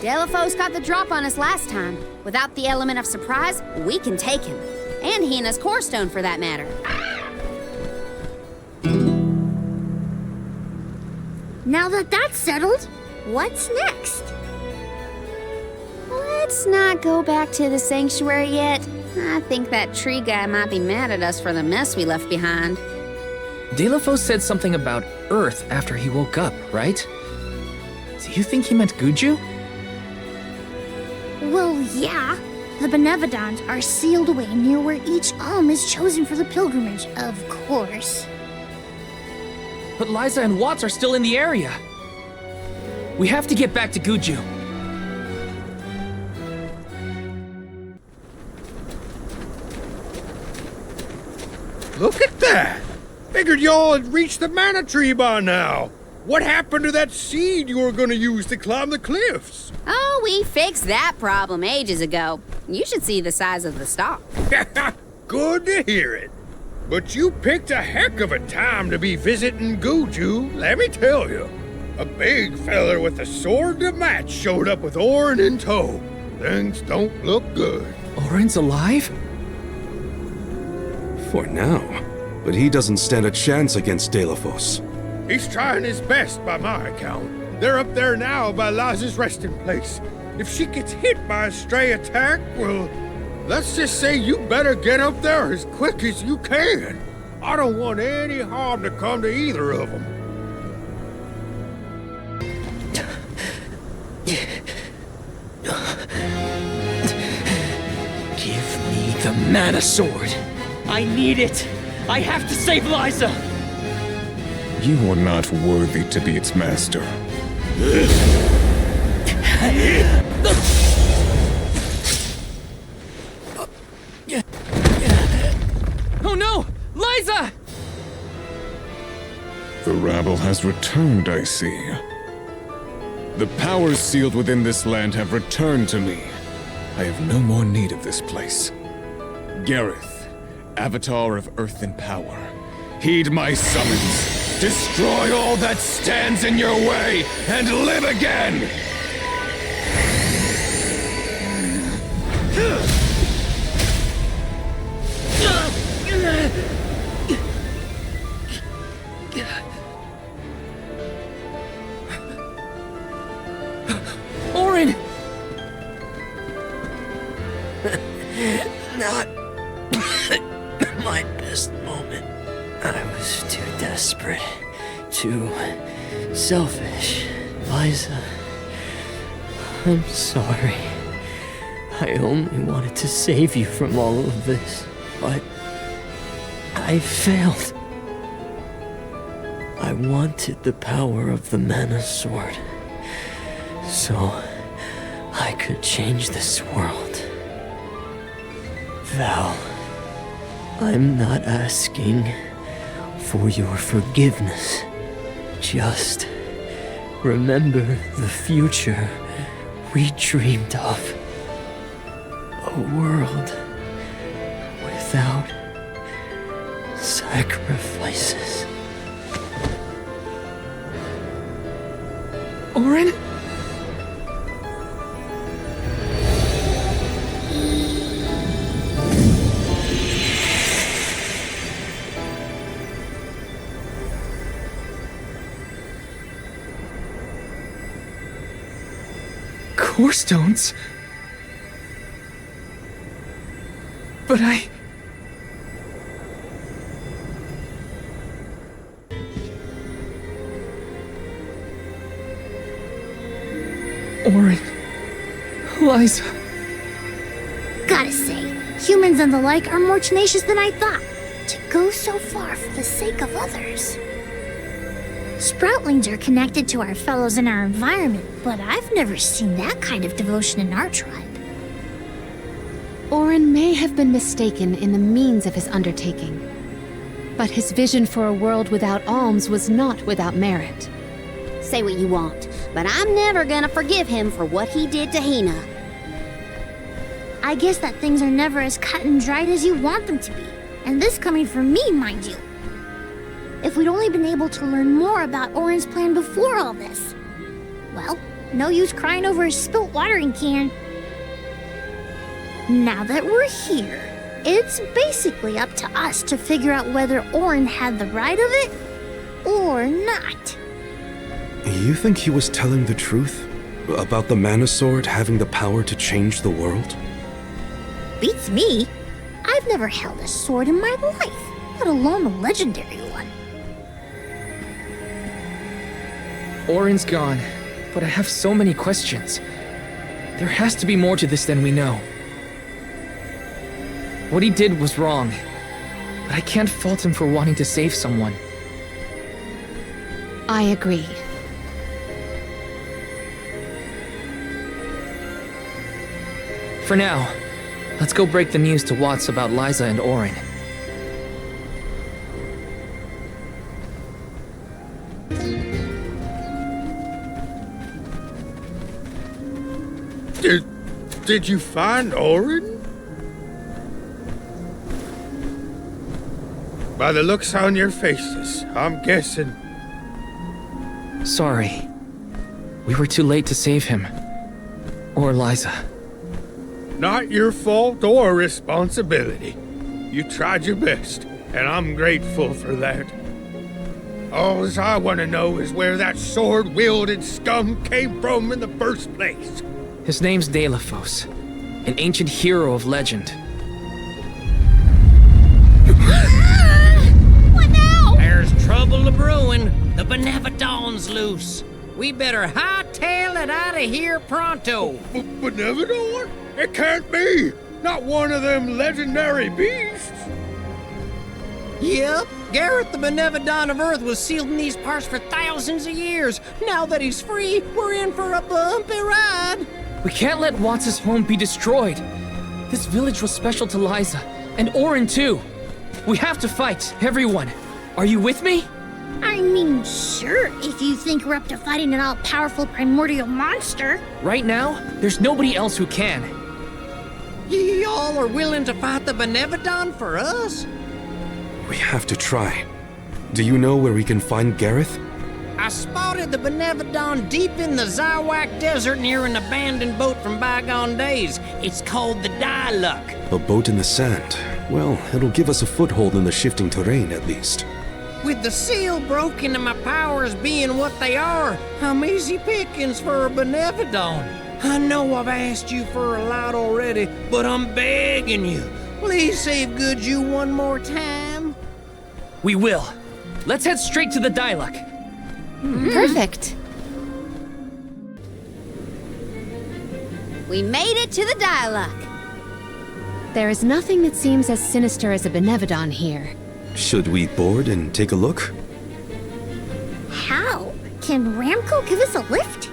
Deilophos got the drop on us last time. Without the element of surprise, we can take him. And Hina's core stone, for that matter. Now that that's settled, what's next? Let's not go back to the sanctuary yet. I think that tree guy might be mad at us for the mess we left behind. Deilophos said something about Earth after he woke up, right? Do you think he meant Guju? Well, yeah. The Benevodons are sealed away near where each Alm is chosen for the pilgrimage, of course. But Liza and Watts are still in the area. We have to get back to Guju. Look at that! Figured y'all had reached the Mana Tree by now. What happened to that seed you were gonna use to climb the cliffs? Oh, we fixed that problem ages ago. You should see the size of the stalk. Good to hear it. But you picked a heck of a time to be visiting Guju, let me tell you. A big feller with a sword to match showed up with Orin in tow. Things don't look good. Orin's alive? For now. But he doesn't stand a chance against Deilophos. He's trying his best by my account. They're up there now by Liza's resting place. If she gets hit by a stray attack, well, let's just say you better get up there as quick as you can. I don't want any harm to come to either of them. Give me the Mana Sword. I need it. I have to save Liza. You are not worthy to be its master. Oh no! Liza! The rabble has returned, I see. The powers sealed within this land have returned to me. I have no more need of this place. Gareth, Avatar of Earth and Power, heed my summons. Destroy all that stands in your way and live again! Orin! Not my best moment. I was too desperate, too selfish. Liza, I'm sorry. I only wanted to save you from all of this, but I failed. I wanted the power of the Mana Sword, so I could change this world. Val, I'm not asking for your forgiveness. Just remember the future we dreamed of. A world without sacrifices. Orin? Core stones? But Orin. Liza. Gotta say, humans and the like are more tenacious than I thought. To go so far for the sake of others. Sproutlings are connected to our fellows in our environment, but I've never seen that kind of devotion in our tribe. Orin may have been mistaken in the means of his undertaking, but his vision for a world without alms was not without merit. Say what you want, but I'm never gonna forgive him for what he did to Hinna. I guess that things are never as cut and dried as you want them to be. And this coming from me, mind you. If we'd only been able to learn more about Orin's plan before all this. Well, no use crying over a spilt watering can. Now that we're here, it's basically up to us to figure out whether Orin had the right of it or not. You think he was telling the truth? About the Mana Sword having the power to change the world? Beats me. I've never held a sword in my life, let alone a legendary one. Orin's gone, but I have so many questions. There has to be more to this than we know. What he did was wrong, but I can't fault him for wanting to save someone. I agree. For now, let's go break the news to Watts about Liza and Orin. Did you find Orin? By the looks on your faces, I'm guessing. Sorry. We were too late to save him. Or Liza. Not your fault or responsibility. You tried your best, and I'm grateful for that. All I want to know is where that sword-wielded scum came from in the first place. His name's Delafos, an ancient hero of legend. What now? There's trouble a-brewing. The Benevodon's loose. We better hightail it out of here pronto. Benevodon? It can't be! Not one of them legendary beasts! Yep, Gareth the Benevodon of Earth was sealed in these parts for thousands of years. Now that he's free, we're in for a bumpy ride. We can't let Watts' home be destroyed. This village was special to Liza, and Orin too. We have to fight, everyone. Are you with me? I mean, sure, if you think we're up to fighting an all-powerful primordial monster. Right now, there's nobody else who can. Y'all are willing to fight the Benevodon for us? We have to try. Do you know where we can find Gareth? I spotted the Benevodon deep in the Zawak Desert near an abandoned boat from bygone days. It's called the Diluc. A boat in the sand. Well, it'll give us a foothold in the shifting terrain, at least. With the seal broken and my powers being what they are, I'm easy pickings for a Benevodon. I know I've asked you for a lot already, but I'm begging you. Please save good you one more time. We will. Let's head straight to the Diluc. Perfect. We made it to the Diluc. There is nothing that seems as sinister as a Benevodon here. Should we board and take a look? How? Can Ramco give us a lift?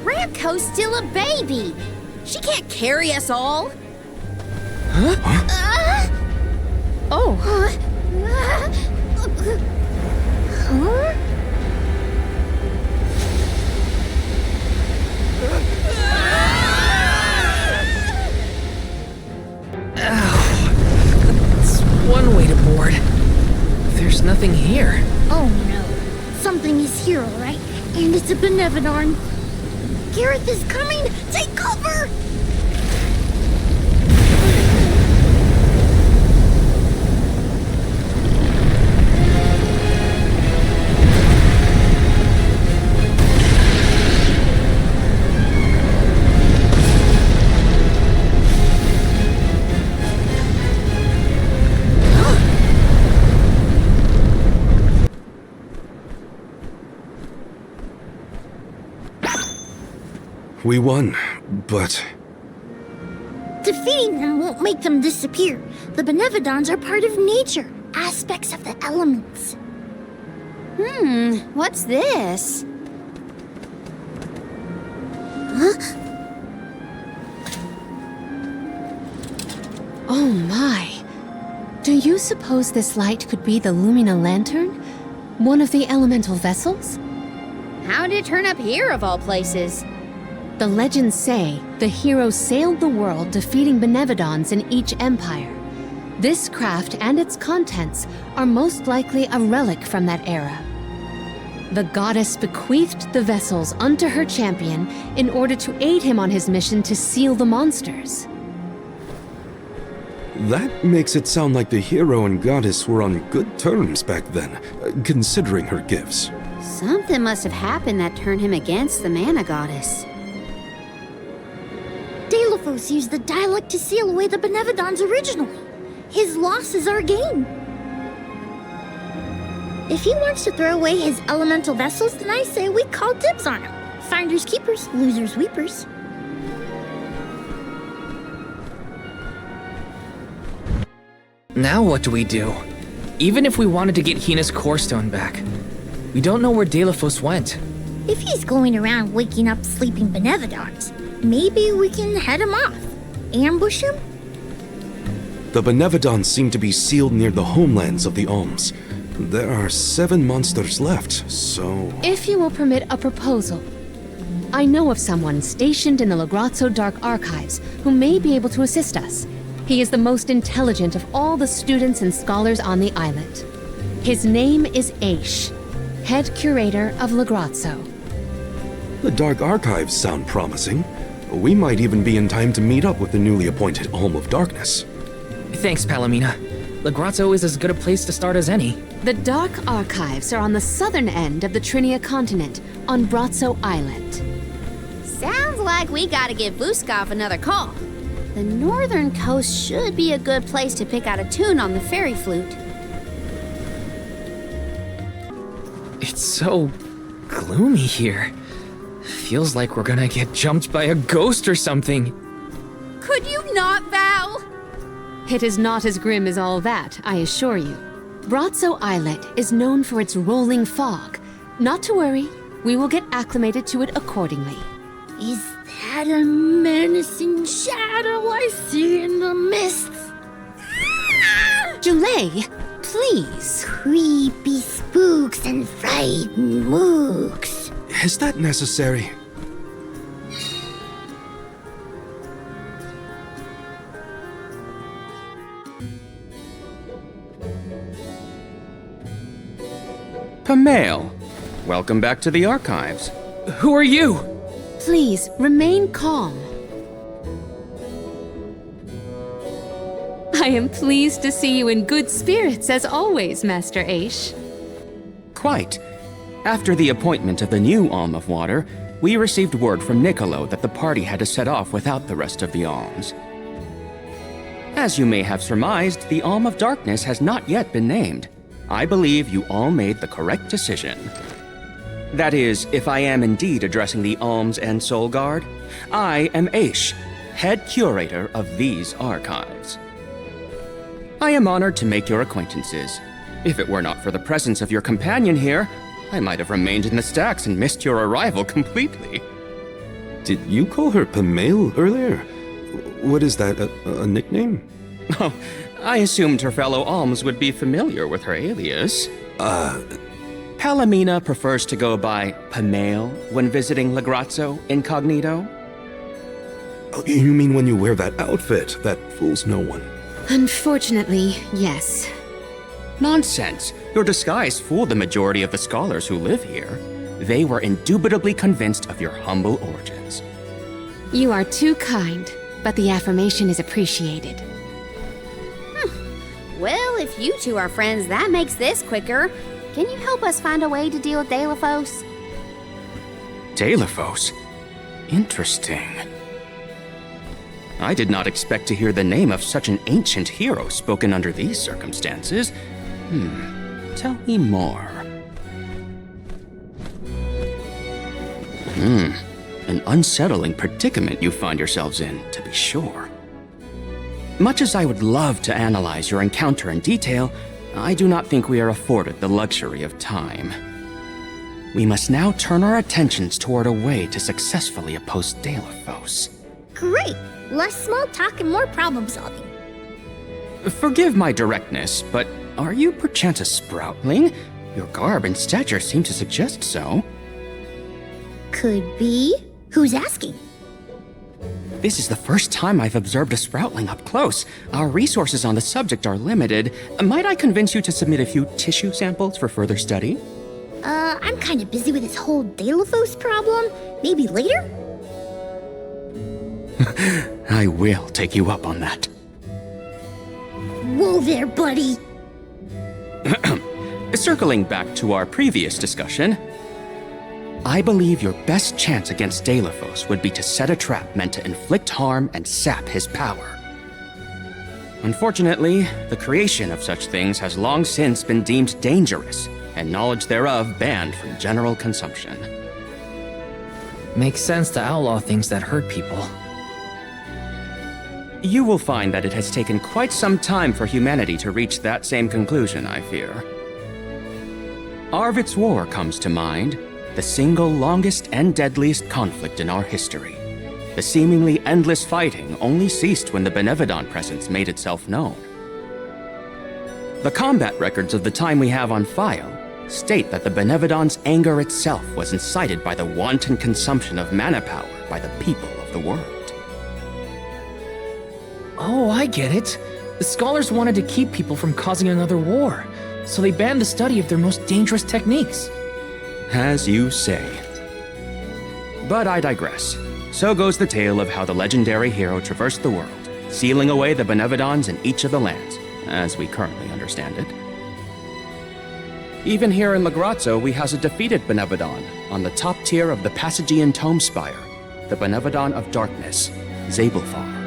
Ramco's still a baby. She can't carry us all. Huh? Oh. Huh? something here. Oh no. Something is here, alright? And it's a Benevodon. Gareth is coming! Take cover! We won, but... Defeating them won't make them disappear. The Benevodons are part of nature, aspects of the elements. What's this? Huh? Oh my. Do you suppose this light could be the Lumina Lantern? One of the elemental vessels? How did it turn up here of all places? The legends say the hero sailed the world defeating Benevodons in each empire. This craft and its contents are most likely a relic from that era. The goddess bequeathed the vessels unto her champion in order to aid him on his mission to seal the monsters. That makes it sound like the hero and goddess were on good terms back then, considering her gifts. Something must have happened that turned him against the mana goddess. Delphos used the dialect to seal away the Benevodons originally. His loss is our gain. If he wants to throw away his elemental vessels, then I say we call dibs on him. Finders keepers, losers weepers. Now what do we do? Even if we wanted to get Hina's core stone back, we don't know where Delphos went. If he's going around waking up sleeping Benevodons, maybe we can head him off. Ambush him? The Benevodons seem to be sealed near the homelands of the Alms. There are 7 monsters left, so... If you will permit a proposal. I know of someone stationed in the Lagrazzo Dark Archives who may be able to assist us. He is the most intelligent of all the students and scholars on the islet. His name is Aish, head curator of Lagrazzo. The Dark Archives sound promising. We might even be in time to meet up with the newly appointed Alm of Darkness. Thanks, Palomina. Lagrazzo is as good a place to start as any. The Dark Archives are on the southern end of the Tianeea continent, on Brazzo Island. Sounds like we gotta give Vuskov another call. The northern coast should be a good place to pick out a tune on the fairy flute. It's so gloomy here. Feels like we're gonna get jumped by a ghost or something. Could you not, Val? It is not as grim as all that, I assure you. Brazzo Islet is known for its rolling fog. Not to worry, we will get acclimated to it accordingly. Is that a menacing shadow I see in the mists? Julay, please. Creepy spooks and frightened mooks. Is that necessary? Pamail, welcome back to the archives. Who are you? Please, remain calm. I am pleased to see you in good spirits as always, Master Aish. Quite. After the appointment of the new Alm of Water, we received word from Niccolo that the party had to set off without the rest of the alms. As you may have surmised, the Alm of Darkness has not yet been named. I believe you all made the correct decision. That is, if I am indeed addressing the Alms and Soul Guard, I am Aish, head curator of these archives. I am honored to make your acquaintances. If it were not for the presence of your companion here, I might have remained in the stacks and missed your arrival completely. Did you call her Pamail earlier? What is that, a nickname? Oh, I assumed her fellow alms would be familiar with her alias. Palomina prefers to go by Pamail when visiting Lagrazzo incognito. Oh, you mean when you wear that outfit that fools no one? Unfortunately, yes. Nonsense. Your disguise fooled the majority of the scholars who live here. They were indubitably convinced of your humble origins. You are too kind, but the affirmation is appreciated. Well, if you two are friends, that makes this quicker. Can you help us find a way to deal with Deilophos? Deilophos? Interesting. I did not expect to hear the name of such an ancient hero spoken under these circumstances. Tell me more. An unsettling predicament you find yourselves in, to be sure. Much as I would love to analyze your encounter in detail, I do not think we are afforded the luxury of time. We must now turn our attentions toward a way to successfully oppose Deilophos. Great! Less small talk and more problem solving. Forgive my directness, but are you perchance a sprawling? Your garb and stature seem to suggest so. Could be. Who's asking? This is the first time I've observed a sproutling up close. Our resources on the subject are limited. Might I convince you to submit a few tissue samples for further study? I'm kinda busy with this whole Deilophos problem. Maybe later? I will take you up on that. Whoa there, buddy! Circling back to our previous discussion, I believe your best chance against Deilophos would be to set a trap meant to inflict harm and sap his power. Unfortunately, the creation of such things has long since been deemed dangerous, and knowledge thereof banned from general consumption. Makes sense to outlaw things that hurt people. You will find that it has taken quite some time for humanity to reach that same conclusion, I fear. Arvid's War comes to mind, the single longest and deadliest conflict in our history. The seemingly endless fighting only ceased when the Benevodon presence made itself known. The combat records of the time we have on file state that the Benevodon's anger itself was incited by the wanton consumption of mana power by the people of the world. Oh, I get it. The scholars wanted to keep people from causing another war, so they banned the study of their most dangerous techniques. As you say. But I digress. So goes the tale of how the legendary hero traversed the world, sealing away the Benevodons in each of the lands, as we currently understand it. Even here in Lagrazzo, we house a defeated Benevodon on the top tier of the Passagian Tome Spire, the Benevodon of Darkness, Zabelfar.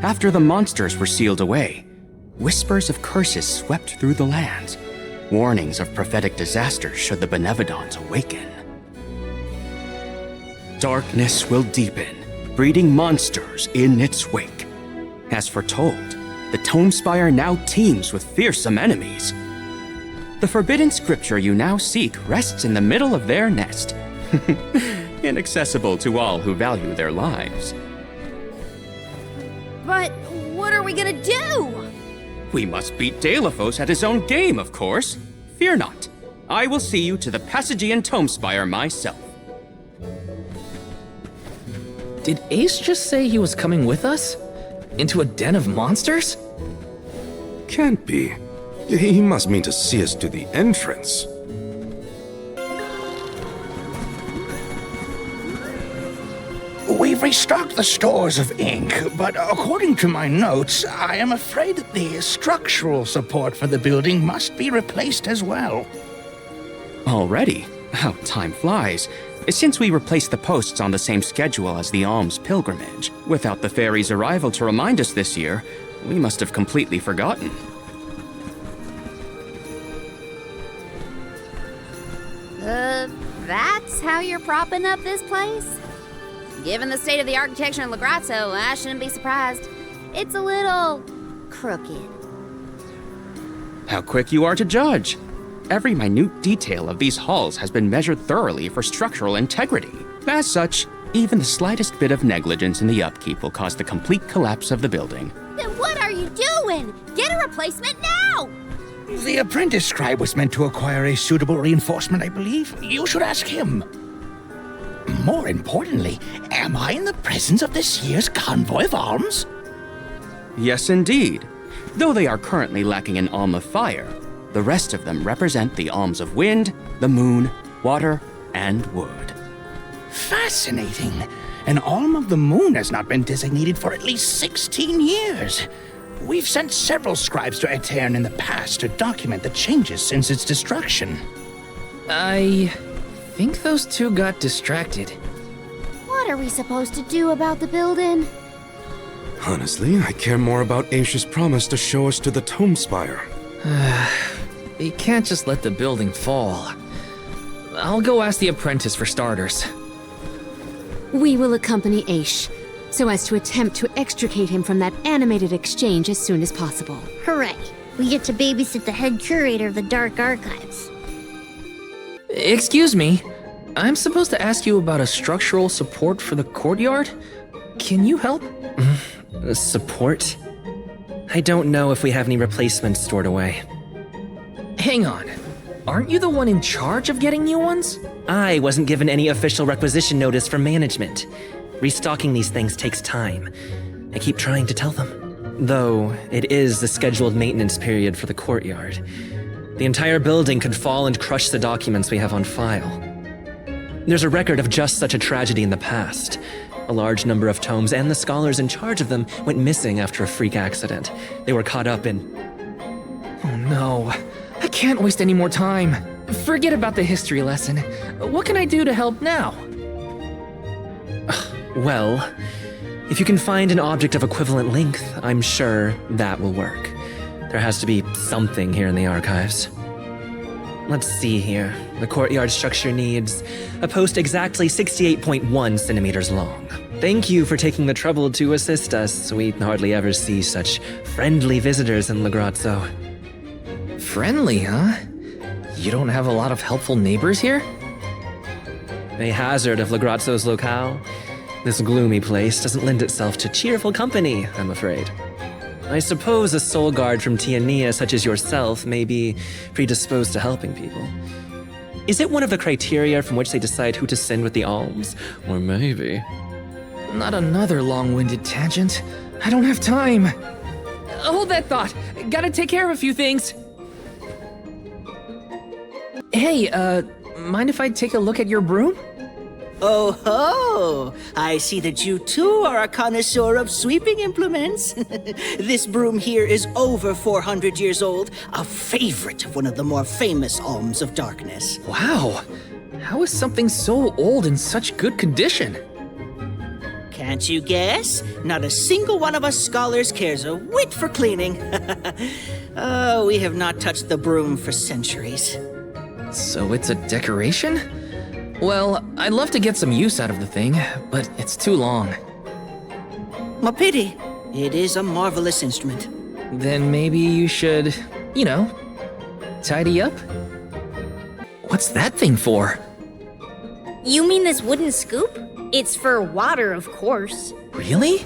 After the monsters were sealed away, whispers of curses swept through the lands, warnings of prophetic disasters should the Benevodons awaken. Darkness will deepen, breeding monsters in its wake. As foretold, the Tome Spire now teems with fearsome enemies. The forbidden scripture you now seek rests in the middle of their nest, inaccessible to all who value their lives. But what are we gonna do? We must beat Deilophos at his own game, of course. Fear not. I will see you to the Passagian Tome Spire myself. Did Ace just say he was coming with us? Into a den of monsters? Can't be. He must mean to see us to the entrance. We've restocked the stores of ink, but according to my notes, I am afraid that the structural support for the building must be replaced as well. Already? How time flies. Since we replaced the posts on the same schedule as the Alms pilgrimage, without the fairy's arrival to remind us this year, we must have completely forgotten. That's how you're propping up this place? Given the state of the architecture in Lagrazzo, I shouldn't be surprised. It's a little crooked. How quick you are to judge! Every minute detail of these halls has been measured thoroughly for structural integrity. As such, even the slightest bit of negligence in the upkeep will cause the complete collapse of the building. Then what are you doing? Get a replacement now! The apprentice scribe was meant to acquire a suitable reinforcement, I believe. You should ask him. More importantly, am I in the presence of this year's convoy of alms? Yes, indeed. Though they are currently lacking an alm of fire, The rest of them represent the alms of wind, the moon, water, and wood. Fascinating. An alm of the moon has not been designated for at least 16 years. We've sent several scribes to Aetern in the past to document the changes since its destruction. I think those two got distracted. What are we supposed to do about the building? Honestly, I care more about Aisha's promise to show us to the Tome Spire. You can't just let the building fall. I'll go ask the apprentice for starters. We will accompany Aish, so as to attempt to extricate him from that animated exchange as soon as possible. Hooray! We get to babysit the head curator of the Dark Archives. Excuse me, I'm supposed to ask you about a structural support for the courtyard? Can you help? Support? I don't know if we have any replacements stored away. Hang on. Aren't you the one in charge of getting new ones? I wasn't given any official requisition notice from management. Restocking these things takes time. I keep trying to tell them. Though, it is the scheduled maintenance period for the courtyard. The entire building could fall and crush the documents we have on file. There's a record of just such a tragedy in the past. A large number of tomes and the scholars in charge of them went missing after a freak accident. They were caught up in... Oh no. I can't waste any more time. Forget about the history lesson. What can I do to help now? Well, if you can find an object of equivalent length, I'm sure that will work. There has to be something here in the archives. Let's see here. The courtyard structure needs a post exactly 68.1 centimeters long. Thank you for taking the trouble to assist us. We hardly ever see such friendly visitors in Legrazzo. Friendly, huh? You don't have a lot of helpful neighbors here? A hazard of Legrazzo's locale. This gloomy place doesn't lend itself to cheerful company, I'm afraid. I suppose a soul guard from Tianeea such as yourself may be predisposed to helping people. Is it one of the criteria from which they decide who to send with the alms? Or maybe... Not another long-winded tangent. I don't have time. Hold that thought. Gotta take care of a few things. Hey, mind if I take a look at your broom? Oh ho! I see that you too are a connoisseur of sweeping implements. This broom here is over 400 years old, a favorite of one of the more famous alms of darkness. Wow! How is something so old in such good condition? Can't you guess? Not a single one of us scholars cares a whit for cleaning. Oh, we have not touched the broom for centuries. So it's a decoration? Well, I'd love to get some use out of the thing, but it's too long. A pity. It is a marvelous instrument. Then maybe you should, tidy up? What's that thing for? You mean this wooden scoop? It's for water, of course. Really?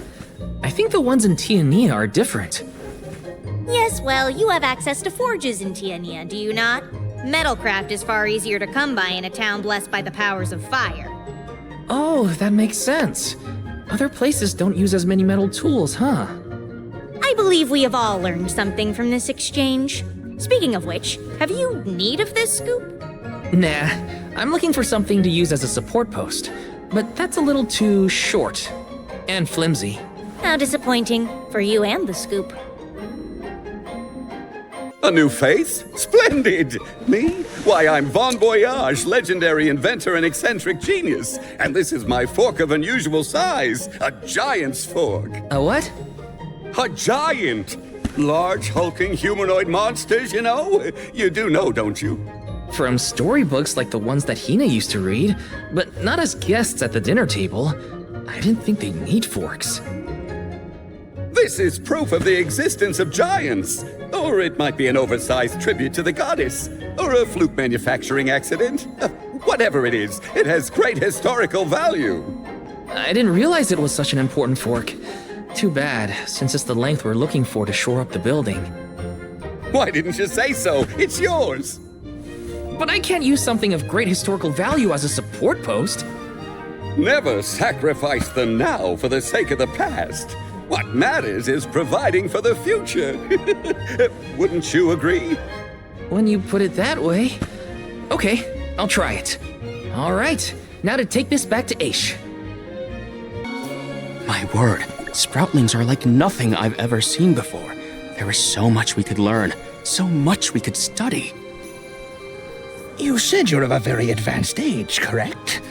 I think the ones in Tianeea are different. Yes, well, you have access to forges in Tianeea, do you not? Metalcraft is far easier to come by in a town blessed by the powers of fire. Oh, that makes sense. Other places don't use as many metal tools, huh? I believe we have all learned something from this exchange. Speaking of which, have you need of this scoop? Nah, I'm looking for something to use as a support post, but that's a little too short and flimsy. How disappointing for you and the scoop. A new face? Splendid! Me? Why, I'm Bon Voyage, legendary inventor and eccentric genius. And this is my fork of unusual size, a giant's fork. A what? A giant! Large, hulking humanoid monsters, you know? You do know, don't you? From storybooks like the ones that Hinna used to read, but not as guests at the dinner table. I didn't think they'd need forks. This is proof of the existence of giants. Or it might be an oversized tribute to the goddess. Or a fluke manufacturing accident. Whatever it is, it has great historical value. I didn't realize it was such an important fork. Too bad, since it's the length we're looking for to shore up the building. Why didn't you say so? It's yours. But I can't use something of great historical value as a support post. Never sacrifice the now for the sake of the past. What matters is providing for the future. Wouldn't you agree? when you put it that way. Okay, I'll try it. All right, now to take this back to Aish. My word, sproutlings are like nothing I've ever seen before. There is so much we could learn, so much we could study. You said you're of a very advanced age, correct?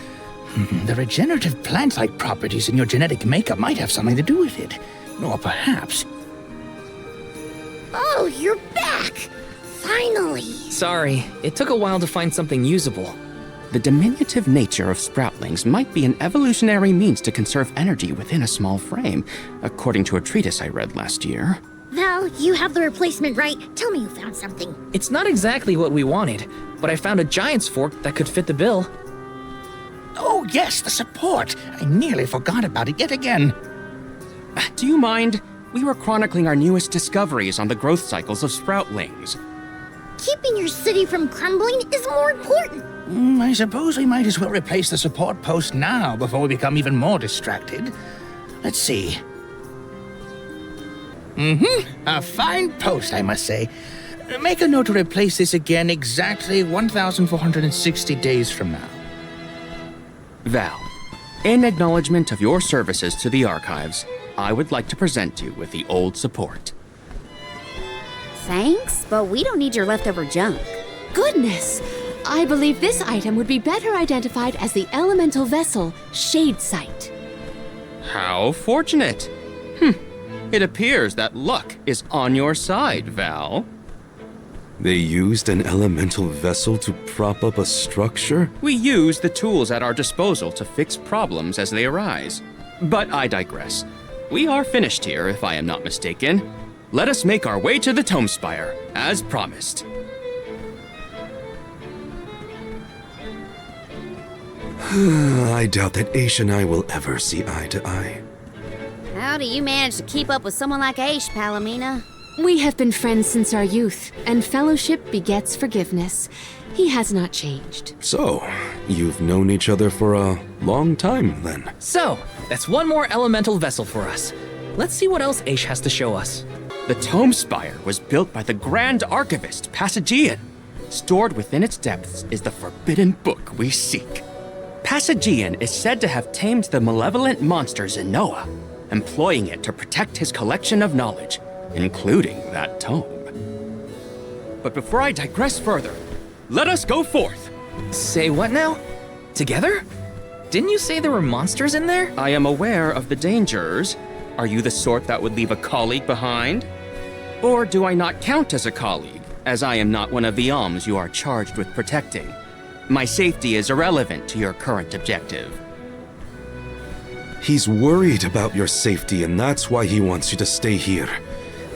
The regenerative plant-like properties in your genetic makeup might have something to do with it. Or perhaps... Oh, you're back! Finally! Sorry, it took a while to find something usable. The diminutive nature of sproutlings might be an evolutionary means to conserve energy within a small frame, according to a treatise I read last year. Val, you have the replacement, right? Tell me you found something. It's not exactly what we wanted, but I found a giant's fork that could fit the bill. Oh yes, the support! I nearly forgot about it yet again. Do you mind? We were chronicling our newest discoveries on the growth cycles of sproutlings. Keeping your city from crumbling is more important. I suppose we might as well replace the support post now before we become even more distracted. Let's see. A fine post, I must say. Make a note to replace this again exactly 1,460 days from now. Val, in acknowledgement of your services to the archives, I would like to present you with the old support. Thanks, but we don't need your leftover junk. Goodness! I believe this item would be better identified as the elemental vessel, Shade Sight. How fortunate! It appears that luck is on your side, Val. They used an elemental vessel to prop up a structure? We use the tools at our disposal to fix problems as they arise. But I digress. We are finished here, if I am not mistaken. Let us make our way to the Tome Spire, as promised. I doubt that Aish and I will ever see eye to eye. How do you manage to keep up with someone like Aish, Palomina? We have been friends since our youth, and fellowship begets forgiveness. He has not changed. So, you've known each other for a long time, then? So, that's one more elemental vessel for us. Let's see what else Aish has to show us. The Tome Spire was built by the Grand Archivist, Passagian. Stored within its depths is the forbidden book we seek. Passagian is said to have tamed the malevolent monster Zenoa, employing it to protect his collection of knowledge, including that tome. But before I digress further, let us go forth! Say what now? Together? Didn't you say there were monsters in there? I am aware of the dangers. Are you the sort that would leave a colleague behind? Or do I not count as a colleague, as I am not one of the Alms you are charged with protecting? My safety is irrelevant to your current objective. He's worried about your safety, and that's why he wants you to stay here.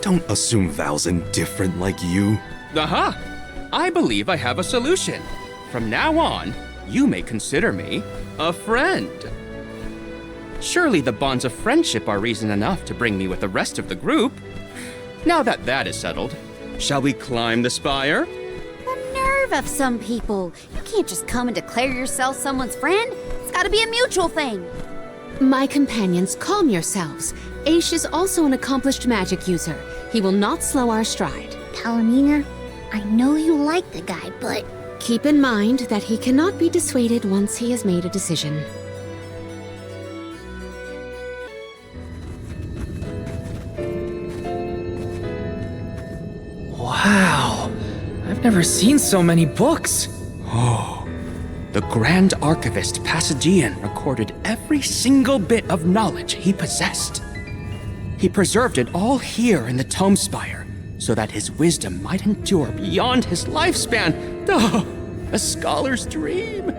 Don't assume Val's indifferent like you. Aha! I believe I have a solution. From now on, you may consider me a friend. Surely the bonds of friendship are reason enough to bring me with the rest of the group. Now that that is settled, shall we climb the spire? The nerve of some people. You can't just come and declare yourself someone's friend. It's gotta be a mutual thing. My companions, calm yourselves. Aish is also an accomplished magic user. He will not slow our stride. Palomina, I know you like the guy, but... Keep in mind that he cannot be dissuaded once he has made a decision. Wow, I've never seen so many books. Oh, the Grand Archivist Passagian recorded every single bit of knowledge he possessed. He preserved it all here in the Tome Spire, so that his wisdom might endure beyond his lifespan. Oh, a scholar's dream.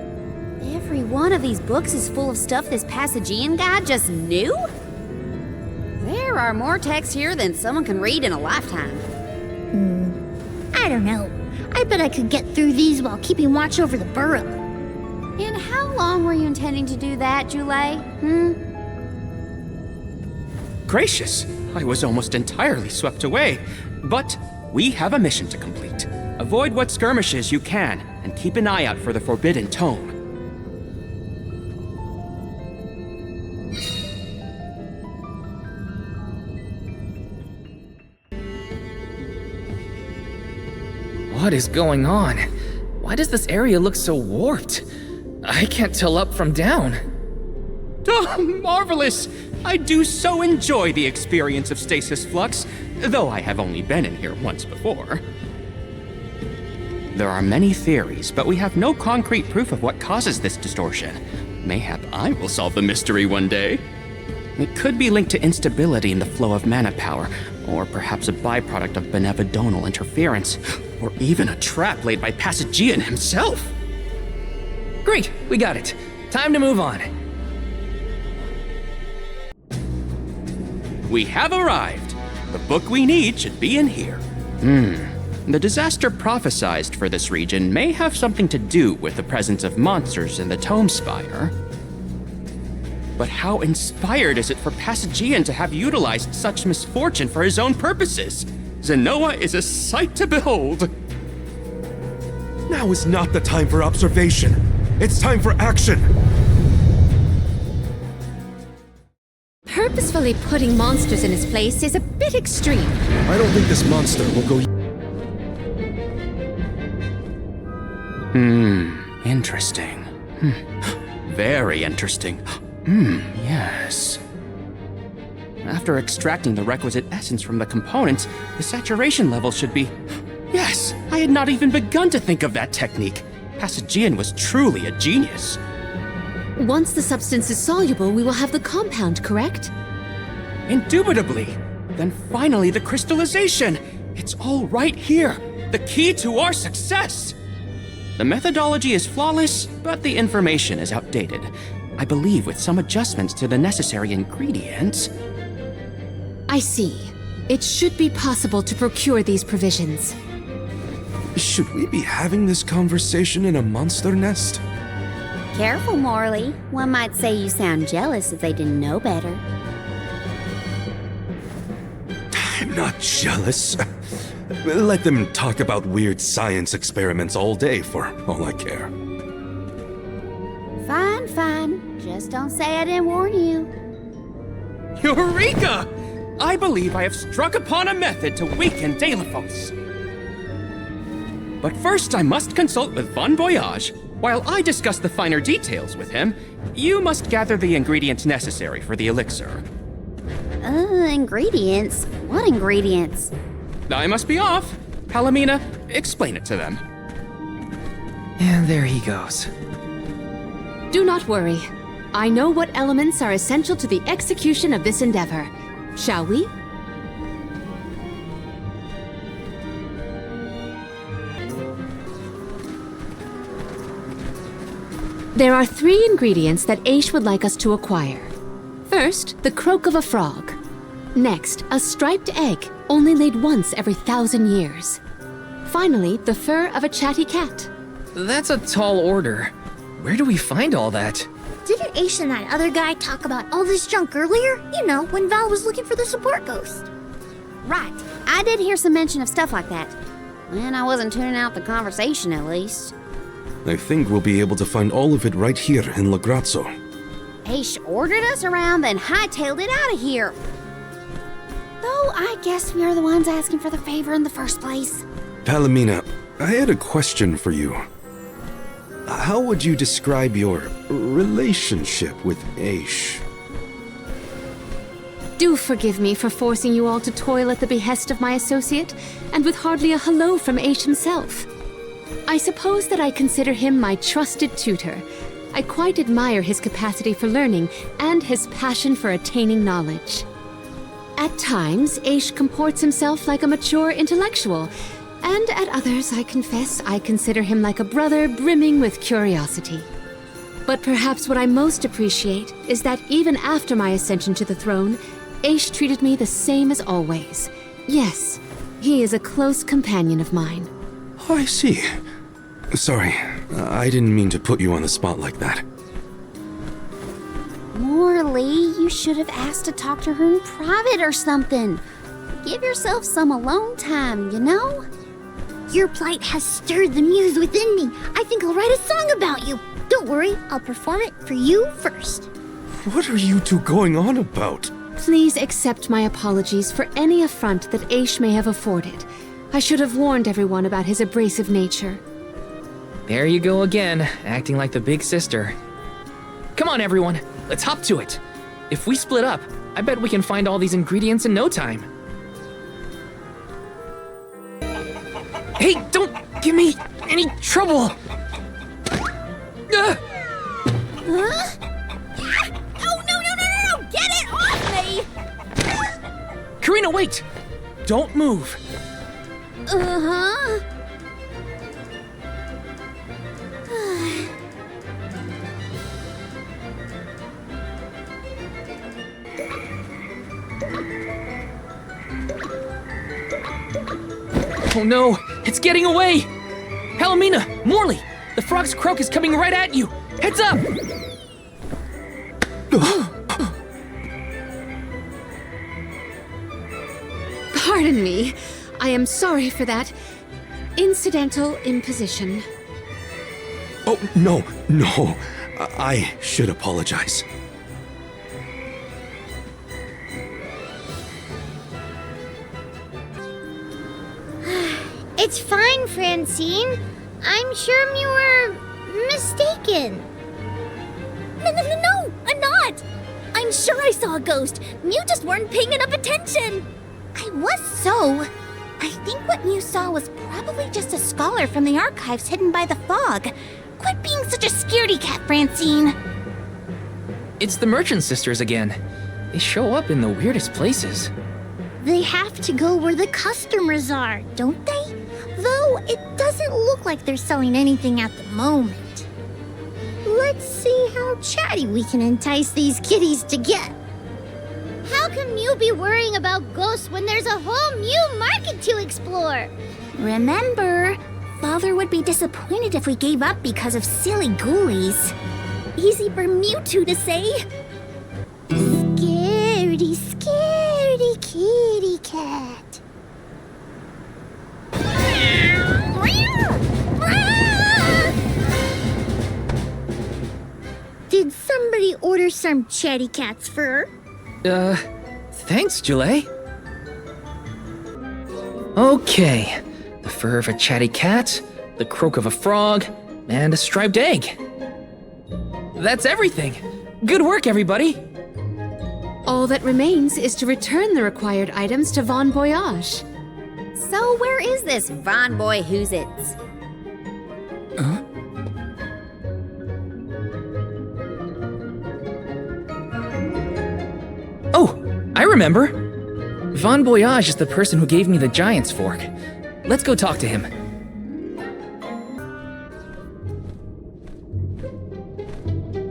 Every one of these books is full of stuff this Passagian guy just knew? There are more texts here than someone can read in a lifetime. I don't know. I bet I could get through these while keeping watch over the burrow. And how long were you intending to do that, Jule? Gracious, I was almost entirely swept away. But we have a mission to complete. Avoid what skirmishes you can, and keep an eye out for the Forbidden Tome. What is going on? Why does this area look so warped? I can't tell up from down. Oh, marvelous! I do so enjoy the experience of stasis flux, though I have only been in here once before. There are many theories, but we have no concrete proof of what causes this distortion. Mayhap I will solve the mystery one day. It could be linked to instability in the flow of mana power, or perhaps a byproduct of benevodonal interference, or even a trap laid by Passagian himself. Great, we got it. Time to move on. We have arrived. The book we need should be in here. The disaster prophesized for this region may have something to do with the presence of monsters in the Tome Spire. But how inspired is it for Passagian to have utilized such misfortune for his own purposes? Zenoa is a sight to behold. Now is not the time for observation. It's time for action. Purposefully putting monsters in his place is a bit extreme. I don't think this monster will go... Interesting. Very interesting. Yes. After extracting the requisite essence from the components, the saturation level should be... Yes, I had not even begun to think of that technique. Passagian was truly a genius. Once the substance is soluble, we will have the compound, correct? Indubitably. Then finally the crystallization. It's all right here. The key to our success. The methodology is flawless, but the information is outdated. I believe with some adjustments to the necessary ingredients... I see. It should be possible to procure these provisions. Should we be having this conversation in a monster nest? Careful, Morley. One might say you sound jealous if they didn't know better. I'm not jealous. Let them talk about weird science experiments all day for all I care. Fine, fine. Just don't say I didn't warn you. Eureka! I believe I have struck upon a method to weaken Delaphos. But first I must consult with Bon Voyage. While I discuss the finer details with him, you must gather the ingredients necessary for the elixir. Ingredients? What ingredients? I must be off. Palomina, explain it to them. And there he goes. Do not worry. I know what elements are essential to the execution of this endeavor. Shall we? There are 3 ingredients that Aish would like us to acquire. First, the croak of a frog. Next, a striped egg, only laid once every 1,000 years. Finally, the fur of a chatty cat. That's a tall order. Where do we find all that? Didn't Aish and that other guy talk about all this junk earlier? You know, when Val was looking for the support ghost. Right. I did hear some mention of stuff like that. And I wasn't tuning out the conversation, at least. I think we'll be able to find all of it right here in La Grazzo. Aish ordered us around, then hightailed it out of here. Though I guess we are the ones asking for the favor in the first place. Palomina, I had a question for you. How would you describe your relationship with Aish? Do forgive me for forcing you all to toil at the behest of my associate, and with hardly a hello from Aish himself. I suppose that I consider him my trusted tutor. I quite admire his capacity for learning and his passion for attaining knowledge. At times, Aish comports himself like a mature intellectual, and at others, I confess, I consider him like a brother brimming with curiosity. But perhaps what I most appreciate is that even after my ascension to the throne, Aish treated me the same as always. Yes, he is a close companion of mine. Oh, I see. Sorry, I didn't mean to put you on the spot like that. Morley, you should have asked to talk to her in private or something. Give yourself some alone time, you know? Your plight has stirred the muse within me. I think I'll write a song about you. Don't worry, I'll perform it for you first. What are you two going on about? Please accept my apologies for any affront that Aish may have afforded. I should have warned everyone about his abrasive nature. There you go again, acting like the big sister. Come on, everyone, let's hop to it. If we split up, I bet we can find all these ingredients in no time. Hey, don't give me any trouble! Huh? Oh, no! Get it off me! Karina, wait! Don't move. Uh-huh. Oh no, it's getting away! Palomina, Morley, the frog's croak is coming right at you! Heads up! Pardon me. I am sorry for that incidental imposition. Oh, no. I should apologize. It's fine, Francine. I'm sure you were mistaken. No, I'm not. I'm sure I saw a ghost. You just weren't paying enough attention. I was so. I think what you saw was probably just a scholar from the archives hidden by the fog. Quit being such a scaredy cat, Francine. It's the merchant sisters again. They show up in the weirdest places. They have to go where the customers are, don't they? Though it doesn't look like they're selling anything at the moment. Let's see how chatty we can entice these kitties to get. How can you be worrying about ghosts when there's a whole new market to explore? Remember, Father would be disappointed if we gave up because of silly ghoulies. Easy for Mewtwo to say. Scaredy kitty cat. Did somebody order some chatty cat's fur? Thanks, Julie. Okay, the fur of a chatty cat, the croak of a frog, and a striped egg. That's everything. Good work, everybody. All that remains is to return the required items to Von Voyage. So where is this Von Boy Who's-Its? Huh? Oh, I remember. Von Voyage is the person who gave me the giant's fork. Let's go talk to him.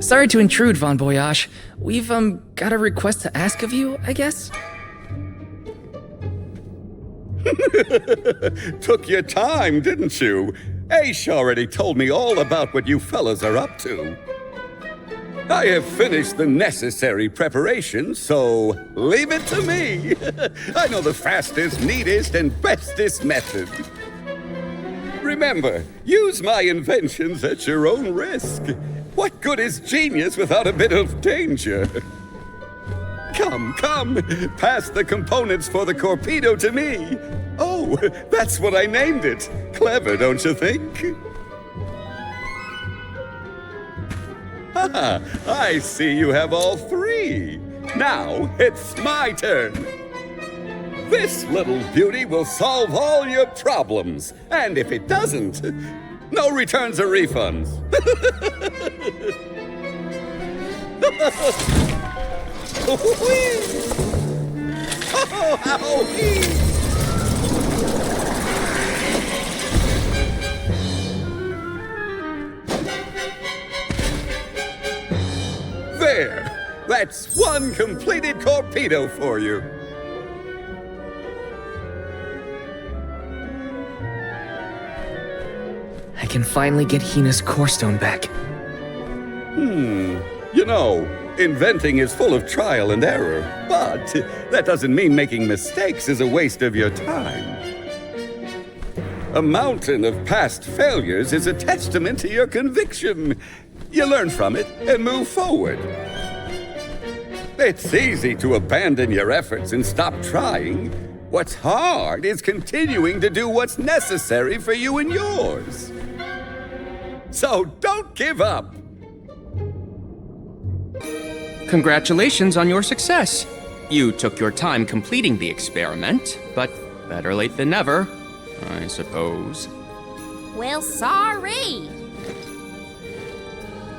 Sorry to intrude, Von Voyage. We've, got a request to ask of you, I guess? Took your time, didn't you? Aish already told me all about what you fellas are up to. I have finished the necessary preparation, so leave it to me. I know the fastest, neatest, and bestest method. Remember, use my inventions at your own risk. What good is genius without a bit of danger? Come, pass the components for the torpedo to me. Oh, that's what I named it. Clever, don't you think? Haha, I see you have all three. Now, it's my turn. This little beauty will solve all your problems. And if it doesn't, no returns or refunds. There! That's one completed torpedo for you. I can finally get Hina's core stone back. You know, inventing is full of trial and error, but that doesn't mean making mistakes is a waste of your time. A mountain of past failures is a testament to your conviction. You learn from it and move forward. It's easy to abandon your efforts and stop trying. What's hard is continuing to do what's necessary for you and yours. So don't give up. Congratulations on your success. You took your time completing the experiment, but better late than never, I suppose. Well, sorry.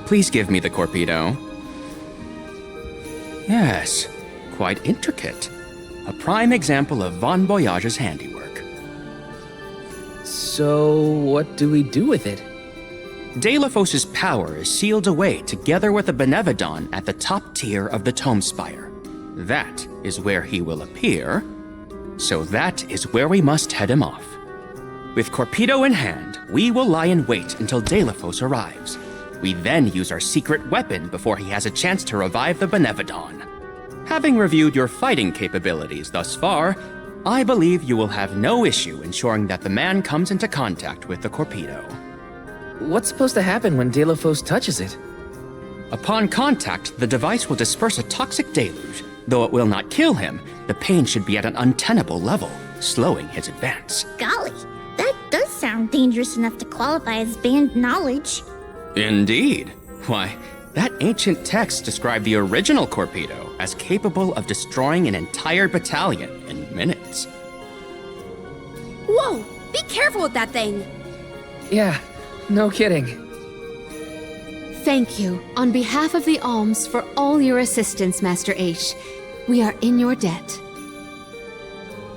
Please give me the Corpedo. Yes, quite intricate. A prime example of Von Voyage's handiwork. So, what do we do with it? Delafos' power is sealed away together with the Benevodon at the top tier of the Tome Spire. That is where he will appear, so that is where we must head him off. With Corpedo in hand, we will lie in wait until Delafos arrives. We then use our secret weapon before he has a chance to revive the Benevodon. Having reviewed your fighting capabilities thus far, I believe you will have no issue ensuring that the man comes into contact with the Corpedo. What's supposed to happen when Delafos touches it? Upon contact, the device will disperse a toxic deluge. Though it will not kill him, the pain should be at an untenable level, slowing his advance. Golly, that does sound dangerous enough to qualify as banned knowledge. Indeed. Why, that ancient text described the original Corpedo as capable of destroying an entire battalion in minutes. Whoa! Be careful with that thing! Yeah, no kidding. Thank you, on behalf of the Alms, for all your assistance, Master H. We are in your debt.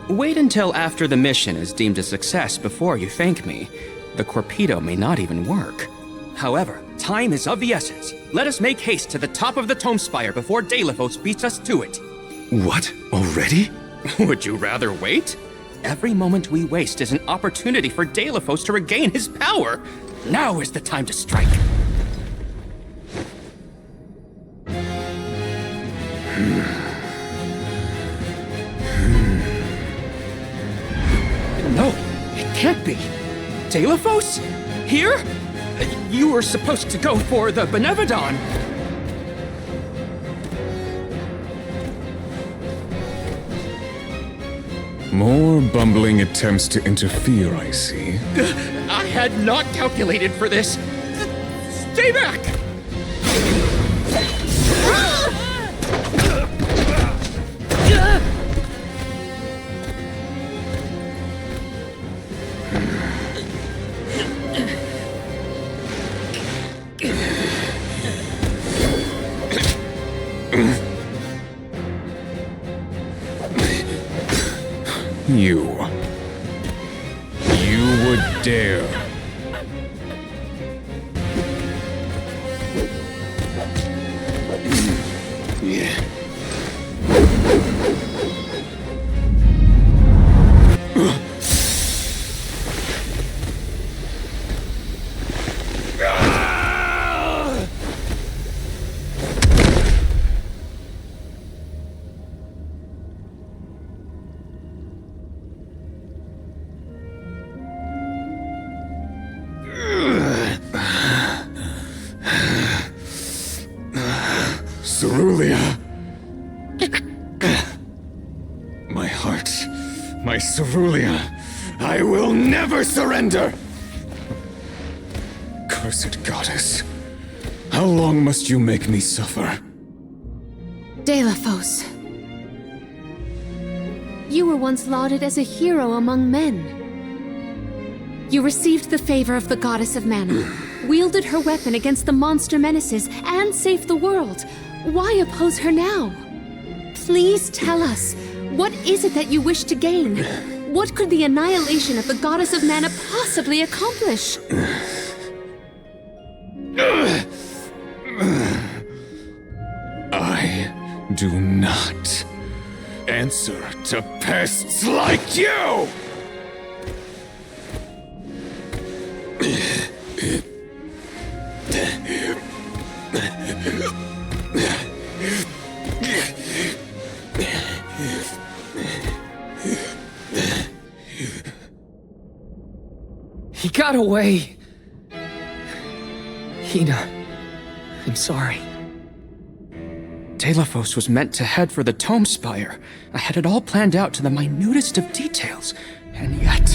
Wait until after the mission is deemed a success before you thank me. The Corpedo may not even work. However, time is of the essence. Let us make haste to the top of the Tome Spire before Delafos beats us to it. What? Already? Would you rather wait? Every moment we waste is an opportunity for Delafos to regain his power. Now is the time to strike. No, it can't be. Delafos? Here? You were supposed to go for the Benevodon. More bumbling attempts to interfere, I see. I had not calculated for this. Stay back! You would dare. Cerulia. My heart, my Cerulia, I will never surrender! Cursed goddess, how long must you make me suffer? Delafos. You were once lauded as a hero among men. You received the favor of the goddess of mana, wielded her weapon against the monster menaces, and saved the world. Why oppose her now? Please tell us, what is it that you wish to gain? What could the annihilation of the goddess of mana possibly accomplish? I do not answer to pests like you! He got away. Hinna, I'm sorry. Telephos was meant to head for the Tome Spire. I had it all planned out to the minutest of details, and yet...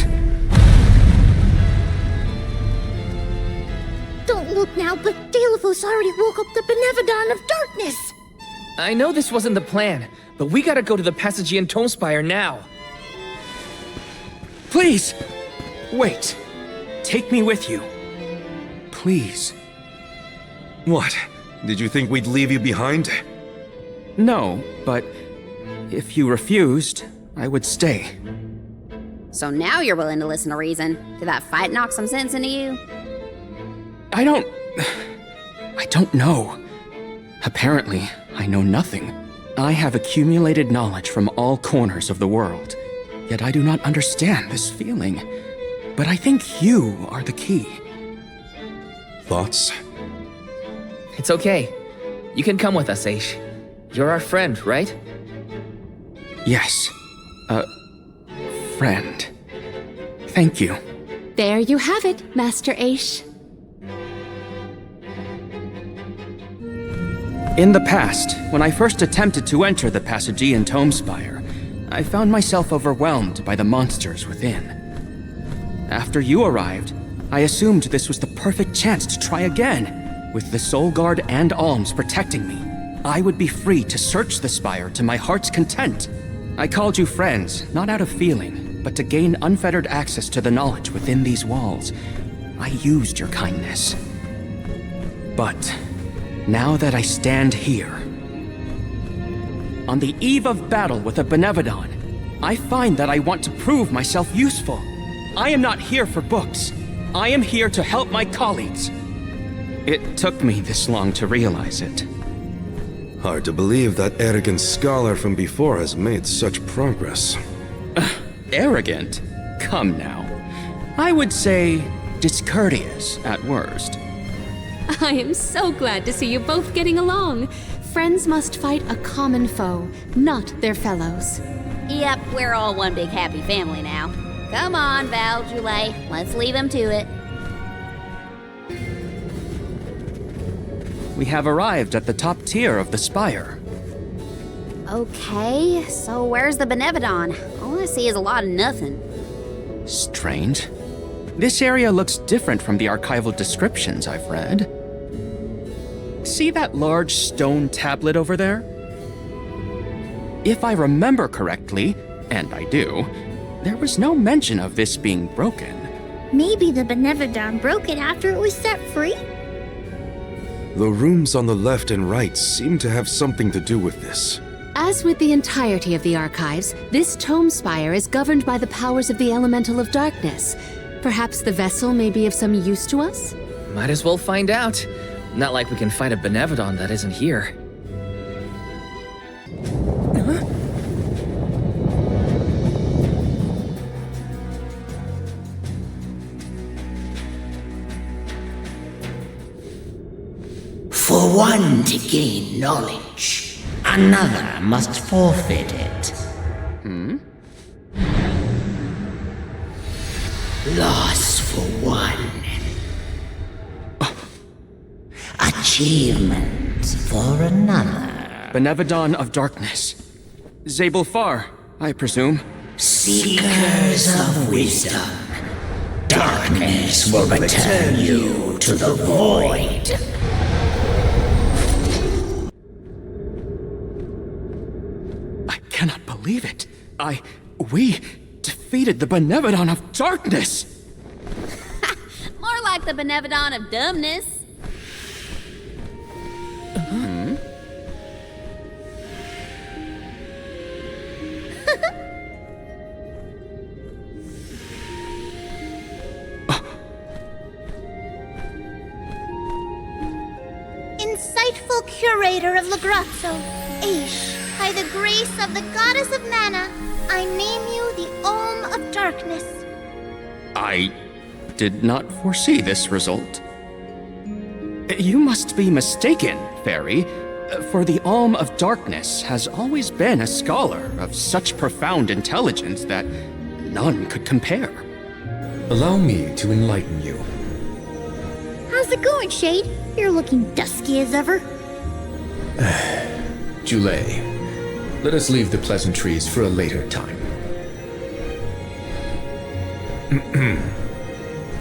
Don't look now, but Telephos already woke up the Benevodon of Darkness! I know this wasn't the plan, but we gotta go to the Passagean Tome Spire now. Please! Wait. Take me with you. Please. What? Did you think we'd leave you behind? No, but if you refused, I would stay. So now you're willing to listen to reason. Did that fight knock some sense into you? I don't know. Apparently, I know nothing. I have accumulated knowledge from all corners of the world, yet I do not understand this feeling. But I think you are the key. Thoughts? It's okay. You can come with us, Aish. You're our friend, right? Yes. Friend. Thank you. There you have it, Master Aish. In the past, when I first attempted to enter the Passagean Tome Spire, I found myself overwhelmed by the monsters within. After you arrived, I assumed this was the perfect chance to try again. With the Soul Guard and Alms protecting me, I would be free to search the Spire to my heart's content. I called you friends, not out of feeling, but to gain unfettered access to the knowledge within these walls. I used your kindness. But now that I stand here, on the eve of battle with a Benevodon, I find that I want to prove myself useful. I am not here for books. I am here to help my colleagues. It took me this long to realize it. Hard to believe that arrogant scholar from before has made such progress. Arrogant? Come now. I would say discourteous at worst. I am so glad to see you both getting along. Friends must fight a common foe, not their fellows. Yep, we're all one big happy family now. Come on, Val, Julie, let's leave him to it. We have arrived at the top tier of the spire. Okay, so where's the Benevodon? All I see is a lot of nothing. Strange. This area looks different from the archival descriptions I've read. See that large stone tablet over there? If I remember correctly, and I do, there was no mention of this being broken. Maybe the Benevodon broke it after it was set free? The rooms on the left and right seem to have something to do with this. As with the entirety of the archives, this Tome Spire is governed by the powers of the Elemental of Darkness. Perhaps the vessel may be of some use to us? Might as well find out. Not like we can find a Benevodon that isn't here. For one to gain knowledge, another must forfeit it. Loss for one. Achievement for another. Benevodon of Darkness. Zabel Far, I presume. Seekers of wisdom. Darkness will return you to the void. I cannot believe it. We defeated the Benevodon of Darkness! More like the Benevodon of Dumbness. Insightful curator of Lagrazzo, Aish, by the grace of the goddess of mana, I name you the Alm of Darkness. I did not foresee this result. You must be mistaken, Fairy, for the Alm of Darkness has always been a scholar of such profound intelligence that none could compare. Allow me to enlighten you. How's it going, Shade? You're looking dusky as ever. Julay, let us leave the pleasantries for a later time.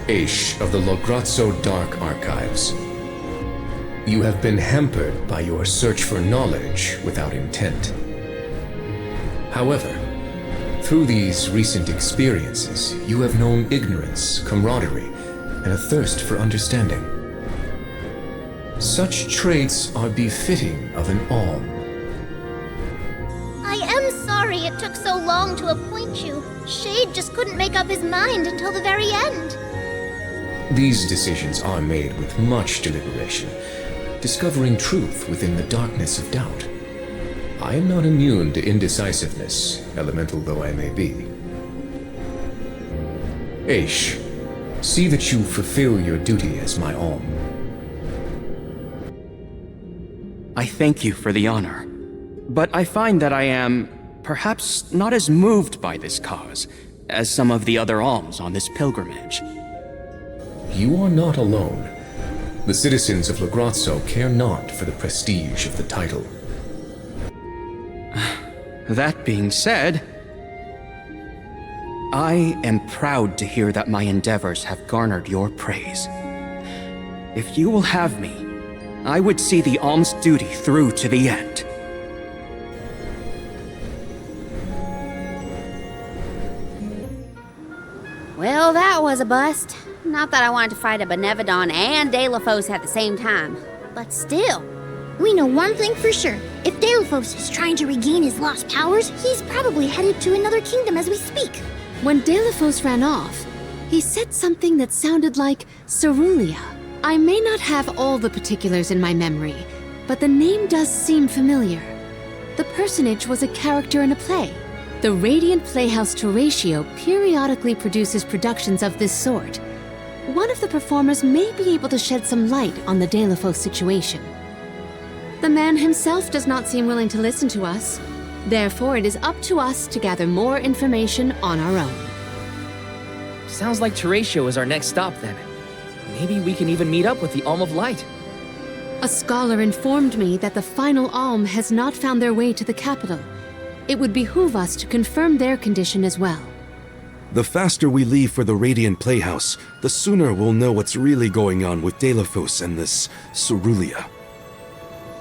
Aish of the Lograzzo Dark Archives. You have been hampered by your search for knowledge without intent. However, through these recent experiences, you have known ignorance, camaraderie, and a thirst for understanding. Such traits are befitting of an Alm. I am sorry it took so long to appoint you. Shade just couldn't make up his mind until the very end. These decisions are made with much deliberation, discovering truth within the darkness of doubt. I am not immune to indecisiveness, elemental though I may be. Aish, see that you fulfill your duty as my Alm. I thank you for the honor, but I find that I am perhaps not as moved by this cause as some of the other alms on this pilgrimage. You are not alone. The citizens of Lograzzo care not for the prestige of the title. That being said, I am proud to hear that my endeavors have garnered your praise. If you will have me, I would see the alms duty through to the end. Well, that was a bust. Not that I wanted to fight a Benevodon and Delafos at the same time, but still. We know one thing for sure. If Delafos is trying to regain his lost powers, he's probably headed to another kingdom as we speak. When Delafos ran off, he said something that sounded like Cerulia. I may not have all the particulars in my memory, but the name does seem familiar. The personage was a character in a play. The Radiant Playhouse Toratio periodically produces productions of this sort. One of the performers may be able to shed some light on the Delafos situation. The man himself does not seem willing to listen to us. Therefore, it is up to us to gather more information on our own. Sounds like Toratio is our next stop then. Maybe we can even meet up with the Alm of Light. A scholar informed me that the final Alm has not found their way to the capital. It would behoove us to confirm their condition as well. The faster we leave for the Radiant Playhouse, the sooner we'll know what's really going on with Delafos and this Cerulia.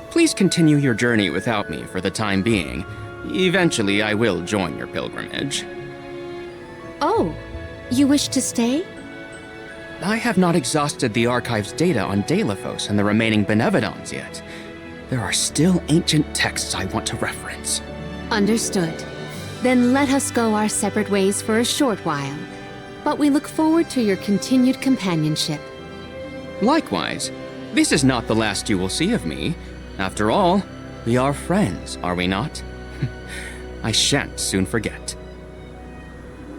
Please continue your journey without me for the time being. Eventually, I will join your pilgrimage. Oh, you wish to stay? I have not exhausted the archive's data on Delafos and the remaining Benevodons yet. There are still ancient texts I want to reference. Understood. Then let us go our separate ways for a short while. But we look forward to your continued companionship. Likewise, this is not the last you will see of me. After all, we are friends, are we not? I shan't soon forget.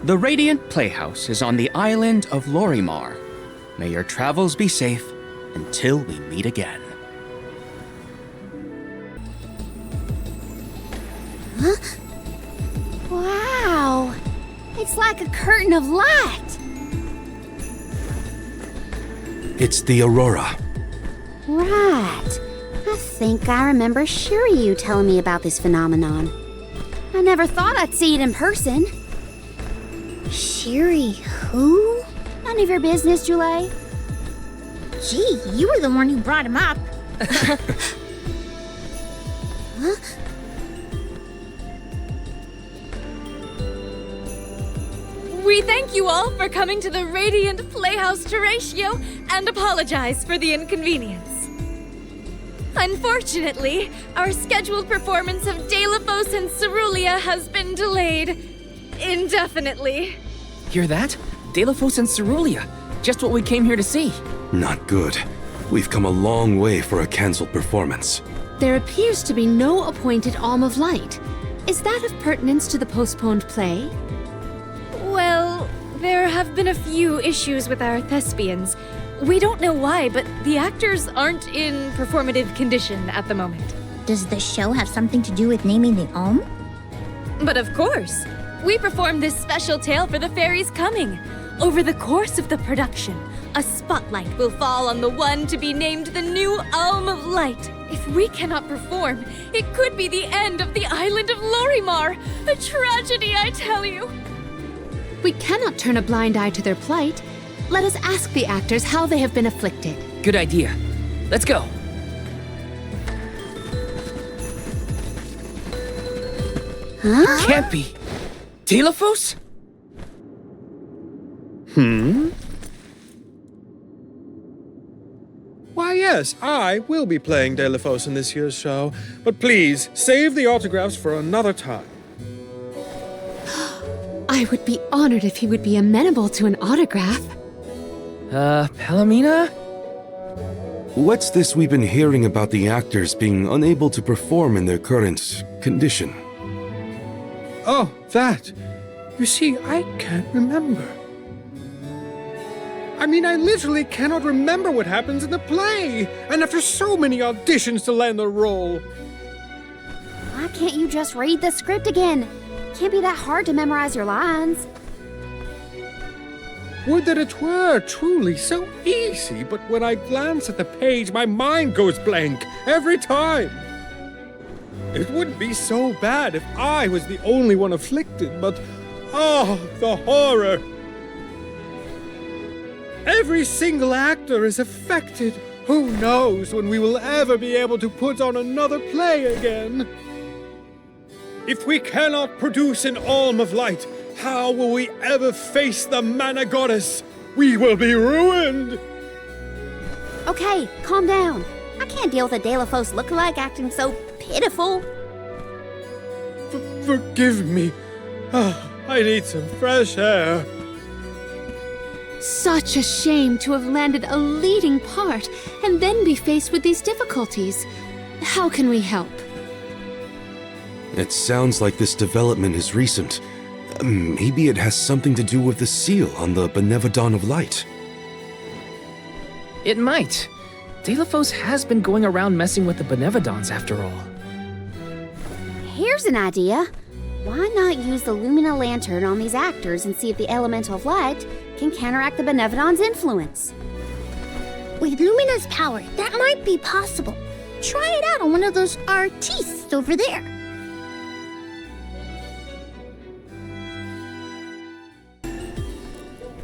The Radiant Playhouse is on the island of Lorimar. May your travels be safe until we meet again. Huh? Wow! It's like a curtain of light! It's the Aurora. Right. I think I remember Shiryu telling me about this phenomenon. I never thought I'd see it in person. Shiri who? None of your business, Julay. Gee, you were the one who brought him up. Huh? We thank you all for coming to the Radiant Playhouse Toratio and apologize for the inconvenience. Unfortunately, our scheduled performance of Delafos and Cerulia has been delayed indefinitely. Hear that? Delafos and Cerulia. Just what we came here to see. Not good. We've come a long way for a cancelled performance. There appears to be no appointed Alm of Light. Is that of pertinence to the postponed play? Well, there have been a few issues with our thespians. We don't know why, but the actors aren't in performative condition at the moment. Does the show have something to do with naming the Alm? But of course. We performed this special tale for the fairies coming. Over the course of the production, a spotlight will fall on the one to be named the new Alm of Light. If we cannot perform, it could be the end of the island of Lorimar. A tragedy, I tell you. We cannot turn a blind eye to their plight. Let us ask the actors how they have been afflicted. Good idea. Let's go. Huh? Can't be. Telephos? Why, yes, I will be playing Delphos in this year's show, but please, save the autographs for another time. I would be honored if he would be amenable to an autograph. Palomina? What's this we've been hearing about the actors being unable to perform in their current condition? Oh, that. You see, I can't remember. I mean, I literally cannot remember what happens in the play, and after so many auditions to land the role. Why can't you just read the script again? Can't be that hard to memorize your lines. Would that it were truly so easy, but when I glance at the page, my mind goes blank every time. It wouldn't be so bad if I was the only one afflicted, but oh, the horror! Every single actor is affected. Who knows when we will ever be able to put on another play again? If we cannot produce an Alm of Light, how will we ever face the Mana Goddess? We will be ruined! Okay, calm down. I can't deal with a Delphos lookalike acting so pitiful. Forgive me. I need some fresh air. Such a shame to have landed a leading part and then be faced with these difficulties. How can we help? It sounds like this development is recent. Maybe it has something to do with the seal on the Benevodon of Light. It might. Telephos has been going around messing with the Benevodons after all. Here's an idea. Why not use the Lumina Lantern on these actors and see if the Elemental of Light can counteract the Benevodon's influence? With Lumina's power, that might be possible. Try it out on one of those artistes over there.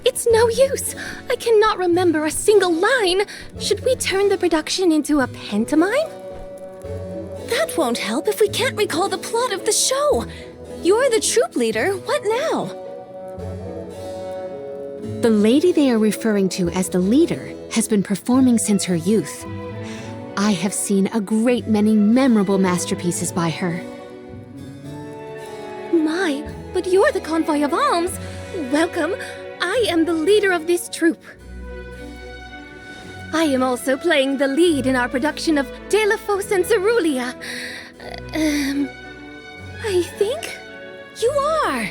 It's no use. I cannot remember a single line. Should we turn the production into a pantomime? That won't help if we can't recall the plot of the show. You're the troop leader. What now? The lady they are referring to as the leader has been performing since her youth. I have seen a great many memorable masterpieces by her. My, but you're the convoy of Alms. Welcome. I am the leader of this troop. I am also playing the lead in our production of Telephos and Cerulean. I think you are.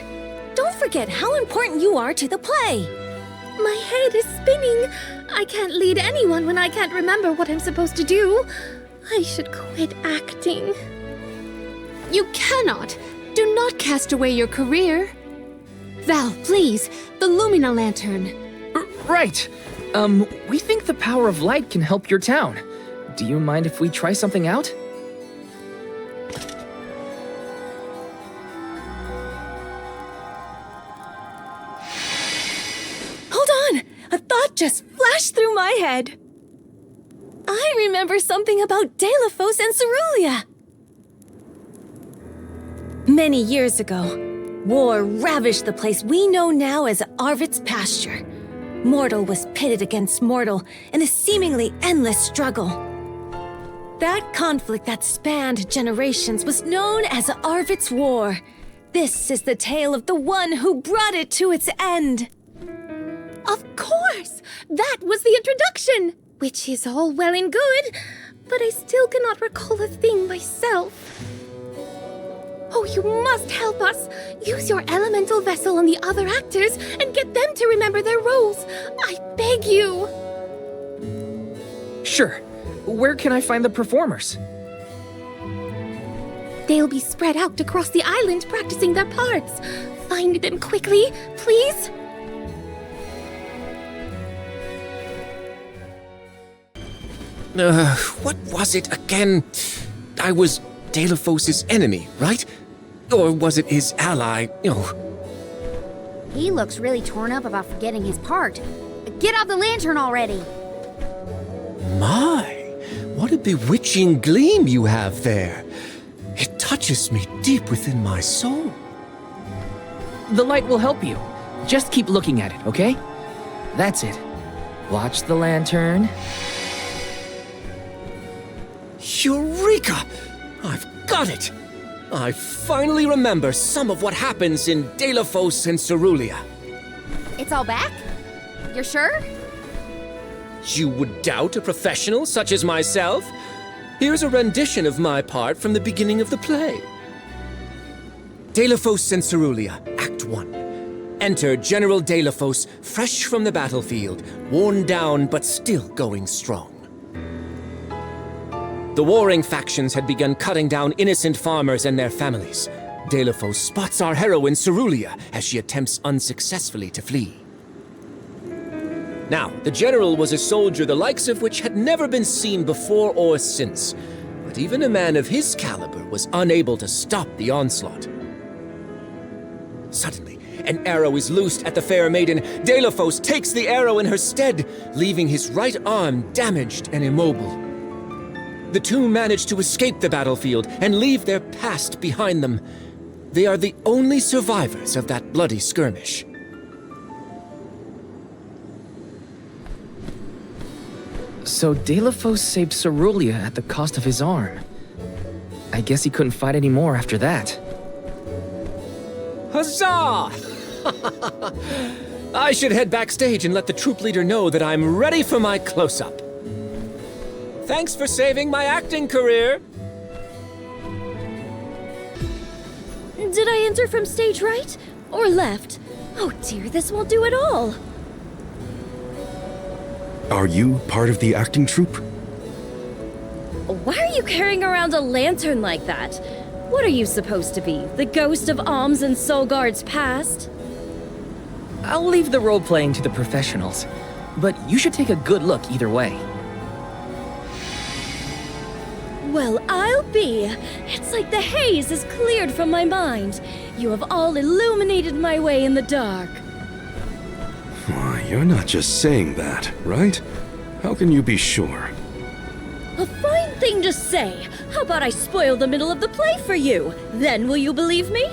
Don't forget how important you are to the play. My head is spinning. I can't lead anyone when I can't remember what I'm supposed to do. I should quit acting. You cannot. Do not cast away your career. Val, please, the Lumina Lantern. Right. We think the power of light can help your town. Do you mind if we try something out? Hold on! A thought just flashed through my head. I remember something about Telephos and Cerulean. Many years ago, war ravaged the place we know now as Arvit's pasture. Mortal was pitted against mortal in a seemingly endless struggle. That conflict that spanned generations was known as Arvit's War. This is the tale of the one who brought it to its end. Of course! That was the introduction! Which is all well and good, but I still cannot recall a thing myself. Oh, you must help us! Use your elemental vessel on the other actors and get them to remember their roles! I beg you! Sure. Where can I find the performers? They'll be spread out across the island practicing their parts. Find them quickly, please! What was it again? I was Delphos' enemy, right? Or was it his ally? He looks really torn up about forgetting his part. Get out the lantern already! My, what a bewitching gleam you have there. It touches me deep within my soul. The light will help you. Just keep looking at it, okay? That's it. Watch the lantern. Eureka! I've got it! I finally remember some of what happens in Delphos and Cerulean. It's all back? You're sure? You would doubt a professional such as myself? Here's a rendition of my part from the beginning of the play. Delphos and Cerulean, Act 1. Enter General Delphos, fresh from the battlefield, worn down but still going strong. The warring factions had begun cutting down innocent farmers and their families. Delphos spots our heroine Cerulean as she attempts unsuccessfully to flee. Now, the general was a soldier the likes of which had never been seen before or since, but even a man of his caliber was unable to stop the onslaught. Suddenly, an arrow is loosed at the fair maiden. Delphos takes the arrow in her stead, leaving his right arm damaged and immobile. The two manage to escape the battlefield and leave their past behind them. They are the only survivors of that bloody skirmish. So Delphos saved Cerulean at the cost of his arm. I guess he couldn't fight anymore after that. Huzzah! I should head backstage and let the troop leader know that I'm ready for my close-up. Thanks for saving my acting career! Did I enter from stage right? Or left? Oh dear, this won't do at all. Are you part of the acting troupe? Why are you carrying around a lantern like that? What are you supposed to be? The ghost of Alms and Solgard's past? I'll leave the role-playing to the professionals, but you should take a good look either way. Well, I'll be. It's like the haze is cleared from my mind. You have all illuminated my way in the dark. Why, you're not just saying that, right? How can you be sure? A fine thing to say. How about I spoil the middle of the play for you? Then will you believe me?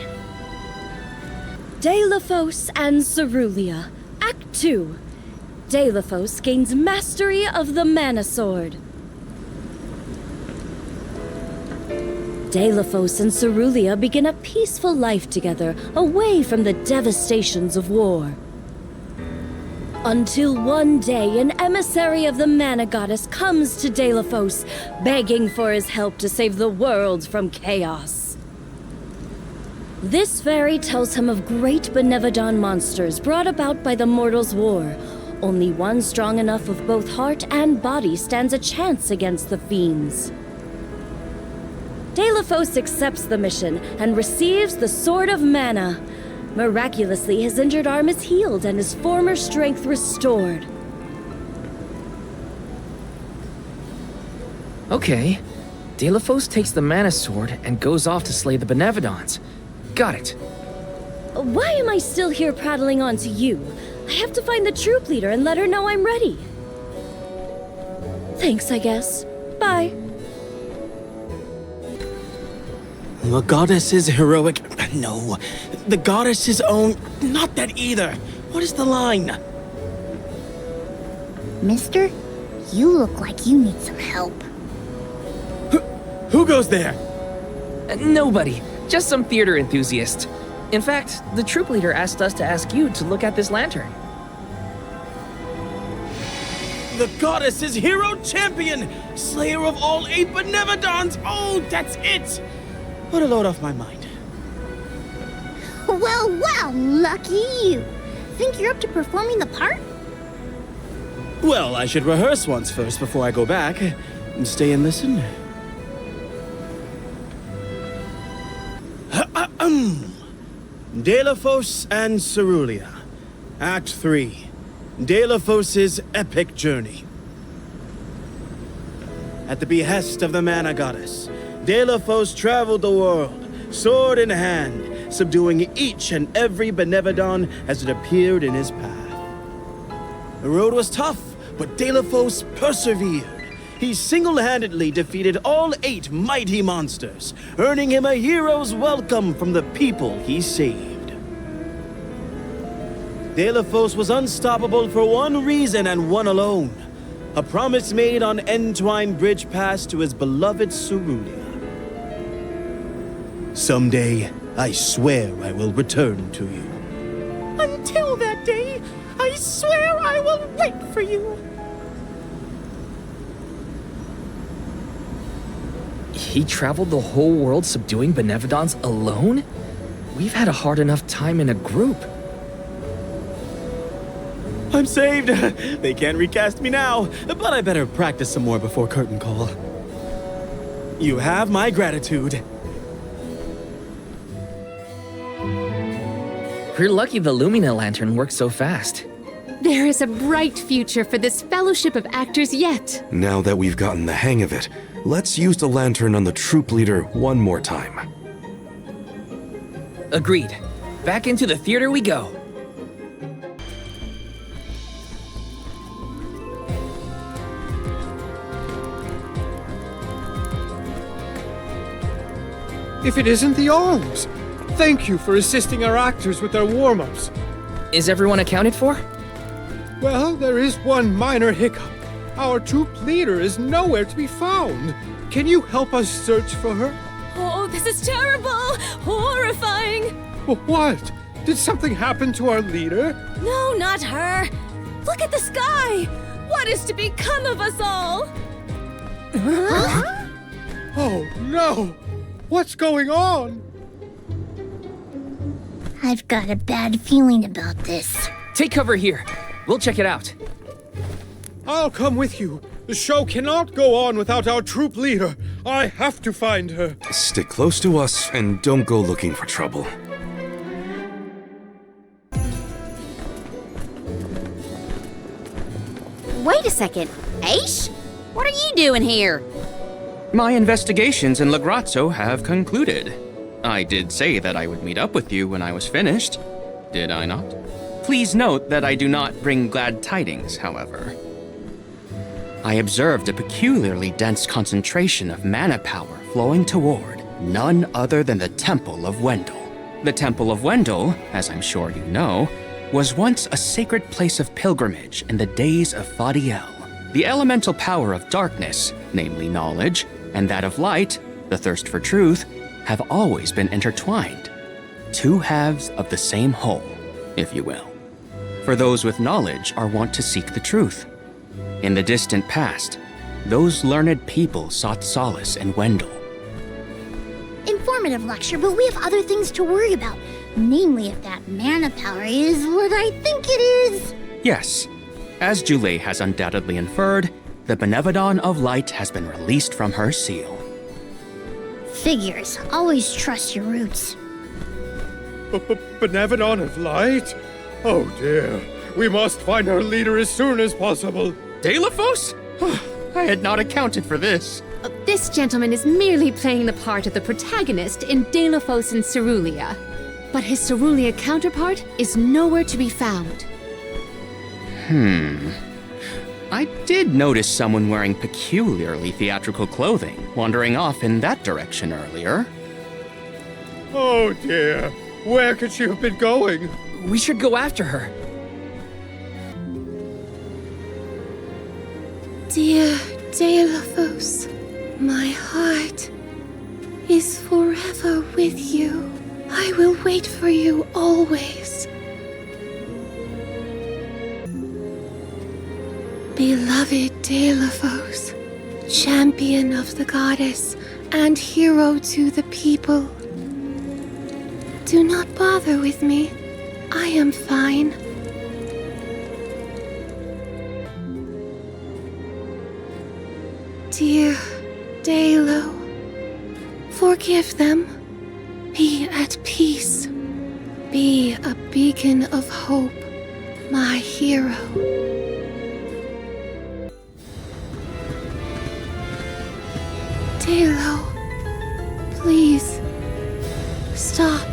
Delphos and Cerulean, Act 2. Delphos gains mastery of the Mana Sword. Delphos and Cerulean begin a peaceful life together, away from the devastations of war. Until one day, an emissary of the Mana Goddess comes to Delphos, begging for his help to save the world from chaos. This fairy tells him of great Benevodon monsters brought about by the Mortals' War. Only one strong enough of both heart and body stands a chance against the fiends. Delphos accepts the mission and receives the Sword of Mana. Miraculously, his injured arm is healed and his former strength restored. Okay. Delphos takes the Mana Sword and goes off to slay the Benevodons. Got it. Why am I still here prattling on to you? I have to find the troop leader and let her know I'm ready. Thanks, I guess. Bye. The goddess's heroic... No. The goddess's own... Not that either. What is the line? Mister, you look like you need some help. Who goes there? Nobody. Just some theater enthusiast. In fact, the troop leader asked us to ask you to look at this lantern. The goddess's hero champion! Slayer of all 8 Benevodons! Oh, that's it! Put a load off my mind. Well, lucky you. Think you're up to performing the part? Well, I should rehearse once first before I go back. Stay and listen. Delphos and Cerulean, Act 3. Delphos' epic journey. At the behest of the mana goddess, Delafos traveled the world, sword in hand, subduing each and every Benevodon as it appeared in his path. The road was tough, but Delafos persevered. He single-handedly defeated all 8 mighty monsters, earning him a hero's welcome from the people he saved. Delafos was unstoppable for one reason and one alone: a promise made on Entwine Bridge Pass to his beloved Cerulia. Someday, I swear I will return to you. Until that day, I swear I will wait for you. He traveled the whole world subduing Benevodons alone? We've had a hard enough time in a group. I'm saved! They can't recast me now, but I better practice some more before curtain call. You have my gratitude. We're lucky the Lumina lantern works so fast. There is a bright future for this fellowship of actors yet. Now that we've gotten the hang of it, let's use the lantern on the troop leader one more time. Agreed. Back into the theater we go. If it isn't the Alms! Thank you for assisting our actors with their warm-ups. Is everyone accounted for? Well, there is one minor hiccup. Our troop leader is nowhere to be found. Can you help us search for her? Oh, this is terrible! Horrifying! What? Did something happen to our leader? No, not her! Look at the sky! What is to become of us all? Huh? Oh, no! What's going on? I've got a bad feeling about this. Take cover here. We'll check it out. I'll come with you. The show cannot go on without our troop leader. I have to find her. Stick close to us and don't go looking for trouble. Wait a second. Aish? What are you doing here? My investigations in Lagrazzo have concluded. I did say that I would meet up with you when I was finished, did I not? Please note that I do not bring glad tidings, however. I observed a peculiarly dense concentration of mana power flowing toward none other than the Temple of Wendel. The Temple of Wendel, as I'm sure you know, was once a sacred place of pilgrimage in the days of Fadiel. The elemental power of darkness, namely knowledge, and that of light, the thirst for truth, have always been intertwined. 2 halves of the same whole, if you will. For those with knowledge are wont to seek the truth. In the distant past, those learned people sought solace in Wendel. Informative lecture, but we have other things to worry about. Namely, if that mana power is what I think it is. Yes, as Julie has undoubtedly inferred, the Benevodon of Light has been released from her seal. Figures. Always trust your roots. Benevodon of Light? Oh dear. We must find our leader as soon as possible. Delafos? I had not accounted for this. This gentleman is merely playing the part of the protagonist in Delafos and Cerulia. But his Cerulia counterpart is nowhere to be found. I did notice someone wearing peculiarly theatrical clothing wandering off in that direction earlier. Oh dear. Where could she have been going? We should go after her. Dear Delafos, my heart is forever with you. I will wait for you always. Beloved Delafos, champion of the goddess and hero to the people. Do not bother with me. I am fine. Dear Dalo, forgive them. Be at peace. Be a beacon of hope, my hero. Taylor, please, stop.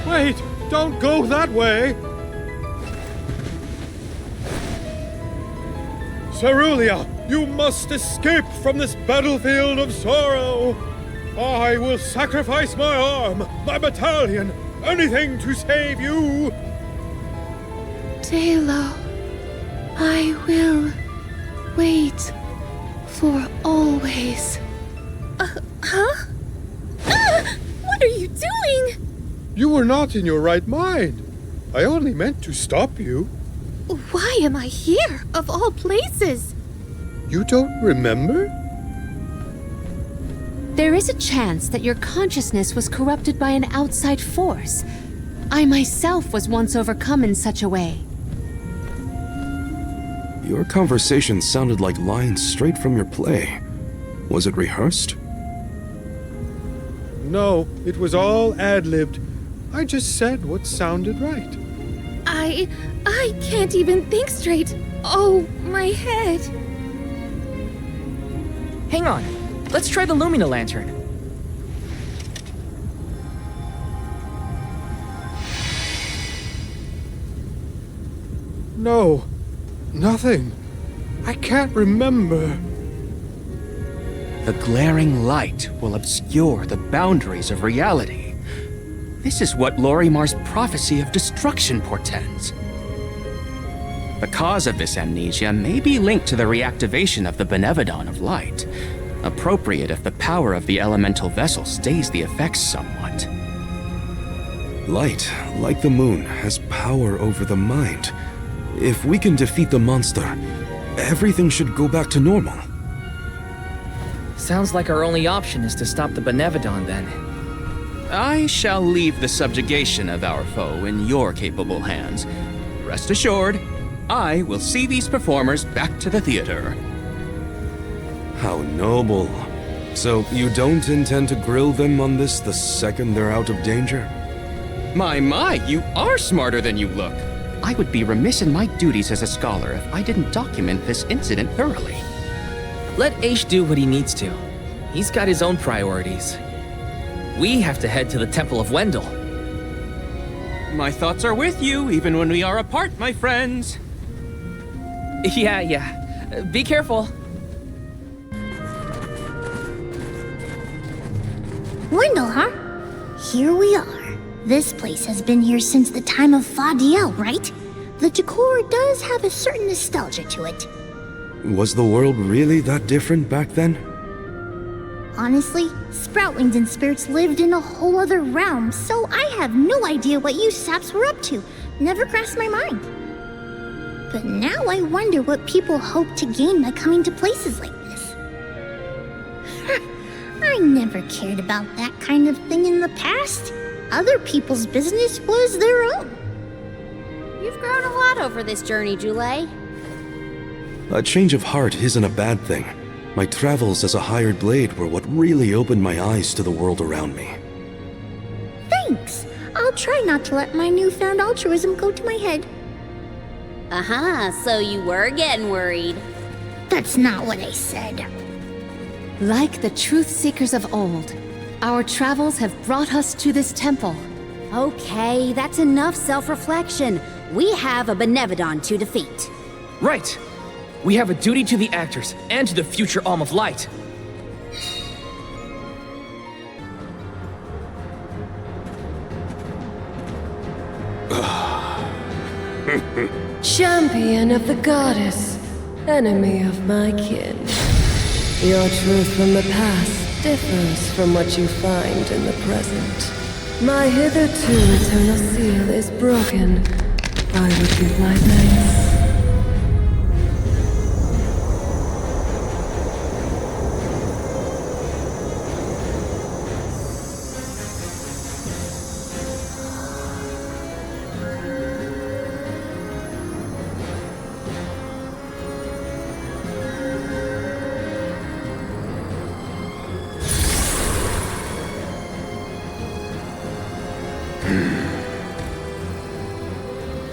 Wait! Don't go that way! Cerulia, you must escape from this battlefield of sorrow! I will sacrifice my arm, my battalion, anything to save you! Taylor, I will wait for always. Huh? What are you doing? You were not in your right mind. I only meant to stop you. Why am I here, of all places? You don't remember? There is a chance that your consciousness was corrupted by an outside force. I myself was once overcome in such a way. Your conversation sounded like lines straight from your play. Was it rehearsed? No, it was all ad-libbed. I just said what sounded right. I can't even think straight. Oh, my head. Hang on. Let's try the Lumina lantern. No, nothing. I can't remember. The glaring light will obscure the boundaries of reality. This is what Lorimar's prophecy of destruction portends. The cause of this amnesia may be linked to the reactivation of the Benevodon of Light, appropriate if the power of the elemental vessel stays the effects somewhat. Light, like the moon, has power over the mind. If we can defeat the monster, everything should go back to normal. Sounds like our only option is to stop the Benevodon then. I shall leave the subjugation of our foe in your capable hands. Rest assured, I will see these performers back to the theater. How noble. So you don't intend to grill them on this the second they're out of danger? My, you are smarter than you look. I would be remiss in my duties as a scholar if I didn't document this incident thoroughly. Let Aish do what he needs to. He's got his own priorities. We have to head to the Temple of Wendell. My thoughts are with you, even when we are apart, my friends. Yeah. Be careful. Wendell, huh? Here we are. This place has been here since the time of Fadiel, right? The decor does have a certain nostalgia to it. Was the world really that different back then? Honestly, Sproutlings and spirits lived in a whole other realm, so I have no idea what you saps were up to. Never crossed my mind. But now I wonder what people hope to gain by coming to places like this. I never cared about that kind of thing in the past. Other people's business was their own. You've grown a lot over this journey, Jule. A change of heart isn't a bad thing. My travels as a hired blade were what really opened my eyes to the world around me. Thanks. I'll try not to let my newfound altruism go to my head. So you were getting worried. That's not what I said. Like the truth seekers of old, our travels have brought us to this temple. Okay, that's enough self-reflection. We have a Benevodon to defeat. Right. We have a duty to the actors and to the future Alm of Light. Champion of the goddess, enemy of my kin. Your truth from the past differs from what you find in the present. My hitherto eternal seal is broken. I would give my thanks.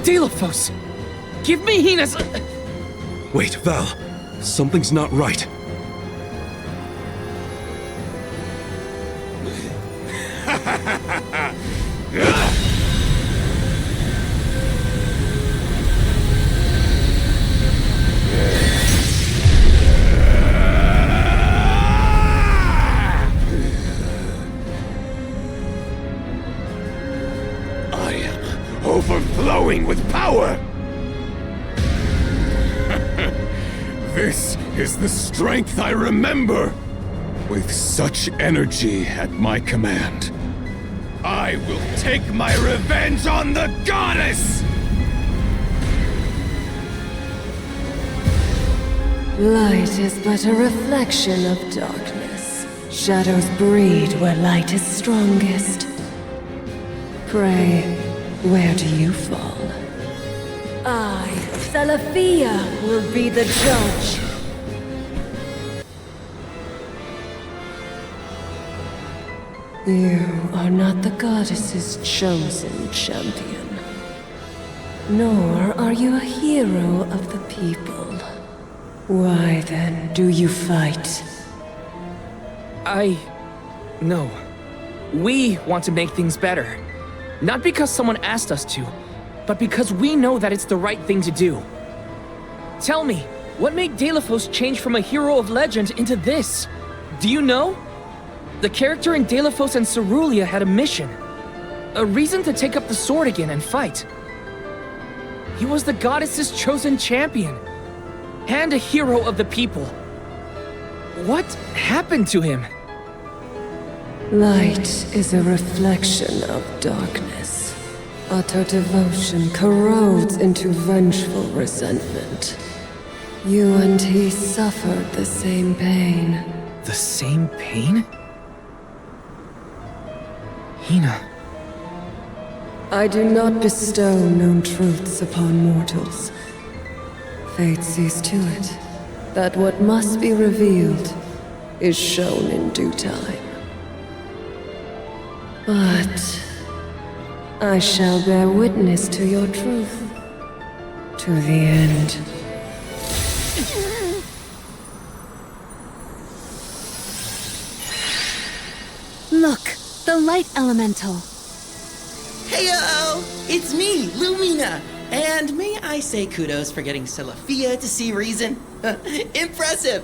Delafos! Give me Hina's... Wait, Val. Something's not right. I am overflowing with power! This is the strength I remember! With such energy at my command, I will take my revenge on the goddess! Light is but a reflection of darkness. Shadows breed where light is strongest. Pray, where do you fall? I, Thalafia, will be the judge. You are not the goddess's chosen champion. Nor are you a hero of the people. Why then do you fight? No. We want to make things better. Not because someone asked us to, but because we know that it's the right thing to do. Tell me, what made Delafos change from a hero of legend into this? Do you know? The character in Delafos and Cerulia had a mission. A reason to take up the sword again and fight. He was the goddess's chosen champion. And a hero of the people. What happened to him? Light is a reflection of darkness. Utter devotion corrodes into vengeful resentment. You and he suffered the same pain. The same pain? Hinna. I do not bestow known truths upon mortals. Fate sees to it that what must be revealed is shown in due time. But I shall bear witness to your truth to the end. Look, the light elemental. Heyo! It's me, Lumina! And may I say kudos for getting Celafia to see reason? Impressive!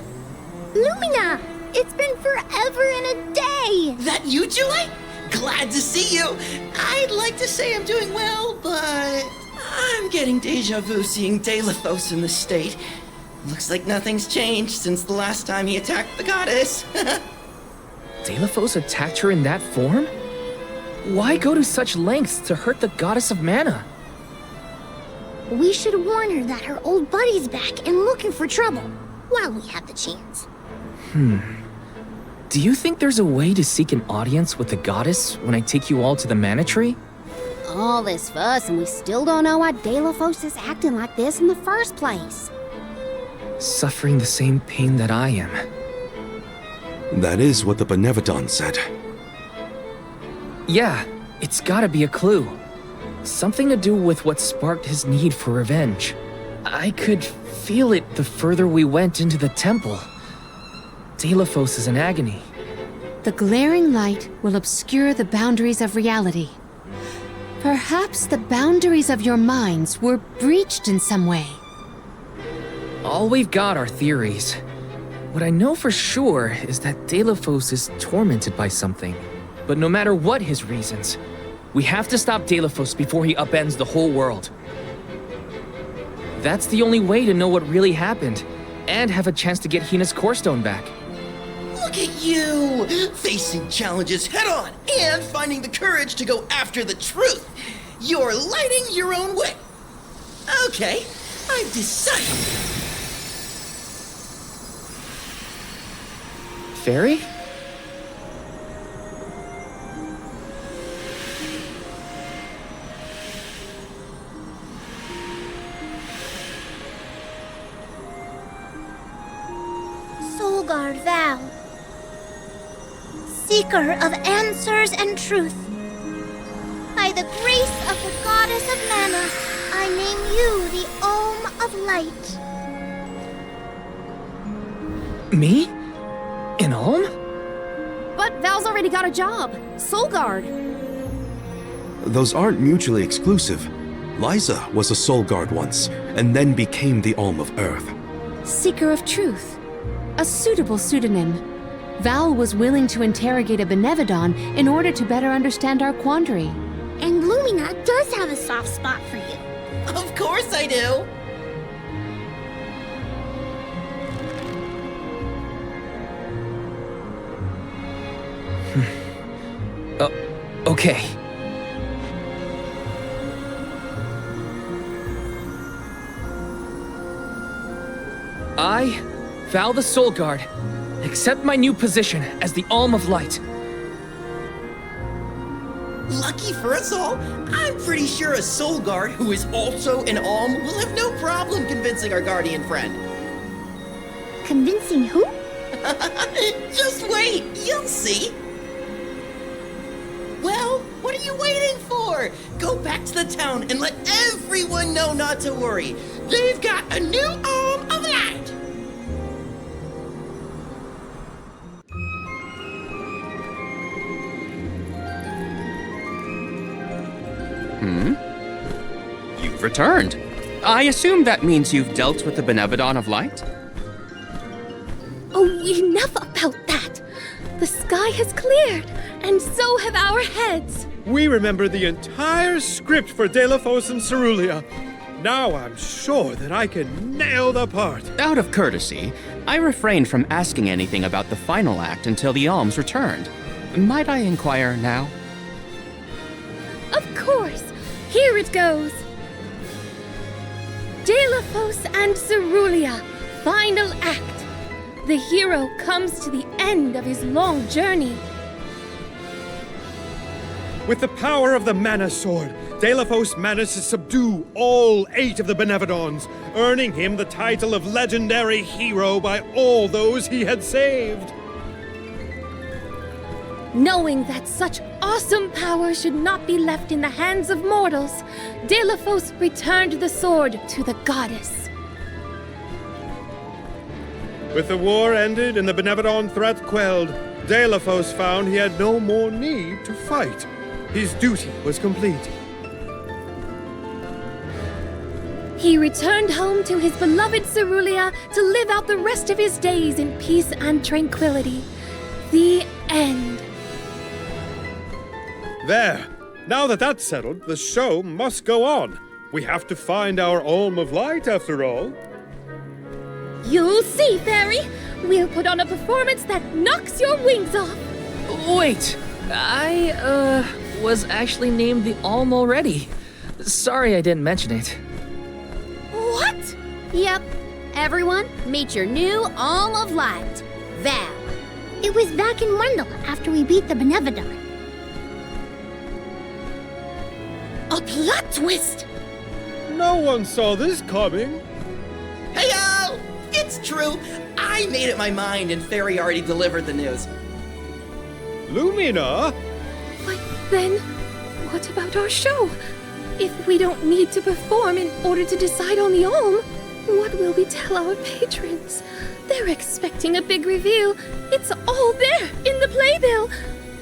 Lumina! It's been forever and a day! That you, Julie? Glad to see you! I'd like to say I'm doing well, but I'm getting deja vu seeing Delafos in this state. Looks like nothing's changed since the last time he attacked the goddess. Delafos attacked her in that form? Why go to such lengths to hurt the goddess of mana? We should warn her that her old buddy's back and looking for trouble, while we have the chance. Do you think there's a way to seek an audience with the goddess when I take you all to the mana tree? All this fuss and we still don't know why Delafos is acting like this in the first place. Suffering the same pain that I am. That is what the Benevodon said. Yeah, it's gotta be a clue. Something to do with what sparked his need for revenge. I could feel it the further we went into the temple. Delafos is in agony. The glaring light will obscure the boundaries of reality. Perhaps the boundaries of your minds were breached in some way. All we've got are theories. What I know for sure is that Delafos is tormented by something. But no matter what his reasons, we have to stop Delafos before he upends the whole world. That's the only way to know what really happened, and have a chance to get Hinna's core stone back. Look at you! Facing challenges head on and finding the courage to go after the truth. You're lighting your own way. Okay, I've decided. Fairy? Solgar Val, seeker of answers and truth. By the grace of the goddess of mana, I name you the Alm of Light. Me? An Alm? But Val's already got a job. Soul Guard. Those aren't mutually exclusive. Liza was a Soul Guard once, and then became the Alm of Earth. Seeker of Truth. A suitable pseudonym. Val was willing to interrogate a Benevodon in order to better understand our quandary. And Lumina does have a soft spot for you. Of course I do! Okay. I, Val the Soul Guard, accept my new position as the Alm of Light. Lucky for us all, I'm pretty sure a Soul Guard who is also an Alm will have no problem convincing our guardian friend. Convincing who? Just wait, you'll see. Well, what are you waiting for? Go back to the town and let everyone know not to worry. They've got a new Alm of Light. You've returned. I assume that means you've dealt with the Benevodon of Light? Oh, enough about that! The sky has cleared, and so have our heads. We remember the entire script for Delafos and Cerulia. Now I'm sure that I can nail the part. Out of courtesy, I refrained from asking anything about the final act until the Alms returned. Might I inquire now? Of course! Here it goes! Delafos and Cerulia, final act. The hero comes to the end of his long journey. With the power of the Mana Sword, Delafos managed to subdue all 8 of the Benevodons, earning him the title of legendary hero by all those he had saved. Knowing that such awesome power should not be left in the hands of mortals, Delafos returned the sword to the goddess. With the war ended and the Benevodon threat quelled, Delafos found he had no more need to fight. His duty was complete. He returned home to his beloved Cerulia to live out the rest of his days in peace and tranquility. The end. There. Now that that's settled, the show must go on. We have to find our Alm of Light, after all. You'll see, Fairy. We'll put on a performance that knocks your wings off. Wait, I, was actually named the Alm already. Sorry I didn't mention it. What? Yep. Everyone, meet your new Alm of Light, Val. It was back in Wendell after we beat the Benevodon. A plot twist! No one saw this coming. Hey-o! It's true. I made up my mind and Fairy already delivered the news. Lumina? But then, what about our show? If we don't need to perform in order to decide on the Alm, what will we tell our patrons? They're expecting a big reveal. It's all there in the playbill.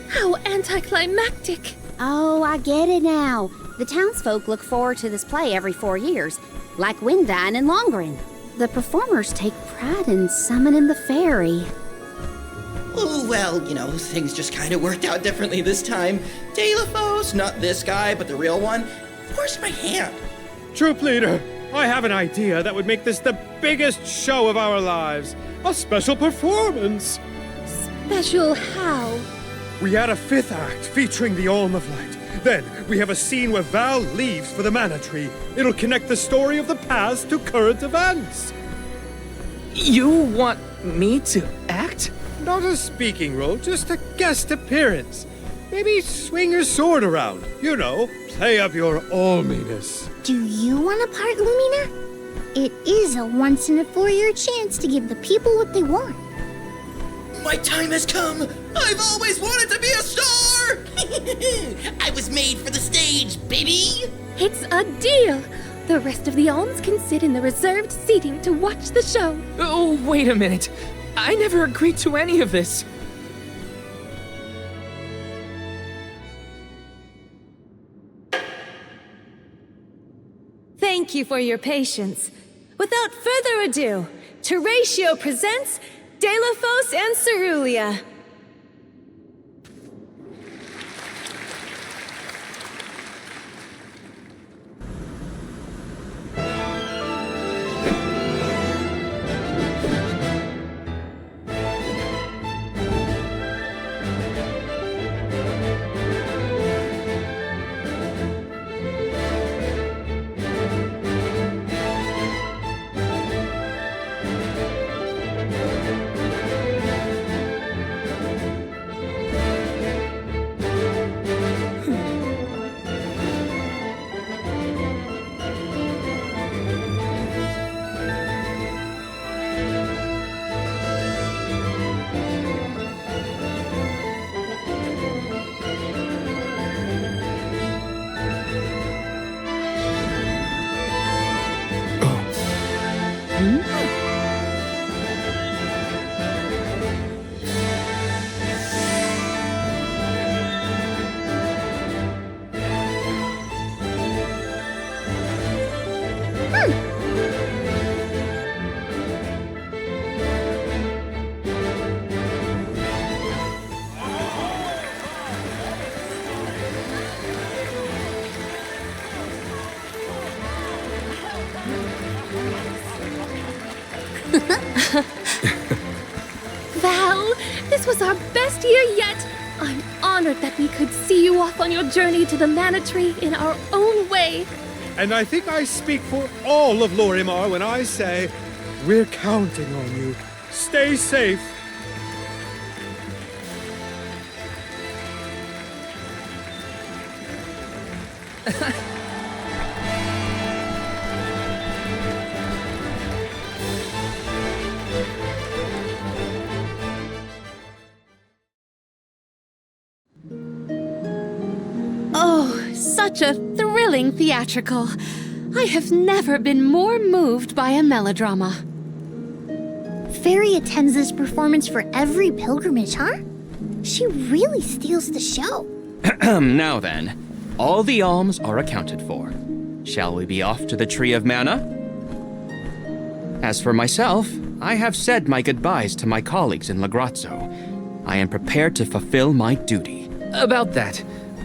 How anticlimactic. Oh, I get it now. The townsfolk look forward to this play every 4 years, like Windine and Longren. The performers take pride in summoning the fairy. Oh, well, things just kind of worked out differently this time. Delafos, not this guy, but the real one, forced my hand. Troop leader, I have an idea that would make this the biggest show of our lives. A special performance. Special how? We add a 5th act featuring the Alm of Light. Then we have a scene where Val leaves for the Mana Tree. It'll connect the story of the past to current events. You want me to act? Not a speaking role, just a guest appearance. Maybe swing your sword around. Play up your alminess. Do you want a part, Lumina? It is a once-in-a-4-year chance to give the people what they want. My time has come! I've always wanted to be a star! I was made for the stage, baby! It's a deal! The rest of the Alms can sit in the reserved seating to watch the show. Oh, wait a minute. I never agreed to any of this. thank you for your patience. Without further ado, Teratio presents Delphos and Cerulia. Val, this was our best year yet. I'm honored that we could see you off on your journey to the Mana Tree in our own way. And I think I speak for all of Lorimar when I say, we're counting on you. Stay safe. Oh, such a thrilling theatrical. I have never been more moved by a melodrama. Fairy attends this performance for every pilgrimage, huh? She really steals the show. Now then, all the alms are accounted for. Shall we be off to the Tree of Mana? As for myself, I have said my goodbyes to my colleagues in Lagrazzo. I am prepared to fulfill my duty. About that,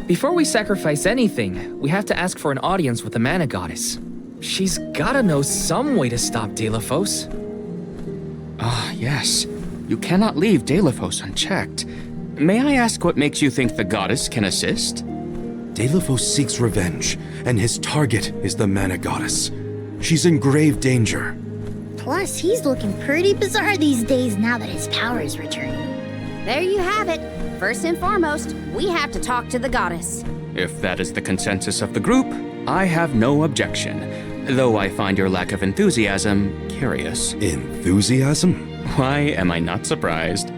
before we sacrifice anything, we have to ask for an audience with the Mana Goddess. She's gotta know some way to stop Delphos. Ah, yes. You cannot leave Delphos unchecked. May I ask what makes you think the goddess can assist? Delphos seeks revenge, and his target is the Mana Goddess. She's in grave danger. Plus, he's looking pretty bizarre these days now that his power is returning. There you have it. First and foremost, we have to talk to the goddess. If that is the consensus of the group, I have no objection, though I find your lack of enthusiasm curious. Enthusiasm? Why am I not surprised?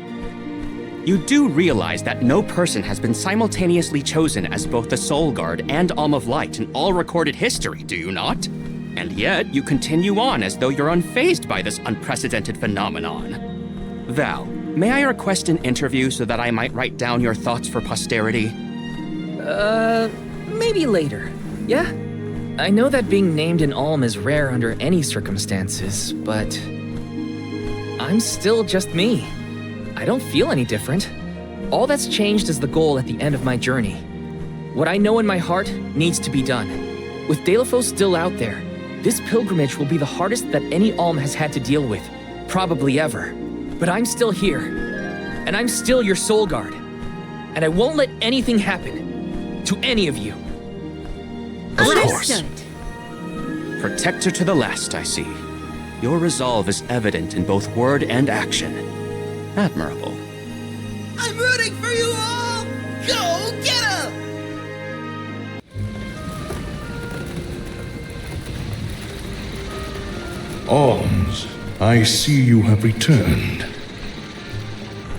You do realize that no person has been simultaneously chosen as both the Soul Guard and Alm of Light in all recorded history, do you not? And yet, you continue on as though you're unfazed by this unprecedented phenomenon. Val, may I request an interview so that I might write down your thoughts for posterity? Maybe later, yeah? I know that being named an Alm is rare under any circumstances, but I'm still just me. I don't feel any different. All that's changed is the goal at the end of my journey. What I know in my heart needs to be done. With Delphos still out there, this pilgrimage will be the hardest that any Alm has had to deal with, probably ever. But I'm still here, and I'm still your Soul Guard. And I won't let anything happen to any of you. Of course. Protector to the last, I see. Your resolve is evident in both word and action. Admirable. I'm rooting for you all! Go get 'em! Alms, I see you have returned.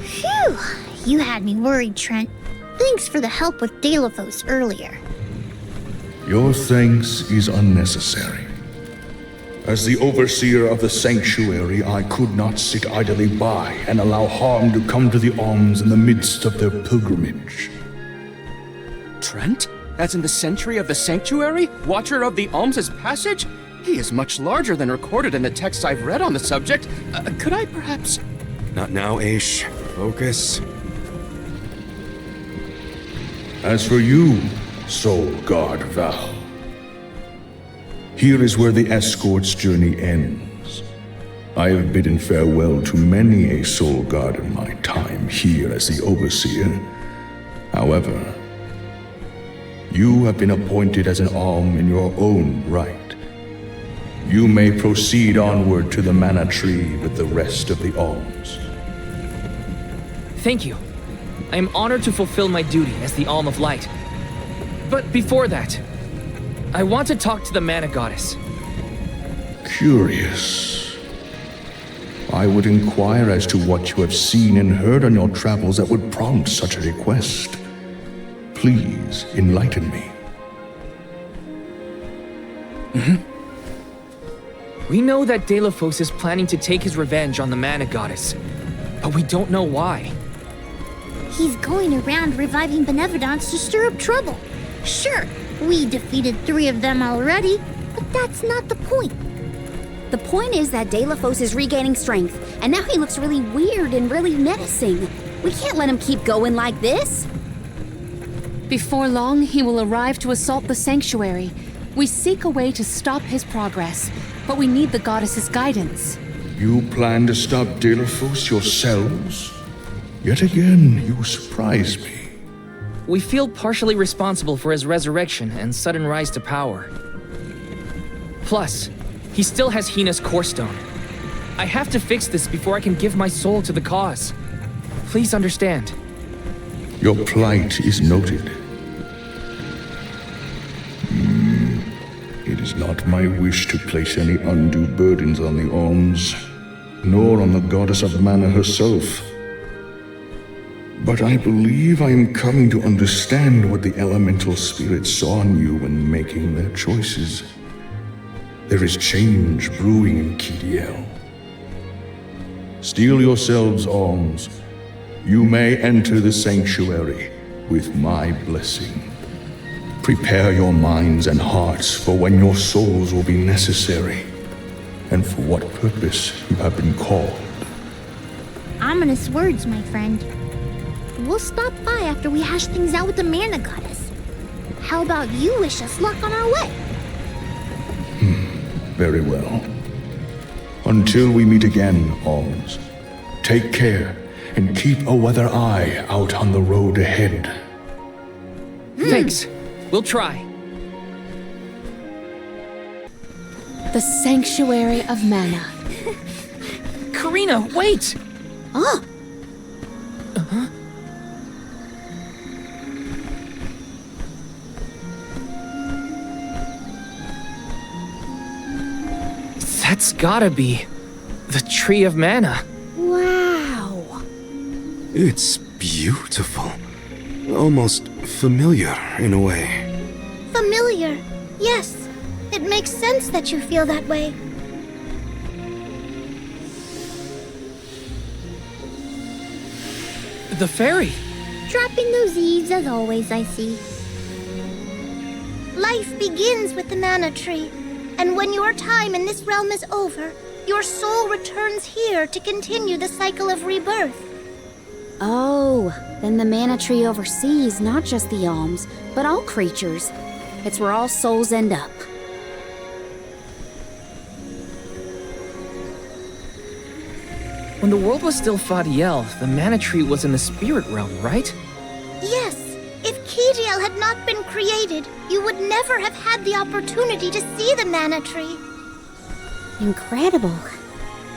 Phew! You had me worried, Trent. Thanks for the help with Delphos earlier. Your thanks is unnecessary. As the overseer of the sanctuary, I could not sit idly by and allow harm to come to the Alms in the midst of their pilgrimage. Trent? As in the sentry of the sanctuary? Watcher of the Alms' passage? He is much larger than recorded in the texts I've read on the subject. Could I perhaps... Not now, Aish. Focus. As for you, Soul Guard Val, here is where the escort's journey ends. I have bidden farewell to many a Soul Guard in my time here as the Overseer. However, you have been appointed as an Alm in your own right. You may proceed onward to the Mana Tree with the rest of the Alms. Thank you. I am honored to fulfill my duty as the Alm of Light. But before that, I want to talk to the Mana Goddess. Curious. I would inquire as to what you have seen and heard on your travels that would prompt such a request. Please enlighten me. We know that Delafos is planning to take his revenge on the Mana Goddess, but we don't know why. He's going around reviving Benevodons to stir up trouble. Sure, we defeated 3 of them already, but that's not the point. The point is that Delafos is regaining strength, and now he looks really weird and really menacing. We can't let him keep going like this. Before long, he will arrive to assault the sanctuary. We seek a way to stop his progress, but we need the goddess's guidance. You plan to stop Delafos yourselves? Yet again, you surprise me. We feel partially responsible for his resurrection and sudden rise to power. Plus, he still has Hinna's core stone. I have to fix this before I can give my soul to the cause. Please understand. Your plight is noted. It is not my wish to place any undue burdens on the Alms, nor on the goddess of mana herself. But I believe I am coming to understand what the elemental spirits saw in you when making their choices. There is change brewing in Kidiel. Steel yourselves, Alms. You may enter the sanctuary with my blessing. Prepare your minds and hearts for when your souls will be necessary, and for what purpose you have been called. Ominous words, my friend. We'll stop by after we hash things out with the Mana Goddess. How about you wish us luck on our way? Very well. Until we meet again, Alms, take care and keep a weather eye out on the road ahead. Thanks. We'll try. The Sanctuary of Mana. Karina, wait! Oh! That's gotta be the Tree of Mana. Wow! It's beautiful. Almost familiar in a way. Familiar. Yes. It makes sense that you feel that way. The fairy. Dropping those eaves as always, I see. Life begins with the Mana Tree, and when your time in this realm is over, your soul returns here to continue the cycle of rebirth. Oh, then the Mana Tree oversees not just the Alms, but all creatures. It's where all souls end up. When the world was still Fadiel, the Mana Tree was in the spirit realm, right? Yes. If Kidiel had not been created, you would never have had the opportunity to see the Mana Tree. Incredible.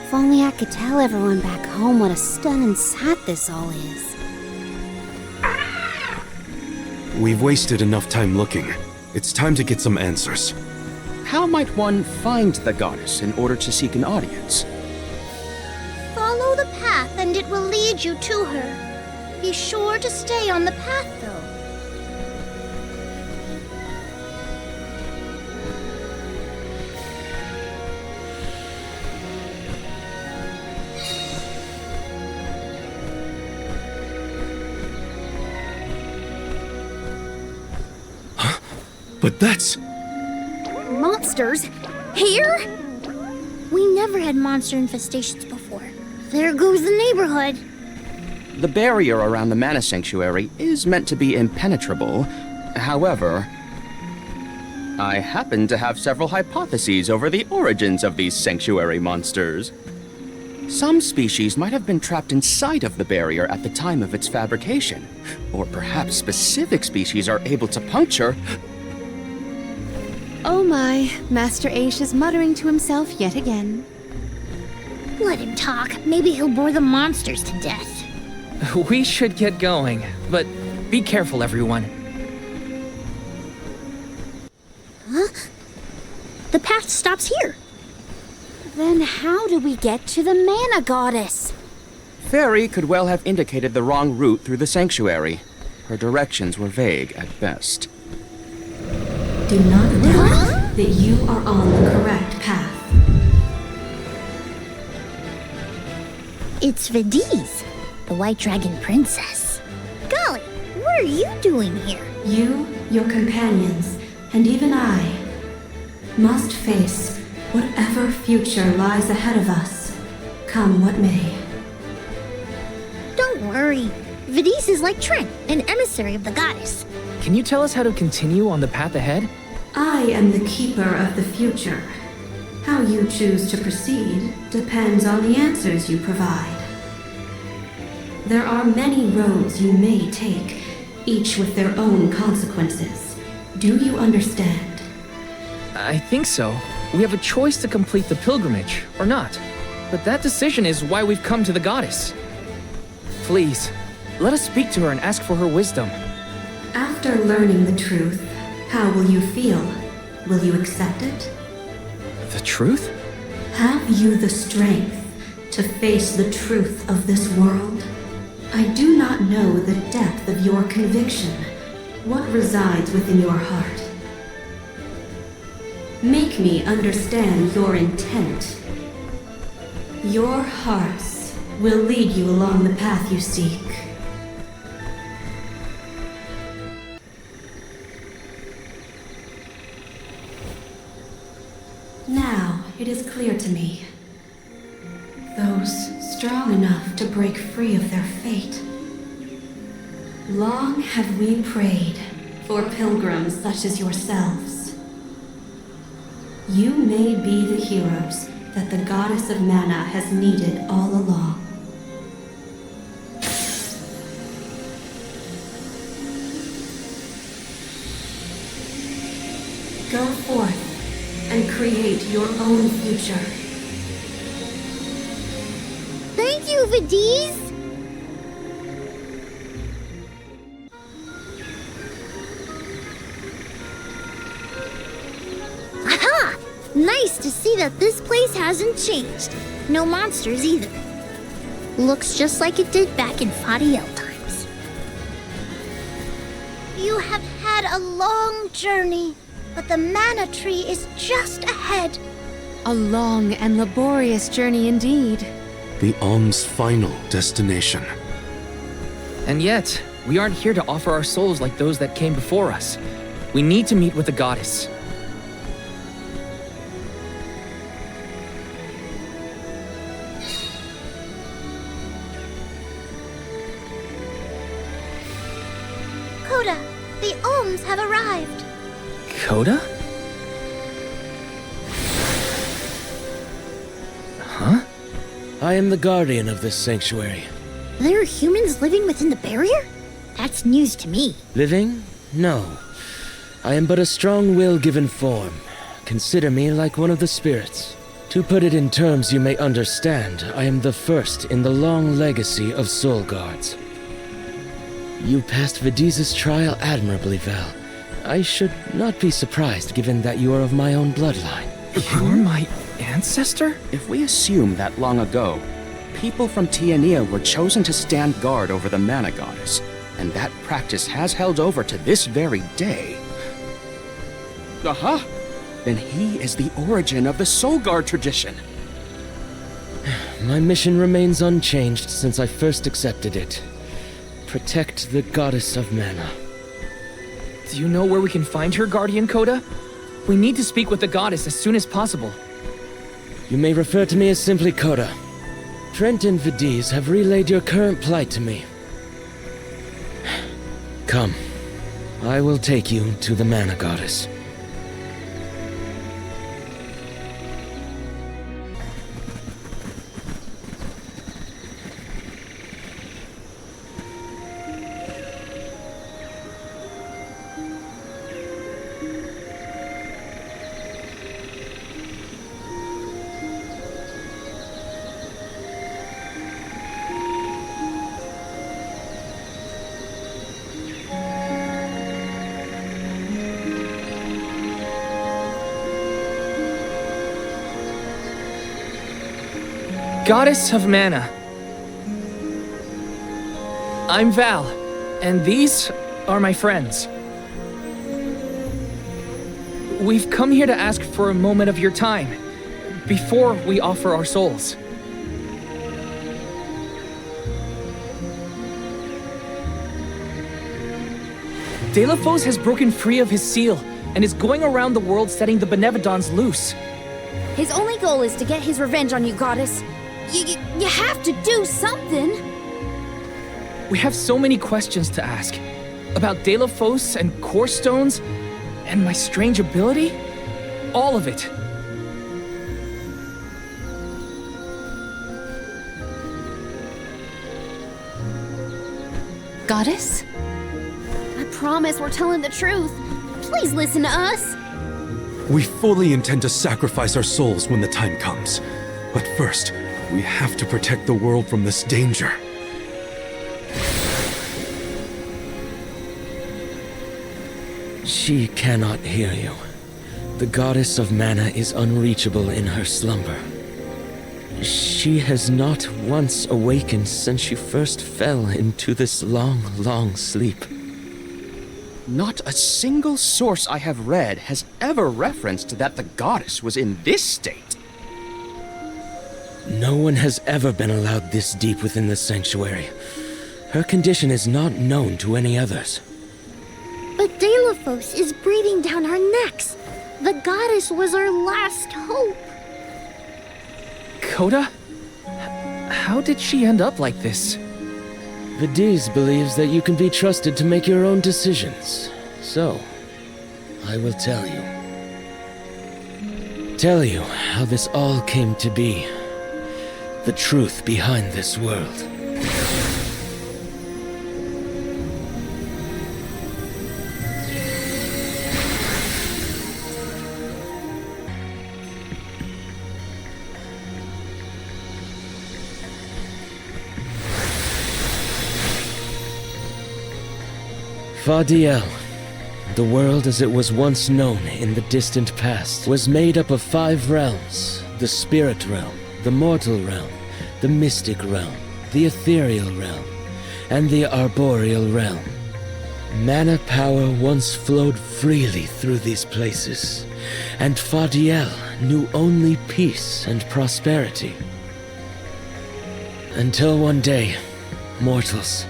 If only I could tell everyone back home what a stunning sight this all is. We've wasted enough time looking. It's time to get some answers. How might one find the goddess in order to seek an audience? Follow the path and it will lead you to her. Be sure to stay on the path, though. But that's... Monsters? Here? We never had monster infestations before. There goes the neighborhood. The barrier around the Mana Sanctuary is meant to be impenetrable. However, I happen to have several hypotheses over the origins of these sanctuary monsters. Some species might have been trapped inside of the barrier at the time of its fabrication, or perhaps specific species are able to puncture. Oh my, Master Aish is muttering to himself yet again. Let him talk. Maybe he'll bore the monsters to death. We should get going, but be careful, everyone. Huh? The path stops here. Then how do we get to the Mana Goddess? Fairy could well have indicated the wrong route through the sanctuary. Her directions were vague at best. Do not doubt that you are on the correct path. It's Vidiz, the White Dragon Princess. Golly, what are you doing here? You, your companions, and even I must face whatever future lies ahead of us, come what may. Don't worry. Vidiz is like Trent, an emissary of the goddess. Can you tell us how to continue on the path ahead? I am the keeper of the future. How you choose to proceed depends on the answers you provide. There are many roads you may take, each with their own consequences. Do you understand? I think so. We have a choice to complete the pilgrimage, or not. But that decision is why we've come to the goddess. Please, let us speak to her and ask for her wisdom. After learning the truth, how will you feel? Will you accept it? The truth? Have you the strength to face the truth of this world? I do not know the depth of your conviction, what resides within your heart. Make me understand your intent. Your hearts will lead you along the path you seek. Now it is clear to me. Those strong enough to break free of their fate. Long have we prayed for pilgrims such as yourselves. You may be the heroes that the goddess of Mana has needed all along. Go forth and create your own future. Thank you, Vidiz! Aha! Nice to see that this place hasn't changed. No monsters either. Looks just like it did back in Fadiel times. You have had a long journey, but the Mana Tree is just ahead. A long and laborious journey indeed. The Alms' final destination. And yet, we aren't here to offer our souls like those that came before us. We need to meet with the goddess. Coda, the Alms have arrived. Coda? Huh? I am the guardian of this sanctuary. There are humans living within the barrier? That's news to me. Living? No. I am but a strong will given form. Consider me like one of the spirits. To put it in terms you may understand, I am the first in the long legacy of soul guards. You passed Vidiz's trial admirably, Val. I should not be surprised given that you are of my own bloodline. You're my ancestor? If we assume that long ago, people from Tianeea were chosen to stand guard over the Mana Goddess, and that practice has held over to this very day. Aha! Then he is the origin of the Soul Guard tradition. My mission remains unchanged since I first accepted it. Protect the Goddess of Mana. Do you know where we can find her, Guardian Coda? We need to speak with the goddess as soon as possible. You may refer to me as simply Coda. Trent and Vidiz have relayed your current plight to me. Come. I will take you to the Mana Goddess. Goddess of Mana. I'm Val, and these are my friends. We've come here to ask for a moment of your time, before we offer our souls. Delafos has broken free of his seal, and is going around the world setting the Benevodons loose. His only goal is to get his revenge on you, Goddess. You have to do something! We have so many questions to ask. About Delafos and Core Stones, and my strange ability. All of it. Goddess? I promise we're telling the truth. Please listen to us. We fully intend to sacrifice our souls when the time comes. But first, we have to protect the world from this danger. She cannot hear you. The goddess of mana is unreachable in her slumber. She has not once awakened since she first fell into this long, long sleep. Not a single source I have read has ever referenced that the goddess was in this state. No one has ever been allowed this deep within the sanctuary. Her condition is not known to any others. But Delafos is breathing down our necks. The goddess was our last hope. Coda? How did she end up like this? Vidiz believes that you can be trusted to make your own decisions. So, I will tell you. Tell you how this all came to be. The truth behind this world. Fadiel, the world as it was once known in the distant past, was made up of 5 realms: the spirit realm, the mortal realm, the mystic realm, the ethereal realm, and the arboreal realm. Mana power once flowed freely through these places, and Fadiel knew only peace and prosperity. Until one day, mortals,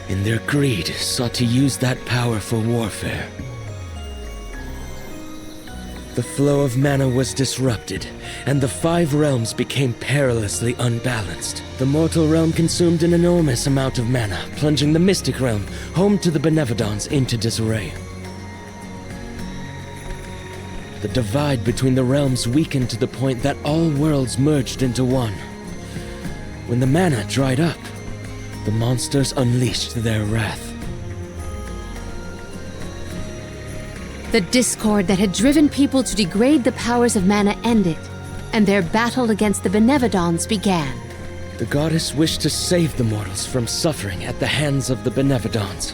in their greed, sought to use that power for warfare. The flow of mana was disrupted, and the 5 realms became perilously unbalanced. The mortal realm consumed an enormous amount of mana, plunging the mystic realm, home to the Benevodons, into disarray. The divide between the realms weakened to the point that all worlds merged into one. When the mana dried up, the monsters unleashed their wrath. The discord that had driven people to degrade the powers of mana ended, and their battle against the Benevodons began. The goddess wished to save the mortals from suffering at the hands of the Benevodons.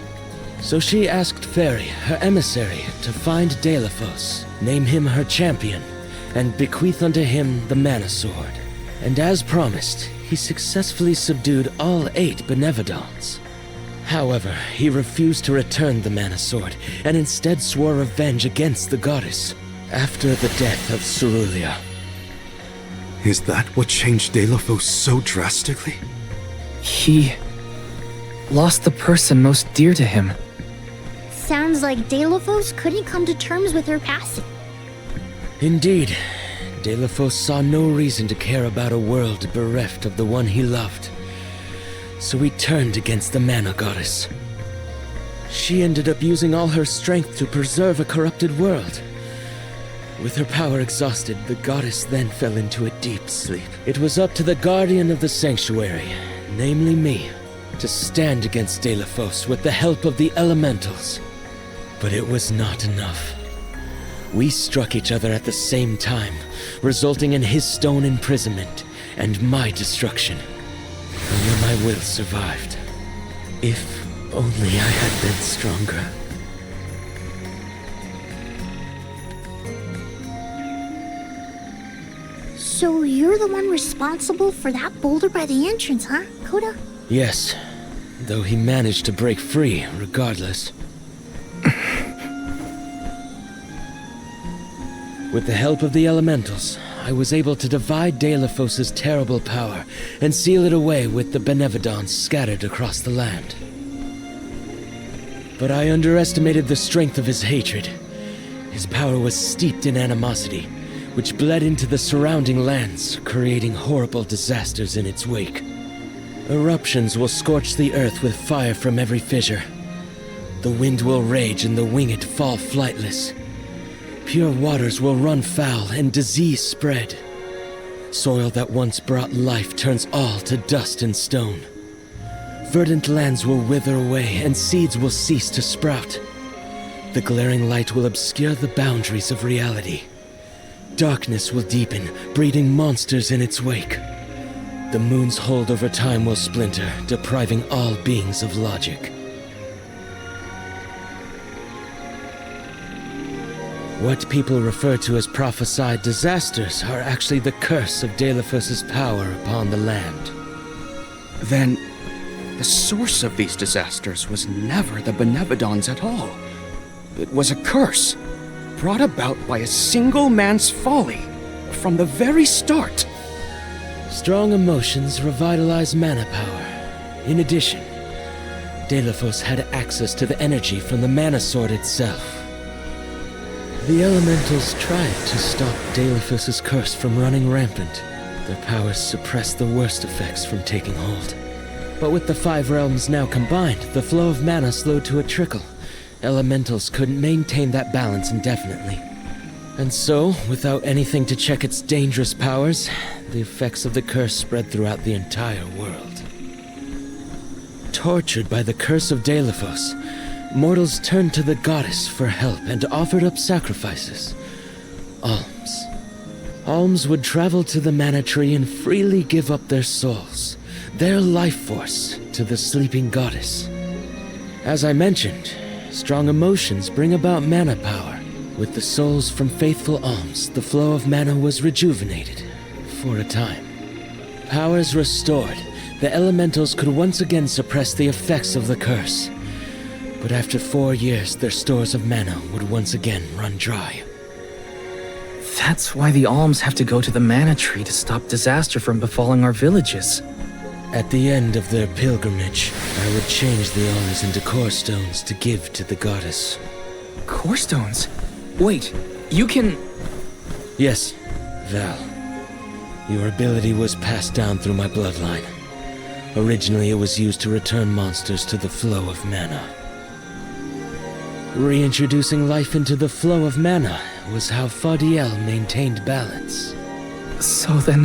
So she asked Fairy, her emissary, to find Delafos, name him her champion, and bequeath unto him the Mana Sword. And as promised, he successfully subdued all 8 Benevodons. However, he refused to return the Mana Sword, and instead swore revenge against the goddess, after the death of Cerulia. Is that what changed Delafos so drastically? He lost the person most dear to him. Sounds like Delafos couldn't come to terms with her passing. Indeed, Delafos saw no reason to care about a world bereft of the one he loved. So he turned against the mana goddess. She ended up using all her strength to preserve a corrupted world. With her power exhausted, the goddess then fell into a deep sleep. It was up to the guardian of the sanctuary, namely me, to stand against Delafos with the help of the elementals. But it was not enough. We struck each other at the same time, resulting in his stone imprisonment and my destruction. Only my will survived. If only I had been stronger. So you're the one responsible for that boulder by the entrance, huh, Coda? Yes, though he managed to break free regardless. With the help of the elementals, I was able to divide Delafos' terrible power and seal it away with the Benevodons scattered across the land. But I underestimated the strength of his hatred. His power was steeped in animosity, which bled into the surrounding lands, creating horrible disasters in its wake. Eruptions will scorch the earth with fire from every fissure. The wind will rage and the winged fall flightless. Pure waters will run foul and disease spread. Soil that once brought life turns all to dust and stone. Verdant lands will wither away and seeds will cease to sprout. The glaring light will obscure the boundaries of reality. Darkness will deepen, breeding monsters in its wake. The moon's hold over time will splinter, depriving all beings of logic. What people refer to as prophesied disasters are actually the curse of Delafos' power upon the land. Then, the source of these disasters was never the Benevodons at all. It was a curse, brought about by a single man's folly, from the very start. Strong emotions revitalize mana power. In addition, Delafos had access to the energy from the mana sword itself. The elementals tried to stop Delafos' curse from running rampant. Their powers suppressed the worst effects from taking hold. But with the 5 realms now combined, the flow of mana slowed to a trickle. Elementals couldn't maintain that balance indefinitely. And so, without anything to check its dangerous powers, the effects of the curse spread throughout the entire world. Tortured by the curse of Delafos, mortals turned to the goddess for help and offered up sacrifices. Alms. Alms would travel to the mana tree and freely give up their souls, their life force, to the sleeping goddess. As I mentioned, strong emotions bring about mana power. With the souls from faithful alms, the flow of mana was rejuvenated, for a time. Powers restored, the elementals could once again suppress the effects of the curse. But after 4 years, their stores of mana would once again run dry. That's why the Alms have to go to the mana tree to stop disaster from befalling our villages. At the end of their pilgrimage, I would change the Alms into core stones to give to the goddess. Core stones? Wait, you can... Yes, Val. Your ability was passed down through my bloodline. Originally, it was used to return monsters to the flow of mana. Reintroducing life into the flow of mana was how Fadiel maintained balance. So then,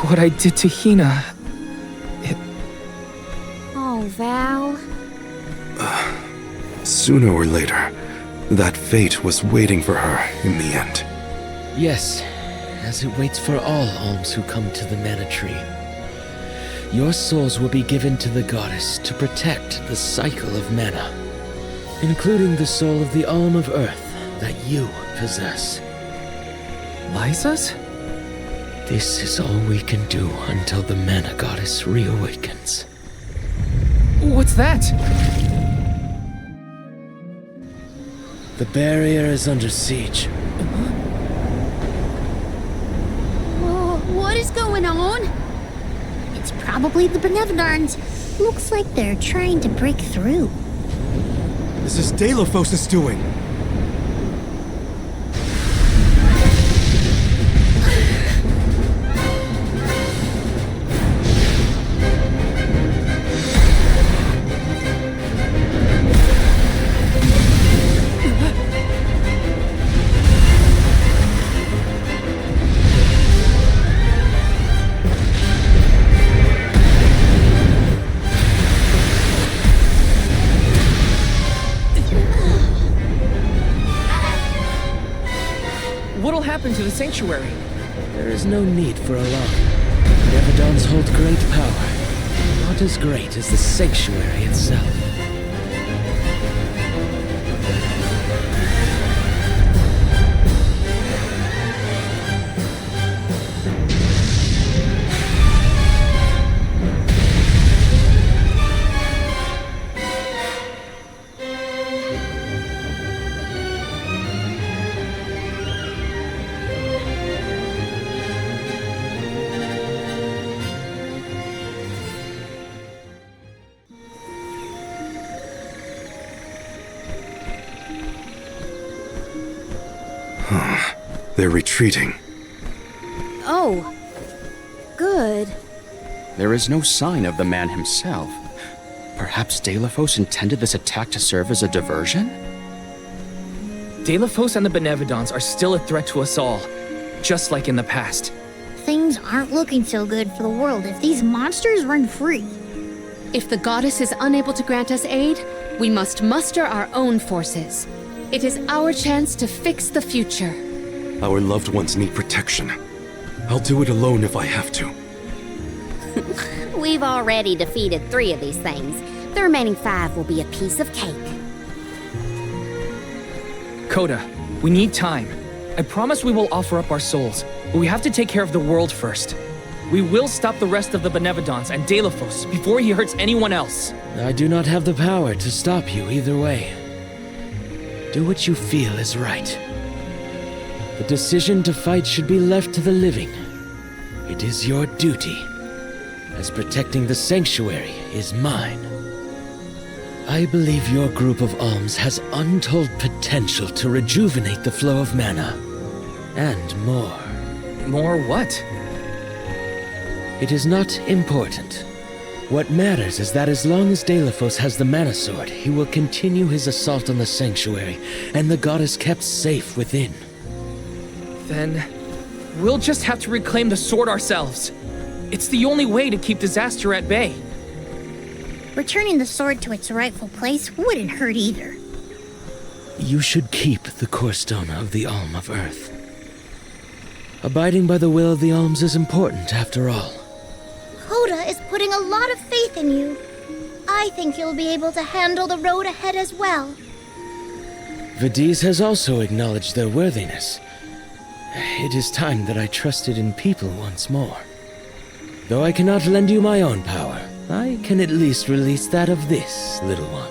what I did to Hinna... Oh, Val. Sooner or later, that fate was waiting for her in the end. Yes, as it waits for all alms who come to the mana tree. Your souls will be given to the goddess to protect the cycle of mana, including the soul of the Alm of Earth that you possess. Liza's? This is all we can do until the mana goddess reawakens. What's that? The barrier is under siege. Whoa, what is going on? It's probably the Benevodons. Looks like they're trying to break through. This is Delafos' doing. What'll happen to the sanctuary? There is no need for alarm. Benevodons hold great power. Not as great as the sanctuary itself. They're retreating. Oh, good. There is no sign of the man himself. Perhaps Deilophos intended this attack to serve as a diversion? Deilophos and the Benevodons are still a threat to us all, just like in the past. Things aren't looking so good for the world if these monsters run free. If the goddess is unable to grant us aid, we must muster our own forces. It is our chance to fix the future. Our loved ones need protection. I'll do it alone if I have to. We've already defeated 3 of these things. The remaining 5 will be a piece of cake. Coda, we need time. I promise we will offer up our souls, but we have to take care of the world first. We will stop the rest of the Benevodons and Deilophos before he hurts anyone else. I do not have the power to stop you either way. Do what you feel is right. The decision to fight should be left to the living. It is your duty, as protecting the sanctuary is mine. I believe your group of Alms has untold potential to rejuvenate the flow of mana. And more. More what? It is not important. What matters is that as long as Deilophos has the Mana Sword, he will continue his assault on the sanctuary, and the goddess kept safe within. Then we'll just have to reclaim the sword ourselves. It's the only way to keep disaster at bay. Returning the sword to its rightful place wouldn't hurt either. You should keep the core stone of the Alm of Earth. Abiding by the will of the Alms is important, after all. Coda is putting a lot of faith in you. I think you'll be able to handle the road ahead as well. Vidiz has also acknowledged their worthiness. It is time that I trusted in people once more. Though I cannot lend you my own power, I can at least release that of this little one.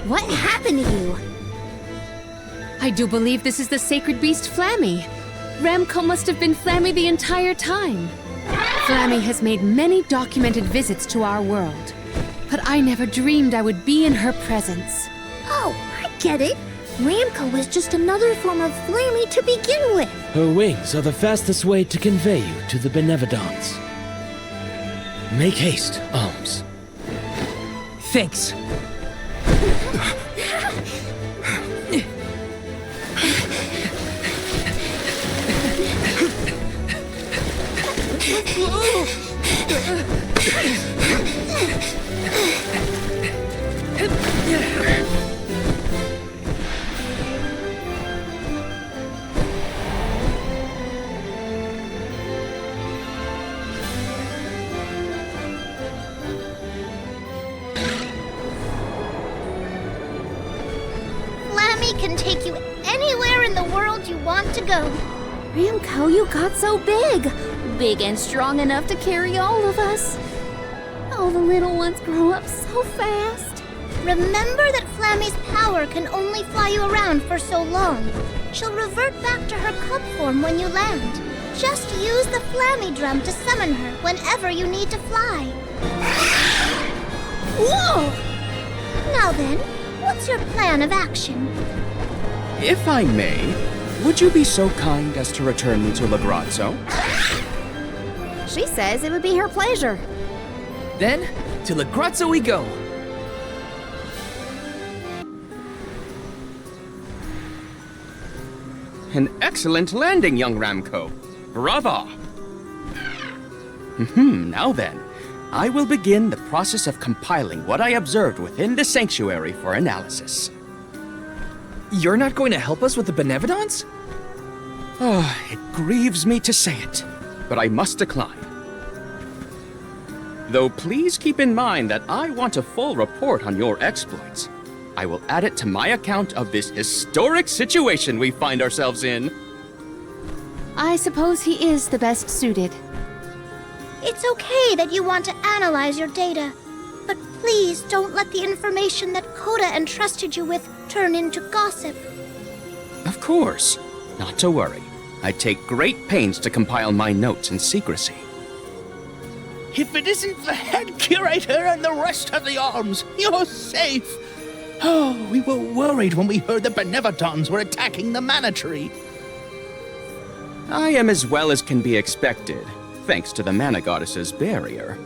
What happened to you? I do believe this is the sacred beast Flammy. Ramco must have been Flammy the entire time. Flammy has made many documented visits to our world, but I never dreamed I would be in her presence. Oh, I get it. Ramco was just another form of Flammy to begin with. Her wings are the fastest way to convey you to the Benevodons. Make haste, Alms. Thanks. Can take you anywhere in the world you want to go. Ramco, you got so big. Big and strong enough to carry all of us. All the little ones grow up so fast. Remember that Flammy's power can only fly you around for so long. she'll revert back to her cup form when you land. Just use the flammy drum to summon her whenever you need to fly. Whoa! Now then, what's your plan of action? If I may, would you be so kind as to return me to Lagrazzo? She says it would be her pleasure. Then, to Lagrazzo we go. An excellent landing, young Ramco. Brava! Now then, I will begin the process of compiling what I observed within the sanctuary for analysis. You're not going to help us with the Benevodons? Oh, it grieves me to say it, but I must decline. Though please keep in mind that I want a full report on your exploits. I will add it to my account of this historic situation we find ourselves in. I suppose he is the best suited. It's okay that you want to analyze your data, but please don't let the information that Coda entrusted you with turn into gossip. Of course. Not to worry. I take great pains to compile my notes in secrecy. If it isn't the head curator and the rest of the Alms, you're safe! Oh, we were worried when we heard the Benevodons were attacking the Mana Tree. I am as well as can be expected, thanks to the Mana Goddess's barrier.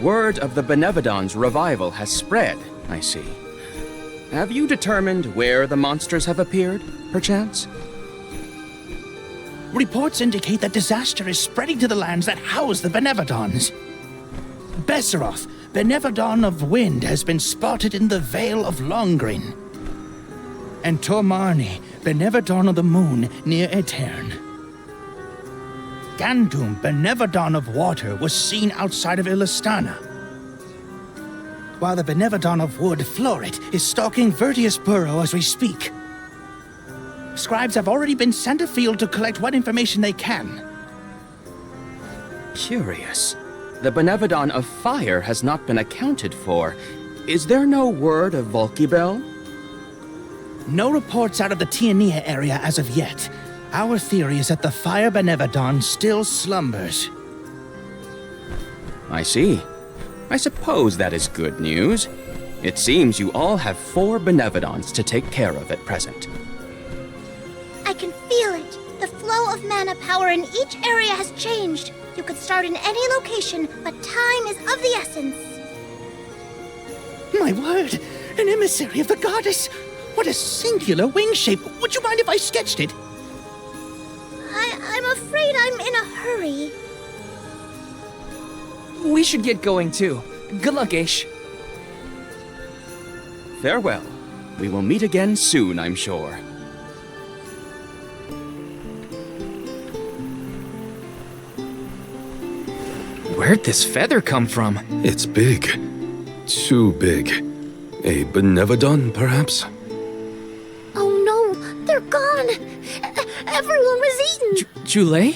Word of the Benevodons' revival has spread, I see. Have you determined where the monsters have appeared, perchance? Reports indicate that disaster is spreading to the lands that house the Benevodons. Besseroth, Benevodon of Wind, has been spotted in the Vale of Longrin. And Tormarni, Benevodon of the Moon, near Aetern. Gandum, Benevodon of Water, was seen outside of Illistana. While the Benevodon of Wood, Florit, is stalking Vertius Burrow as we speak. Scribes have already been sent afield to collect what information they can. Curious. The Benevodon of Fire has not been accounted for. Is there no word of Volkibel? No reports out of the Tianeea area as of yet. Our theory is that the Fire Benevodon still slumbers. I see. I suppose that is good news. It seems you all have 4 Benevodons to take care of at present. I can feel it. The flow of mana power in each area has changed. You could start in any location, but time is of the essence. My word! An emissary of the goddess! What a singular wing shape! Would you mind if I sketched it? I'm afraid I'm in a hurry. We should get going too. Good luck, Aish. Farewell. We will meet again soon, I'm sure. Where'd this feather come from? It's big. Too big. A Benevodon, perhaps? Oh no, they're gone! Everyone was eaten! Jule?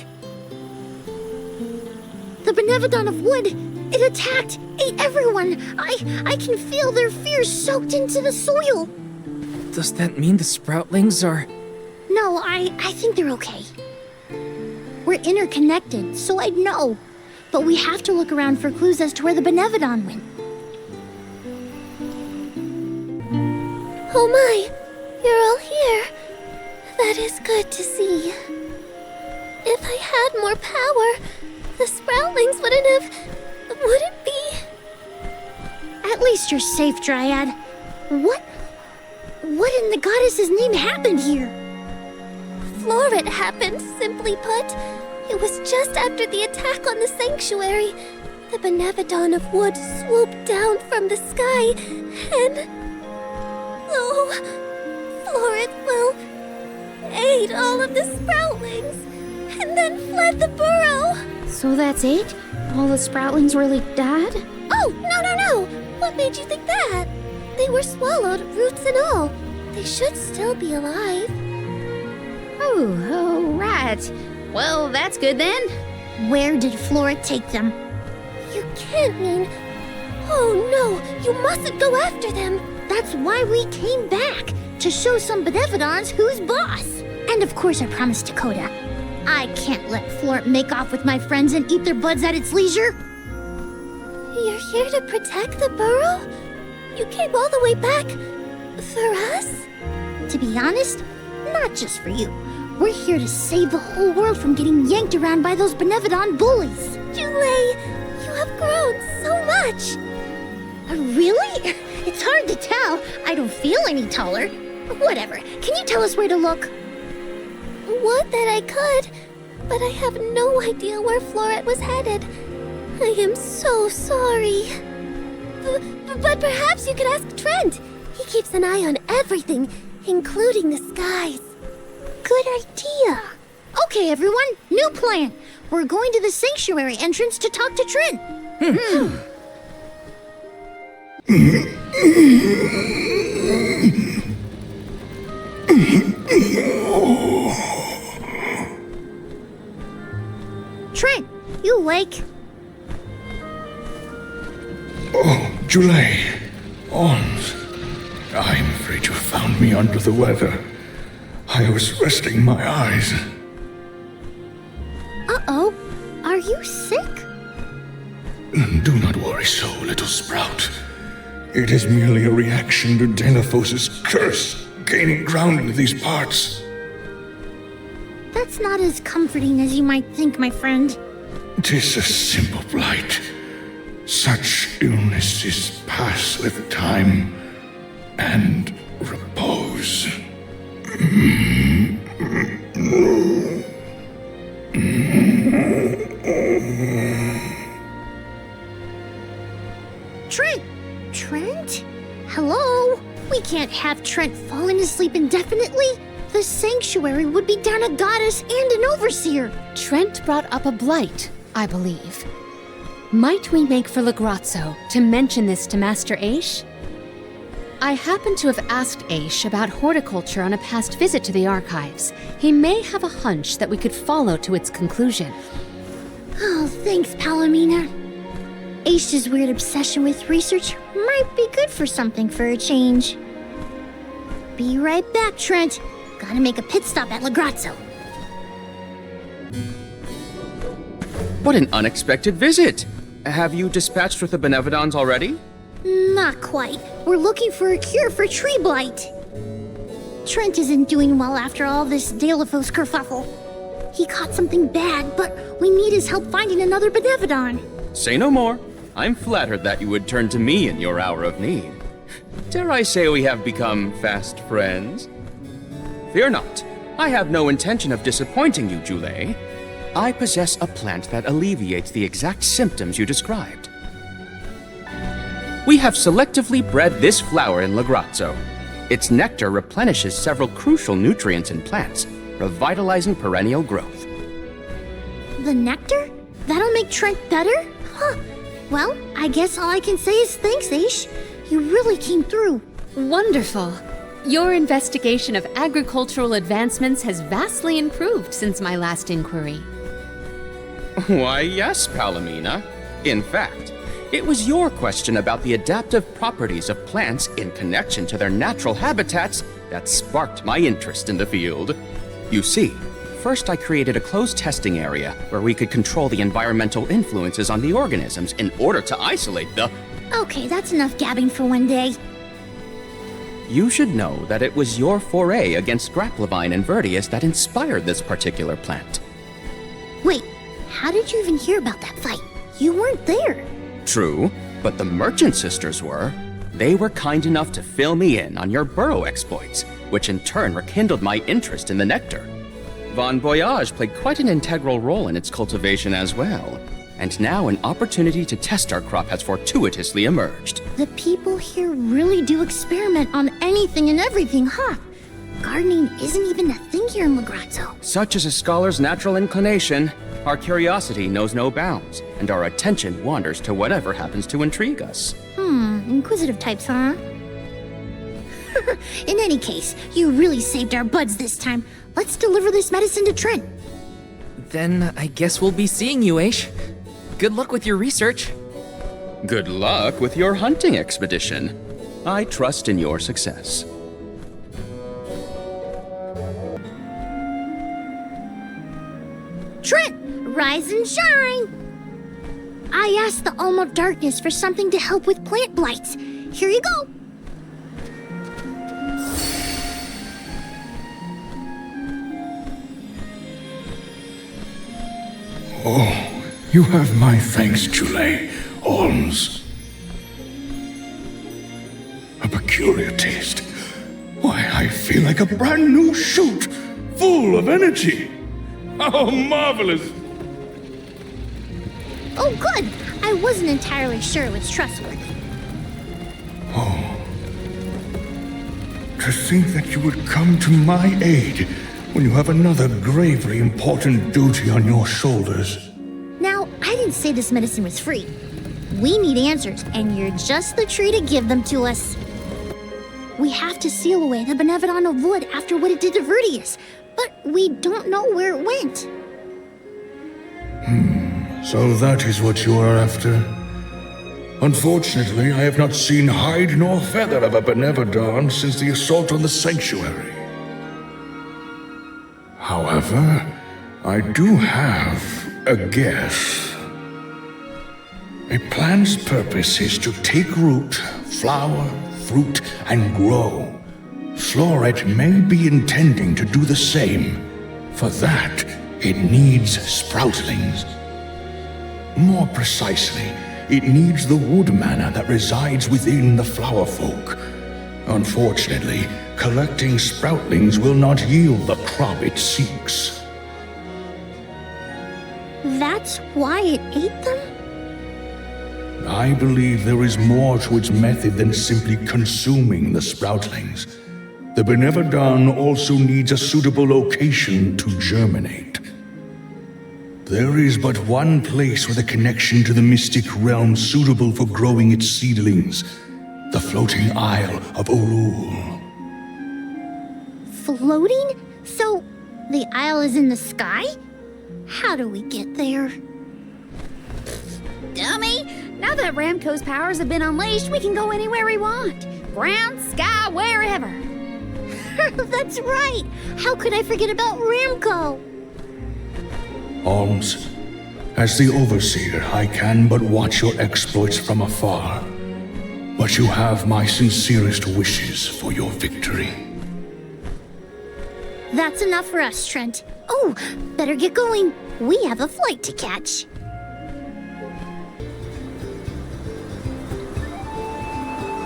The Benevodon of Wood, it attacked, ate everyone! I can feel their fears soaked into the soil! Does that mean the Sproutlings are... No, I think they're okay. We're interconnected, so I'd know. But we have to look around for clues as to where the Benevodon went. Oh my! You're all here. That is good to see. If I had more power, the Sproutlings wouldn't be... At least you're safe, Dryad. What in the goddess's name happened here? Florit happened, simply put. It was just after the attack on the sanctuary. The Benevodon of Wood swooped down from the sky, and... Oh, Florit, well, ate all of the Sproutlings, and then fled the burrow. So that's it? All the Sproutlings really died? Oh, no! What made you think that? They were swallowed, roots and all. They should still be alive. Oh, right. Well, that's good then. Where did Florit take them? You can't mean... Oh no, you mustn't go after them. That's why we came back. to show some Benevodons who's boss. And of course I promised Dakota. I can't let Florent make off with my friends and eat their buds at its leisure. You're here to protect the burrow? You came all the way back for us? To be honest, not just for you. We're here to save the whole world from getting yanked around by those Benevodon bullies. Yulei, you have grown so much. Really? It's hard to tell. I don't feel any taller. Whatever. Can you tell us where to look? Would that I could, but I have no idea where Florent was headed. I am so sorry. But perhaps you could ask Trent. He keeps an eye on everything, including the skies. Good idea. Okay, everyone, new plan. We're going to the sanctuary entrance to talk to Trent. Trent, you awake? Oh, Yulei. Alms. I'm afraid you found me under the weather. I was resting my eyes. Uh-oh. Are you sick? Do not worry so, little sprout. It is merely a reaction to Delaphos's curse gaining ground in these parts. That's not as comforting as you might think, my friend. 'Tis a simple blight. Such illnesses pass with time and repose. Trent? Hello? We can't have Trent falling asleep indefinitely. The sanctuary would be down a goddess and an overseer. Trent brought up a blight, I believe. Might we make for Legrazzo to mention this to Master Aish? I happen to have asked Aish about horticulture on a past visit to the archives. He may have a hunch that we could follow to its conclusion. Oh, thanks, Palomina. Aish's weird obsession with research might be good for something for a change. Be right back, Trent. Gotta make a pit stop at Legrazzo. What an unexpected visit! Have you dispatched with the Benevodons already? Not quite. We're looking for a cure for tree blight. Trent isn't doing well after all this Delaphos kerfuffle. He caught something bad, but we need his help finding another Benevodon. Say no more. I'm flattered that you would turn to me in your hour of need. Dare I say we have become fast friends? Fear not. I have no intention of disappointing you, Yulei. I possess a plant that alleviates the exact symptoms you described. We have selectively bred this flower in Legrazzo. Its nectar replenishes several crucial nutrients in plants, revitalizing perennial growth. The nectar? That'll make Trent better? Huh. Well, I guess all I can say is thanks, Aish. You really came through. Wonderful. Your investigation of agricultural advancements has vastly improved since my last inquiry. Why, yes, Palomina. In fact, it was your question about the adaptive properties of plants in connection to their natural habitats that sparked my interest in the field. You see, first I created a closed testing area where we could control the environmental influences on the organisms in order to isolate the... Okay, that's enough gabbing for one day. You should know that it was your foray against Grapplevine and Vertius that inspired this particular plant. Wait, how did you even hear about that fight? You weren't there. True, but the Merchant Sisters were. They were kind enough to fill me in on your burrow exploits, which in turn rekindled my interest in the nectar. Von Voyage played quite an integral role in its cultivation as well. And now an opportunity to test our crop has fortuitously emerged. The people here really do experiment on anything and everything, huh? Gardening isn't even a thing here in Legrazzo. Such is a scholar's natural inclination. Our curiosity knows no bounds, and our attention wanders to whatever happens to intrigue us. Inquisitive types, huh? In any case, you really saved our buds this time. Let's deliver this medicine to Trent. Then I guess we'll be seeing you, Aish. Good luck with your research. Good luck with your hunting expedition. I trust in your success. Rise and shine! I asked the Alm of Darkness for something to help with plant blights. Here you go! Oh, you have my thanks, Chule, Alms. A peculiar taste. Why, I feel like a brand new shoot, full of energy. How marvelous! Oh, good! I wasn't entirely sure it was trustworthy. Oh. To think that you would come to my aid when you have another gravely important duty on your shoulders. Now, I didn't say this medicine was free. We need answers, and you're just the tree to give them to us. We have to seal away the Benevodon of Wood after what it did to Vertius, but we don't know where it went. So that is what you are after? Unfortunately, I have not seen hide nor feather of a Benevodon since the assault on the sanctuary. However, I do have a guess. A plant's purpose is to take root, flower, fruit, and grow. Floret may be intending to do the same. For that, it needs sproutlings. More precisely, it needs the wood mana that resides within the flower folk. Unfortunately, collecting sproutlings will not yield the crop it seeks. That's why it ate them? I believe there is more to its method than simply consuming the sproutlings. The Benevodon also needs a suitable location to germinate. There is but one place with a connection to the mystic realm suitable for growing its seedlings. The floating isle of Ulul. Floating? So, the isle is in the sky? How do we get there? Dummy! Now that Ramco's powers have been unleashed, we can go anywhere we want. Ground, sky, wherever. That's right! How could I forget about Ramco? Alms, as the Overseer, I can but watch your exploits from afar. But you have my sincerest wishes for your victory. That's enough for us, Trent. Oh, better get going. We have a flight to catch.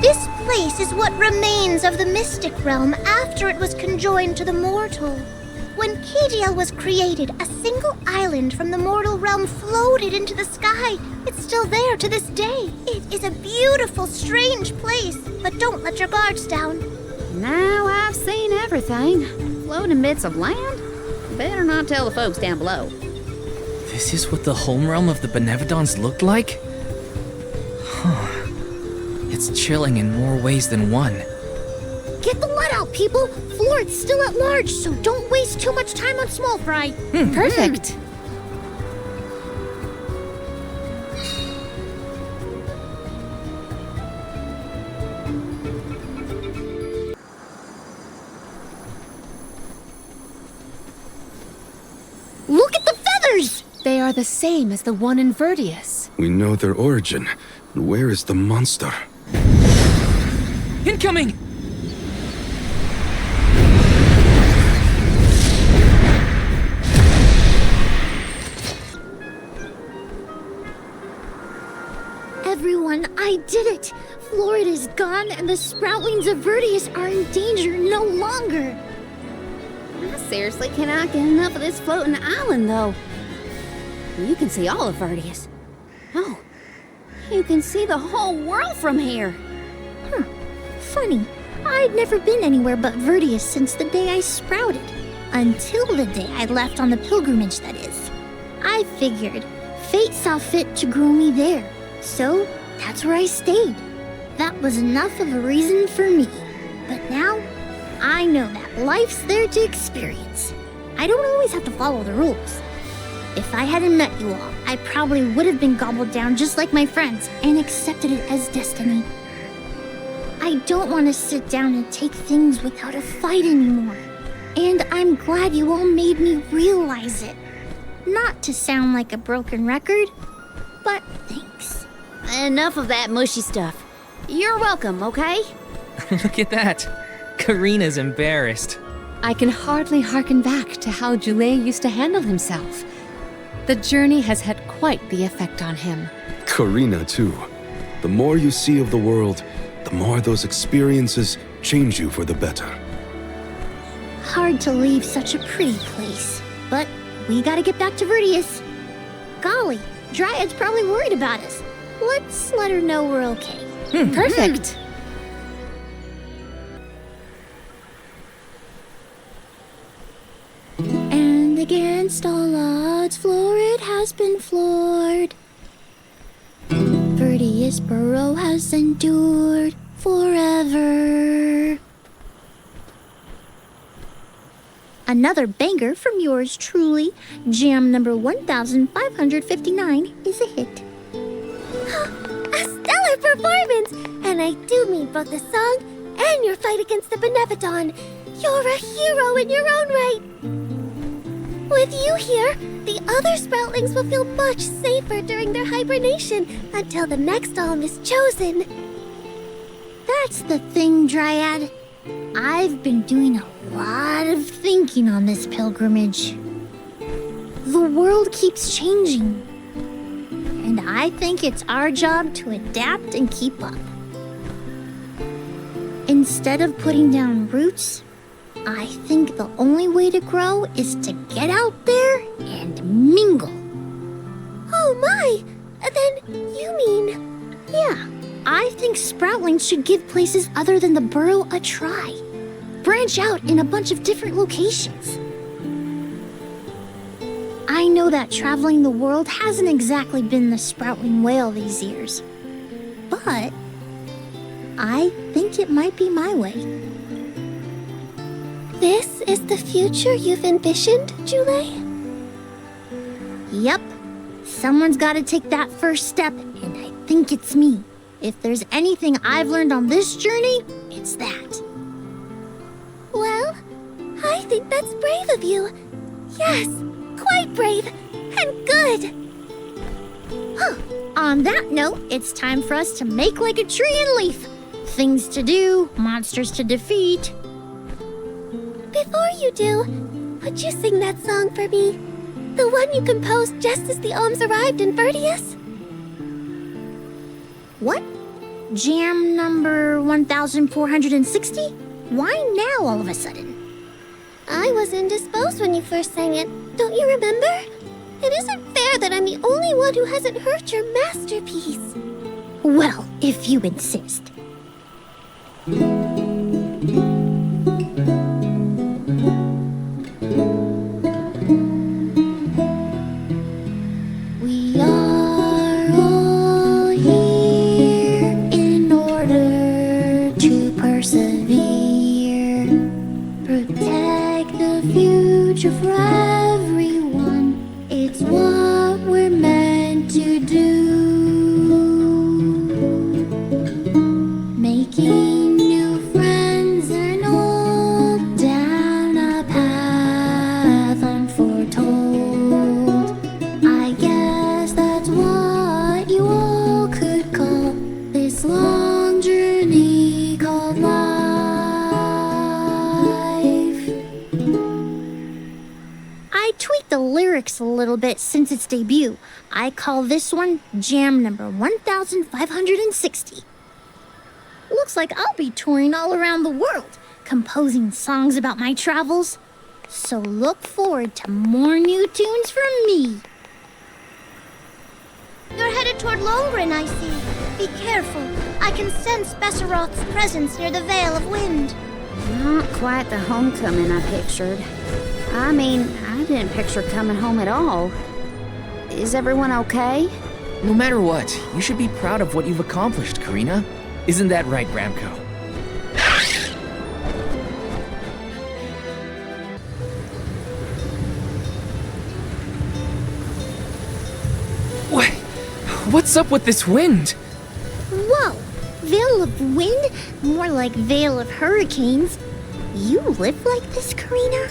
This place is what remains of the mystic realm after it was conjoined to the mortal. When KDL was created, a single island from the mortal realm floated into the sky. It's still there to this day. It is a beautiful, strange place, but don't let your guards down. Now I've seen everything. Floating bits of land? Better not tell the folks down below. This is what the home realm of the Benevodons looked like? Huh. It's chilling in more ways than one. Get the let out, people! Floret's still at large, so don't waste too much time on small fry. Perfect. Look at the feathers! They are the same as the one in Vertius. We know their origin. Where is the monster? Incoming! Everyone, I did it! Floret is gone, and the sproutlings of Vertius are in danger no longer. I seriously cannot get enough of this floating island, though. You can see all of Vertius. Oh, you can see the whole world from here. Funny. I'd never been anywhere but Vertius since the day I sprouted. Until the day I left on the pilgrimage, that is. I figured fate saw fit to grow me there. So, that's where I stayed. That was enough of a reason for me. But now, I know that life's there to experience. I don't always have to follow the rules. If I hadn't met you all, I probably would have been gobbled down just like my friends and accepted it as destiny. I don't want to sit down and take things without a fight anymore. And I'm glad you all made me realize it. Not to sound like a broken record, but thanks. Enough of that mushy stuff. You're welcome, okay? Look at that. Karina's embarrassed. I can hardly hearken back to how Joulet used to handle himself. The journey has had quite the effect on him. Karina, too. The more you see of the world, the more those experiences change you for the better. Hard to leave such a pretty place, but we gotta get back to Vertius. Golly, Dryad's probably worried about us. Let's let her know we're okay. Perfect. And against all odds, Florid has been floored. Vertius Burrow has endured forever. Another banger from yours truly, jam number 1559 is a hit. A stellar performance! And I do mean both the song and your fight against the Benevodon. You're a hero in your own right. With you here, the other Sproutlings will feel much safer during their hibernation until the next Alm is chosen. That's the thing, Dryad. I've been doing a lot of thinking on this pilgrimage. The world keeps changing, and I think it's our job to adapt and keep up. Instead of putting down roots, I think the only way to grow is to get out there and mingle. Oh my! Then you mean... Yeah, I think Sproutlings should give places other than the burrow a try. Branch out in a bunch of different locations. I know that traveling the world hasn't exactly been the Sproutling whale these years, but I think it might be my way. This is the future you've envisioned, Joulet? Yep. Someone's got to take that first step, and I think it's me. If there's anything I've learned on this journey, it's that. Well, I think that's brave of you. Yes, quite brave, and good. On that note, it's time for us to make like a tree and leaf. Things to do, monsters to defeat. Before you do, would you sing that song for me? The one you composed just as the Alms arrived in Vertius? What? Jam number 1460? Why now all of a sudden? I was indisposed when you first sang it. Don't you remember? It isn't fair that I'm the only one who hasn't heard your masterpiece. Well, if you insist. We are all here in order to persevere. Protect the future for everyone. It's what we're meant to do. Making new friends and old down a path unforetold. I guess that's what you all could call this long journey called life. I tweaked the lyrics a little bit since its debut. I call this one Jam number 1560. Looks like I'll be touring all around the world, composing songs about my travels. So look forward to more new tunes from me. You're headed toward Lohengrin, I see. Be careful. I can sense Besseroth's presence near the Veil of Wind. Not quite the homecoming I pictured. I mean, I didn't picture coming home at all. Is everyone okay? No matter what, you should be proud of what you've accomplished, Karina. Isn't that right, Bramco? What? What's up with this wind? Whoa! Veil of Wind? More like Veil of Hurricanes. You live like this, Karina?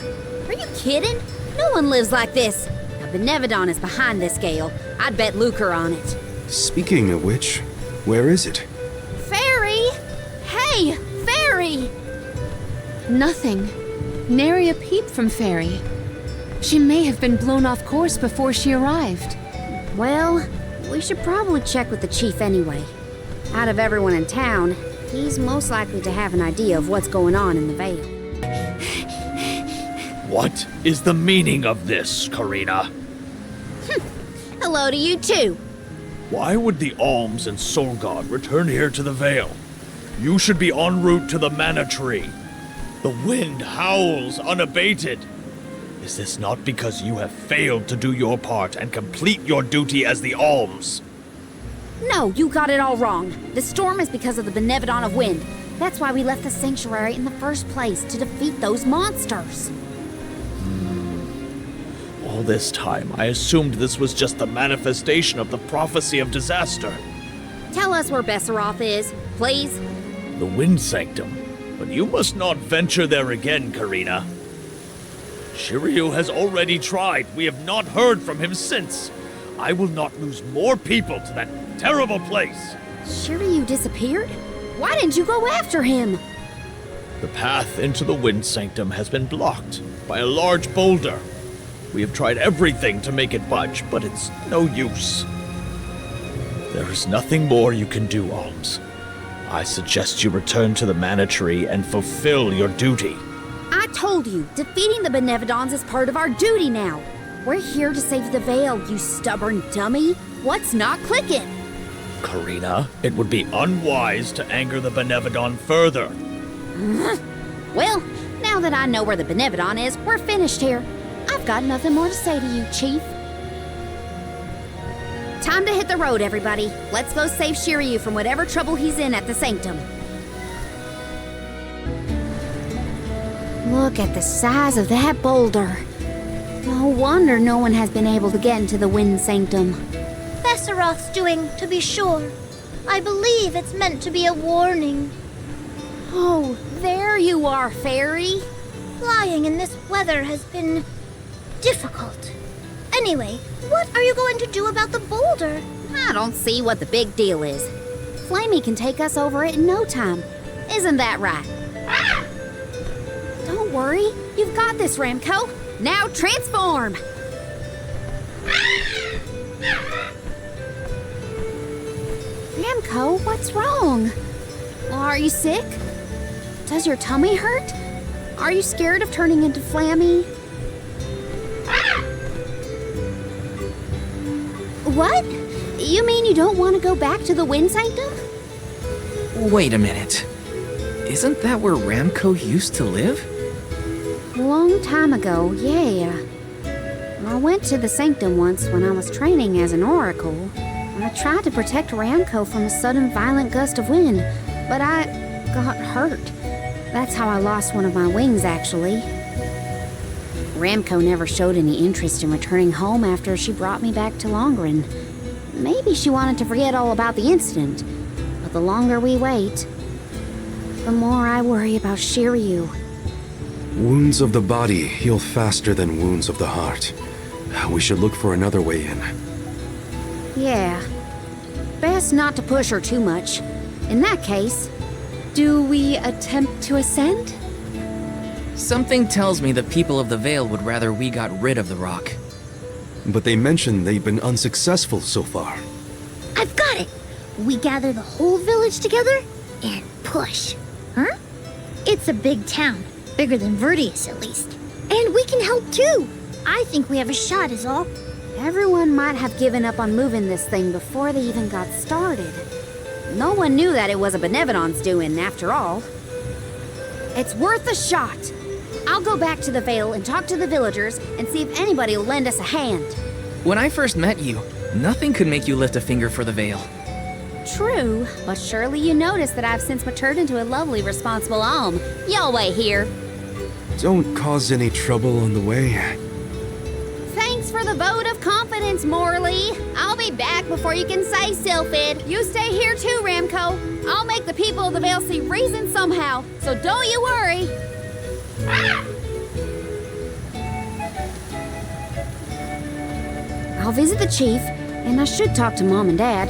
Are you kidding? No one lives like this. Now Benevodon is behind this, Gale. I'd bet lucre on it. Speaking of which, where is it? Fairy! Hey, Fairy! Nothing. Nary a peep from Fairy. She may have been blown off course before she arrived. Well, we should probably check with the chief anyway. Out of everyone in town, he's most likely to have an idea of what's going on in the Vale. What is the meaning of this, Karina? Hello to you too. Why would the Alms and Soul God return here to the Vale? You should be en route to the Mana Tree. The wind howls unabated. Is this not because you have failed to do your part and complete your duty as the Alms? No, you got it all wrong. The storm is because of the Benevodon of Wind. That's why we left the sanctuary in the first place, to defeat those monsters. All this time, I assumed this was just the manifestation of the prophecy of disaster. Tell us where Besseroth is, please. The Wind Sanctum. But you must not venture there again, Karina. Shiryu has already tried. We have not heard from him since. I will not lose more people to that terrible place. Shiryu disappeared? Why didn't you go after him? The path into the Wind Sanctum has been blocked by a large boulder. We have tried everything to make it budge, but it's no use. There is nothing more you can do, Alms. I suggest you return to the Mana Tree and fulfill your duty. I told you, defeating the Benevodons is part of our duty now. We're here to save the Vale, you stubborn dummy. What's not clicking? Karina, it would be unwise to anger the Benevodon further. Well, now that I know where the Benevodon is, we're finished here. I've got nothing more to say to you, Chief. Time to hit the road, everybody. Let's go save Shiryu from whatever trouble he's in at the Sanctum. Look at the size of that boulder. No wonder no one has been able to get into the Wind Sanctum. Besseroth's doing, to be sure. I believe it's meant to be a warning. Oh, there you are, Fairy. Flying in this weather has been difficult. Anyway, what are you going to do about the boulder? I don't see what the big deal is. Flamey can take us over it in no time. Isn't that right? Don't worry. You've got this, Ramco. Now transform! Ramco, what's wrong? Are you sick? Does your tummy hurt? Are you scared of turning into Flammy? What? You mean you don't want to go back to the Wind Sanctum? Wait a minute. Isn't that where Ramco used to live? A long time ago, yeah. I went to the Sanctum once when I was training as an oracle. I tried to protect Ramco from a sudden violent gust of wind, but I got hurt. That's how I lost one of my wings, actually. Ramco never showed any interest in returning home after she brought me back to Longren. Maybe she wanted to forget all about the incident, but the longer we wait, the more I worry about Shiryu. Wounds of the body heal faster than wounds of the heart. We should look for another way in. Yeah. Best not to push her too much. In that case, do we attempt to ascend? Something tells me the people of the Vale would rather we got rid of the rock. But they mentioned they've been unsuccessful so far. I've got it! We gather the whole village together and push. Huh? It's a big town. Bigger than Verdius, at least. And we can help too! I think we have a shot is all. Everyone might have given up on moving this thing before they even got started. No one knew that it was a Benevodon's doing, after all. It's worth a shot! I'll go back to the Vale and talk to the villagers and see if anybody will lend us a hand. When I first met you, nothing could make you lift a finger for the Vale. True, but surely you noticed that I've since matured into a lovely, responsible alm. Y'all wait here. Don't cause any trouble on the way. Thanks for the vote of confidence, Morley. I'll be back before you can say Sylphid. You stay here too, Ramco. I'll make the people of the Vale see reason somehow, so don't you worry. I'll visit the chief, and I should talk to Mom and Dad.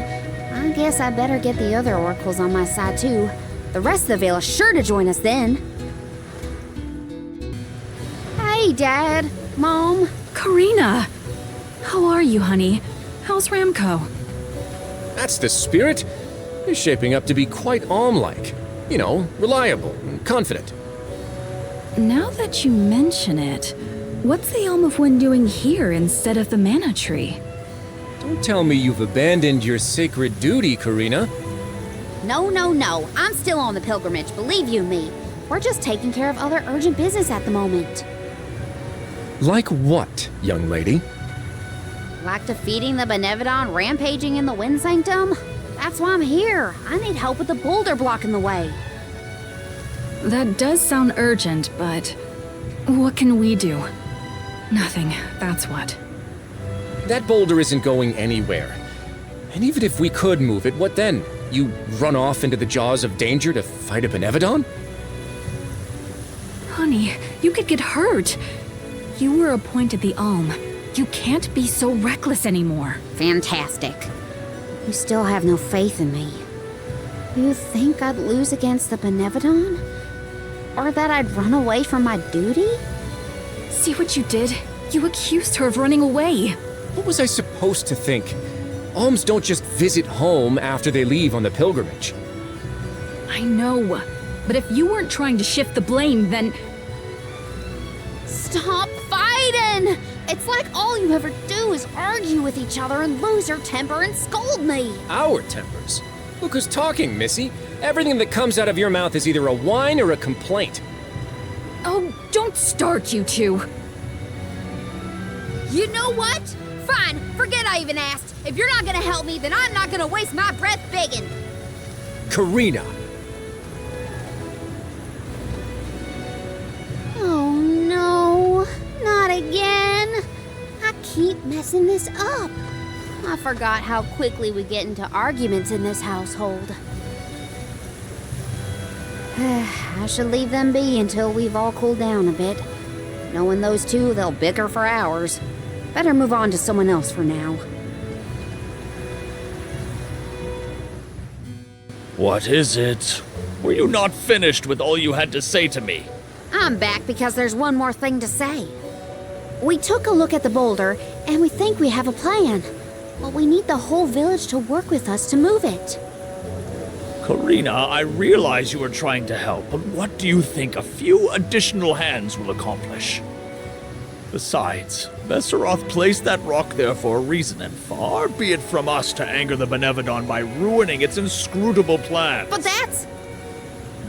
I guess I better get the other oracles on my side, too. The rest of the Vale is sure to join us then. Hey, Dad. Mom. Karina! How are you, honey? How's Ramco? That's the spirit. You're shaping up to be quite Alm-like. You know, reliable and confident. Now that you mention it, what's the Elm of Wind doing here instead of the Mana Tree? Don't tell me you've abandoned your sacred duty, Karina. No. I'm still on the pilgrimage, believe you me. We're just taking care of other urgent business at the moment. Like what, young lady? Like defeating the Benevodon rampaging in the Wind Sanctum? That's why I'm here. I need help with the boulder blocking the way. That does sound urgent, but what can we do? Nothing, that's what. That boulder isn't going anywhere. And even if we could move it, what then? You run off into the jaws of danger to fight a Benevodon? Honey, you could get hurt. You were appointed the Alm. You can't be so reckless anymore. Fantastic. You still have no faith in me. You think I'd lose against the Benevodon? Or that I'd run away from my duty? See what you did? You accused her of running away. What was I supposed to think? Alms don't just visit home after they leave on the pilgrimage. I know, but if you weren't trying to shift the blame, then... Stop fighting! It's like all you ever do is argue with each other and lose your temper and scold me. Our tempers? Look who's talking, Missy. Everything that comes out of your mouth is either a whine or a complaint. Oh, don't start, you two. You know what? Fine, forget I even asked. If you're not gonna help me, then I'm not gonna waste my breath begging. Karina! Oh no, not again. I keep messing this up. I forgot how quickly we get into arguments in this household. I should leave them be until we've all cooled down a bit. Knowing those two, they'll bicker for hours. Better move on to someone else for now. What is it? Were you not finished with all you had to say to me? I'm back because there's one more thing to say. We took a look at the boulder, and we think we have a plan. But we need the whole village to work with us to move it. Karina, I realize you are trying to help, but what do you think a few additional hands will accomplish? Besides, Besseroth placed that rock there for a reason, and far be it from us to anger the Benevodon by ruining its inscrutable plans. But that's...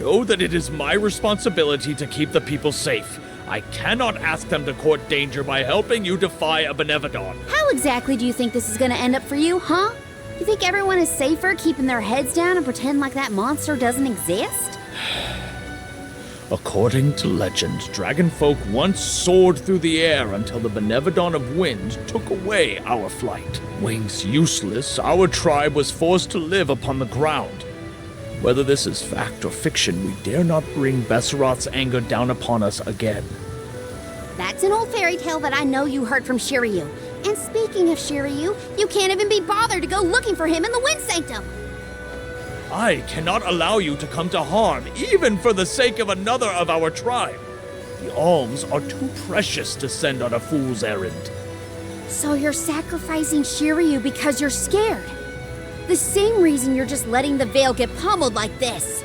Know that it is my responsibility to keep the people safe. I cannot ask them to court danger by helping you defy a Benevodon. How exactly do you think this is gonna end up for you, huh? You think everyone is safer keeping their heads down and pretend like that monster doesn't exist? According to legend, dragonfolk once soared through the air until the Benevodon of Wind took away our flight. Wings useless, our tribe was forced to live upon the ground. Whether this is fact or fiction, we dare not bring Besseroth's anger down upon us again. That's an old fairy tale that I know you heard from Shiryu. And speaking of Shiryu, you can't even be bothered to go looking for him in the Wind Sanctum. I cannot allow you to come to harm, even for the sake of another of our tribe. The Alms are too precious to send on a fool's errand. So you're sacrificing Shiryu because you're scared. The same reason you're just letting the Vale get pummeled like this.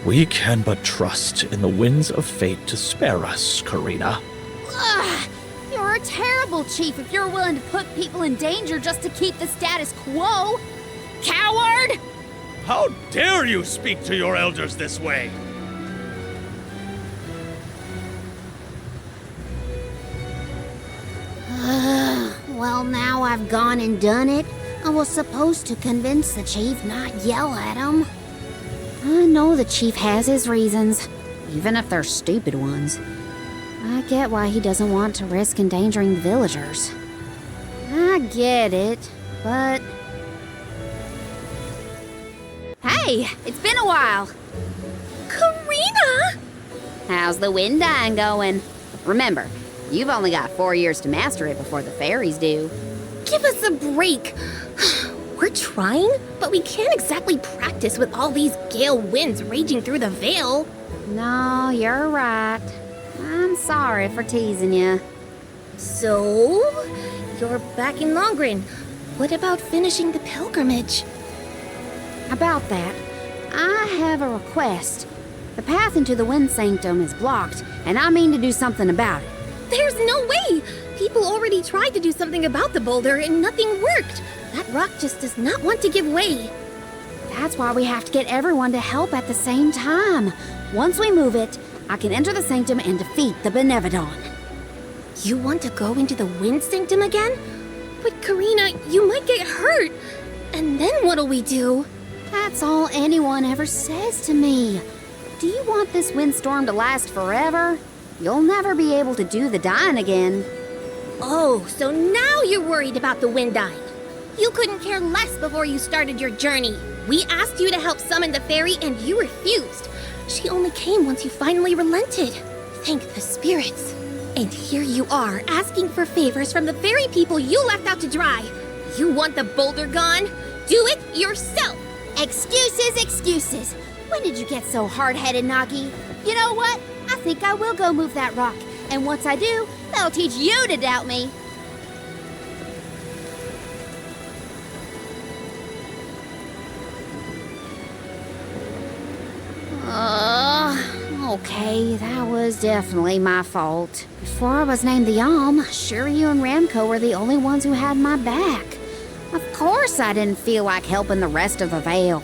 We can but trust in the winds of fate to spare us, Karina. Ugh, you're a terrible chief if you're willing to put people in danger just to keep the status quo. Coward! How dare you speak to your elders this way? Well, now I've gone and done it. I was supposed to convince the chief, not yell at him. I know the chief has his reasons, even if they're stupid ones. I get why he doesn't want to risk endangering the villagers. I get it, but... Hey, it's been a while. Karina! How's the wind dying going? Remember, you've only got 4 years to master it before the fairies do. Get Give us a break. We're trying, but we can't exactly practice with all these gale winds raging through the Vale. No, you're right. I'm sorry for teasing you. So, you're back in Longren. What about finishing the pilgrimage? About that, I have a request. The path into the Wind Sanctum is blocked, and I mean to do something about it. There's no way! People already tried to do something about the boulder and nothing worked. That rock just does not want to give way. That's why we have to get everyone to help at the same time. Once we move it, I can enter the Sanctum and defeat the Benevodon. You want to go into the Wind Sanctum again? But Karina, you might get hurt. And then what'll we do? That's all anyone ever says to me. Do you want this windstorm to last forever? You'll never be able to do the dying again. Oh, so now you're worried about the wind dying. You couldn't care less before you started your journey. We asked you to help summon the fairy and you refused. She only came once you finally relented. Thank the spirits. And here you are, asking for favors from the very people you left out to dry. You want the boulder gone? Do it yourself! Excuses, excuses. When did you get so hard-headed, Nagi? You know what? I think I will go move that rock. And once I do, that'll teach you to doubt me. Okay, that was definitely my fault. Before I was named the Alm, Shiryu and Ramco were the only ones who had my back. Of course I didn't feel like helping the rest of the Vale.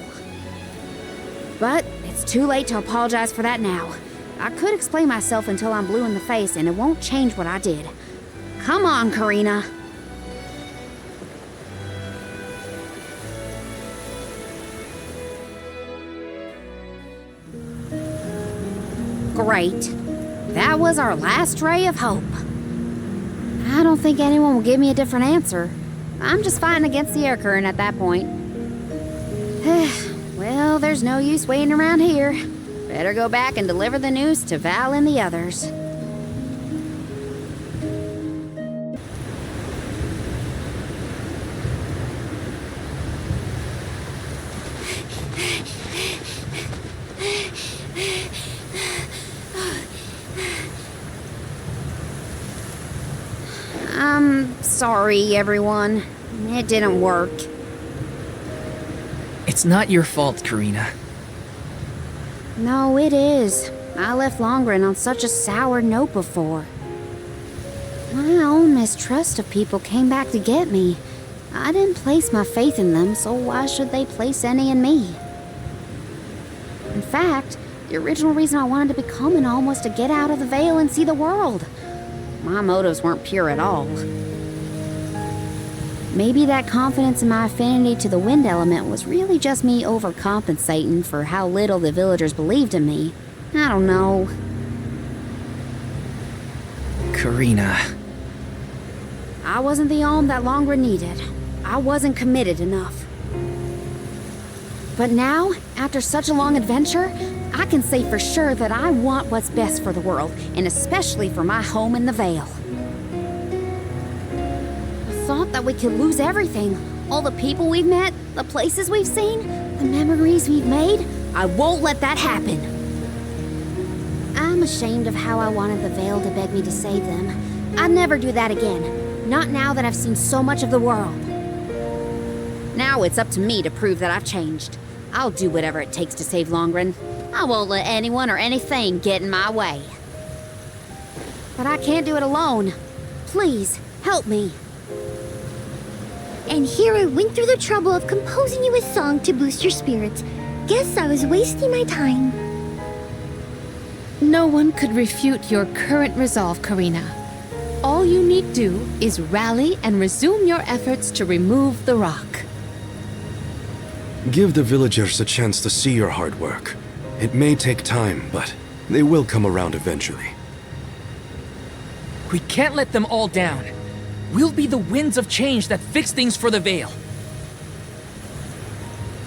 But it's too late to apologize for that now. I could explain myself until I'm blue in the face, and it won't change what I did. Come on, Karina. Great. That was our last ray of hope. I don't think anyone will give me a different answer. I'm just fighting against the air current at that point. Well, there's no use waiting around here. Better go back and deliver the news to Val and the others. I'm sorry, everyone. It didn't work. It's not your fault, Karina. No, it is. I left Longren on such a sour note before. My own mistrust of people came back to get me. I didn't place my faith in them, so why should they place any in me? In fact, the original reason I wanted to become an Alm was to get out of the Vale and see the world. My motives weren't pure at all. Maybe that confidence in my affinity to the wind element was really just me overcompensating for how little the villagers believed in me. I don't know. Karina. I wasn't the Alm that Longren needed. I wasn't committed enough. But now, after such a long adventure, I can say for sure that I want what's best for the world, and especially for my home in the Vale. The thought that we could lose everything, all the people we've met, the places we've seen, the memories we've made, I won't let that happen. I'm ashamed of how I wanted the Vale to beg me to save them. I'd never do that again, not now that I've seen so much of the world. Now it's up to me to prove that I've changed. I'll do whatever it takes to save Longren. I won't let anyone or anything get in my way. But I can't do it alone. Please, help me. And here I went through the trouble of composing you a song to boost your spirits. Guess I was wasting my time. No one could refute your current resolve, Karina. All you need do is rally and resume your efforts to remove the rock. Give the villagers a chance to see your hard work. It may take time, but they will come around eventually. We can't let them all down. We'll be the winds of change that fix things for the Vale.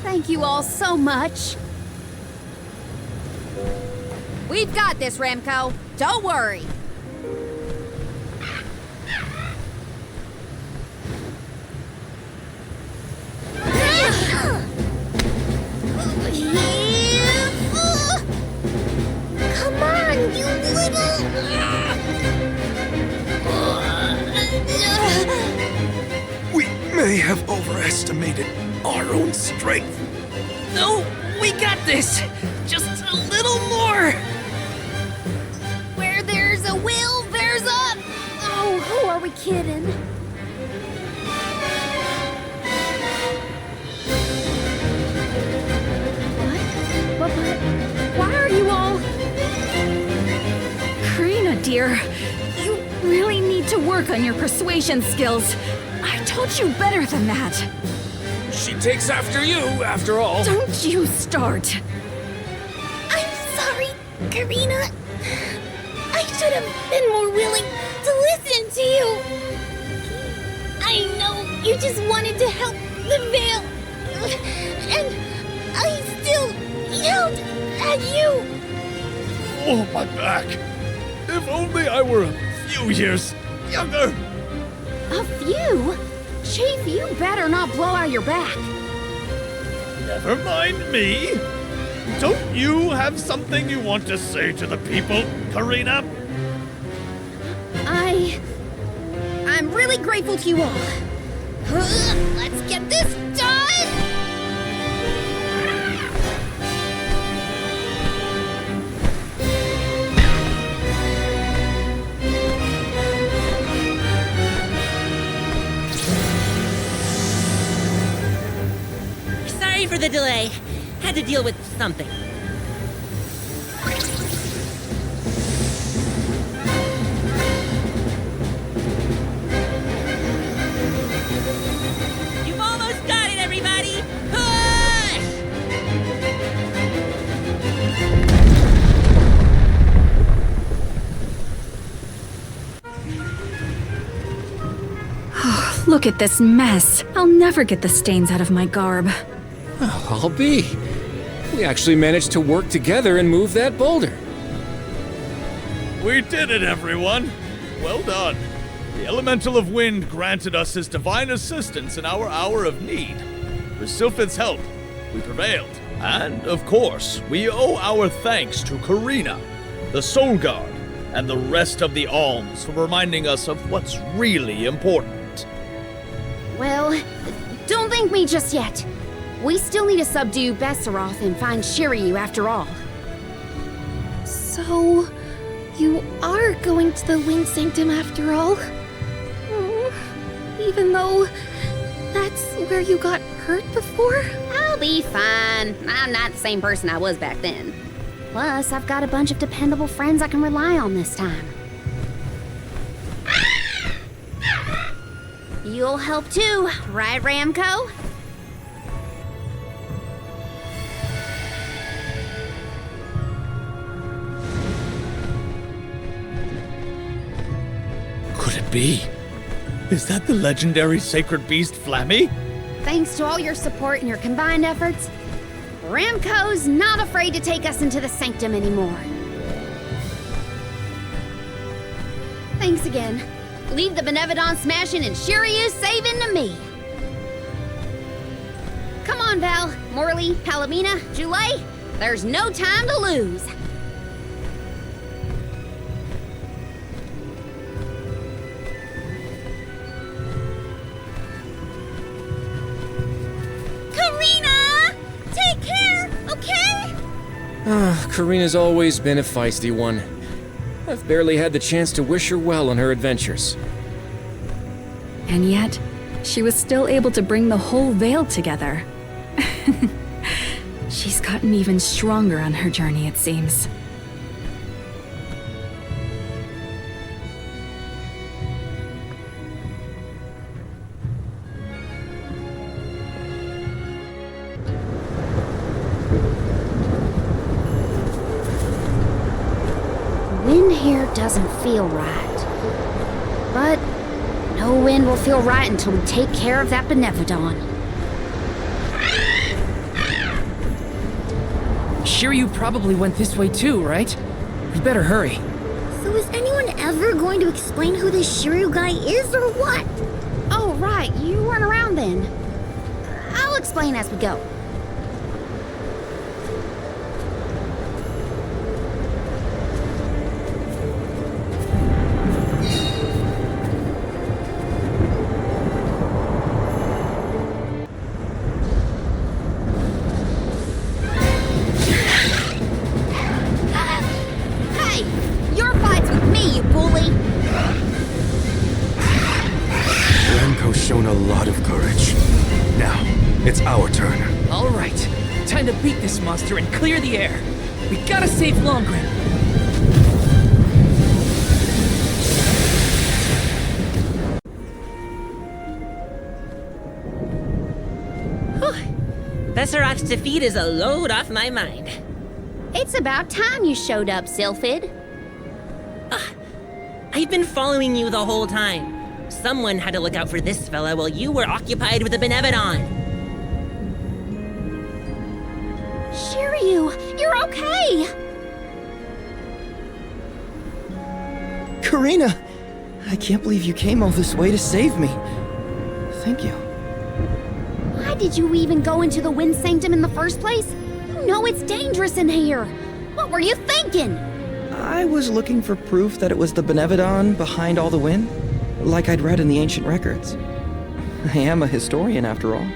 Thank you all so much. We've got this, Ramco. Don't worry. may have overestimated our own strength. No, we got this! Just a little more! Where there's a will, there's a... Oh, who are we kidding? What? But why are you all... Karina, dear, you really need to work on your persuasion skills. I taught you better than that. She takes after you, after all. Don't you start. I'm sorry, Karina. I should have been more willing to listen to you. I know you just wanted to help the Veil. And I still yelled at you. Oh, my back. If only I were a few years younger. A few? Chief, you better not blow out your back. Never mind me. Don't you have something you want to say to the people, Karina? I'm really grateful to you all. Let's get this done! Sorry for the delay. Had to deal with something. You've almost got it, everybody! Push! Look at this mess. I'll never get the stains out of my garb. I'll be. We actually managed to work together and move that boulder. We did it, everyone. Well done. The Elemental of Wind granted us his divine assistance in our hour of need. With Sylphid's help, we prevailed. And, of course, we owe our thanks to Karina, the Soul Guard, and the rest of the Alms for reminding us of what's really important. Well, don't thank me just yet. We still need to subdue Besseroth and find Shiryu after all. So, you are going to the Wind Sanctum after all? Oh, even though that's where you got hurt before? I'll be fine. I'm not the same person I was back then. Plus, I've got a bunch of dependable friends I can rely on this time. You'll help too, right, Ramco? Could it be? Is that the legendary sacred beast Flammy? Thanks to all your support and your combined efforts, Ramco's not afraid to take us into the Sanctum anymore. Thanks again. Leave the Benevodon smashing and Shiryu saving to me. Come on, Val, Morley, Palomina, Jule. There's no time to lose. Karina! Take care, okay? Karina's always been a feisty one. I've barely had the chance to wish her well on her adventures. And yet, she was still able to bring the whole Veil together. She's gotten even stronger on her journey, it seems. Wind here doesn't feel right. But no wind will feel right until we take care of that Benevodon. Shiryu probably went this way too, right? We better hurry. So is anyone ever going to explain who this Shiryu guy is or what? Oh, right, you weren't around then. I'll explain as we go. It's our turn. All right, time to beat this monster and clear the air. We gotta save Longren. Besserot's defeat is a load off my mind. It's about time you showed up, Sylphid. I've been following you the whole time. Someone had to look out for this fella while you were occupied with the Benevodon. Shiryu, you're okay! Karina! I can't believe you came all this way to save me. Thank you. Why did you even go into the Wind Sanctum in the first place? You know it's dangerous in here. What were you thinking? I was looking for proof that it was the Benevodon behind all the wind, like I'd read in the ancient records. I am a historian, after all.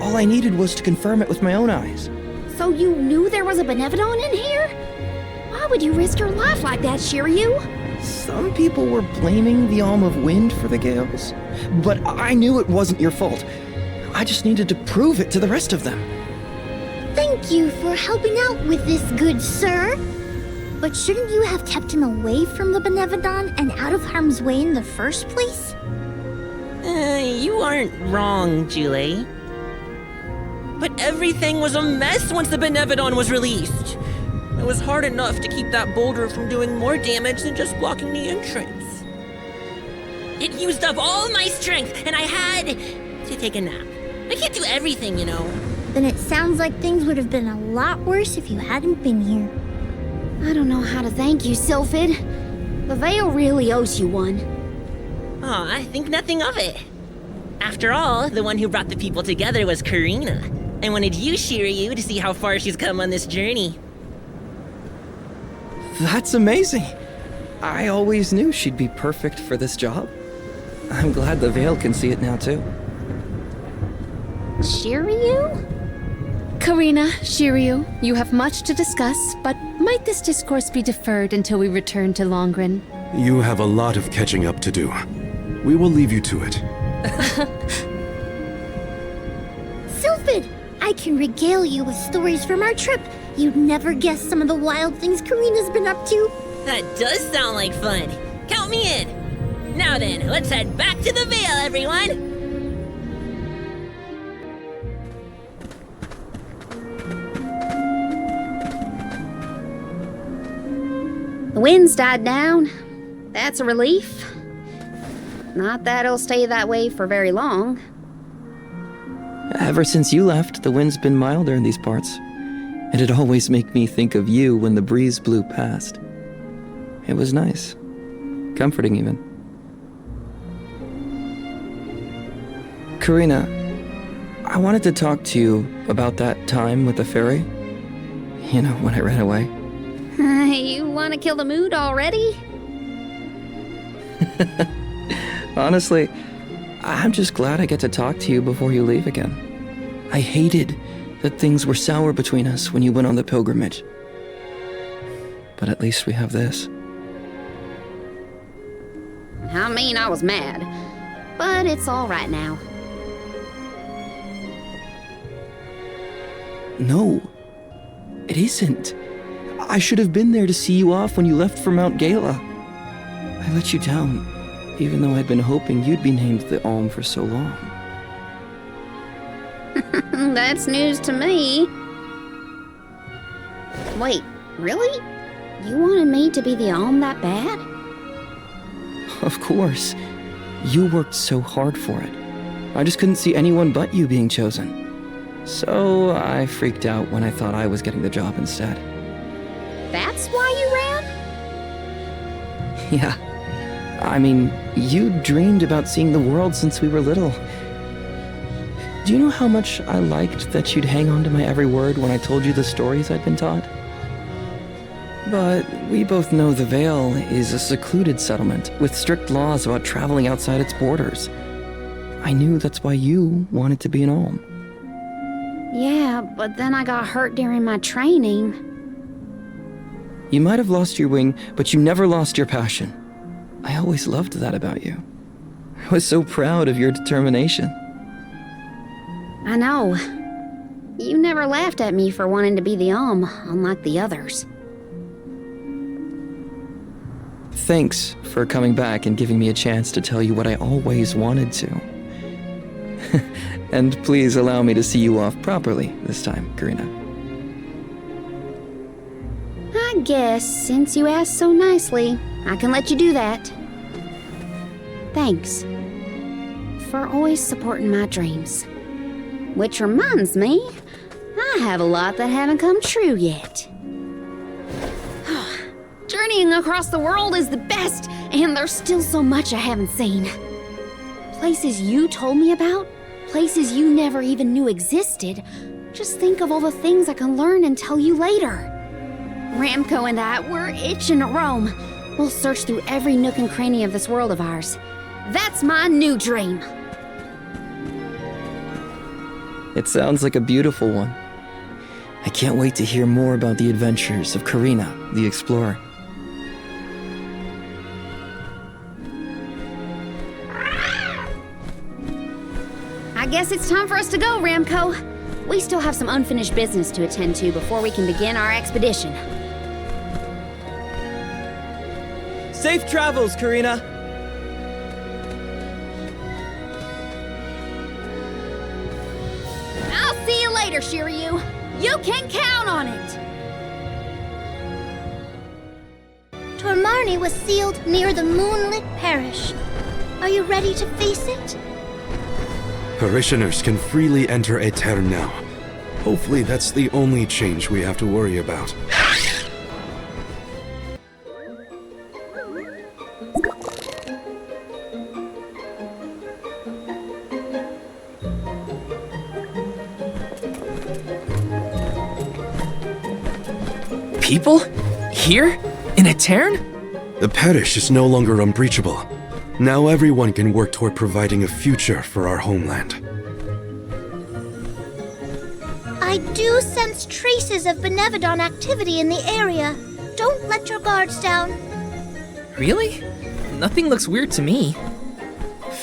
All I needed was to confirm it with my own eyes. So you knew there was a Benevodon in here? Why would you risk your life like that, Shiryu? Some people were blaming the Alm of Wind for the gales, but I knew it wasn't your fault. I just needed to prove it to the rest of them. Thank you for helping out with this, good sir. But shouldn't you have kept him away from the Benevodon and out of harm's way in the first place? You aren't wrong, Julie. But everything was a mess once the Benevodon was released. It was hard enough to keep that boulder from doing more damage than just blocking the entrance. It used up all my strength, and I had to take a nap. I can't do everything, you know. Then it sounds like things would have been a lot worse if you hadn't been here. I don't know how to thank you, Sylphid. The Veil really owes you one. Aw, I think nothing of it. After all, the one who brought the people together was Karina. I wanted you, Shiryu, to see how far she's come on this journey. That's amazing. I always knew she'd be perfect for this job. I'm glad the Veil can see it now, too. Shiryu? Karina, Shiryu, you have much to discuss, but might this discourse be deferred until we return to Longren? You have a lot of catching up to do. We will leave you to it. Sylphid, I can regale you with stories from our trip. You'd never guess some of the wild things Karina's been up to. That does sound like fun. Count me in. Now then, let's head back to the Veil, everyone. The wind's died down. That's a relief. Not that it'll stay that way for very long. Ever since you left, the wind's been milder in these parts. And it'd always make me think of you when the breeze blew past. It was nice. Comforting, even. Karina, I wanted to talk to you about that time with the fairy. You know, when I ran away. You want to kill the mood already? Honestly, I'm just glad I get to talk to you before you leave again. I hated that things were sour between us when you went on the pilgrimage. But at least we have this. I mean, I was mad. But it's all right now. No, it isn't. I should have been there to see you off when you left for Mount Gala. I let you down, even though I'd been hoping you'd be named the Alm for so long. That's news to me. Wait, really? You wanted me to be the Alm that bad? Of course. You worked so hard for it. I just couldn't see anyone but you being chosen. So I freaked out when I thought I was getting the job instead. That's why you ran? Yeah. I mean, you dreamed about seeing the world since we were little. Do you know how much I liked that you'd hang on to my every word when I told you the stories I'd been taught? But we both know the Veil is a secluded settlement with strict laws about traveling outside its borders. I knew that's why you wanted to be an Alm. Yeah, but then I got hurt during my training. You might have lost your wing, but you never lost your passion. I always loved that about you. I was so proud of your determination. I know. You never laughed at me for wanting to be the unlike the others. Thanks for coming back and giving me a chance to tell you what I always wanted to. And please allow me to see you off properly this time, Karina. I guess, since you asked so nicely, I can let you do that. Thanks for always supporting my dreams. Which reminds me, I have a lot that haven't come true yet. Journeying across the world is the best, and there's still so much I haven't seen. Places you told me about, places you never even knew existed. Just think of all the things I can learn and tell you later. Ramco and I, we're itching to roam. We'll search through every nook and cranny of this world of ours. That's my new dream. It sounds like a beautiful one. I can't wait to hear more about the adventures of Karina, the explorer. I guess it's time for us to go, Ramco. We still have some unfinished business to attend to before we can begin our expedition. Safe travels, Karina! I'll see you later, Shiryu. You can count on it! Tormarni was sealed near the moonlit parish. Are you ready to face it? Parishioners can freely enter Aetern now. Hopefully that's the only change we have to worry about. People? Here? In Aetern? The parish is no longer unbreachable. Now everyone can work toward providing a future for our homeland. I do sense traces of Benevodon activity in the area. Don't let your guards down. Really? Nothing looks weird to me.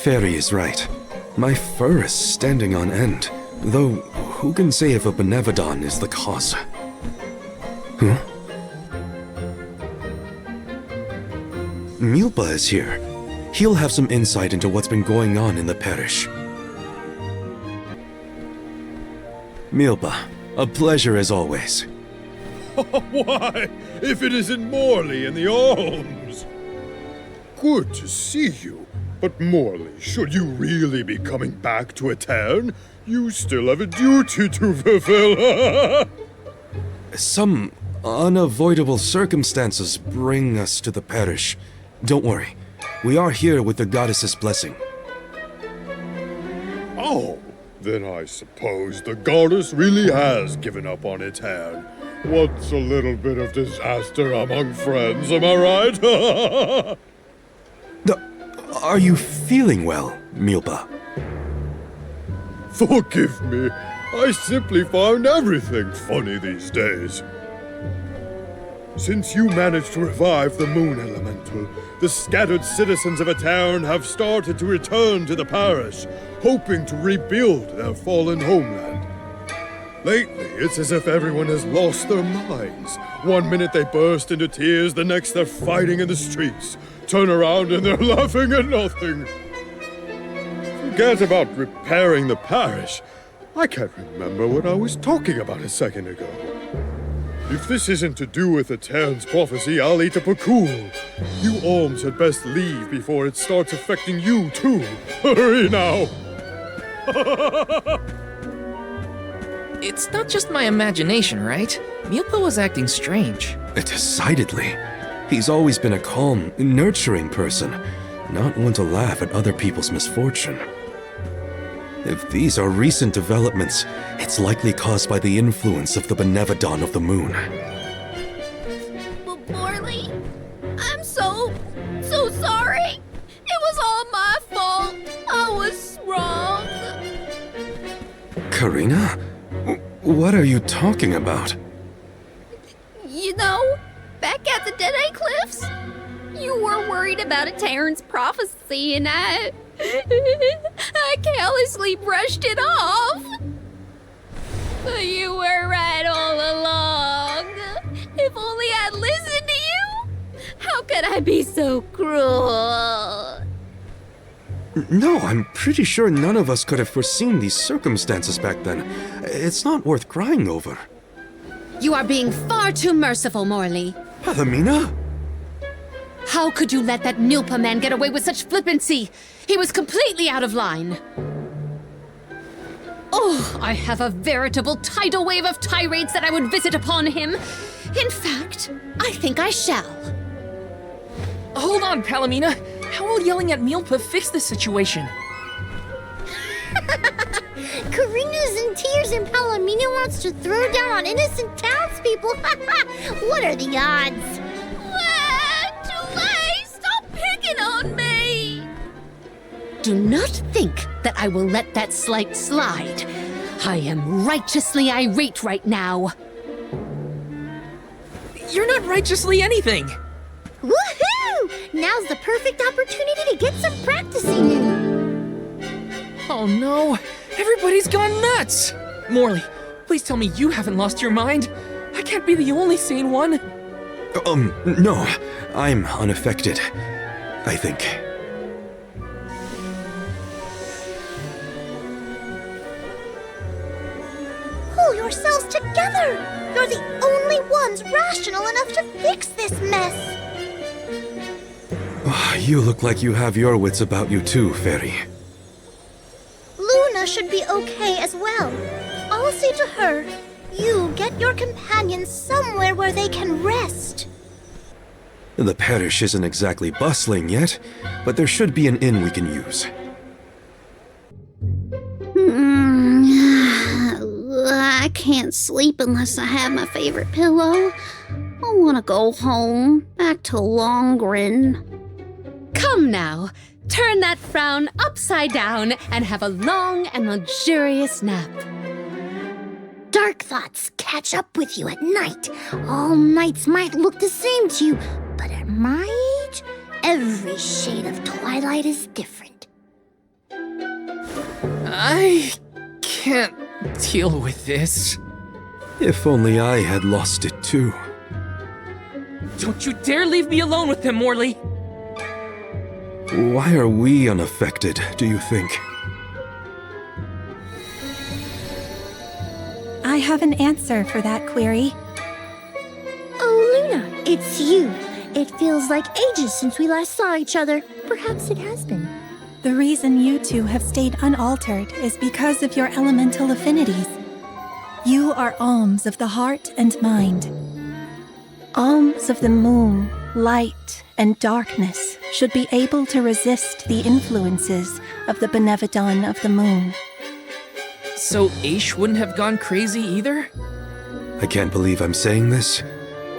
Fairy is right. My fur is standing on end. Though, who can say if a Benevodon is the cause? Huh? Milpa is here. He'll have some insight into what's been going on in the parish. Milpa, a pleasure as always. Why, if it isn't Morley in the Alms! Good to see you. But Morley, should you really be coming back to Aetern, you still have a duty to fulfill. Some unavoidable circumstances bring us to the parish. Don't worry. We are here with the goddess's blessing. Oh, then I suppose the goddess really has given up on Aetern. What's a little bit of disaster among friends, am I right? Are you feeling well, Milpa? Forgive me. I simply find everything funny these days. Since you managed to revive the Moon Elemental, the scattered citizens of Aetern have started to return to the parish, hoping to rebuild their fallen homeland. Lately, it's as if everyone has lost their minds. One minute they burst into tears, the next they're fighting in the streets. Turn around and they're laughing at nothing. Forget about repairing the parish. I can't remember what I was talking about a second ago. If this isn't to do with Aetern's prophecy, I'll eat a pakul. You Alms had best leave before it starts affecting you too. Hurry now! It's not just my imagination, right? Milpa was acting strange. Decidedly. He's always been a calm, nurturing person, not one to laugh at other people's misfortune. If these are recent developments, it's likely caused by the influence of the Benevodon of the Moon. Morley, I'm so sorry. It was all my fault. I was wrong. Karina? What are you talking about? You know, back at the Dead-Eye Cliffs, you were worried about Aetern's prophecy and I carelessly brushed it off. You were right all along. If only I'd listened to you. How could I be so cruel? No, I'm pretty sure none of us could have foreseen these circumstances back then. It's not worth crying over. You are being far too merciful, Morley. Palomina? How could you let that Nilpa man get away with such flippancy? He was completely out of line. Oh, I have a veritable tidal wave of tirades that I would visit upon him. In fact, I think I shall. Hold on, Palomina. How will yelling at Nilpa fix this situation? Karina's in tears and Palomina wants to throw down on innocent townspeople. What are the odds? Julie, stop picking on me! Do not think that I will let that slight slide. I am righteously irate right now. You're not righteously anything. Woohoo! Now's the perfect opportunity to get some practicing in. Oh no, everybody's gone nuts! Morley, please tell me you haven't lost your mind. I can't be the only sane one. No. I'm unaffected, I think. Pull yourselves together! You're the only ones rational enough to fix this mess! You look like you have your wits about you too, Fairy. Luna should be okay as well. I'll say to her, you get your companions somewhere where they can rest. The parish isn't exactly bustling yet, but there should be an inn we can use. I can't sleep unless I have my favorite pillow. I want to go home, back to Longrin. Come now, turn that frown upside down and have a long and luxurious nap. Dark thoughts catch up with you at night. All nights might look the same to you, but at my age, every shade of twilight is different. I can't deal with this. If only I had lost it too. Don't you dare leave me alone with them, Morley! Why are we unaffected, do you think? I have an answer for that query. Oh, Luna, it's you. It feels like ages since we last saw each other. Perhaps it has been. The reason you two have stayed unaltered is because of your elemental affinities. You are alms of the heart and mind. Alms of the moon, light, and darkness should be able to resist the influences of the Benevodon of the moon. So Aish wouldn't have gone crazy either? I can't believe I'm saying this,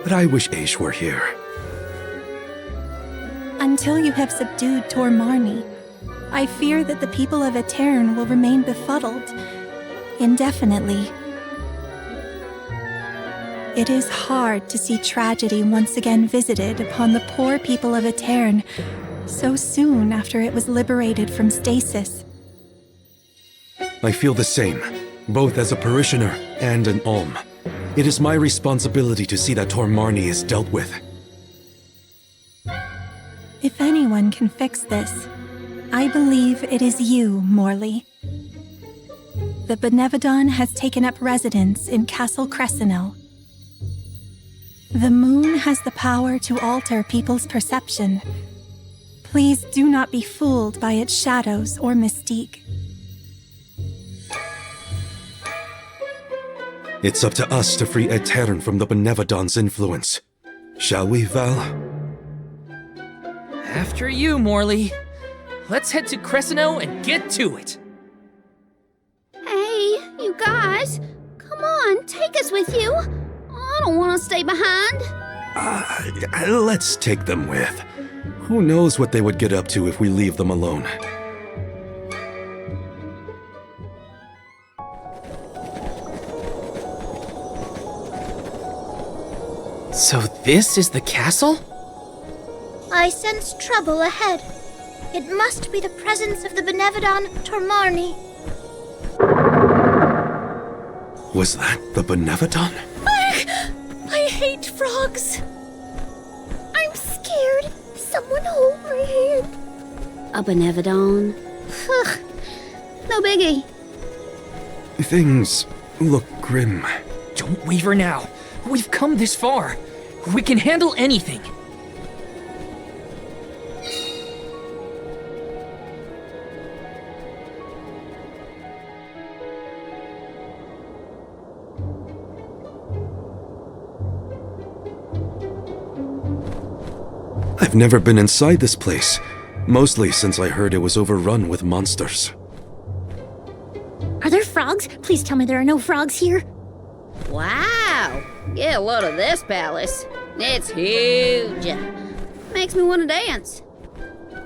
but I wish Aish were here. Until you have subdued Tormarni, I fear that the people of Aetern will remain befuddled indefinitely. It is hard to see tragedy once again visited upon the poor people of Aetern so soon after it was liberated from stasis. I feel the same, both as a parishioner and an alm. It is my responsibility to see that Tormarni is dealt with. If anyone can fix this, I believe it is you, Morley. The Benevodon has taken up residence in Castle Crescenel. The moon has the power to alter people's perception. Please do not be fooled by its shadows or mystique. It's up to us to free Aetern from the Benevodon's influence. Shall we, Val? After you, Morley. Let's head to Crescenel and get to it. Hey, you guys, come on, take us with you. I don't want to stay behind. Let's take them with. Who knows what they would get up to if we leave them alone. So this is the castle? I sense trouble ahead. It must be the presence of the Benevodon Tormarni. Was that the Benevodon? I hate frogs. I'm scared. Someone hold my hand. A Benevodon? Ugh, no biggie. Things look grim. Don't waver now. We've come this far. We can handle anything. I've never been inside this place, mostly since I heard it was overrun with monsters. Are there frogs? Please tell me there are no frogs here. Wow! Get a load of this palace. It's huge. Makes me want to dance.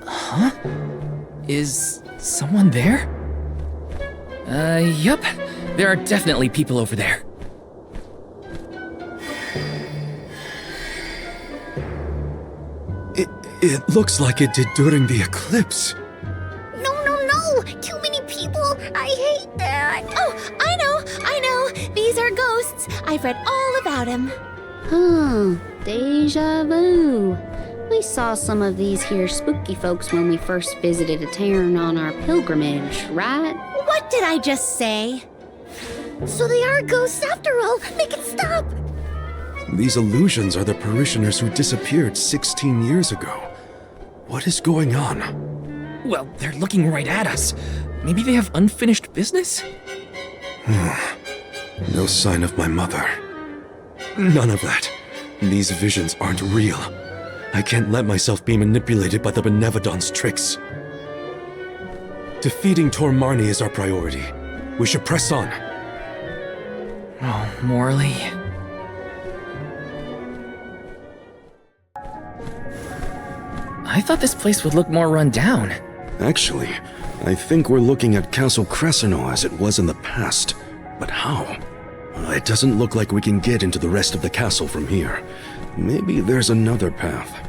Huh? Is someone there? Yup. There are definitely people over there. It looks like it did during the eclipse. No! Too many people! I hate that! Oh, I know! These are ghosts! I've read all about them. Deja vu. We saw some of these here spooky folks when we first visited a town on our pilgrimage, right? What did I just say? So they are ghosts after all! Make it stop! These illusions are the parishioners who disappeared 16 years ago. What is going on? Well, they're looking right at us. Maybe they have unfinished business? No sign of my mother. None of that. These visions aren't real. I can't let myself be manipulated by the Benevodon's tricks. Defeating Tormarni is our priority. We should press on. Oh, Morley. I thought this place would look more run down. Actually, I think we're looking at Castle Cresceno as it was in the past. But how? It doesn't look like we can get into the rest of the castle from here. Maybe there's another path.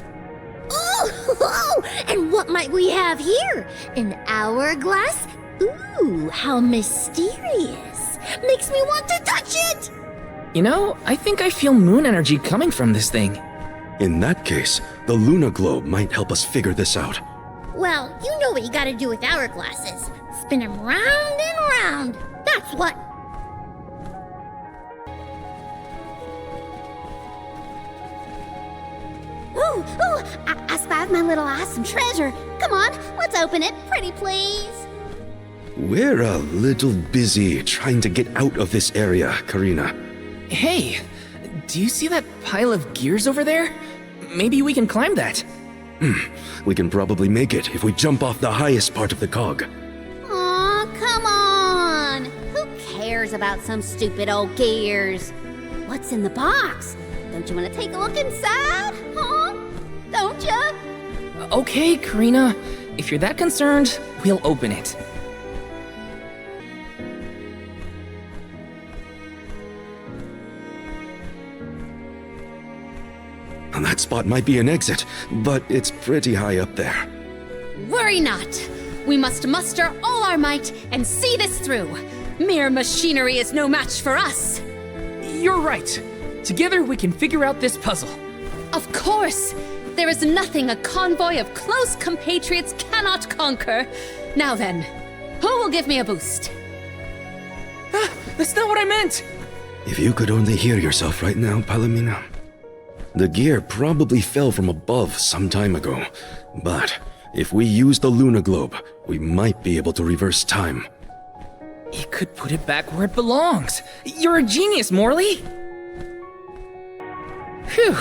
Oh, and what might we have here? An hourglass? Ooh, how mysterious. Makes me want to touch it! You know, I think I feel moon energy coming from this thing. In that case, the Luna Globe might help us figure this out. Well, you know what you gotta do with hourglasses. Spin them round and round. That's what. Ooh, I spied my little awesome treasure. Come on, let's open it, pretty please. We're a little busy trying to get out of this area, Karina. Hey, do you see that pile of gears over there? Maybe we can climb that. We can probably make it if we jump off the highest part of the cog. Aw, come on! Who cares about some stupid old gears? What's in the box? Don't you want to take a look inside? Huh? Don't you? Okay, Karina. If you're that concerned, we'll open it. That spot might be an exit, but it's pretty high up there. Worry not. We must muster all our might and see this through. Mere machinery is no match for us. You're right. Together we can figure out this puzzle. Of course. There is nothing a convoy of close compatriots cannot conquer. Now then, who will give me a boost? That's not what I meant! If you could only hear yourself right now, Palomina. The gear probably fell from above some time ago, but if we use the Luna Globe, we might be able to reverse time. It could put it back where it belongs. You're a genius, Morley! Phew,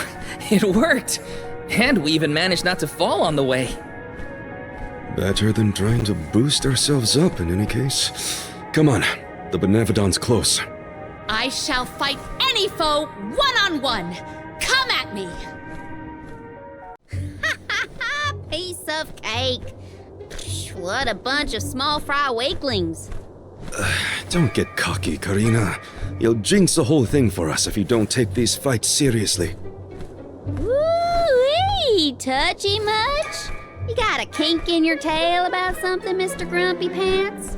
it worked. And we even managed not to fall on the way. Better than trying to boost ourselves up in any case. Come on, the Benevodon's close. I shall fight any foe one-on-one. Come at me! Piece of cake. What a bunch of small fry weaklings. Don't get cocky, Karina. You'll jinx the whole thing for us if you don't take these fights seriously. Woo-wee! Touchy much? You got a kink in your tail about something, Mr. Grumpy Pants?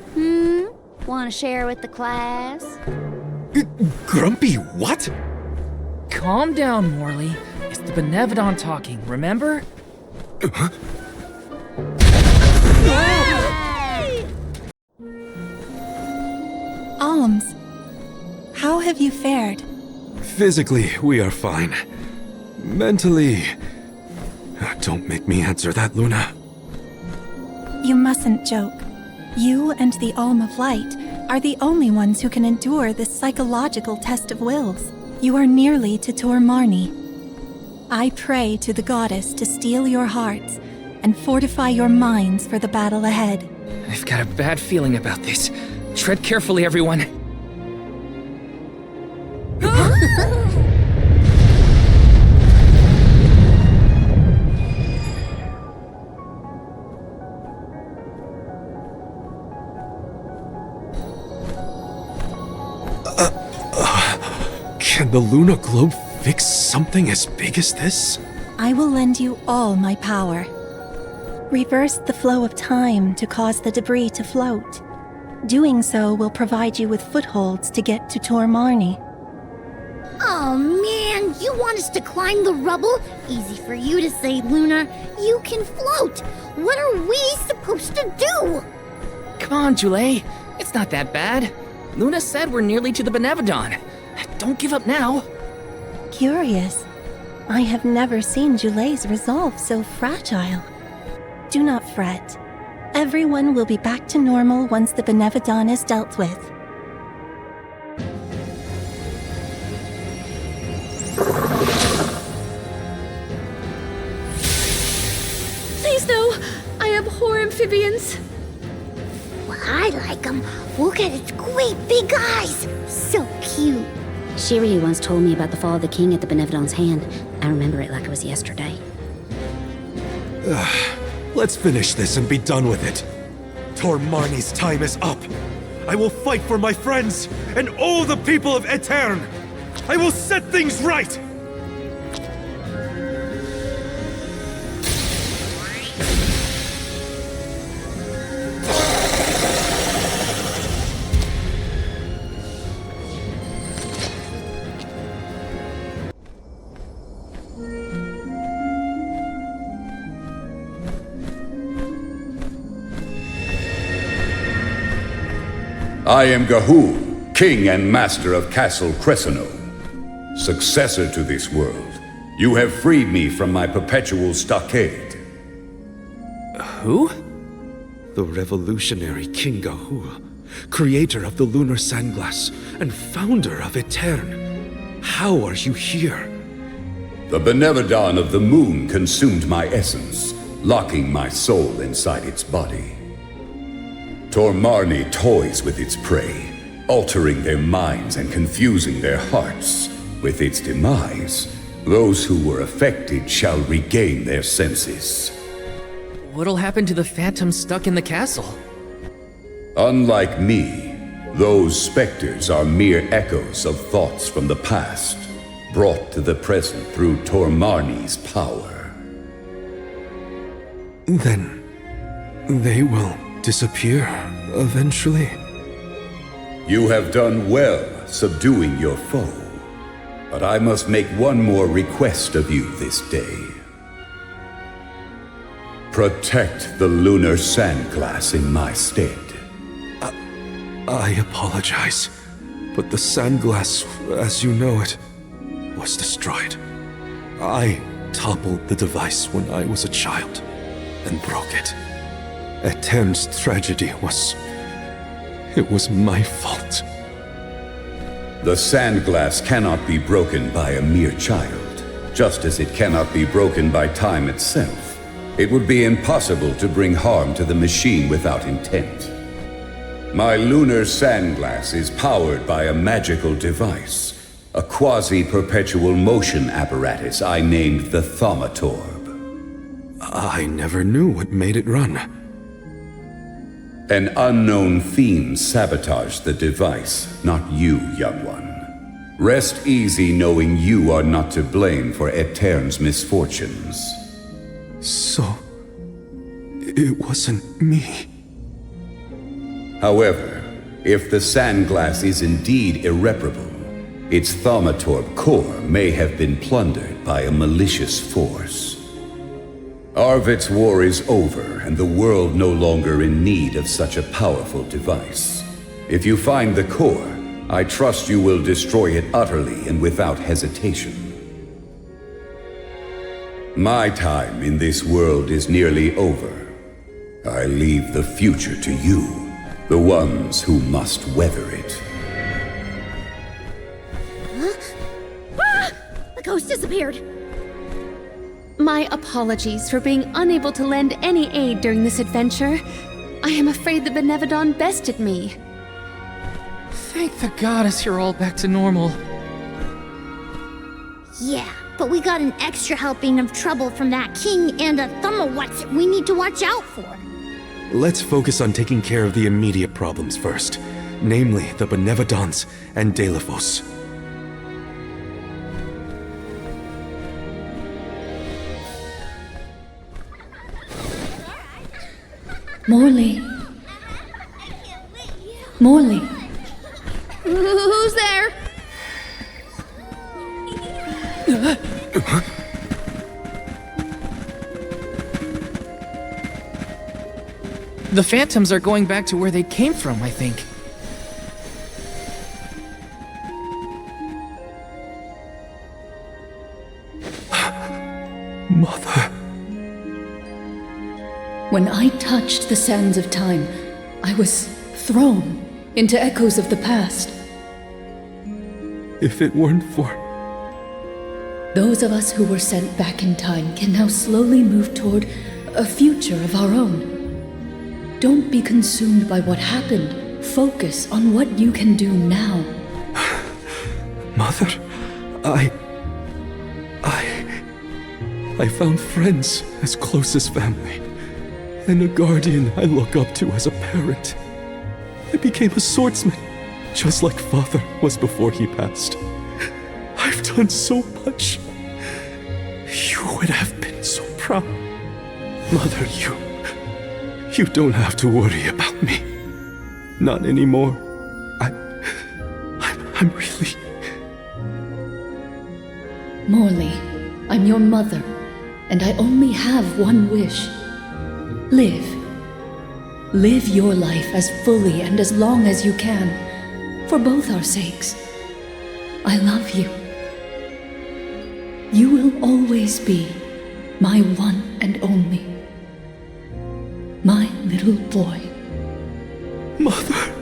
Want to share with the class? Grumpy, what? Calm down, Morley. It's the Benevodon talking, remember? Alms, how have you fared? Physically, we are fine. Mentally... Don't make me answer that, Luna. You mustn't joke. You and the Alm of Light are the only ones who can endure this psychological test of wills. You are nearly to Tor Marni. I pray to the goddess to steel your hearts and fortify your minds for the battle ahead. I've got a bad feeling about this. Tread carefully, everyone. Can the Luna Globe fix something as big as this? I will lend you all my power. Reverse the flow of time to cause the debris to float. Doing so will provide you with footholds to get to Tor Marni. Oh man, you want us to climb the rubble? Easy for you to say, Luna. You can float. What are we supposed to do? Come on, Jule. It's not that bad. Luna said we're nearly to the Benevodon. Don't give up now. Curious. I have never seen Jule's resolve so fragile. Do not fret. Everyone will be back to normal once the Benevodon is dealt with. Please no! I abhor amphibians. Well, I like them. Look at its great big eyes. So cute. Shiryu once told me about the fall of the king at the Benevodon's hand. I remember it like it was yesterday. Let's finish this and be done with it. Tor Marni's time is up. I will fight for my friends and all the people of Aetern. I will set things right! I am Gahu, king and master of Castle Cresceno, successor to this world. You have freed me from my perpetual stockade. Who? The revolutionary King Gahu, creator of the Lunar Sandglass and founder of Aetern. How are you here? The Benevodon of the moon consumed my essence, locking my soul inside its body. Tor Marni toys with its prey, altering their minds and confusing their hearts. With its demise, those who were affected shall regain their senses. What'll happen to the phantoms stuck in the castle? Unlike me, those specters are mere echoes of thoughts from the past, brought to the present through Tor Marni's power. Then they will disappear eventually. You have done well subduing your foe, but I must make one more request of you this day. Protect the lunar sandglass in my stead. I apologize, but the sandglass, as you know it, was destroyed. I toppled the device when I was a child and broke it. Aetern's tragedy it was my fault. The sandglass cannot be broken by a mere child, just as it cannot be broken by time itself. It would be impossible to bring harm to the machine without intent. My lunar sandglass is powered by a magical device, a quasi-perpetual motion apparatus I named the Thaumatorb. I never knew what made it run. An unknown fiend sabotaged the device, not you, young one. Rest easy knowing you are not to blame for Aetern's misfortunes. So... it wasn't me. However, if the sandglass is indeed irreparable, Its thaumatorb core may have been plundered by a malicious force. Arvit's war is over, and the world no longer in need of such a powerful device. If you find the core, I trust you will destroy it utterly and without hesitation. My time in this world is nearly over. I leave the future to you, the ones who must weather it. Ah! The ghost disappeared. My apologies for being unable to lend any aid during this adventure. I am afraid the Benevodon bested me. Thank the goddess you're all back to normal. Yeah, but we got an extra helping of trouble from that king and a Thumawatz we need to watch out for. Let's focus on taking care of the immediate problems first, namely the Benevodons and Delphos. Morley. Morley. Who's there? The phantoms are going back to where they came from, I think. Mother. When I touched the sands of time, I was thrown into echoes of the past. If it weren't for... Those of us who were sent back in time can now slowly move toward a future of our own. Don't be consumed by what happened. Focus on what you can do now. Mother, I found friends as close as family, and a guardian I look up to as a parent. I became a swordsman, just like Father was before he passed. I've done so much. You would have been so proud. Mother, you don't have to worry about me. Not anymore. I'm really... Morley, I'm your mother, and I only have one wish. Live. Live your life as fully and as long as you can, for both our sakes. I love you. You will always be my one and only. My little boy. Mother.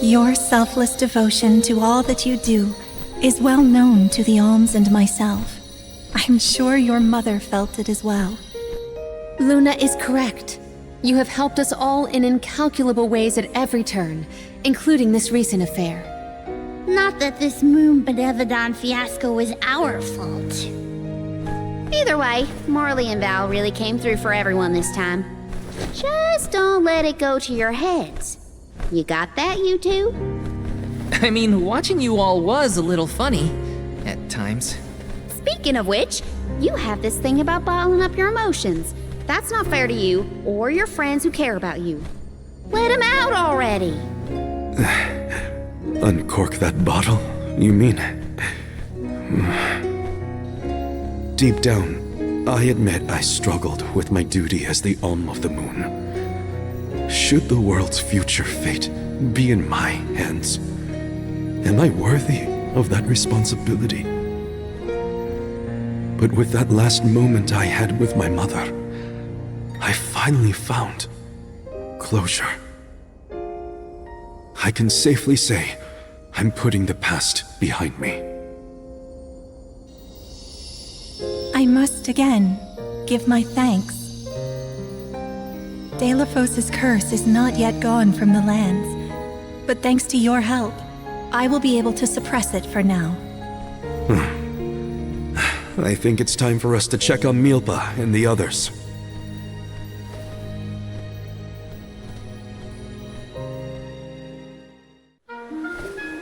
Your selfless devotion to all that you do is well known to the Alms and myself. I'm sure your mother felt it as well. Luna is correct. You have helped us all in incalculable ways at every turn, including this recent affair. Not that this Moon Benevodon fiasco is our fault. Either way, Morley and Val really came through for everyone this time. Just don't let it go to your heads. You got that, you two? I mean, watching you all was a little funny at times. Speaking of which, you have this thing about bottling up your emotions. That's not fair to you or your friends who care about you. Let them out already. Uncork that bottle, you mean? Deep down, I admit I struggled with my duty as the Alm of the Moon. Should the world's future fate be in my hands, am I worthy of that responsibility? But with that last moment I had with my mother, I finally found closure. I can safely say I'm putting the past behind me. I must again give my thanks. Delphos' curse is not yet gone from the lands, but thanks to your help, I will be able to suppress it for now. I think it's time for us to check on Milpa and the others.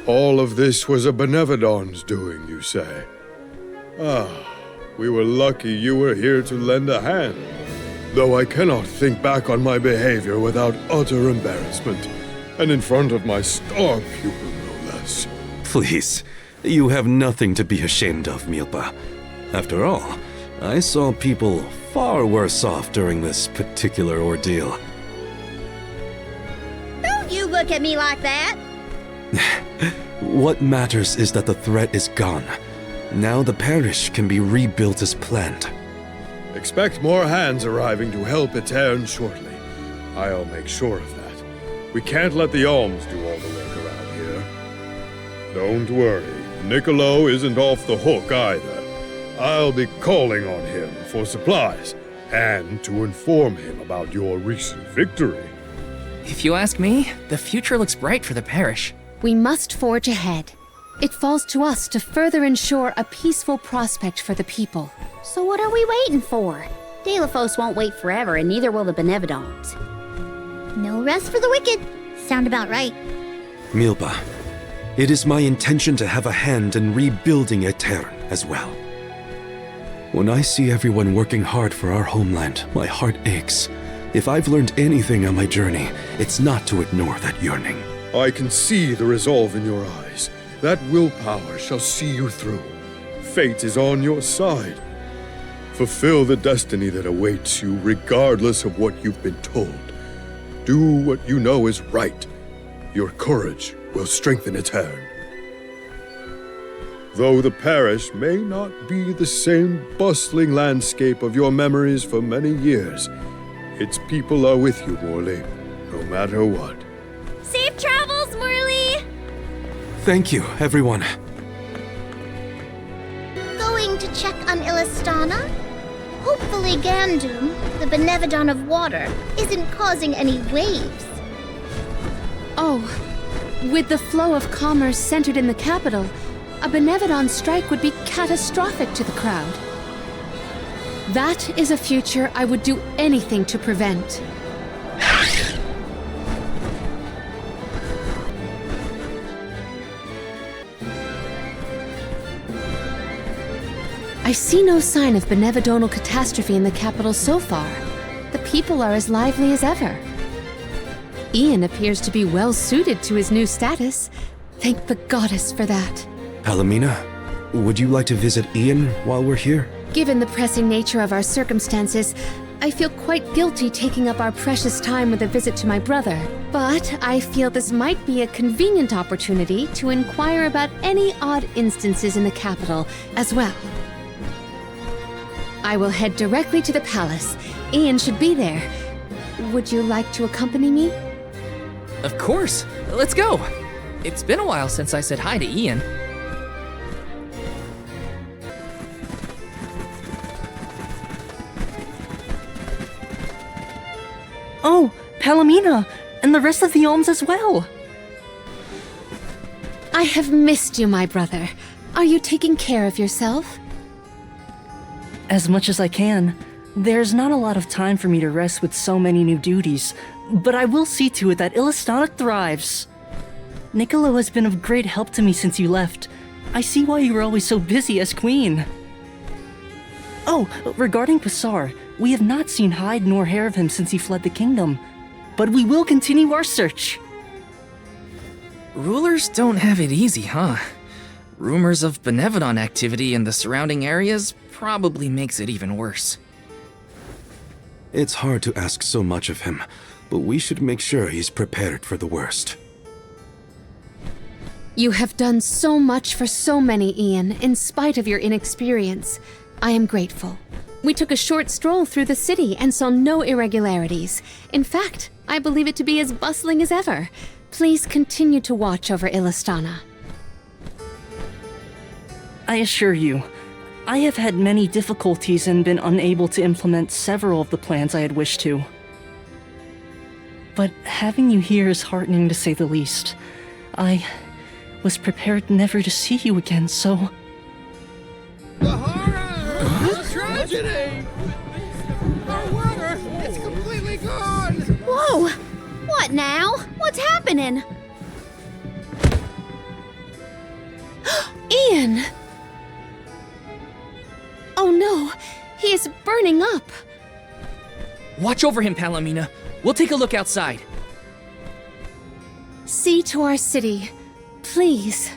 All of this was a Benevodon's doing, you say? Ah, we were lucky you were here to lend a hand. Though I cannot think back on my behavior without utter embarrassment, and in front of my star pupil, no less. Please, you have nothing to be ashamed of, Milpa. After all, I saw people far worse off during this particular ordeal. Don't you look at me like that! What matters is that the threat is gone. Now the parish can be rebuilt as planned. Expect more hands arriving to help Etern shortly. I'll make sure of that. We can't let the Alms do all the work around here. Don't worry, Niccolo isn't off the hook either. I'll be calling on him for supplies, and to inform him about your recent victory. If you ask me, the future looks bright for the parish. We must forge ahead. It falls to us to further ensure a peaceful prospect for the people. So what are we waiting for? Delophos won't wait forever, and neither will the Benevodons. No rest for the wicked. Sound about right. Milpa, it is my intention to have a hand in rebuilding Etern as well. When I see everyone working hard for our homeland, my heart aches. If I've learned anything on my journey, it's not to ignore that yearning. I can see the resolve in your eyes. That willpower shall see you through. Fate is on your side. Fulfill the destiny that awaits you regardless of what you've been told. Do what you know is right. Your courage will strengthen Etern. Though the parish may not be the same bustling landscape of your memories for many years, its people are with you, Morley, no matter what. Safe travels, Morley! Thank you, everyone. Going to check on Illistana? Hopefully Gandum, the Benevodon of water, isn't causing any waves. Oh, with the flow of commerce centered in the capital, a Benevodon strike would be catastrophic to the crowd. That is a future I would do anything to prevent. I see no sign of benevodonal catastrophe in the capital so far. The people are as lively as ever. Ian appears to be well suited to his new status. Thank the goddess for that. Palomina, would you like to visit Ian while we're here? Given the pressing nature of our circumstances, I feel quite guilty taking up our precious time with a visit to my brother. But I feel this might be a convenient opportunity to inquire about any odd instances in the capital as well. I will head directly to the palace. Ian should be there. Would you like to accompany me? Of course. Let's go. It's been a while since I said hi to Ian. Oh, Palomina, and the rest of the Alms as well. I have missed you, my brother. Are you taking care of yourself? As much as I can. There's not a lot of time for me to rest with so many new duties, but I will see to it that Illistana thrives. Niccolo has been of great help to me since you left. I see why you were always so busy as queen. Oh, regarding Passar, we have not seen hide nor hair of him since he fled the kingdom, but we will continue our search. Rulers don't have it easy, huh? Rumors of Benevodon activity in the surrounding areas probably makes it even worse. It's hard to ask so much of him, but we should make sure he's prepared for the worst. You have done so much for so many, Ian, in spite of your inexperience. I am grateful. We took a short stroll through the city and saw no irregularities. In fact, I believe it to be as bustling as ever. Please continue to watch over Illistana. I assure you, I have had many difficulties and been unable to implement several of the plans I had wished to. But having you here is heartening to say the least. I was prepared never to see you again, so... kidding! Our water, it's completely gone! Whoa! What now? What's happening? Ian! Oh no, he is burning up. Watch over him, Palomina. We'll take a look outside. See to our city, please.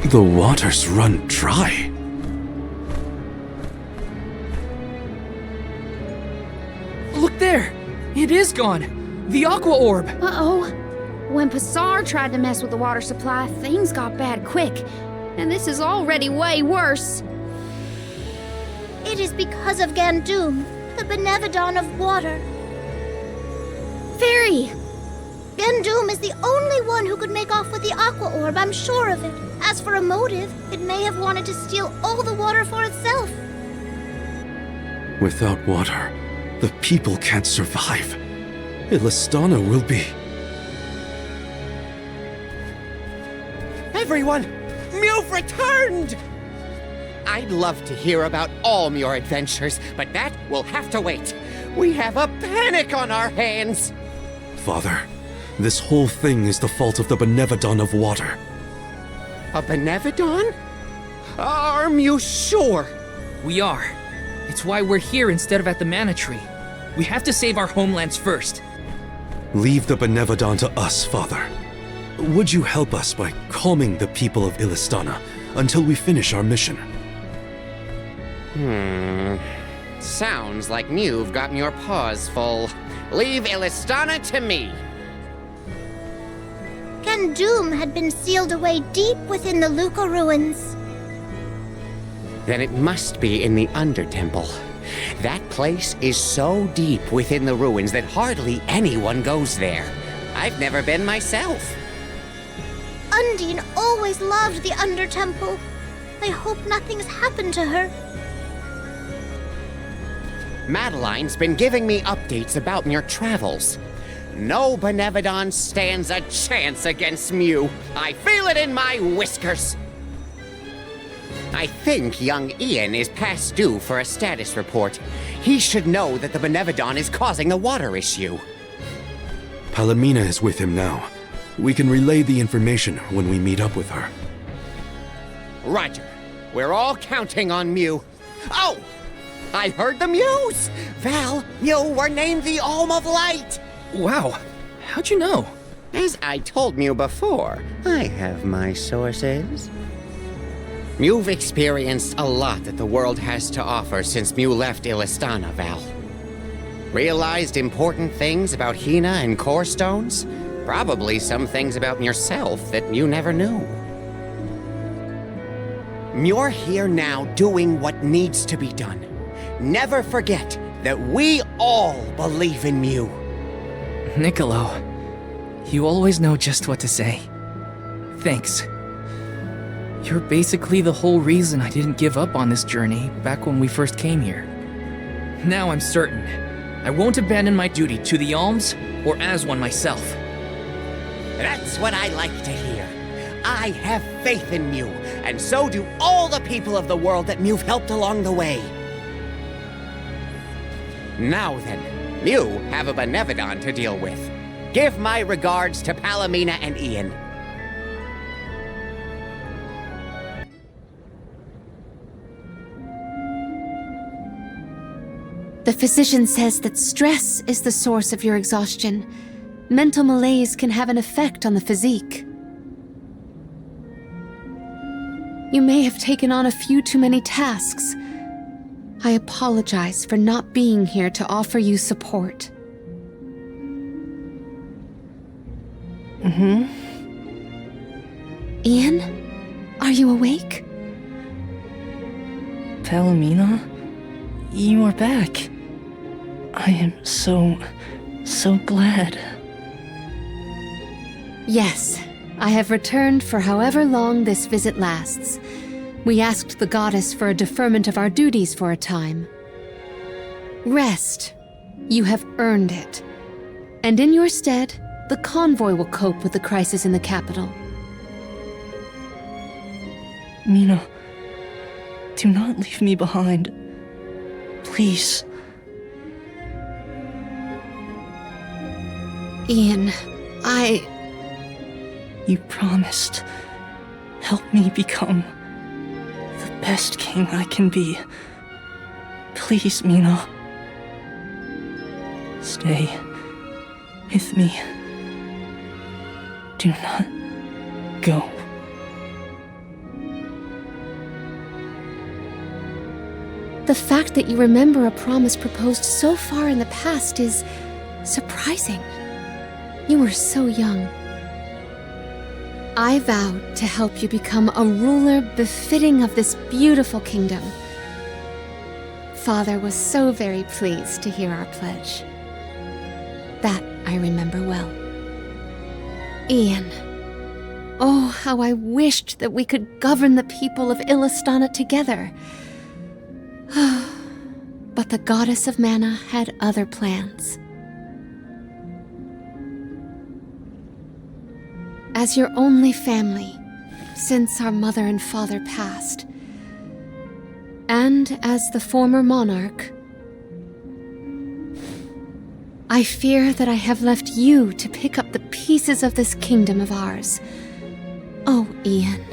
The waters run dry. Look there! It is gone! The Aqua Orb! Uh-oh. When Passar tried to mess with the water supply, things got bad quick. And this is already way worse. It is because of Gandum, the Benevodon of water. Fairy! Gandum is the only one who could make off with the Aqua Orb, I'm sure of it. As for a motive, it may have wanted to steal all the water for itself. Without water, the people can't survive. Illistana will be... Everyone! Mew've returned! I'd love to hear about all your adventures, but that will have to wait. We have a panic on our hands! Father, this whole thing is the fault of the Benevodon of water. A Benevodon? Are you sure? We are. It's why we're here instead of at the Mana Tree. We have to save our homelands first. Leave the Benevodon to us, Father. Would you help us by calming the people of Illistana until we finish our mission? Sounds like you've gotten your paws full. Leave Illistana to me. Gandum had been sealed away deep within the Luca ruins. Then it must be in the Undertemple. That place is so deep within the ruins that hardly anyone goes there. I've never been myself. Undine always loved the Undertemple. I hope nothing's happened to her. Madeline's been giving me updates about your travels. No Benevodon stands a chance against Mew. I feel it in my whiskers. I think young Ian is past due for a status report. He should know that the Benevodon is causing the water issue. Palomina is with him now. We can relay the information when we meet up with her. Roger. We're all counting on Mew. Oh! I heard the Mews! Val, you were named the Alm of Light! Wow. How'd you know? As I told Mew before, I have my sources. You've experienced a lot that the world has to offer since Mew left Illistana, Val. Realized important things about Hinna and Core Stones? Probably some things about yourself that you never knew. You're here now doing what needs to be done. Never forget that we all believe in you. Niccolo, you always know just what to say. Thanks. You're basically the whole reason I didn't give up on this journey back when we first came here. Now I'm certain I won't abandon my duty to the Alms or as one myself. That's what I like to hear. I have faith in Mew, and so do all the people of the world that Mew've helped along the way. Now then, Mew have a Benevodon to deal with. Give my regards to Palomina and Ian. The physician says that stress is the source of your exhaustion. Mental malaise can have an effect on the physique. You may have taken on a few too many tasks. I apologize for not being here to offer you support. Ian? Are you awake? Palomina? You are back. I am so glad. Yes, I have returned for however long this visit lasts. We asked the goddess for a deferment of our duties for a time. Rest. You have earned it. And in your stead, the convoy will cope with the crisis in the capital. Mina, do not leave me behind. Please. Ian, You promised. Help me become the best king I can be. Please, Mina. Stay with me. Do not go. The fact that you remember a promise proposed so far in the past is surprising. You were so young. I vowed to help you become a ruler befitting of this beautiful kingdom. Father was so very pleased to hear our pledge. That I remember well. Ian. Oh, how I wished that we could govern the people of Illistana together. But the goddess of mana had other plans. As your only family, since our mother and father passed, and as the former monarch, I fear that I have left you to pick up the pieces of this kingdom of ours. Oh, Ian.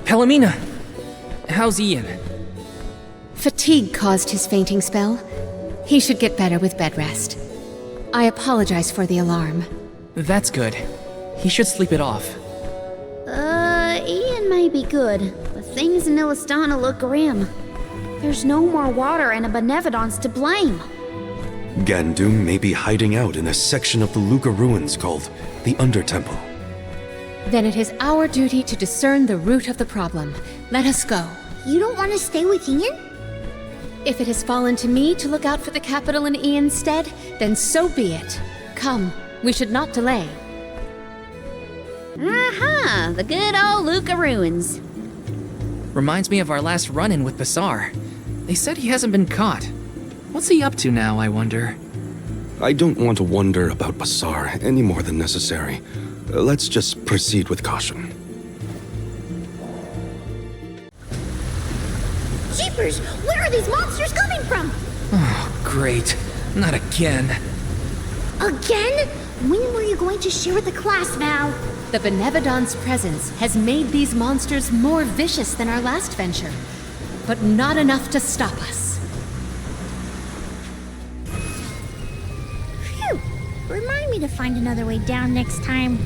Palomina! How's Ian? Fatigue caused his fainting spell. He should get better with bed rest. I apologize for the alarm. That's good. He should sleep it off. Ian may be good, but things in Illistana look grim. There's no more water and a Benevodon's to blame. Gandoom may be hiding out in a section of the Luca ruins called the Undertemple. Then it is our duty to discern the root of the problem. Let us go. You don't want to stay with Ian? If it has fallen to me to look out for the capital in Ian's stead, then so be it. Come, we should not delay. Aha! The good old Luca ruins. Reminds me of our last run-in with Basar. They said he hasn't been caught. What's he up to now, I wonder? I don't want to wonder about Basar any more than necessary. Let's just proceed with caution. Jeepers, where are these monsters coming from? Oh, great. Not again. Again? When were you going to share with the class, Val? The Benevodon's presence has made these monsters more vicious than our last venture, but not enough to stop us. Phew. Remind me to find another way down next time.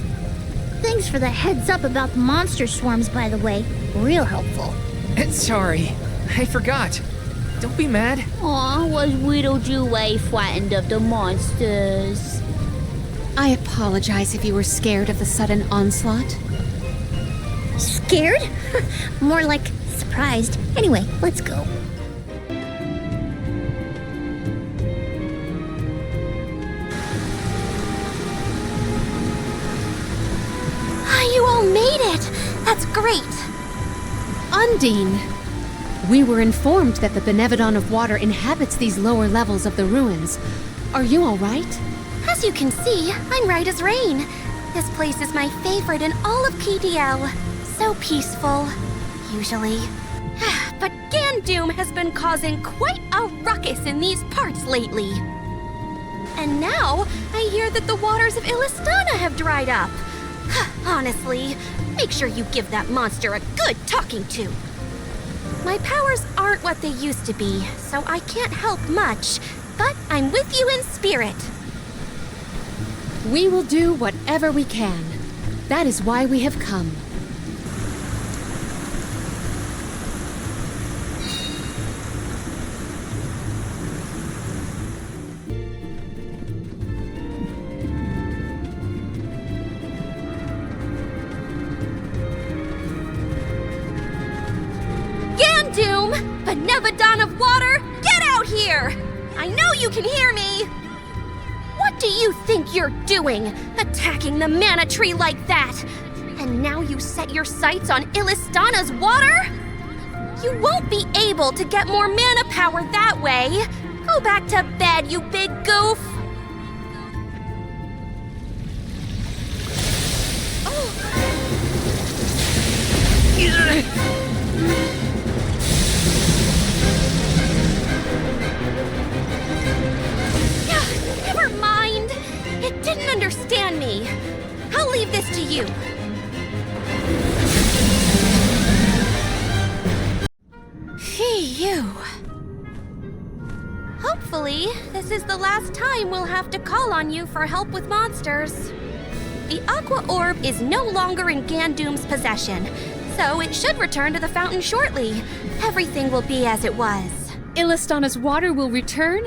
Thanks for the heads up about the monster swarms, by the way. Real helpful. Sorry. I forgot. Don't be mad. Aw, was Widowjeway frightened of the monsters? I apologize if you were scared of the sudden onslaught. Scared? More like surprised. Anyway, let's go. You all made it! That's great! Undine! We were informed that the Benevodon of Water inhabits these lower levels of the ruins. Are you all right? As you can see, I'm right as rain. This place is my favorite in all of PDL. So peaceful, usually. But Gandoom has been causing quite a ruckus in these parts lately. And now, I hear that the waters of Illistana have dried up. Honestly, make sure you give that monster a good talking to. My powers aren't what they used to be, so I can't help much, but I'm with you in spirit. We will do whatever we can. That is why we have come. Gandoom! Benevodon of Water, get out here! I know you can hear me! What do you think you're doing, attacking the mana tree like that? And now you set your sights on Illistana's water? You won't be able to get more mana power that way. Go Go back to bed, you big goof! Never mind! It didn't understand me. I'll leave this to you. Phew. Hopefully, this is the last time we'll have to call on you for help with monsters. The Aqua Orb is no longer in Gandoom's possession, so it should return to the fountain shortly. Everything will be as it was. Illistana's water will return?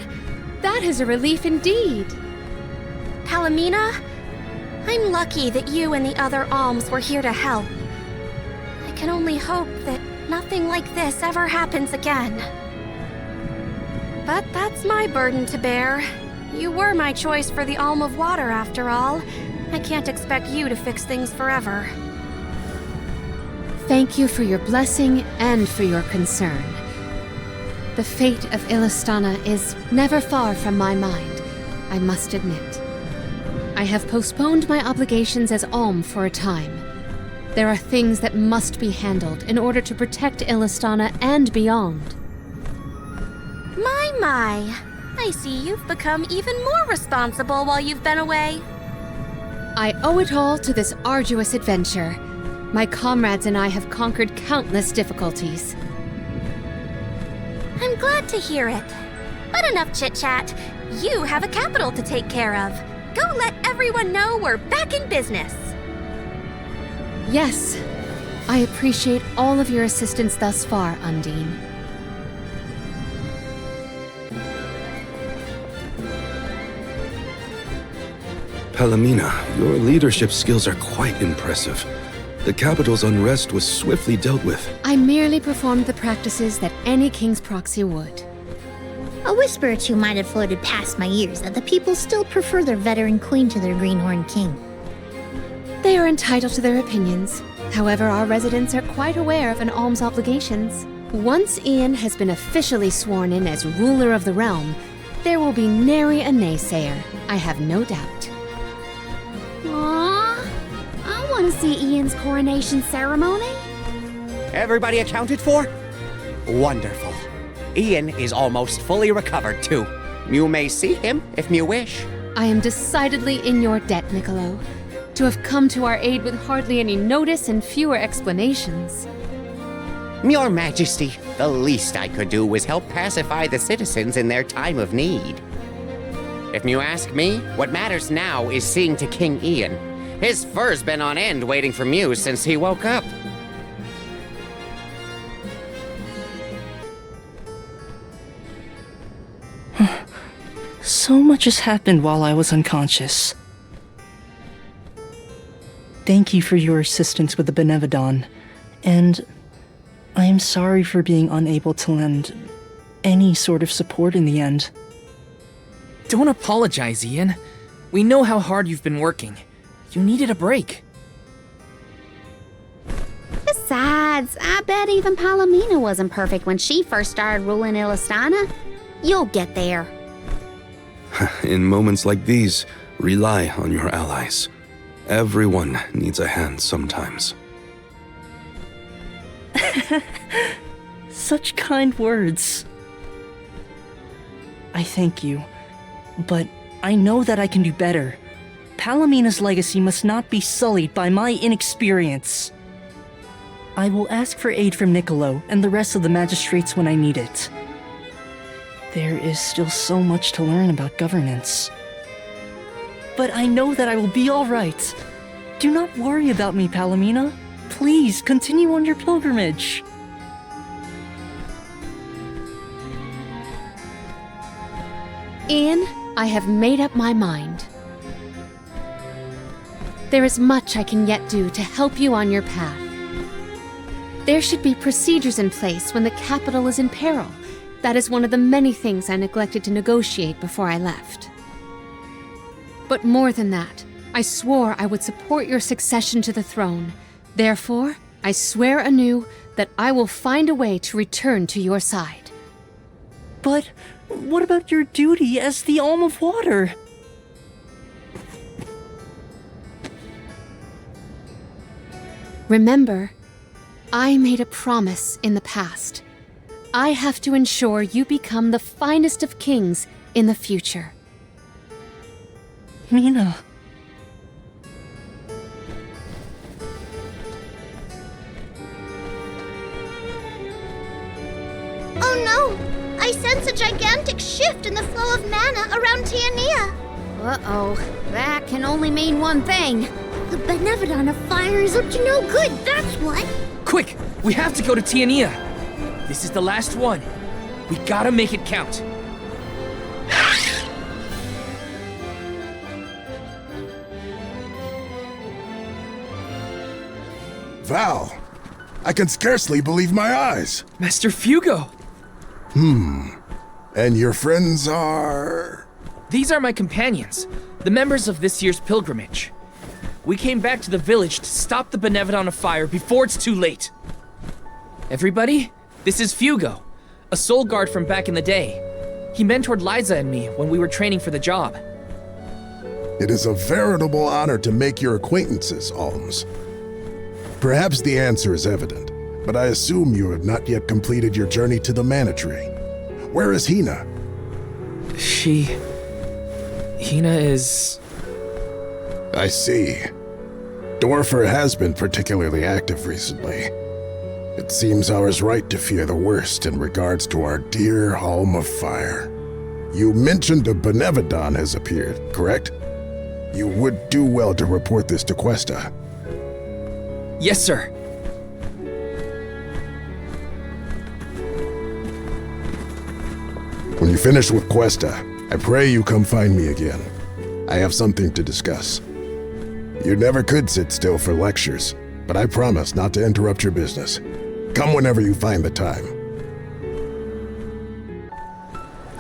That is a relief indeed. Palomina, I'm lucky that you and the other Alms were here to help. I can only hope that nothing like this ever happens again. But that's my burden to bear. You were my choice for the Alm of Water, after all. I can't expect you to fix things forever. Thank you for your blessing and for your concern. The fate of Illistana is never far from my mind, I must admit. I have postponed my obligations as Alm for a time. There are things that must be handled in order to protect Illistana and beyond. My. I see you've become even more responsible while you've been away. I owe it all to this arduous adventure. My comrades and I have conquered countless difficulties. I'm glad to hear it. But enough chit-chat. You have a capital to take care of. Go let everyone know we're back in business. Yes. I appreciate all of your assistance thus far, Undine. Palomina, your leadership skills are quite impressive. The capital's unrest was swiftly dealt with. I merely performed the practices that any king's proxy would. A whisper or two might have floated past my ears that the people still prefer their veteran queen to their greenhorn king. They are entitled to their opinions. However, our residents are quite aware of an alm's obligations. Once Ian has been officially sworn in as ruler of the realm, there will be nary a naysayer, I have no doubt. Aww, I want to see Ian's coronation ceremony. Everybody accounted for? Wonderful. Ian is almost fully recovered, too. You may see him if you wish. I am decidedly in your debt, Niccolo. To have come to our aid with hardly any notice and fewer explanations. Your Majesty, the least I could do was help pacify the citizens in their time of need. If you ask me, what matters now is seeing to King Ian. His fur's been on end waiting for Mew since he woke up. So much has happened while I was unconscious. Thank you for your assistance with the Benevodon, and I am sorry for being unable to lend any sort of support in the end. Don't apologize, Ian. We know how hard you've been working. You needed a break. Besides, I bet even Palomina wasn't perfect when she first started ruling Illistana. You'll get there. In moments like these, rely on your allies. Everyone needs a hand sometimes. Such kind words. I thank you, but I know that I can do better. Palomina's legacy must not be sullied by my inexperience. I will ask for aid from Niccolo and the rest of the magistrates when I need it. There is still so much to learn about governance. But I know that I will be all right. Do not worry about me, Palomina. Please continue on your pilgrimage. Ian, I have made up my mind. There is much I can yet do to help you on your path. There should be procedures in place when the capital is in peril. That is one of the many things I neglected to negotiate before I left. But more than that, I swore I would support your succession to the throne. Therefore, I swear anew that I will find a way to return to your side. But What about your duty as the Alm of Water? Remember, I made a promise in the past. I have to ensure you become the finest of kings in the future. Mina. Oh no! I sense a gigantic shift in the flow of mana around Tianeea. Uh-oh. That can only mean one thing. The Benevodon of Fire is up to no good, that's what! Quick! We have to go to Tianeea! This is the last one. We gotta make it count. Val, I can scarcely believe my eyes. Master Fugo! And your friends are... These are my companions, the members of this year's pilgrimage. We came back to the village to stop the Benevodon of Fire before it's too late. Everybody, this is Fugo, a soul guard from back in the day. He mentored Liza and me when we were training for the job. It is a veritable honor to make your acquaintances, Alms. Perhaps the answer is evident, but I assume you have not yet completed your journey to the Mana Tree. Where is Hinna? Hinna is... I see. Dorfer has been particularly active recently. It seems I was right to fear the worst in regards to our dear Alm of Fire. You mentioned a Benevodon has appeared, correct? You would do well to report this to Questa. Yes, sir. When you finish with Questa, I pray you come find me again. I have something to discuss. You never could sit still for lectures, but I promise not to interrupt your business. Come whenever you find the time.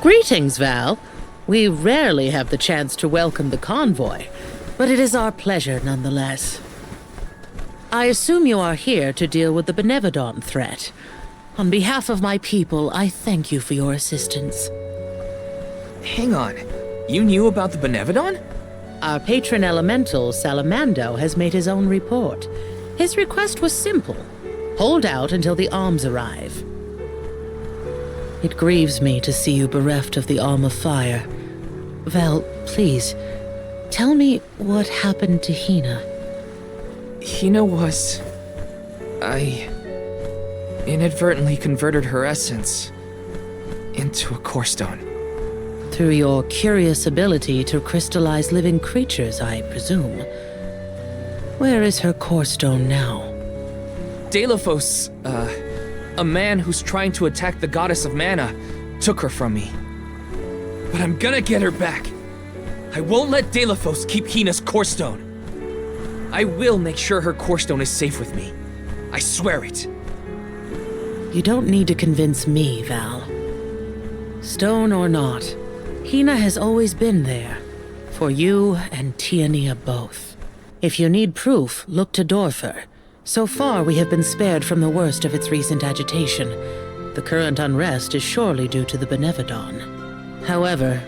Greetings, Val. We rarely have the chance to welcome the convoy, but it is our pleasure nonetheless. I assume you are here to deal with the Benevodon threat. On behalf of my people, I thank you for your assistance. Hang on. You knew about the Benevodon? Our patron elemental, Salamando, has made his own report. His request was simple. Hold out until the Alms arrive. It grieves me to see you bereft of the Alm of Fire. Val, please, tell me what happened to Hinna. Hinna was... I inadvertently converted her essence into a core stone. Through your curious ability to crystallize living creatures, I presume. Where is her core stone now? Delafos, a man who's trying to attack the goddess of mana, took her from me. But I'm gonna get her back. I won't let Delafos keep Hinna's core stone. I will make sure her core stone is safe with me. I swear it. You don't need to convince me, Val. Stone or not, Hinna has always been there. For you and Tianeea both. If you need proof, look to Dorfer. So far, we have been spared from the worst of its recent agitation. The current unrest is surely due to the Benevodon. However,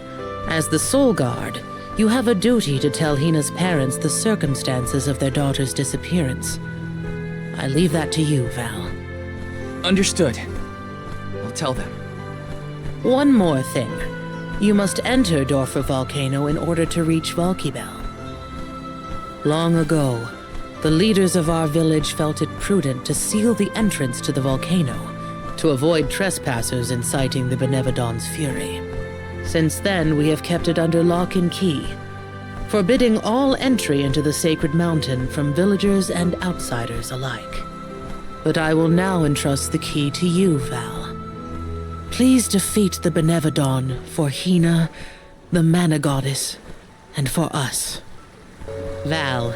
as the Soul Guard, you have a duty to tell Hinna's parents the circumstances of their daughter's disappearance. I leave that to you, Val. Understood. I'll tell them. One more thing. You must enter Dorfer Volcano in order to reach Valkibel. Long ago, the leaders of our village felt it prudent to seal the entrance to the volcano to avoid trespassers inciting the Benevodon's fury. Since then, we have kept it under lock and key, forbidding all entry into the sacred mountain from villagers and outsiders alike. But I will now entrust the key to you, Val. Please defeat the Benevodon for Hinna, the Mana Goddess, and for us. Val,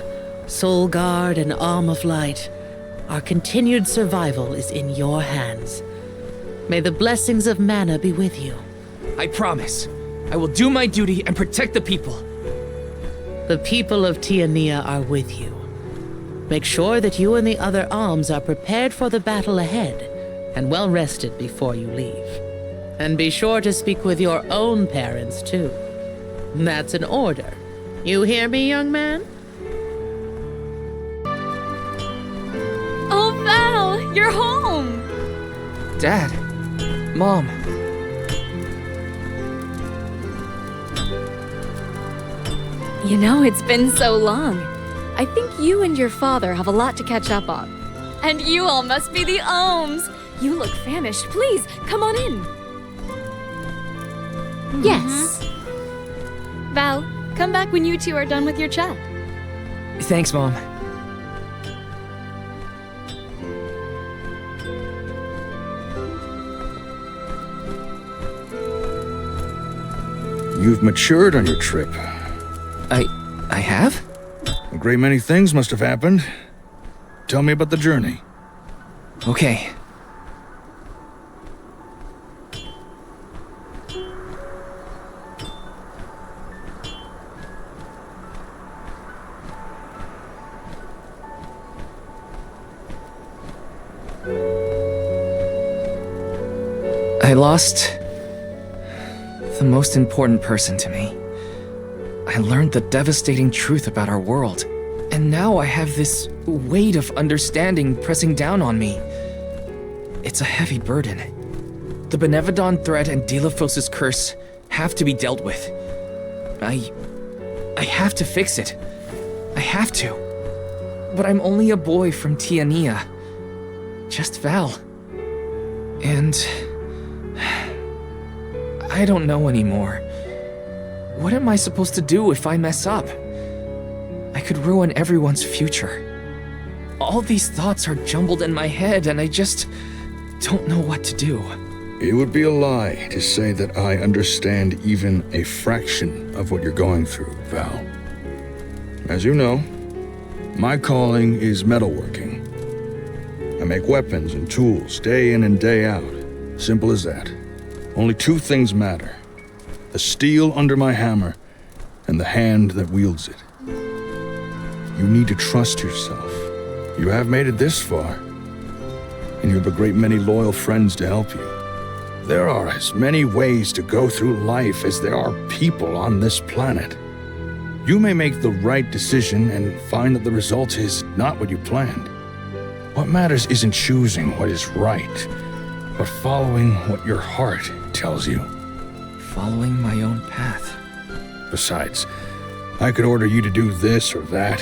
Soul Guard and Alm of Light, our continued survival is in your hands. May the blessings of Mana be with you. I promise. I will do my duty and protect the people. The people of Tianeea are with you. Make sure that you and the other Alms are prepared for the battle ahead and well rested before you leave. And be sure to speak with your own parents, too. That's an order. You hear me, young man? Oh, Val! You're home! Dad. Mom. You know, it's been so long. I think you and your father have a lot to catch up on. And you all must be the Alms! You look famished. Please, come on in. Yes. Val, come back when you two are done with your chat. Thanks, Mom. You've matured on your trip. I have? A great many things must have happened. Tell me about the journey. Okay. I lost the most important person to me. I learned the devastating truth about our world, and now I have this weight of understanding pressing down on me. It's a heavy burden. The Benevodon threat and Delphos' curse have to be dealt with. I have to fix it. I have to. But I'm only a boy from Tianeea. Just Val. And I don't know anymore. What am I supposed to do if I mess up? I could ruin everyone's future. All these thoughts are jumbled in my head, and I just don't know what to do. It would be a lie to say that I understand even a fraction of what you're going through, Val. As you know, my calling is metalworking. I make weapons and tools day in and day out. Simple as that. Only two things matter: the steel under my hammer and the hand that wields it. You need to trust yourself. You have made it this far, and you have a great many loyal friends to help you. There are as many ways to go through life as there are people on this planet. You may make the right decision and find that the result is not what you planned. What matters isn't choosing what is right, but following what your heart tells you. Following my own path. Besides, I could order you to do this or that,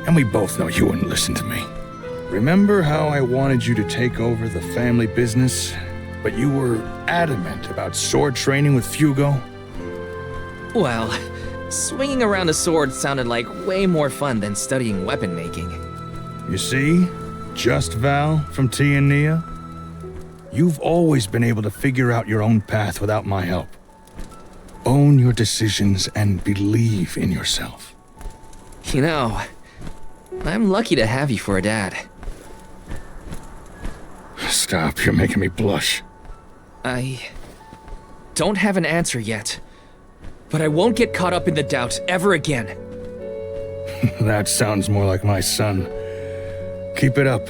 and we both know you wouldn't listen to me. Remember how I wanted you to take over the family business, but you were adamant about sword training with Fugo? Well, swinging around a sword sounded like way more fun than studying weapon making. You see? Just Val from Tianeea? You've always been able to figure out your own path without my help. Own your decisions and believe in yourself. You know, I'm lucky to have you for a dad. Stop, you're making me blush. I don't have an answer yet, but I won't get caught up in the doubt ever again. That sounds more like my son. Keep it up.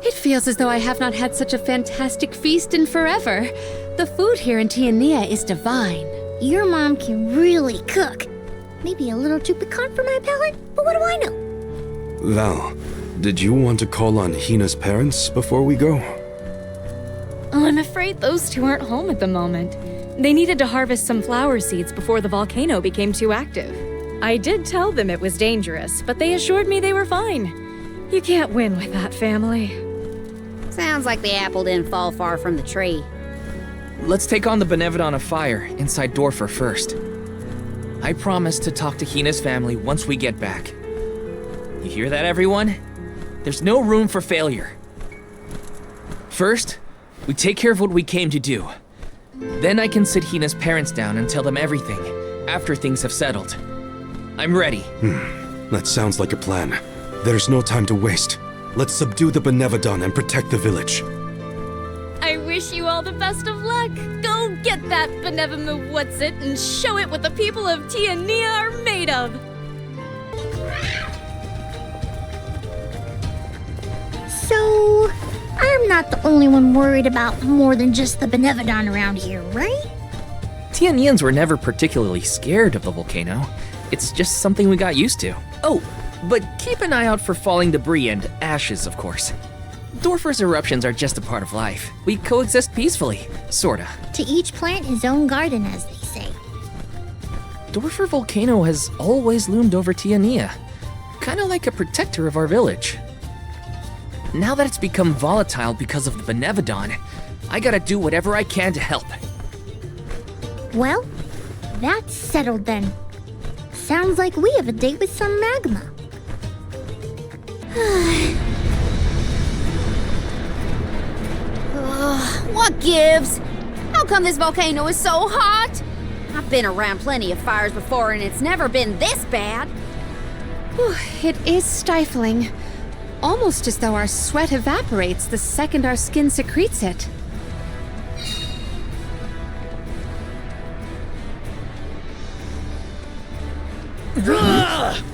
It feels as though I have not had such a fantastic feast in forever. The food here in Tianeea is divine. Your mom can really cook. Maybe a little too piquant for my palate, but what do I know? Val, did you want to call on Hinna's parents before we go? Oh, I'm afraid those two aren't home at the moment. They needed to harvest some flower seeds before the volcano became too active. I did tell them it was dangerous, but they assured me they were fine. You can't win with that family. Sounds like the apple didn't fall far from the tree. Let's take on the Benevodon of Fire inside Dorfer first. I promise to talk to Hinna's family once we get back. You hear that, everyone? There's no room for failure. First, we take care of what we came to do. Then I can sit Hinna's parents down and tell them everything, after things have settled. I'm ready. That sounds like a plan. There's no time to waste. Let's subdue the Benevodon and protect the village. I I wish you all the best of luck. Go get that benevolent what's-it and show it what the people of Tianeea are made of. So, I'm not the only one worried about more than just the Benevodon around here, right? Tianeans were never particularly scared of the volcano. It's just something we got used to. Oh, but keep an eye out for falling debris and ashes, of course. Dorfer's eruptions are just a part of life. We coexist peacefully, sorta. To each plant his own garden, as they say. Dorfer Volcano has always loomed over Tianeea, kinda like a protector of our village. Now that it's become volatile because of the Benevodon, I gotta do whatever I can to help. Well, that's settled then. Sounds like we have a date with some magma. What gives? How come this volcano is so hot? I've been around plenty of fires before and it's never been this bad. It is stifling. Almost as though our sweat evaporates the second our skin secretes it.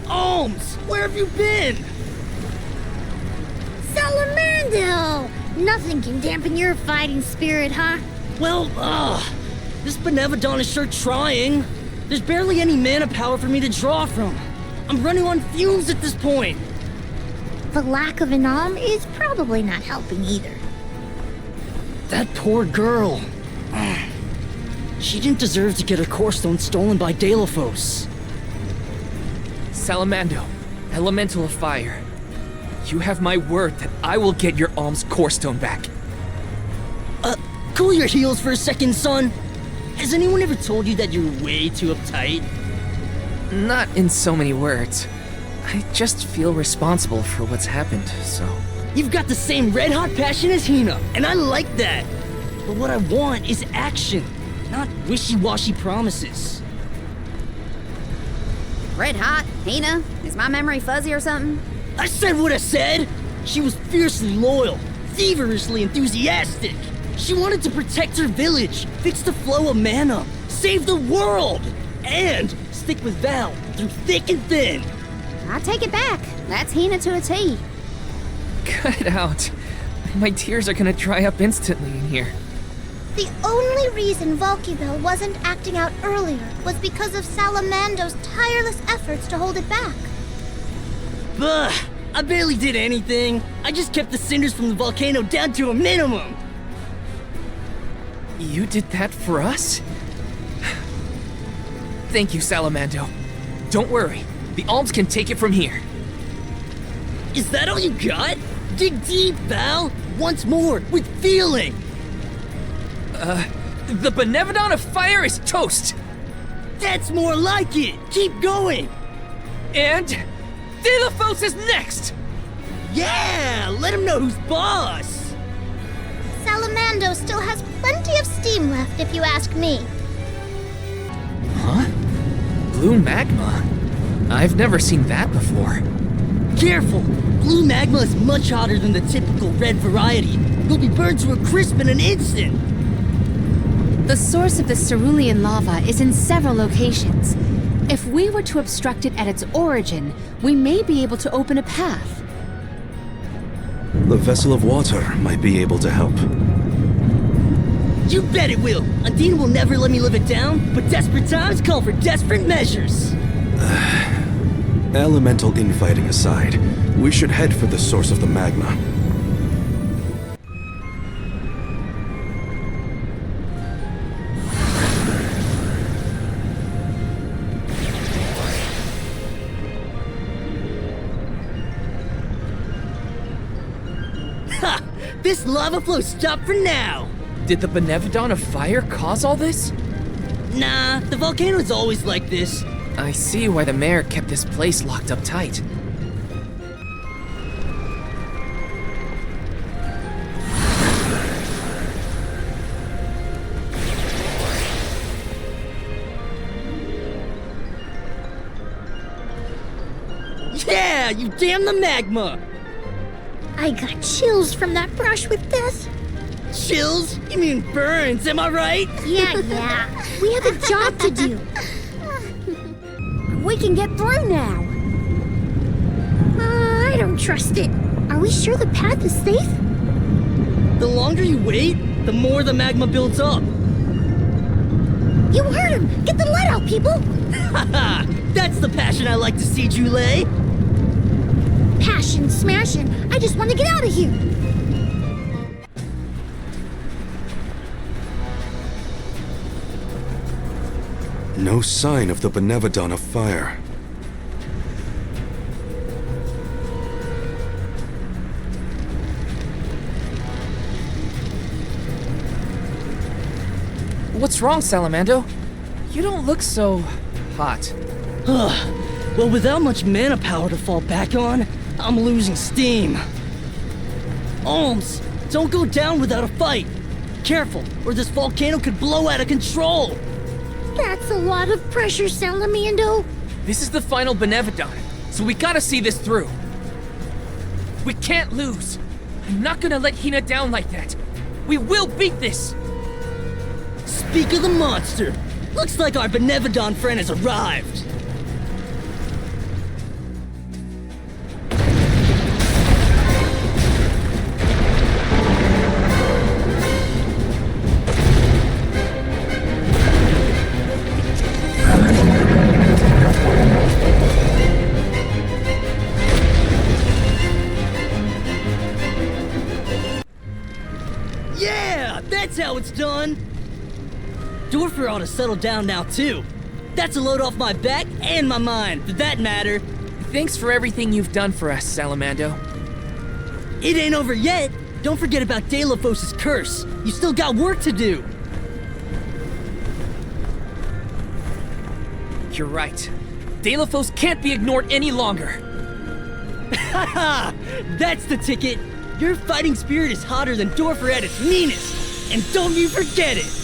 Alms! Where have you been? Salamando! Nothing can dampen your fighting spirit, huh? Well, this Benevodon is sure trying. There's barely any mana power for me to draw from. I'm running on fumes at this point. The lack of an Alm is probably not helping either. That poor girl. She didn't deserve to get her core stone stolen by Delafos. Salamando, elemental of fire. You have my word that I will get your Alms core stone back. Cool your heels for a second, son. Has anyone ever told you that you're way too uptight? Not in so many words. I just feel responsible for what's happened, so... You've got the same red-hot passion as Hinna, and I like that. But what I want is action, not wishy-washy promises. Red hot? Hinna? Is my memory fuzzy or something? I said what I said! She was fiercely loyal, feverishly enthusiastic. She wanted to protect her village, fix the flow of mana, save the world, and stick with Val through thick and thin. I take it back. That's Hinna to a T. Cut it out. My tears are gonna dry up instantly in here. The only reason Volkibel wasn't acting out earlier was because of Salamando's tireless efforts to hold it back. Bah! I barely did anything. I just kept the cinders from the volcano down to a minimum. You did that for us? Thank you, Salamando. Don't worry. The Alms can take it from here. Is that all you got? Dig deep, Val! Once more, with feeling! The Benevodon of Fire is toast! That's more like it! Keep going! And... Delafos is next! Yeah! Let him know who's boss! Salamando still has plenty of steam left, if you ask me. Huh? Blue magma? I've never seen that before. Careful! Blue magma is much hotter than the typical red variety. You'll be burned to a crisp in an instant! The source of the cerulean lava is in several locations. If we were to obstruct it at its origin, we may be able to open a path. The vessel of water might be able to help. You bet it will! Undine will never let me live it down, but desperate times call for desperate measures! Elemental infighting aside, we should head for the source of the magma. Ha! This lava flow stopped for now! Did the Benevodon of Fire cause all this? Nah, the volcano's always like this. I see why the mayor kept this place locked up tight. Yeah, you damn the magma! I got chills from that brush with death. Chills? You mean burns, am I right? Yeah. We have a job to do. We can get through now. I don't trust it. Are we sure the path is safe? The longer you wait, the more the magma builds up. You heard him! Get the lead out, people! Haha! That's the passion I like to see, Jule! Passion, smashing. I just want to get out of here. No sign of the Benevodon of Fire. What's wrong, Salamando? You don't look so hot. Well, without much mana power to fall back on, I'm losing steam. Alms, don't go down without a fight. Careful, or this volcano could blow out of control. That's a lot of pressure, Salamando. This is the final Benevodon, so we gotta see this through. We can't lose. I'm not gonna let Hinna down like that. We will beat this! Speak of the monster! Looks like our Benevodon friend has arrived. Yeah, that's how it's done! Dorfer ought to settle down now, too. That's a load off my back and my mind, for that matter. Thanks for everything you've done for us, Salamando. It ain't over yet. Don't forget about Delafos' curse. You still got work to do. You're right. Delafos can't be ignored any longer. Haha! That's the ticket. Your fighting spirit is hotter than Dorfer at its meanest. And don't you forget it.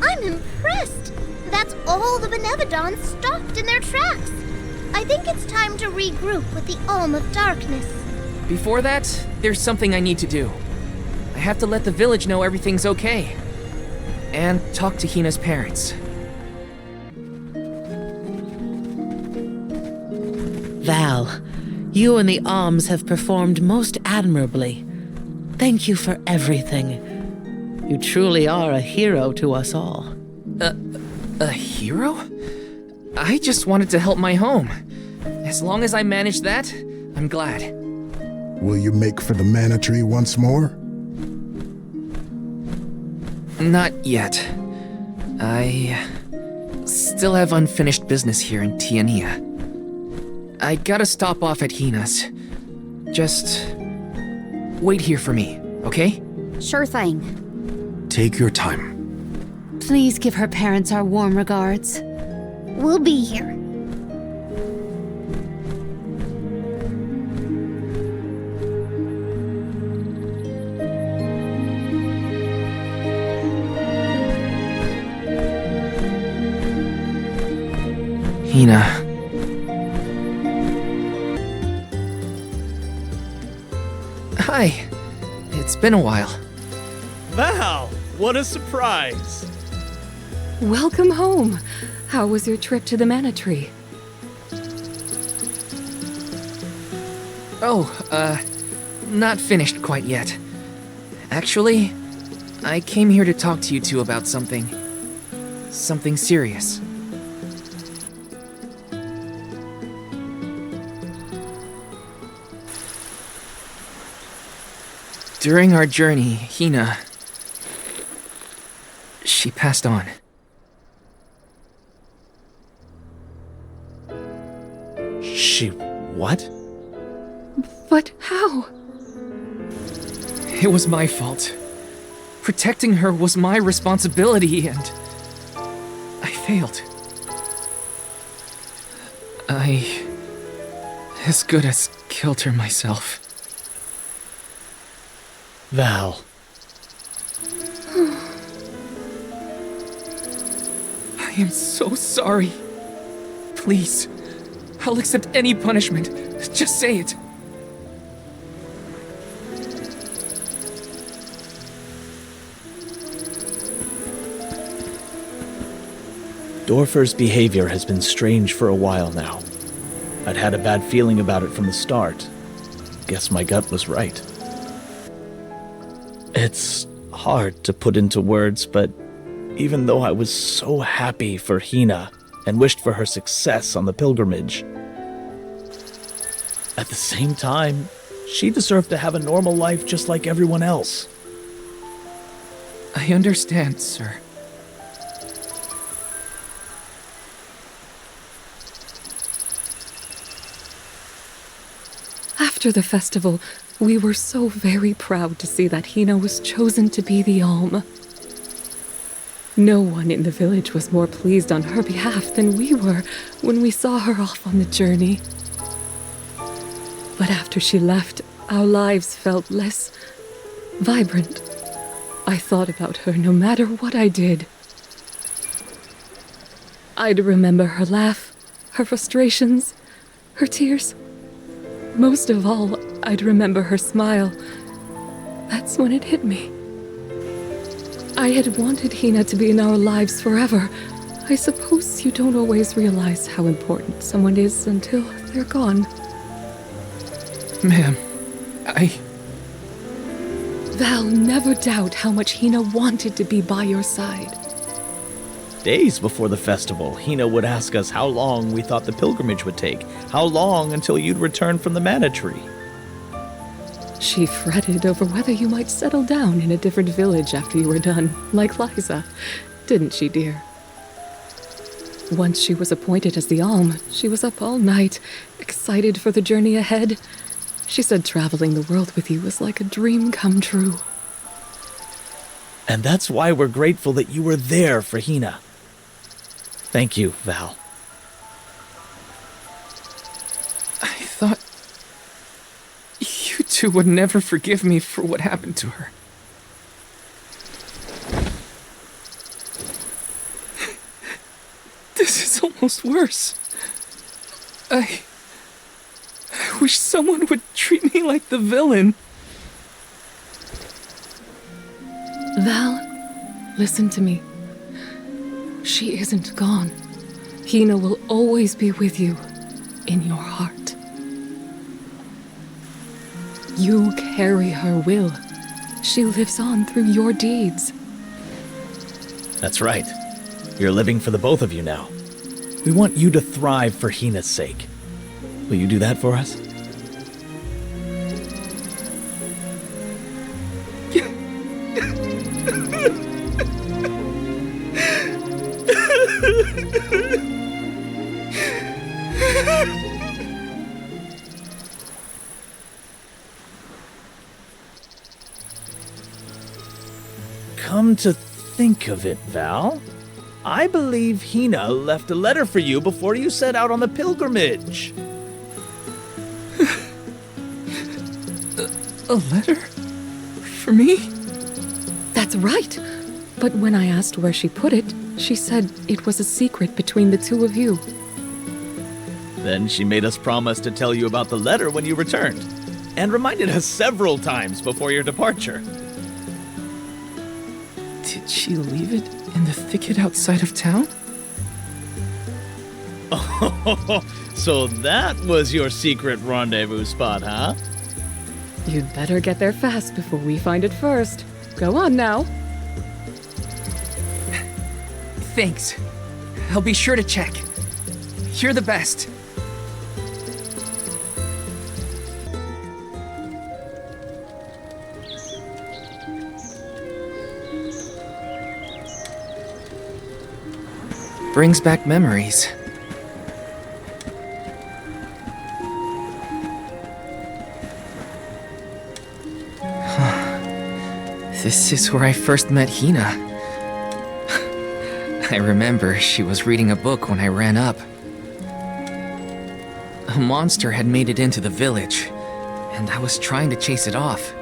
I'm impressed. That's all the Benevodons stopped in their tracks. I think it's time to regroup with the Alm of Darkness. Before that, there's something I need to do. I have to let the village know everything's okay. And talk to Hinna's parents. Val, you and the Alms have performed most admirably. Thank you for everything. You truly are a hero to us all. A hero? I just wanted to help my home. As long as I manage that, I'm glad. Will you make for the mana tree once more? Not yet. I still have unfinished business here in Tianeea. I gotta stop off at Hinna's. Just wait here for me, okay? Sure thing. Take your time. Please give her parents our warm regards. We'll be here. Hinna. Hi. It's been a while. Val, what a surprise! Welcome home. How was your trip to the Mana Tree? Oh, not finished quite yet. Actually, I came here to talk to you two about something. Something serious. During our journey, Hinna... she passed on. She... what? But how? It was my fault. Protecting her was my responsibility, and... I failed. I... as good as killed her myself. Val. I am so sorry. Please, I'll accept any punishment. Just say it. Dorfer's behavior has been strange for a while now. I'd had a bad feeling about it from the start. Guess my gut was right. It's hard to put into words, but even though I was so happy for Hinna and wished for her success on the pilgrimage, at the same time, she deserved to have a normal life just like everyone else. I understand, sir. After the festival, we were so very proud to see that Hinna was chosen to be the Alm. No one in the village was more pleased on her behalf than we were when we saw her off on the journey. But after she left, our lives felt less vibrant. I thought about her no matter what I did. I'd remember her laugh, her frustrations, her tears. Most of all, I'd remember her smile. That's when it hit me. I had wanted Hinna to be in our lives forever. I suppose you don't always realize how important someone is until they're gone. Ma'am, Val, never doubt how much Hinna wanted to be by your side. Days before the festival, Hinna would ask us how long we thought the pilgrimage would take, how long until you'd return from the mana tree. She fretted over whether you might settle down in a different village after you were done, like Liza. Didn't she, dear? Once she was appointed as the Alm, she was up all night, excited for the journey ahead. She said traveling the world with you was like a dream come true. And that's why we're grateful that you were there for Hinna. Thank you, Val. I thought you two would never forgive me for what happened to her. This is almost worse. I wish someone would treat me like the villain. Val, listen to me. She isn't gone. Hinna will always be with you, in your heart. You carry her will. She lives on through your deeds. That's right. You're living for the both of you now. We want you to thrive for Hinna's sake. Will you do that for us? Come to think of it, Val, I believe Hinna left a letter for you before you set out on the pilgrimage. A letter? For me? That's right. But when I asked where she put it, she said it was a secret between the two of you. Then she made us promise to tell you about the letter when you returned, and reminded us several times before your departure. Did she leave it in the thicket outside of town? Oh, so that was your secret rendezvous spot, huh? You'd better get there fast before we find it first. Go on now. Thanks. I'll be sure to check. You're the best. Brings back memories. This is where I first met Hinna. I remember she was reading a book when I ran up. A monster had made it into the village, and I was trying to chase it off.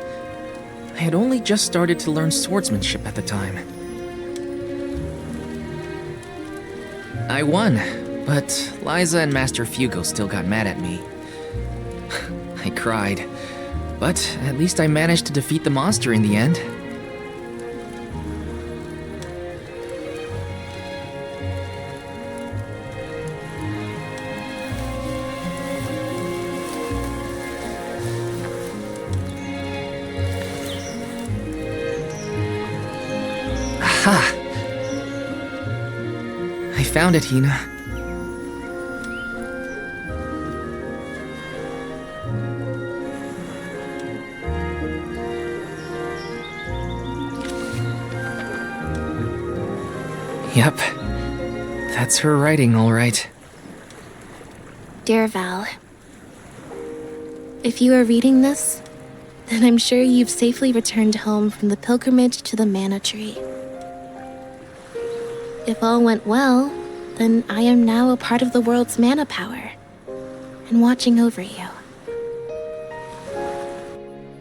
I had only just started to learn swordsmanship at the time. I won, but Liza and Master Fugo still got mad at me. I cried, but at least I managed to defeat the monster in the end. Aha! I found it, Hinna. Yep. That's her writing, all right. Dear Val, if you are reading this, then I'm sure you've safely returned home from the pilgrimage to the Mana Tree. If all went well, then I am now a part of the world's mana power, and watching over you.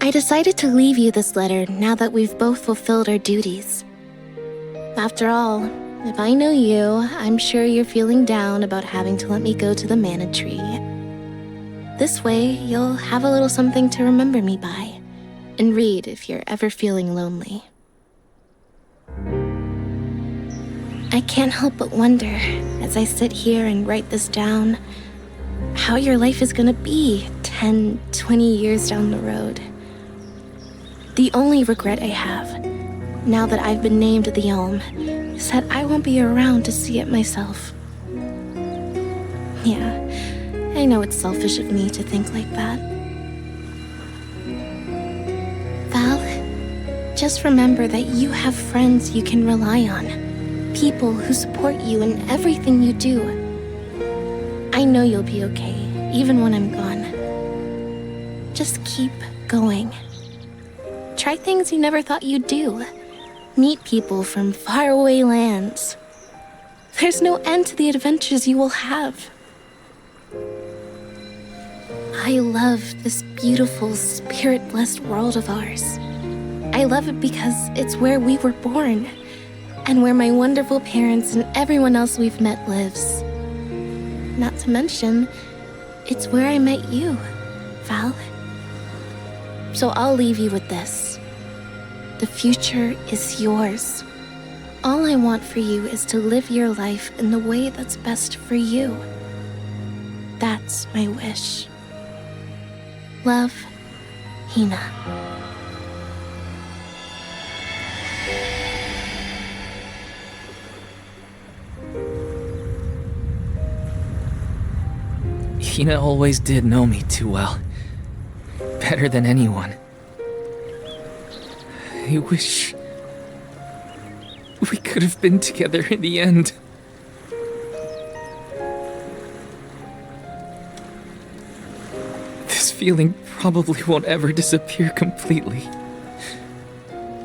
I decided to leave you this letter now that we've both fulfilled our duties. After all, if I know you, I'm sure you're feeling down about having to let me go to the Mana Tree. This way, you'll have a little something to remember me by, and read if you're ever feeling lonely. I can't help but wonder, as I sit here and write this down, how your life is gonna be 10, 20 years down the road. The only regret I have, now that I've been named the Elm, is that I won't be around to see it myself. Yeah, I know it's selfish of me to think like that. Val, just remember that you have friends you can rely on. People who support you in everything you do. I know you'll be okay, even when I'm gone. Just keep going. Try things you never thought you'd do. Meet people from faraway lands. There's no end to the adventures you will have. I love this beautiful, spirit-blessed world of ours. I love it because it's where we were born, and where my wonderful parents and everyone else we've met lives. Not to mention, it's where I met you, Val. So I'll leave you with this. The future is yours. All I want for you is to live your life in the way that's best for you. That's my wish. Love, Hinna. Hinna always did know me too well. Better than anyone. I wish we could have been together in the end. This feeling probably won't ever disappear completely.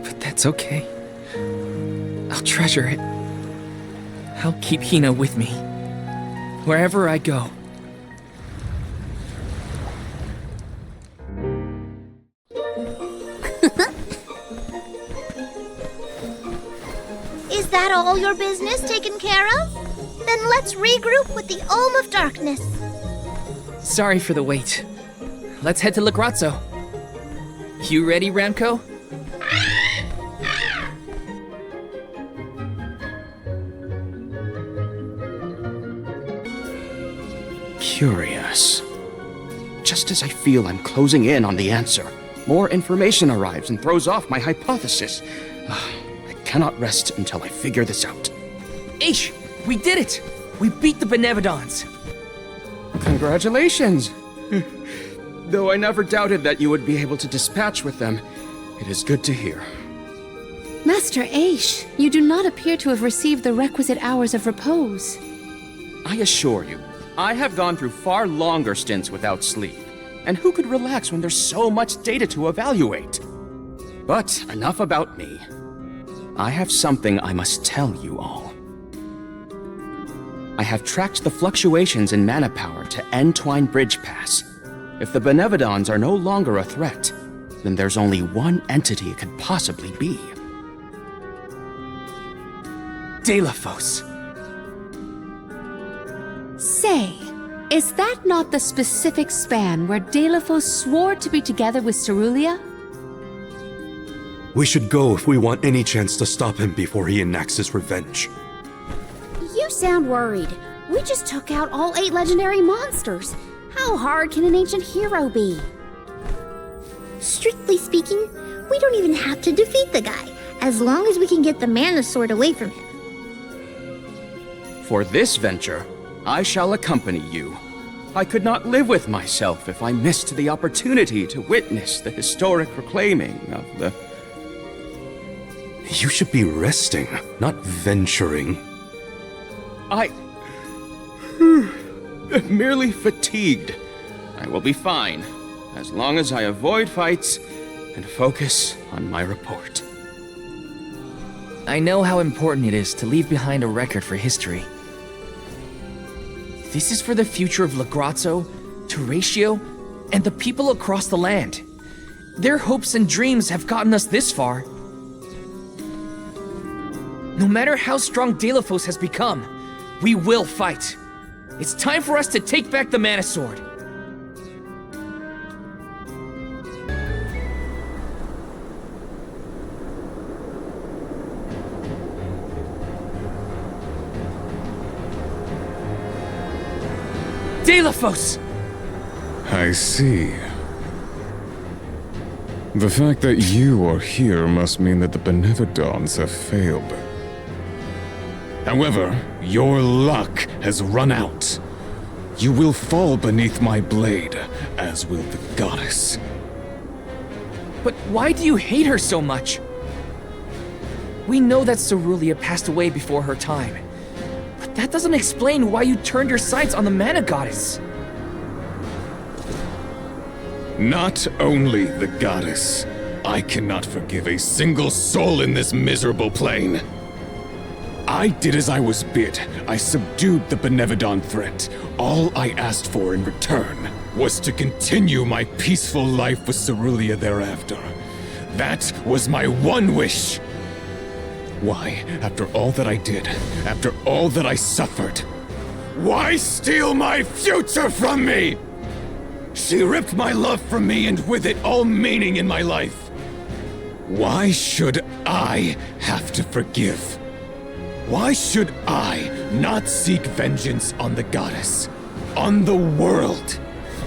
But that's okay. I'll treasure it. I'll keep Hinna with me, wherever I go. Is that all your business taken care of? Then let's regroup with the Alm of Darkness. Sorry for the wait. Let's head to Lagrazzo. You ready, Ramco? Curious. Just as I feel I'm closing in on the answer, more information arrives and throws off my hypothesis. I cannot rest until I figure this out. Aish! We did it! We beat the Benevodons! Congratulations! Though I never doubted that you would be able to dispatch with them, it is good to hear. Master Aish, you do not appear to have received the requisite hours of repose. I assure you, I have gone through far longer stints without sleep. And who could relax when there's so much data to evaluate? But enough about me. I have something I must tell you all. I have tracked the fluctuations in mana power to Entwine Bridge Pass. If the Benevodons are no longer a threat, then there's only one entity it could possibly be. Delafos. Say, is that not the specific span where Delafos swore to be together with Cerulia? We should go if we want any chance to stop him before he enacts his revenge. You sound worried. We just took out all 8 legendary monsters. How hard can an ancient hero be? Strictly speaking, we don't even have to defeat the guy. as long as we can get the mana sword away from him. For this venture, I shall accompany you. I could not live with myself if I missed the opportunity to witness the historic reclaiming of the... You should be resting, not venturing. I'm merely fatigued. I will be fine, as long as I avoid fights and focus on my report. I know how important it is to leave behind a record for history. This is for the future of Lagrazzo, Teratio, and the people across the land. Their hopes and dreams have gotten us this far. No matter how strong Delafos has become, we will fight. It's time for us to take back the Mana Sword. Delafos! I see. The fact that you are here must mean that the Benevodons have failed. However, your luck has run out. You will fall beneath my blade, as will the goddess. But why do you hate her so much? We know that Cerulia passed away before her time. But that doesn't explain why you turned your sights on the Mana Goddess. Not only the goddess. I cannot forgive a single soul in this miserable plane. I did as I was bid. I subdued the Benevodon threat. All I asked for in return was to continue my peaceful life with Cerulia thereafter. That was my one wish. Why, after all that I did, after all that I suffered, why steal my future from me? She ripped my love from me and with it all meaning in my life. Why should I have to forgive? Why should I not seek vengeance on the goddess? On the world?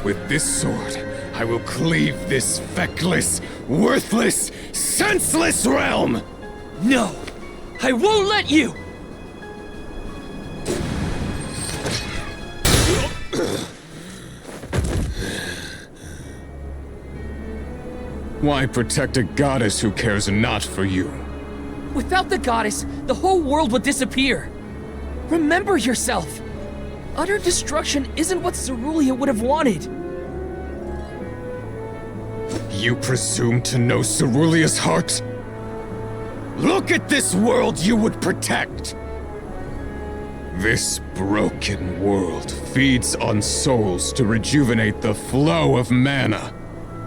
With this sword, I will cleave this feckless, worthless, senseless realm! No! I won't let you! Why protect a goddess who cares not for you? Without the goddess, the whole world would disappear. Remember yourself! Utter destruction isn't what Cerulia would have wanted. You presume to know Cerulia's heart? Look at this world you would protect! This broken world feeds on souls to rejuvenate the flow of mana.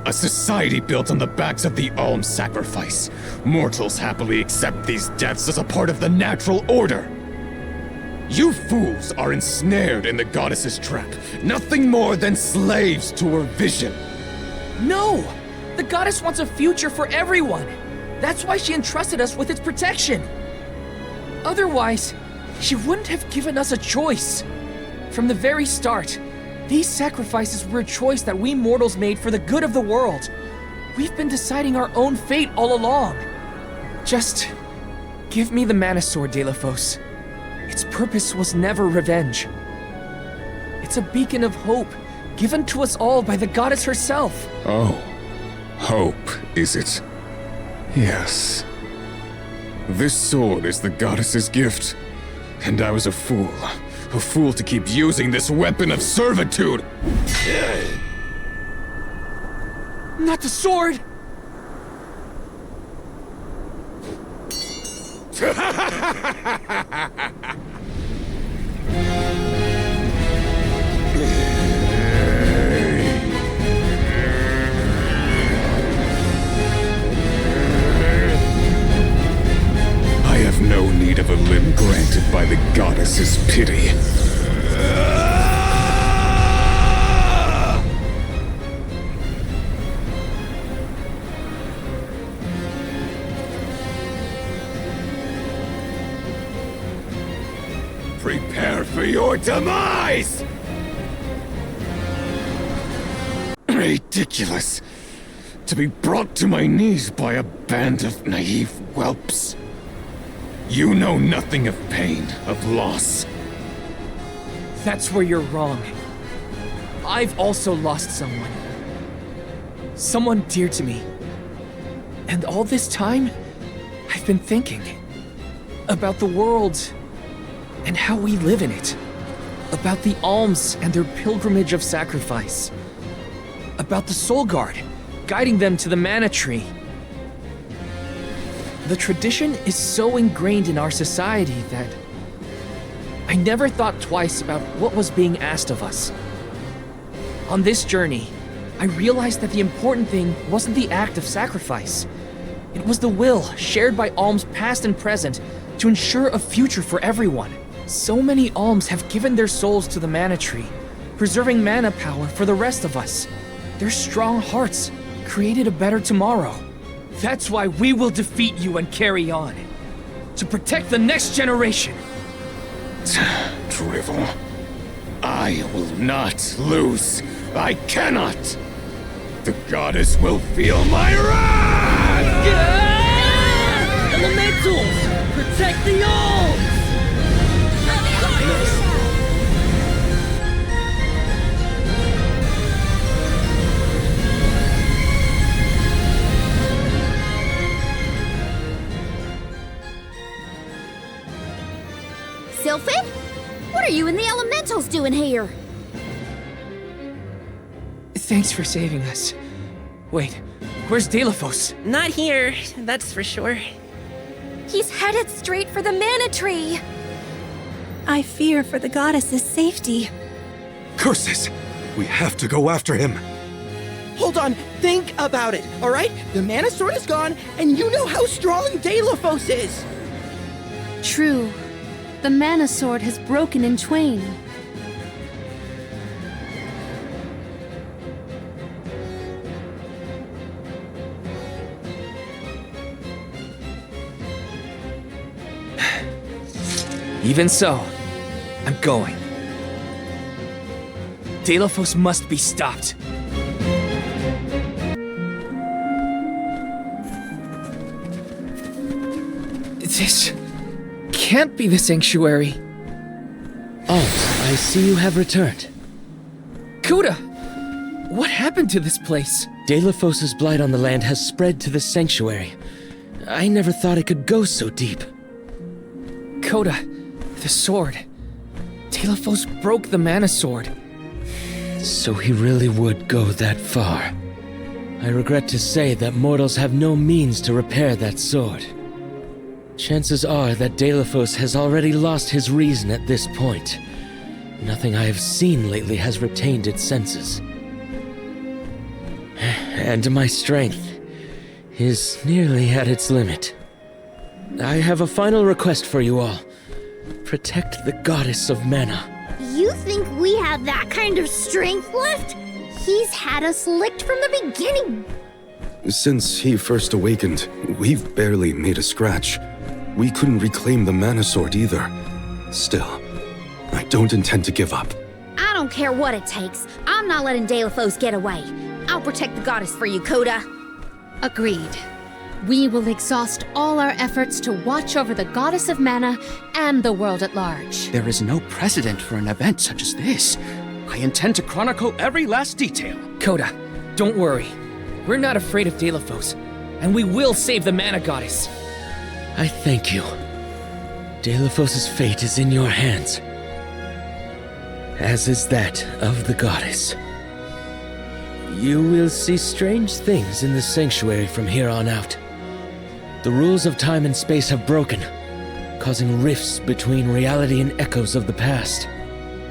A society built on the backs of the Alms sacrifice. Mortals happily accept these deaths as a part of the natural order. You fools are ensnared in the goddess's trap, nothing more than slaves to her vision. No! The goddess wants a future for everyone. That's why she entrusted us with its protection. Otherwise, she wouldn't have given us a choice. From the very start, these sacrifices were a choice that we mortals made for the good of the world. We've been deciding our own fate all along. Just give me the Mana Sword, Delafos. Its purpose was never revenge. It's a beacon of hope, given to us all by the goddess herself. Oh, hope, is it? Yes. This sword is the goddess's gift, and I was a fool to keep using this weapon of servitude! Not the sword! I have no need of a limb granted by the goddess's pity. Prepare for your demise! Ridiculous. To be brought to my knees by a band of naive whelps. You know nothing of pain, of loss. That's where you're wrong. I've also lost someone. Someone dear to me. And all this time, I've been thinking about the world and how we live in it. About the Alms and their pilgrimage of sacrifice. About the Soul Guard, guiding them to the Mana Tree. The tradition is so ingrained in our society that I never thought twice about what was being asked of us. On this journey, I realized that the important thing wasn't the act of sacrifice. It was the will shared by Alms past and present to ensure a future for everyone. So many Alms have given their souls to the Mana Tree, preserving mana power for the rest of us. Their strong hearts created a better tomorrow. That's why we will defeat you and carry on. To protect the next generation. Drivel. I will not lose. I cannot. The goddess will feel my wrath! Elementals! Protect the Alms! Sylphid? What are you and the elementals doing here? Thanks for saving us. Wait, where's Delafos? Not here, that's for sure. He's headed straight for the Mana Tree. I fear for the goddess's safety. Curses! We have to go after him. Hold on, think about it, alright? The Mana Sword is gone, and you know how strong Delafos is! True. The Mana Sword has broken in twain. Even so, I'm going. Delafos must be stopped. This can't be the sanctuary. Oh, I see you have returned. Kuda! What happened to this place? Delafos' blight on the land has spread to the sanctuary. I never thought it could go so deep. Coda, the sword. Delafos broke the Mana Sword. So he really would go that far. I regret to say that mortals have no means to repair that sword. Chances are that Delafos has already lost his reason at this point. Nothing I have seen lately has retained its senses. And my strength is nearly at its limit. I have a final request for you all. Protect the goddess of mana. You think we have that kind of strength left? He's had us licked from the beginning. Since he first awakened, we've barely made a scratch. We couldn't reclaim the Mana Sword either. Still, I don't intend to give up. I don't care what it takes. I'm not letting Delafos get away. I'll protect the goddess for you, Coda. Agreed. We will exhaust all our efforts to watch over the goddess of mana and the world at large. There is no precedent for an event such as this. I intend to chronicle every last detail. Coda, don't worry. We're not afraid of Delafos, and we will save the Mana Goddess. I thank you. Delafos' fate is in your hands, as is that of the goddess. You will see strange things in the sanctuary from here on out. The rules of time and space have broken, causing rifts between reality and echoes of the past.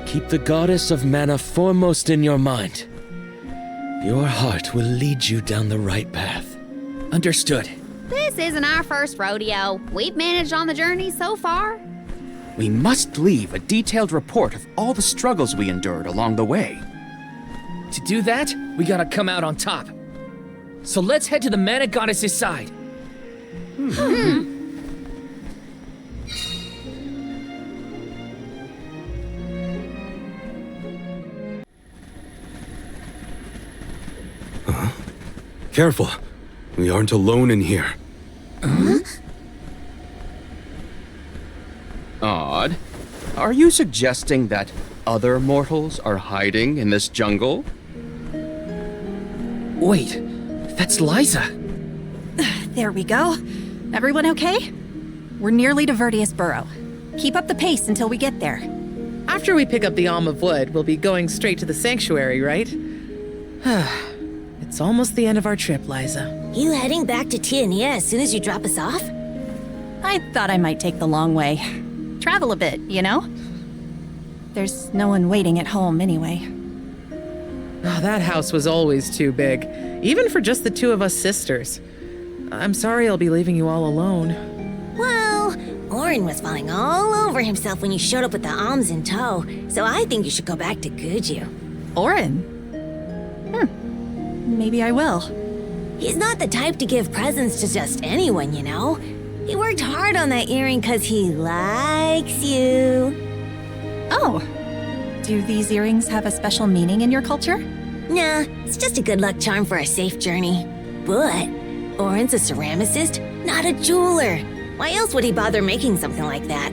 Keep the goddess of mana foremost in your mind. Your heart will lead you down the right path. Understood. This isn't our first rodeo. We've managed on the journey so far. We must leave a detailed report of all the struggles we endured along the way. To do that, we gotta come out on top. So let's head to the Mana Goddess's side. Careful. We aren't alone in here. Odd. Are you suggesting that other mortals are hiding in this jungle? Wait, that's Liza. There we go. Everyone okay? We're nearly to Vertius Burrow. Keep up the pace until we get there. After we pick up the Alm of Wood, we'll be going straight to the sanctuary, right? It's almost the end of our trip, Liza. You heading back to Tianeea as soon as you drop us off? I thought I might take the long way. Travel a bit, you know? There's no one waiting at home anyway. Oh, that house was always too big, even for just the two of us sisters. I'm sorry I'll be leaving you all alone. Well, Orin was falling all over himself when you showed up with the Alms in tow, so I think you should go back to Guju. Orin? Maybe I will. He's not the type to give presents to just anyone, you know? He worked hard on that earring because he likes you. Oh. Do these earrings have a special meaning in your culture? Nah, it's just a good luck charm for a safe journey. But Orin's a ceramicist, not a jeweler. Why else would he bother making something like that?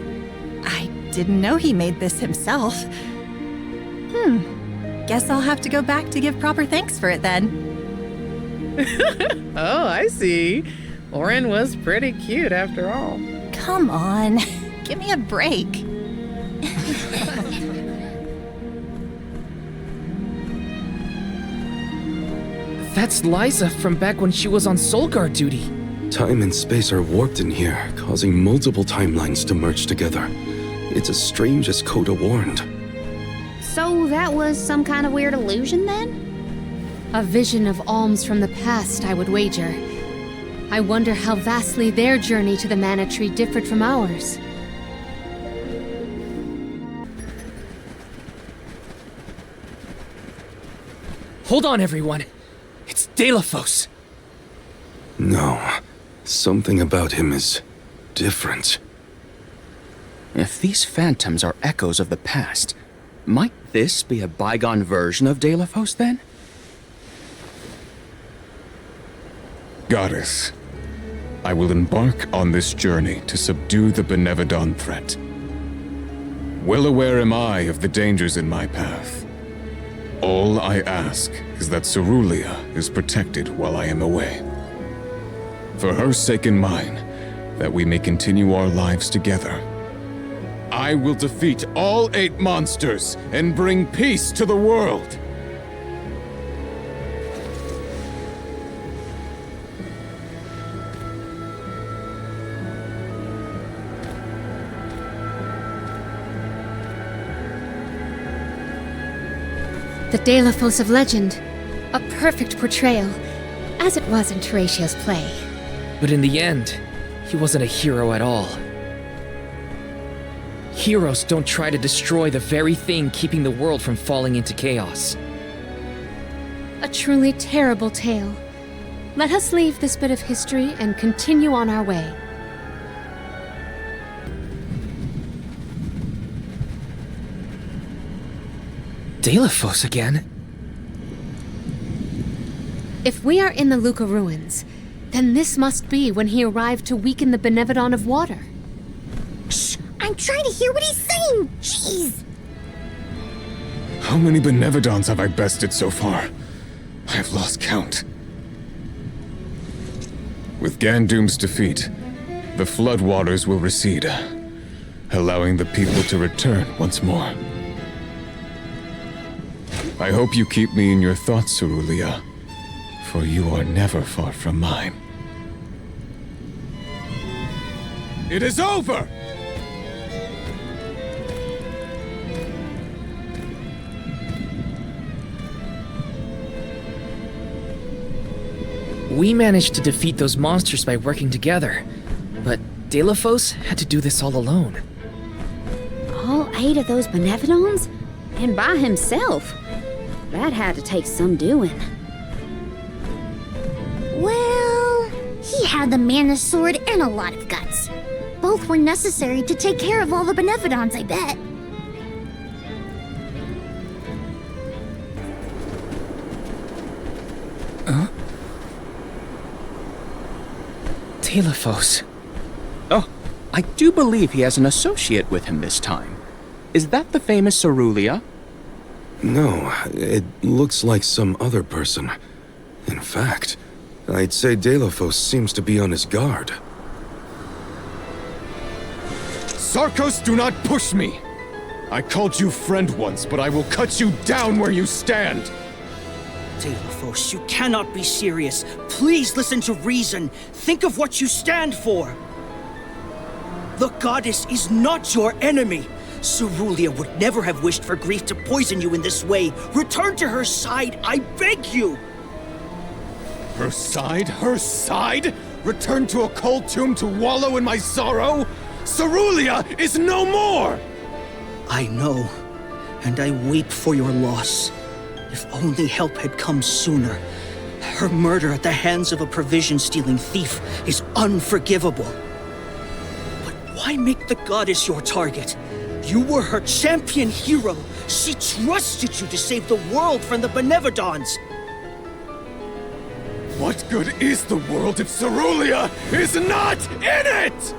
I didn't know he made this himself. Guess I'll have to go back to give proper thanks for it then. Oh, I see. Orin was pretty cute after all. Come on, give me a break. That's Liza from back when she was on Soul Guard duty. Time and space are warped in here, causing multiple timelines to merge together. It's as strange as Coda warned. So that was some kind of weird illusion then? A vision of Alms from the past, I would wager. I wonder how vastly their journey to the Mana Tree differed from ours. Hold on, everyone. It's Delafos. No, something about him is different. If these phantoms are echoes of the past, might this be a bygone version of Delafos then? Goddess, I will embark on this journey to subdue the Benevodon threat. Well aware am I of the dangers in my path. All I ask is that Cerulia is protected while I am away. For her sake and mine, that we may continue our lives together. I will defeat all 8 monsters and bring peace to the world! The Delafos of legend. A perfect portrayal, as it was in Teratio's play. But in the end, he wasn't a hero at all. Heroes don't try to destroy the very thing keeping the world from falling into chaos. A truly terrible tale. Let us leave this bit of history and continue on our way. Delafos again? If we are in the Luca ruins, then this must be when he arrived to weaken the Benevodon of Water. Shh! I'm trying to hear what he's saying! Jeez! How many Benevodons have I bested so far? I have lost count. With Gandoom's defeat, the floodwaters will recede, allowing the people to return once more. I hope you keep me in your thoughts, Cerulia, for you are never far from mine. It is over! We managed to defeat those monsters by working together, but Delafos had to do this all alone. All 8 of those Benevodons? And by himself? That had to take some doing. Well, he had the Mana Sword and a lot of guts. Both were necessary to take care of all the Benevodons, I bet. Telephos. Oh, I do believe he has an associate with him this time. Is that the famous Cerulia? No, it looks like some other person. In fact, I'd say Delafos seems to be on his guard. Sarkos, do not push me! I called you friend once, but I will cut you down where you stand! Delafos, you cannot be serious. Please listen to reason. Think of what you stand for. The goddess is not your enemy. Cerulia would never have wished for grief to poison you in this way. Return to her side, I beg you! Her side? Her side? Return to a cold tomb to wallow in my sorrow? Cerulia is no more! I know, and I weep for your loss. If only help had come sooner. Her murder at the hands of a provision-stealing thief is unforgivable. But why make the goddess your target? You were her champion hero. She trusted you to save the world from the Benevodons. What good is the world if Cerulia is not in it?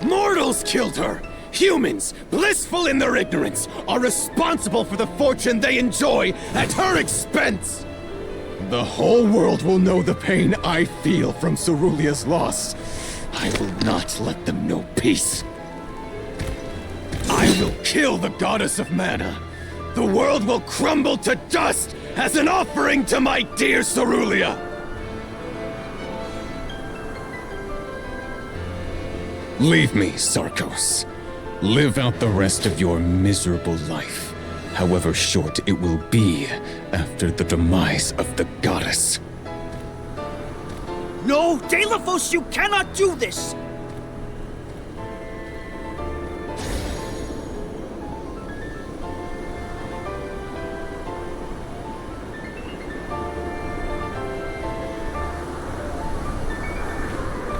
Mortals killed her. Humans, blissful in their ignorance, are responsible for the fortune they enjoy at her expense. The whole world will know the pain I feel from Cerulia's loss. I will not let them know peace. I will kill the goddess of mana. The world will crumble to dust as an offering to my dear Cerulia. Leave me, Sarkos. Live out the rest of your miserable life, however short it will be after the demise of the goddess. No, Delafos, you cannot do this!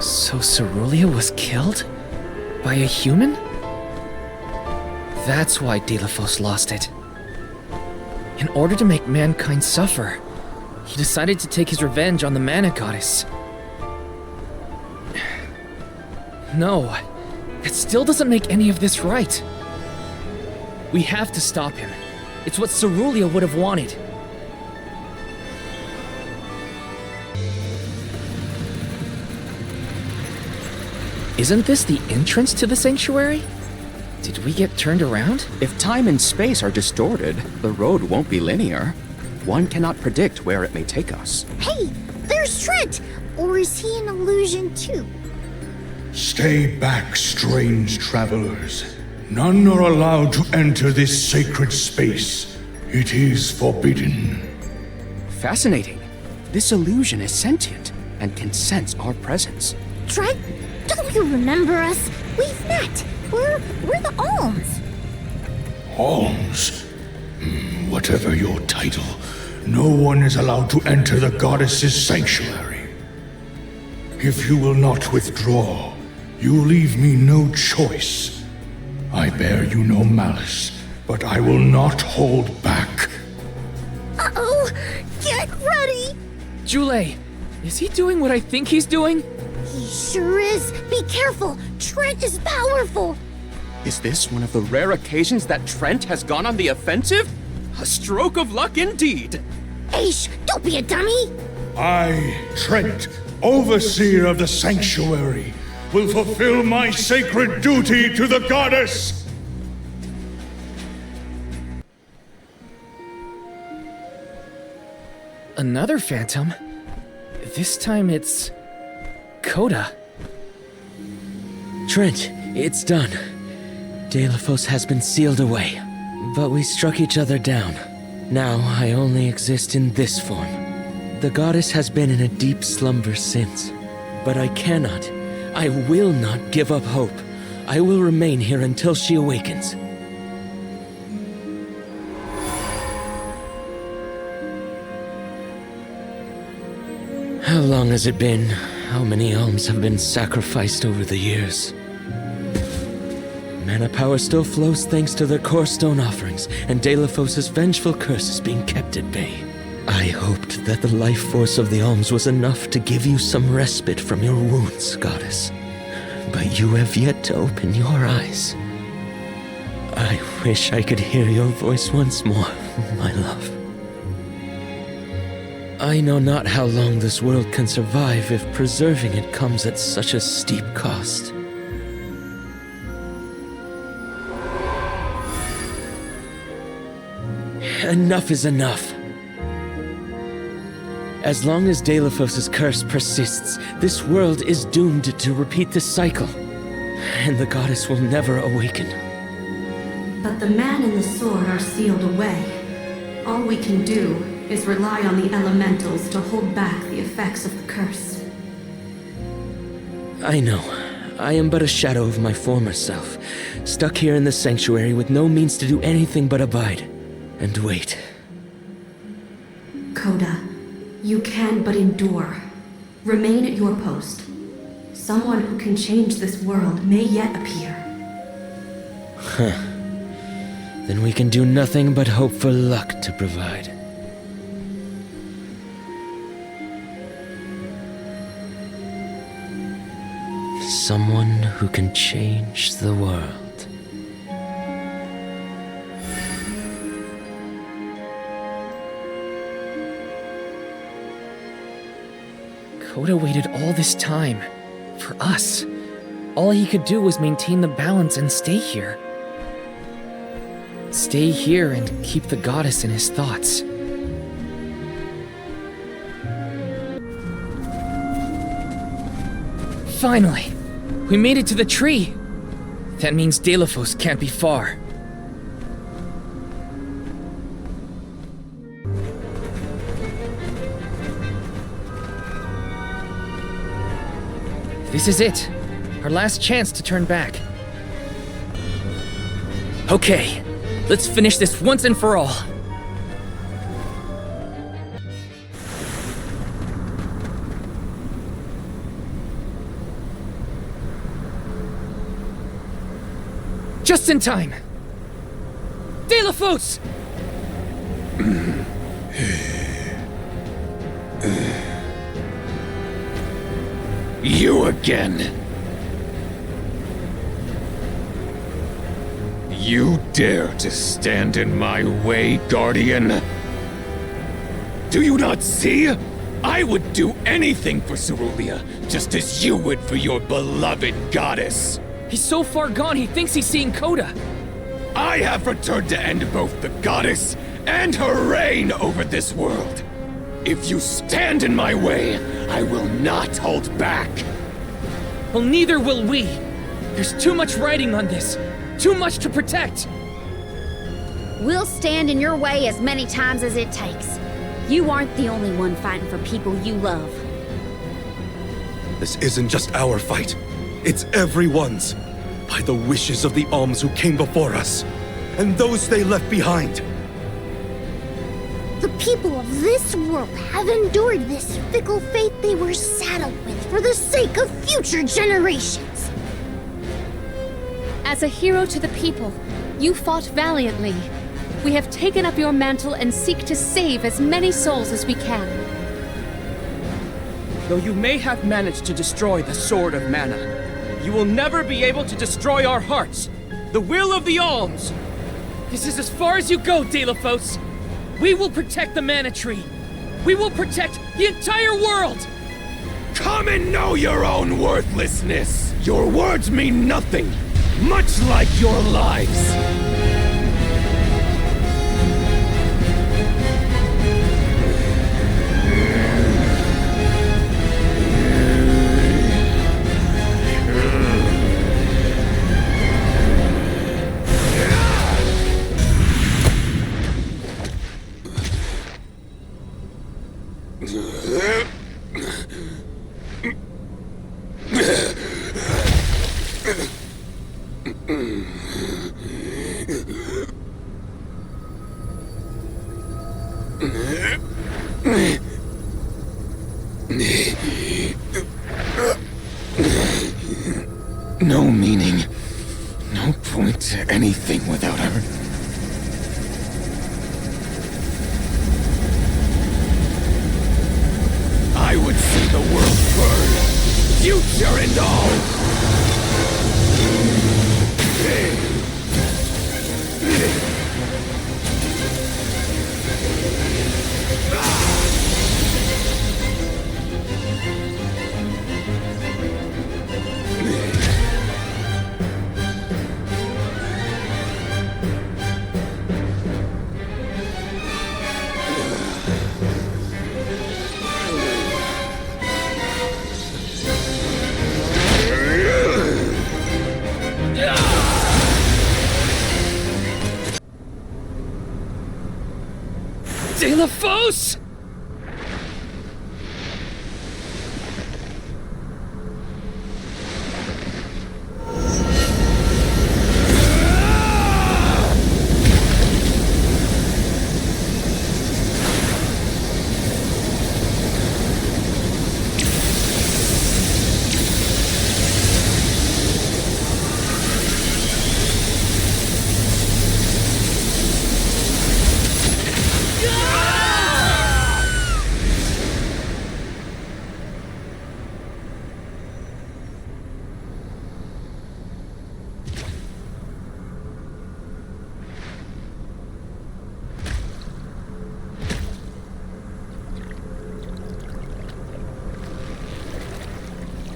So Cerulia was killed? By a human? That's why Delafos lost it. In order to make mankind suffer, he decided to take his revenge on the mana goddess. No, it still doesn't make any of this right. We have to stop him. It's what Cerulia would have wanted. Isn't this the entrance to the sanctuary? Did we get turned around? If time and space are distorted, the road won't be linear. One cannot predict where it may take us. Hey, there's Trent! Or is he an illusion too? Stay back, strange travelers. None are allowed to enter this sacred space. It is forbidden. Fascinating. This illusion is sentient and can sense our presence. Trent, don't you remember us? We've met. We're the Alms. Alms? Whatever your title, no one is allowed to enter the goddess's sanctuary. If you will not withdraw, you leave me no choice. I bear you no malice, but I will not hold back. Uh-oh! Get ready! Jule, is he doing what I think he's doing? He sure is. Be careful. Trent is powerful. Is this one of the rare occasions that Trent has gone on the offensive? A stroke of luck indeed. Aish, don't be a dummy. I, Trent, overseer of the sanctuary, will fulfill my sacred duty to the goddess. Another phantom? This time it's... Coda. Trent, it's done. Delafos has been sealed away, but we struck each other down. Now I only exist in this form. The goddess has been in a deep slumber since, but I cannot, I will not give up hope. I will remain here until she awakens. How long has it been? How many alms have been sacrificed over the years? Mana power still flows thanks to their core stone offerings, and Delafos' vengeful curse is being kept at bay. I hoped that the life force of the Alms was enough to give you some respite from your wounds, Goddess. But you have yet to open your eyes. I wish I could hear your voice once more, my love. I know not how long this world can survive if preserving it comes at such a steep cost. Enough is enough. As long as Delphos' curse persists, this world is doomed to repeat this cycle, and the goddess will never awaken. But the man and the sword are sealed away. All we can do is rely on the elementals to hold back the effects of the curse. I know. I am but a shadow of my former self, stuck here in the sanctuary with no means to do anything but abide and wait. Coda, you can but endure. Remain at your post. Someone who can change this world may yet appear. Huh. Then we can do nothing but hope for luck to provide. Someone who can change the world. Coda waited all this time. For us. All he could do was maintain the balance and stay here. Stay here and keep the goddess in his thoughts. Finally! We made it to the tree! That means Delphos can't be far. This is it. Our last chance to turn back. Okay, let's finish this once and for all. Just in time! Delphos! You again! You dare to stand in my way, Guardian? Do you not see? I would do anything for Cerulean, just as you would for your beloved goddess. He's so far gone, he thinks he's seeing Coda. I have returned to end both the goddess and her reign over this world. If you stand in my way, I will not hold back. Well, neither will we. There's too much writing on this. Too much to protect. We'll stand in your way as many times as it takes. You aren't the only one fighting for people you love. This isn't just our fight. It's everyone's. By the wishes of the Alms who came before us, and those they left behind. The people of this world have endured this fickle fate they were saddled with for the sake of future generations. As a hero to the people, you fought valiantly. We have taken up your mantle and seek to save as many souls as we can. Though you may have managed to destroy the Sword of Mana, you will never be able to destroy our hearts, the will of the Alms! This is as far as you go, Delphos! We will protect the Mana Tree! We will protect the entire world! Come and know your own worthlessness! Your words mean nothing, much like your lives! No meaning, no point to anything without her. end all! De La Fosse!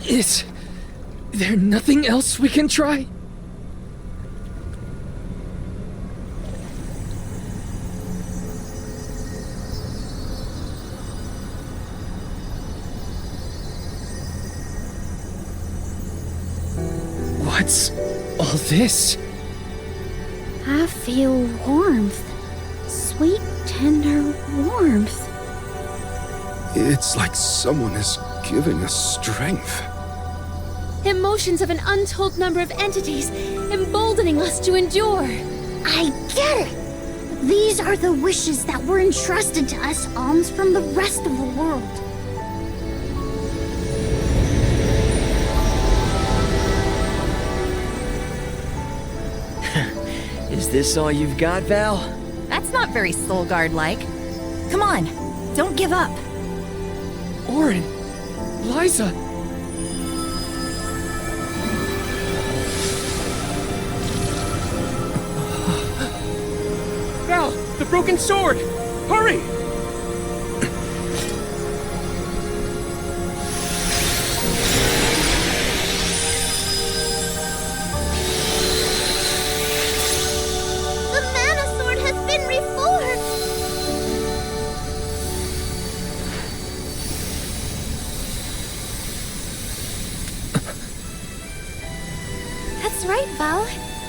Is there nothing else we can try? What's all this? I feel warmth. Sweet, tender warmth. It's like someone is giving us strength. Emotions of an untold number of entities, emboldening us to endure. I get it! These are the wishes that were entrusted to us alms from the rest of the world. Is this all you've got, Val? That's not very Soulguard-like. Come on, don't give up. Orin, Liza. Val, the broken sword! Hurry! The mana sword has been reforged! That's right, Val.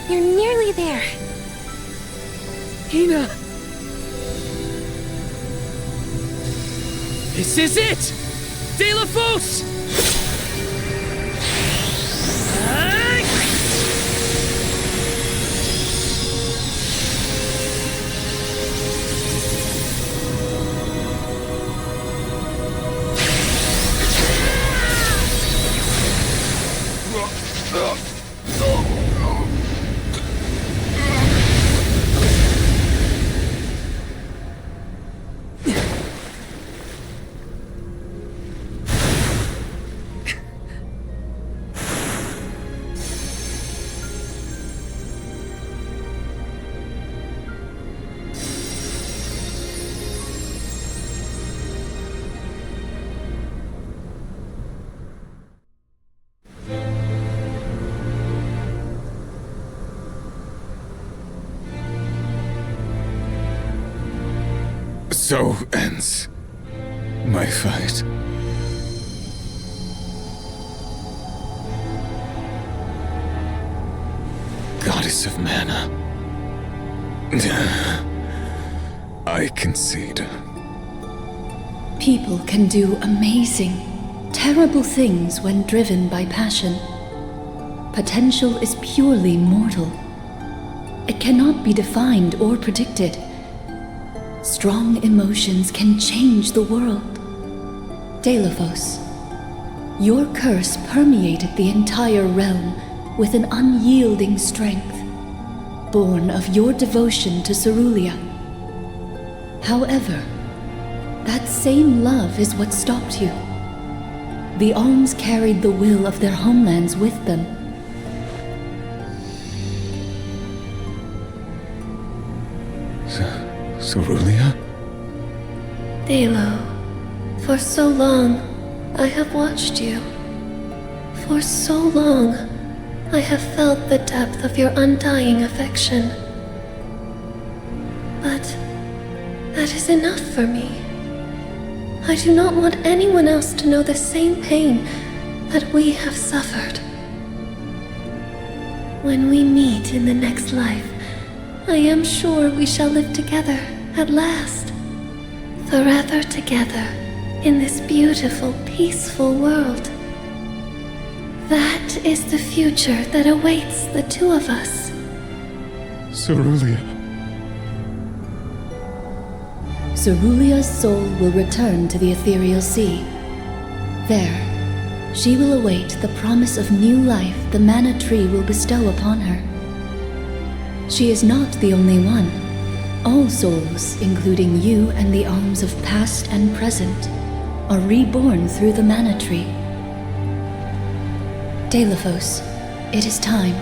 You're nearly there. Hinna! This is it! De La Fosse! So ends my fight. Goddess of Mana. I concede. People can do amazing, terrible things when driven by passion. Potential is purely mortal. It cannot be defined or predicted. Strong emotions can change the world. De La Fosse, your curse permeated the entire realm with an unyielding strength, born of your devotion to Cerulia. However, that same love is what stopped you. The Alms carried the will of their homelands with them. Cerulia? Dalo, for so long, I have watched you. For so long, I have felt the depth of your undying affection. But that is enough for me. I do not want anyone else to know the same pain that we have suffered. When we meet in the next life, I am sure we shall live together at last. Forever together in this beautiful, peaceful world. That is the future that awaits the two of us. Cerulia. Cerulia's soul will return to the ethereal sea. There, she will await the promise of new life the mana tree will bestow upon her. She is not the only one. All souls, including you and the Alms of past and present, are reborn through the mana tree. Dalaphos, it is time.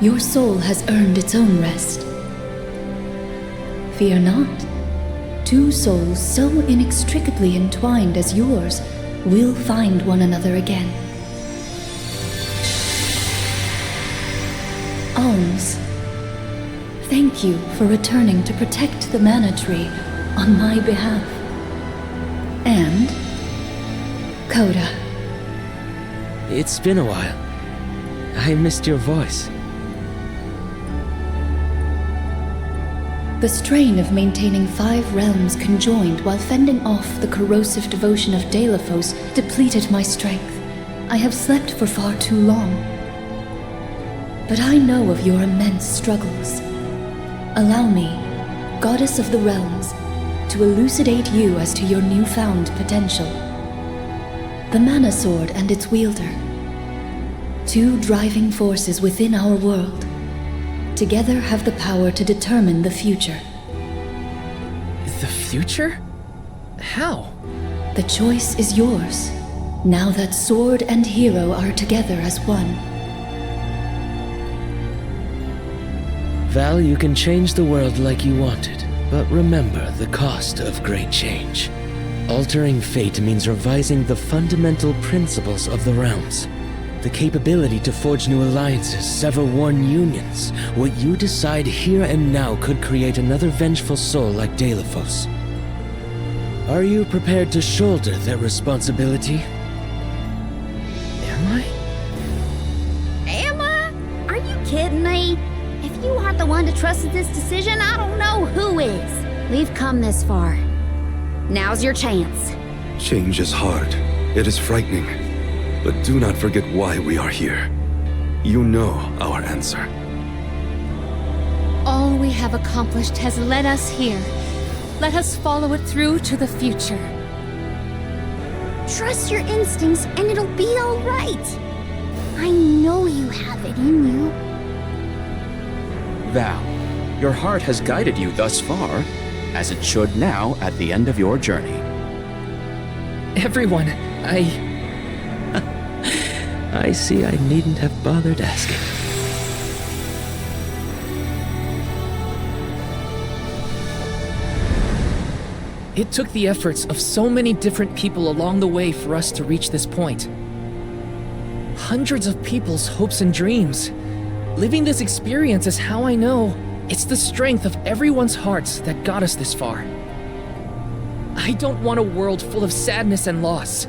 Your soul has earned its own rest. Fear not. Two souls so inextricably entwined as yours will find one another again. Alms, thank you for returning to protect the mana tree on my behalf. And Coda. It's been a while. I missed your voice. The strain of maintaining 5 realms conjoined while fending off the corrosive devotion of Dalaphos depleted my strength. I have slept for far too long. But I know of your immense struggles. Allow me, Goddess of the Realms, to elucidate you as to your newfound potential. The Mana Sword and its wielder. 2 driving forces within our world. Together have the power to determine the future. The future? How? The choice is yours, now that sword and hero are together as one. Val, you can change the world like you wanted, but remember the cost of great change. Altering fate means revising the fundamental principles of the realms. The capability to forge new alliances, sever worn unions. What you decide here and now could create another vengeful soul like Dalaphos. Are you prepared to shoulder that responsibility? Am I? Am I? Are you kidding me? If you aren't the one to trust in this decision, I don't know who is. We've come this far. Now's your chance. Change is hard. It is frightening. But do not forget why we are here. You know our answer. All we have accomplished has led us here. Let us follow it through to the future. Trust your instincts and it'll be all right. I know you have it in you. Val, your heart has guided you thus far, as it should now at the end of your journey. Everyone, I see I needn't have bothered asking. It took the efforts of so many different people along the way for us to reach this point. Hundreds of people's hopes and dreams. Living this experience is how I know it's the strength of everyone's hearts that got us this far. I don't want a world full of sadness and loss.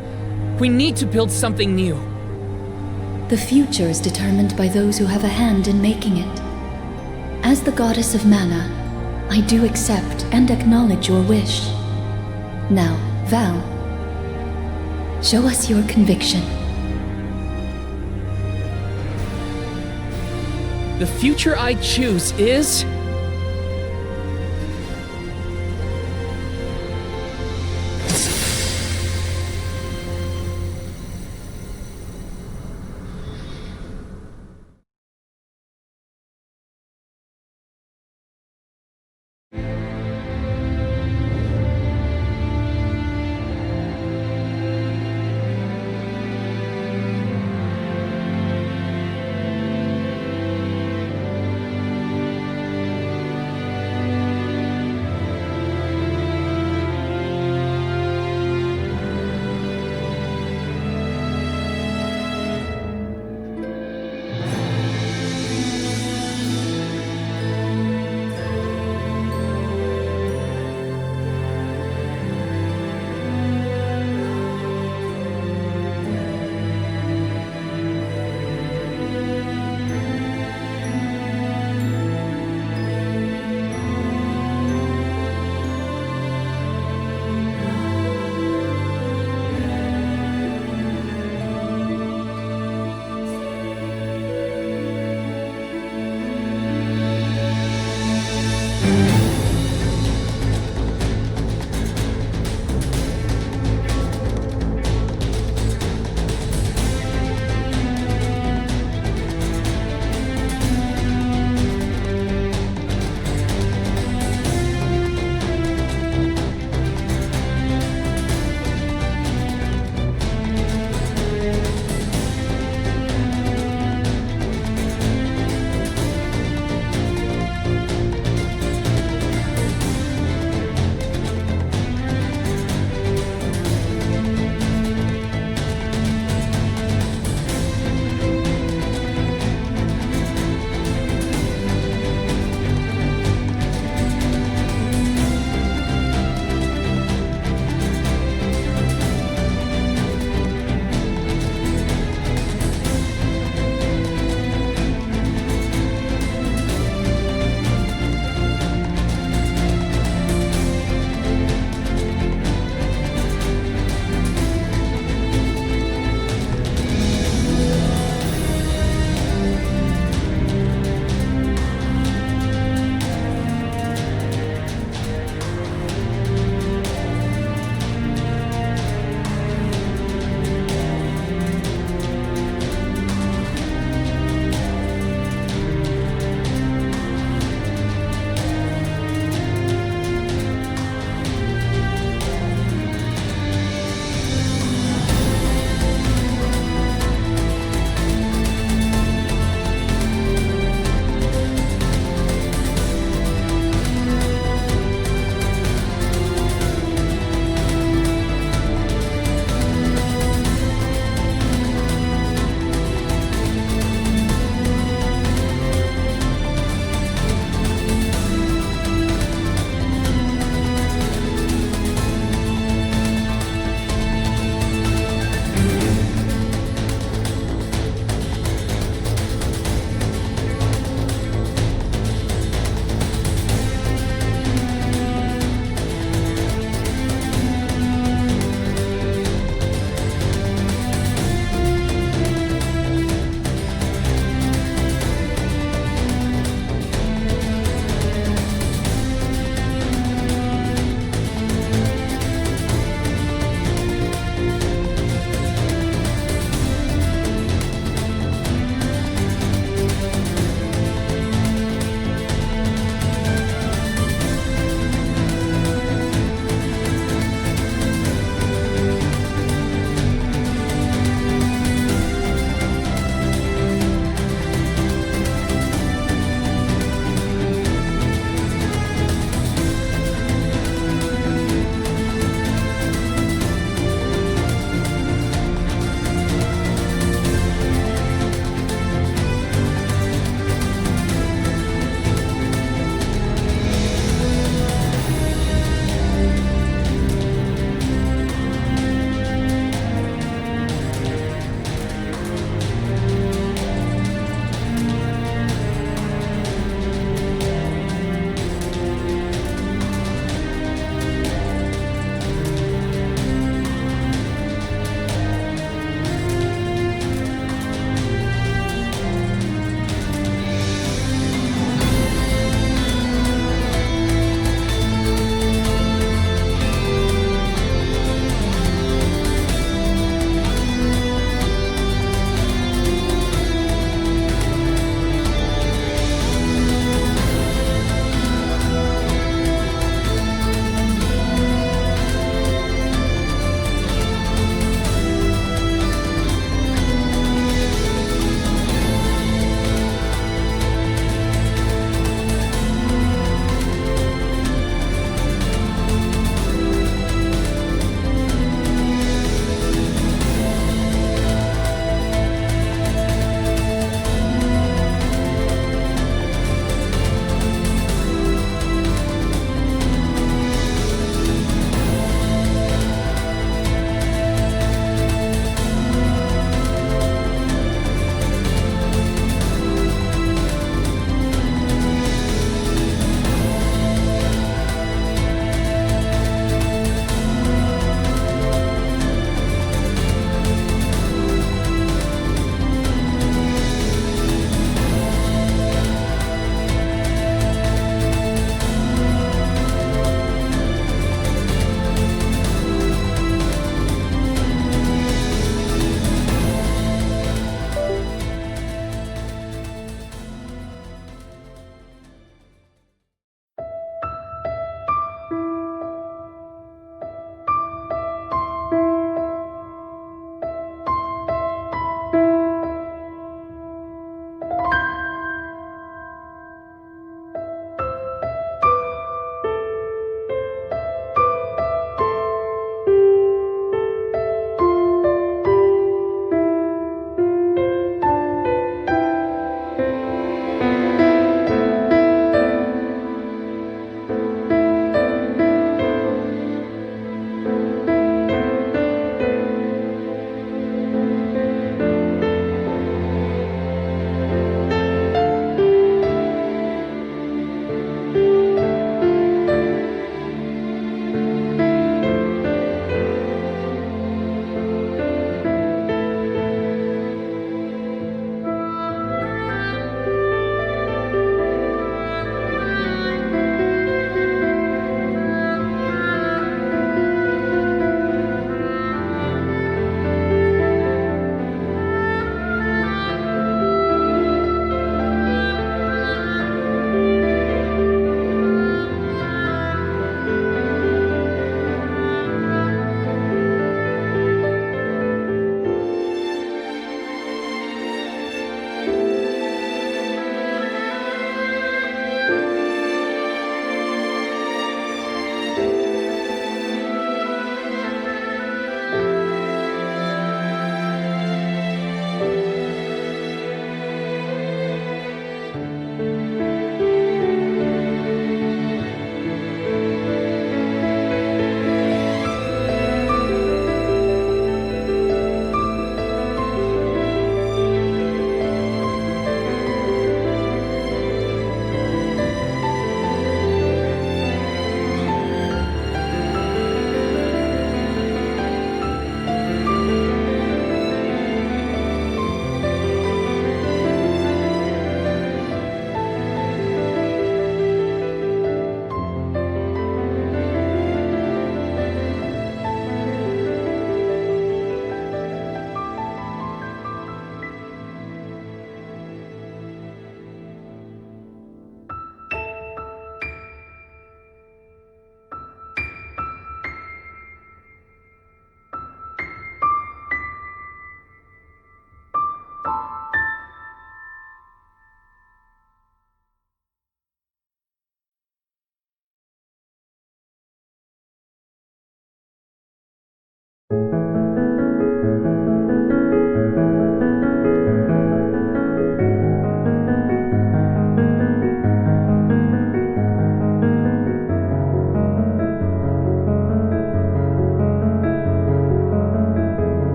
We need to build something new. The future is determined by those who have a hand in making it. As the goddess of mana, I do accept and acknowledge your wish. Now, Val, show us your conviction. The future I choose is...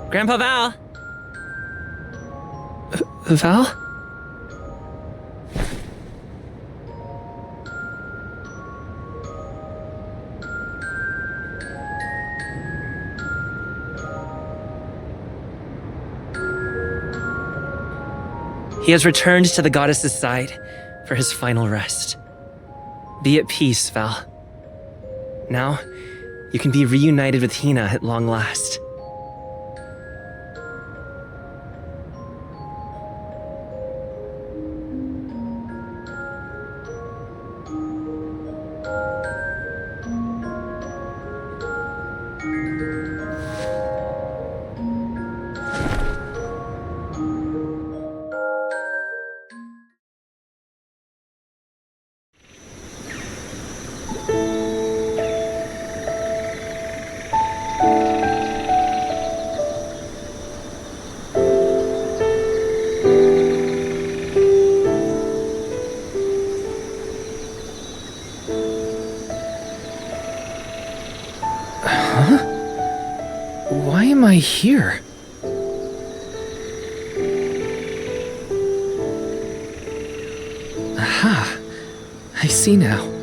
Grandpa Val? Val? He has returned to the goddess's side for his final rest. Be at peace, Val. Now, you can be reunited with Hinna at long last. Why am I here? Aha! I see now.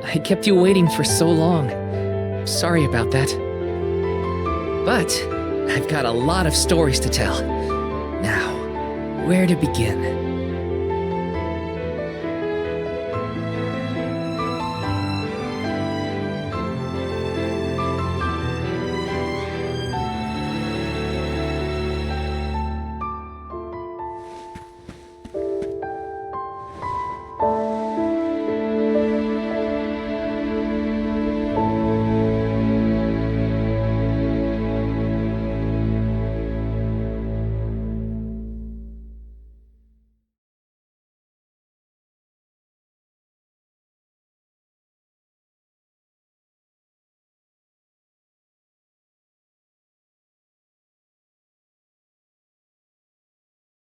I kept you waiting for so long. Sorry about that. But I've got a lot of stories to tell. Now, where to begin?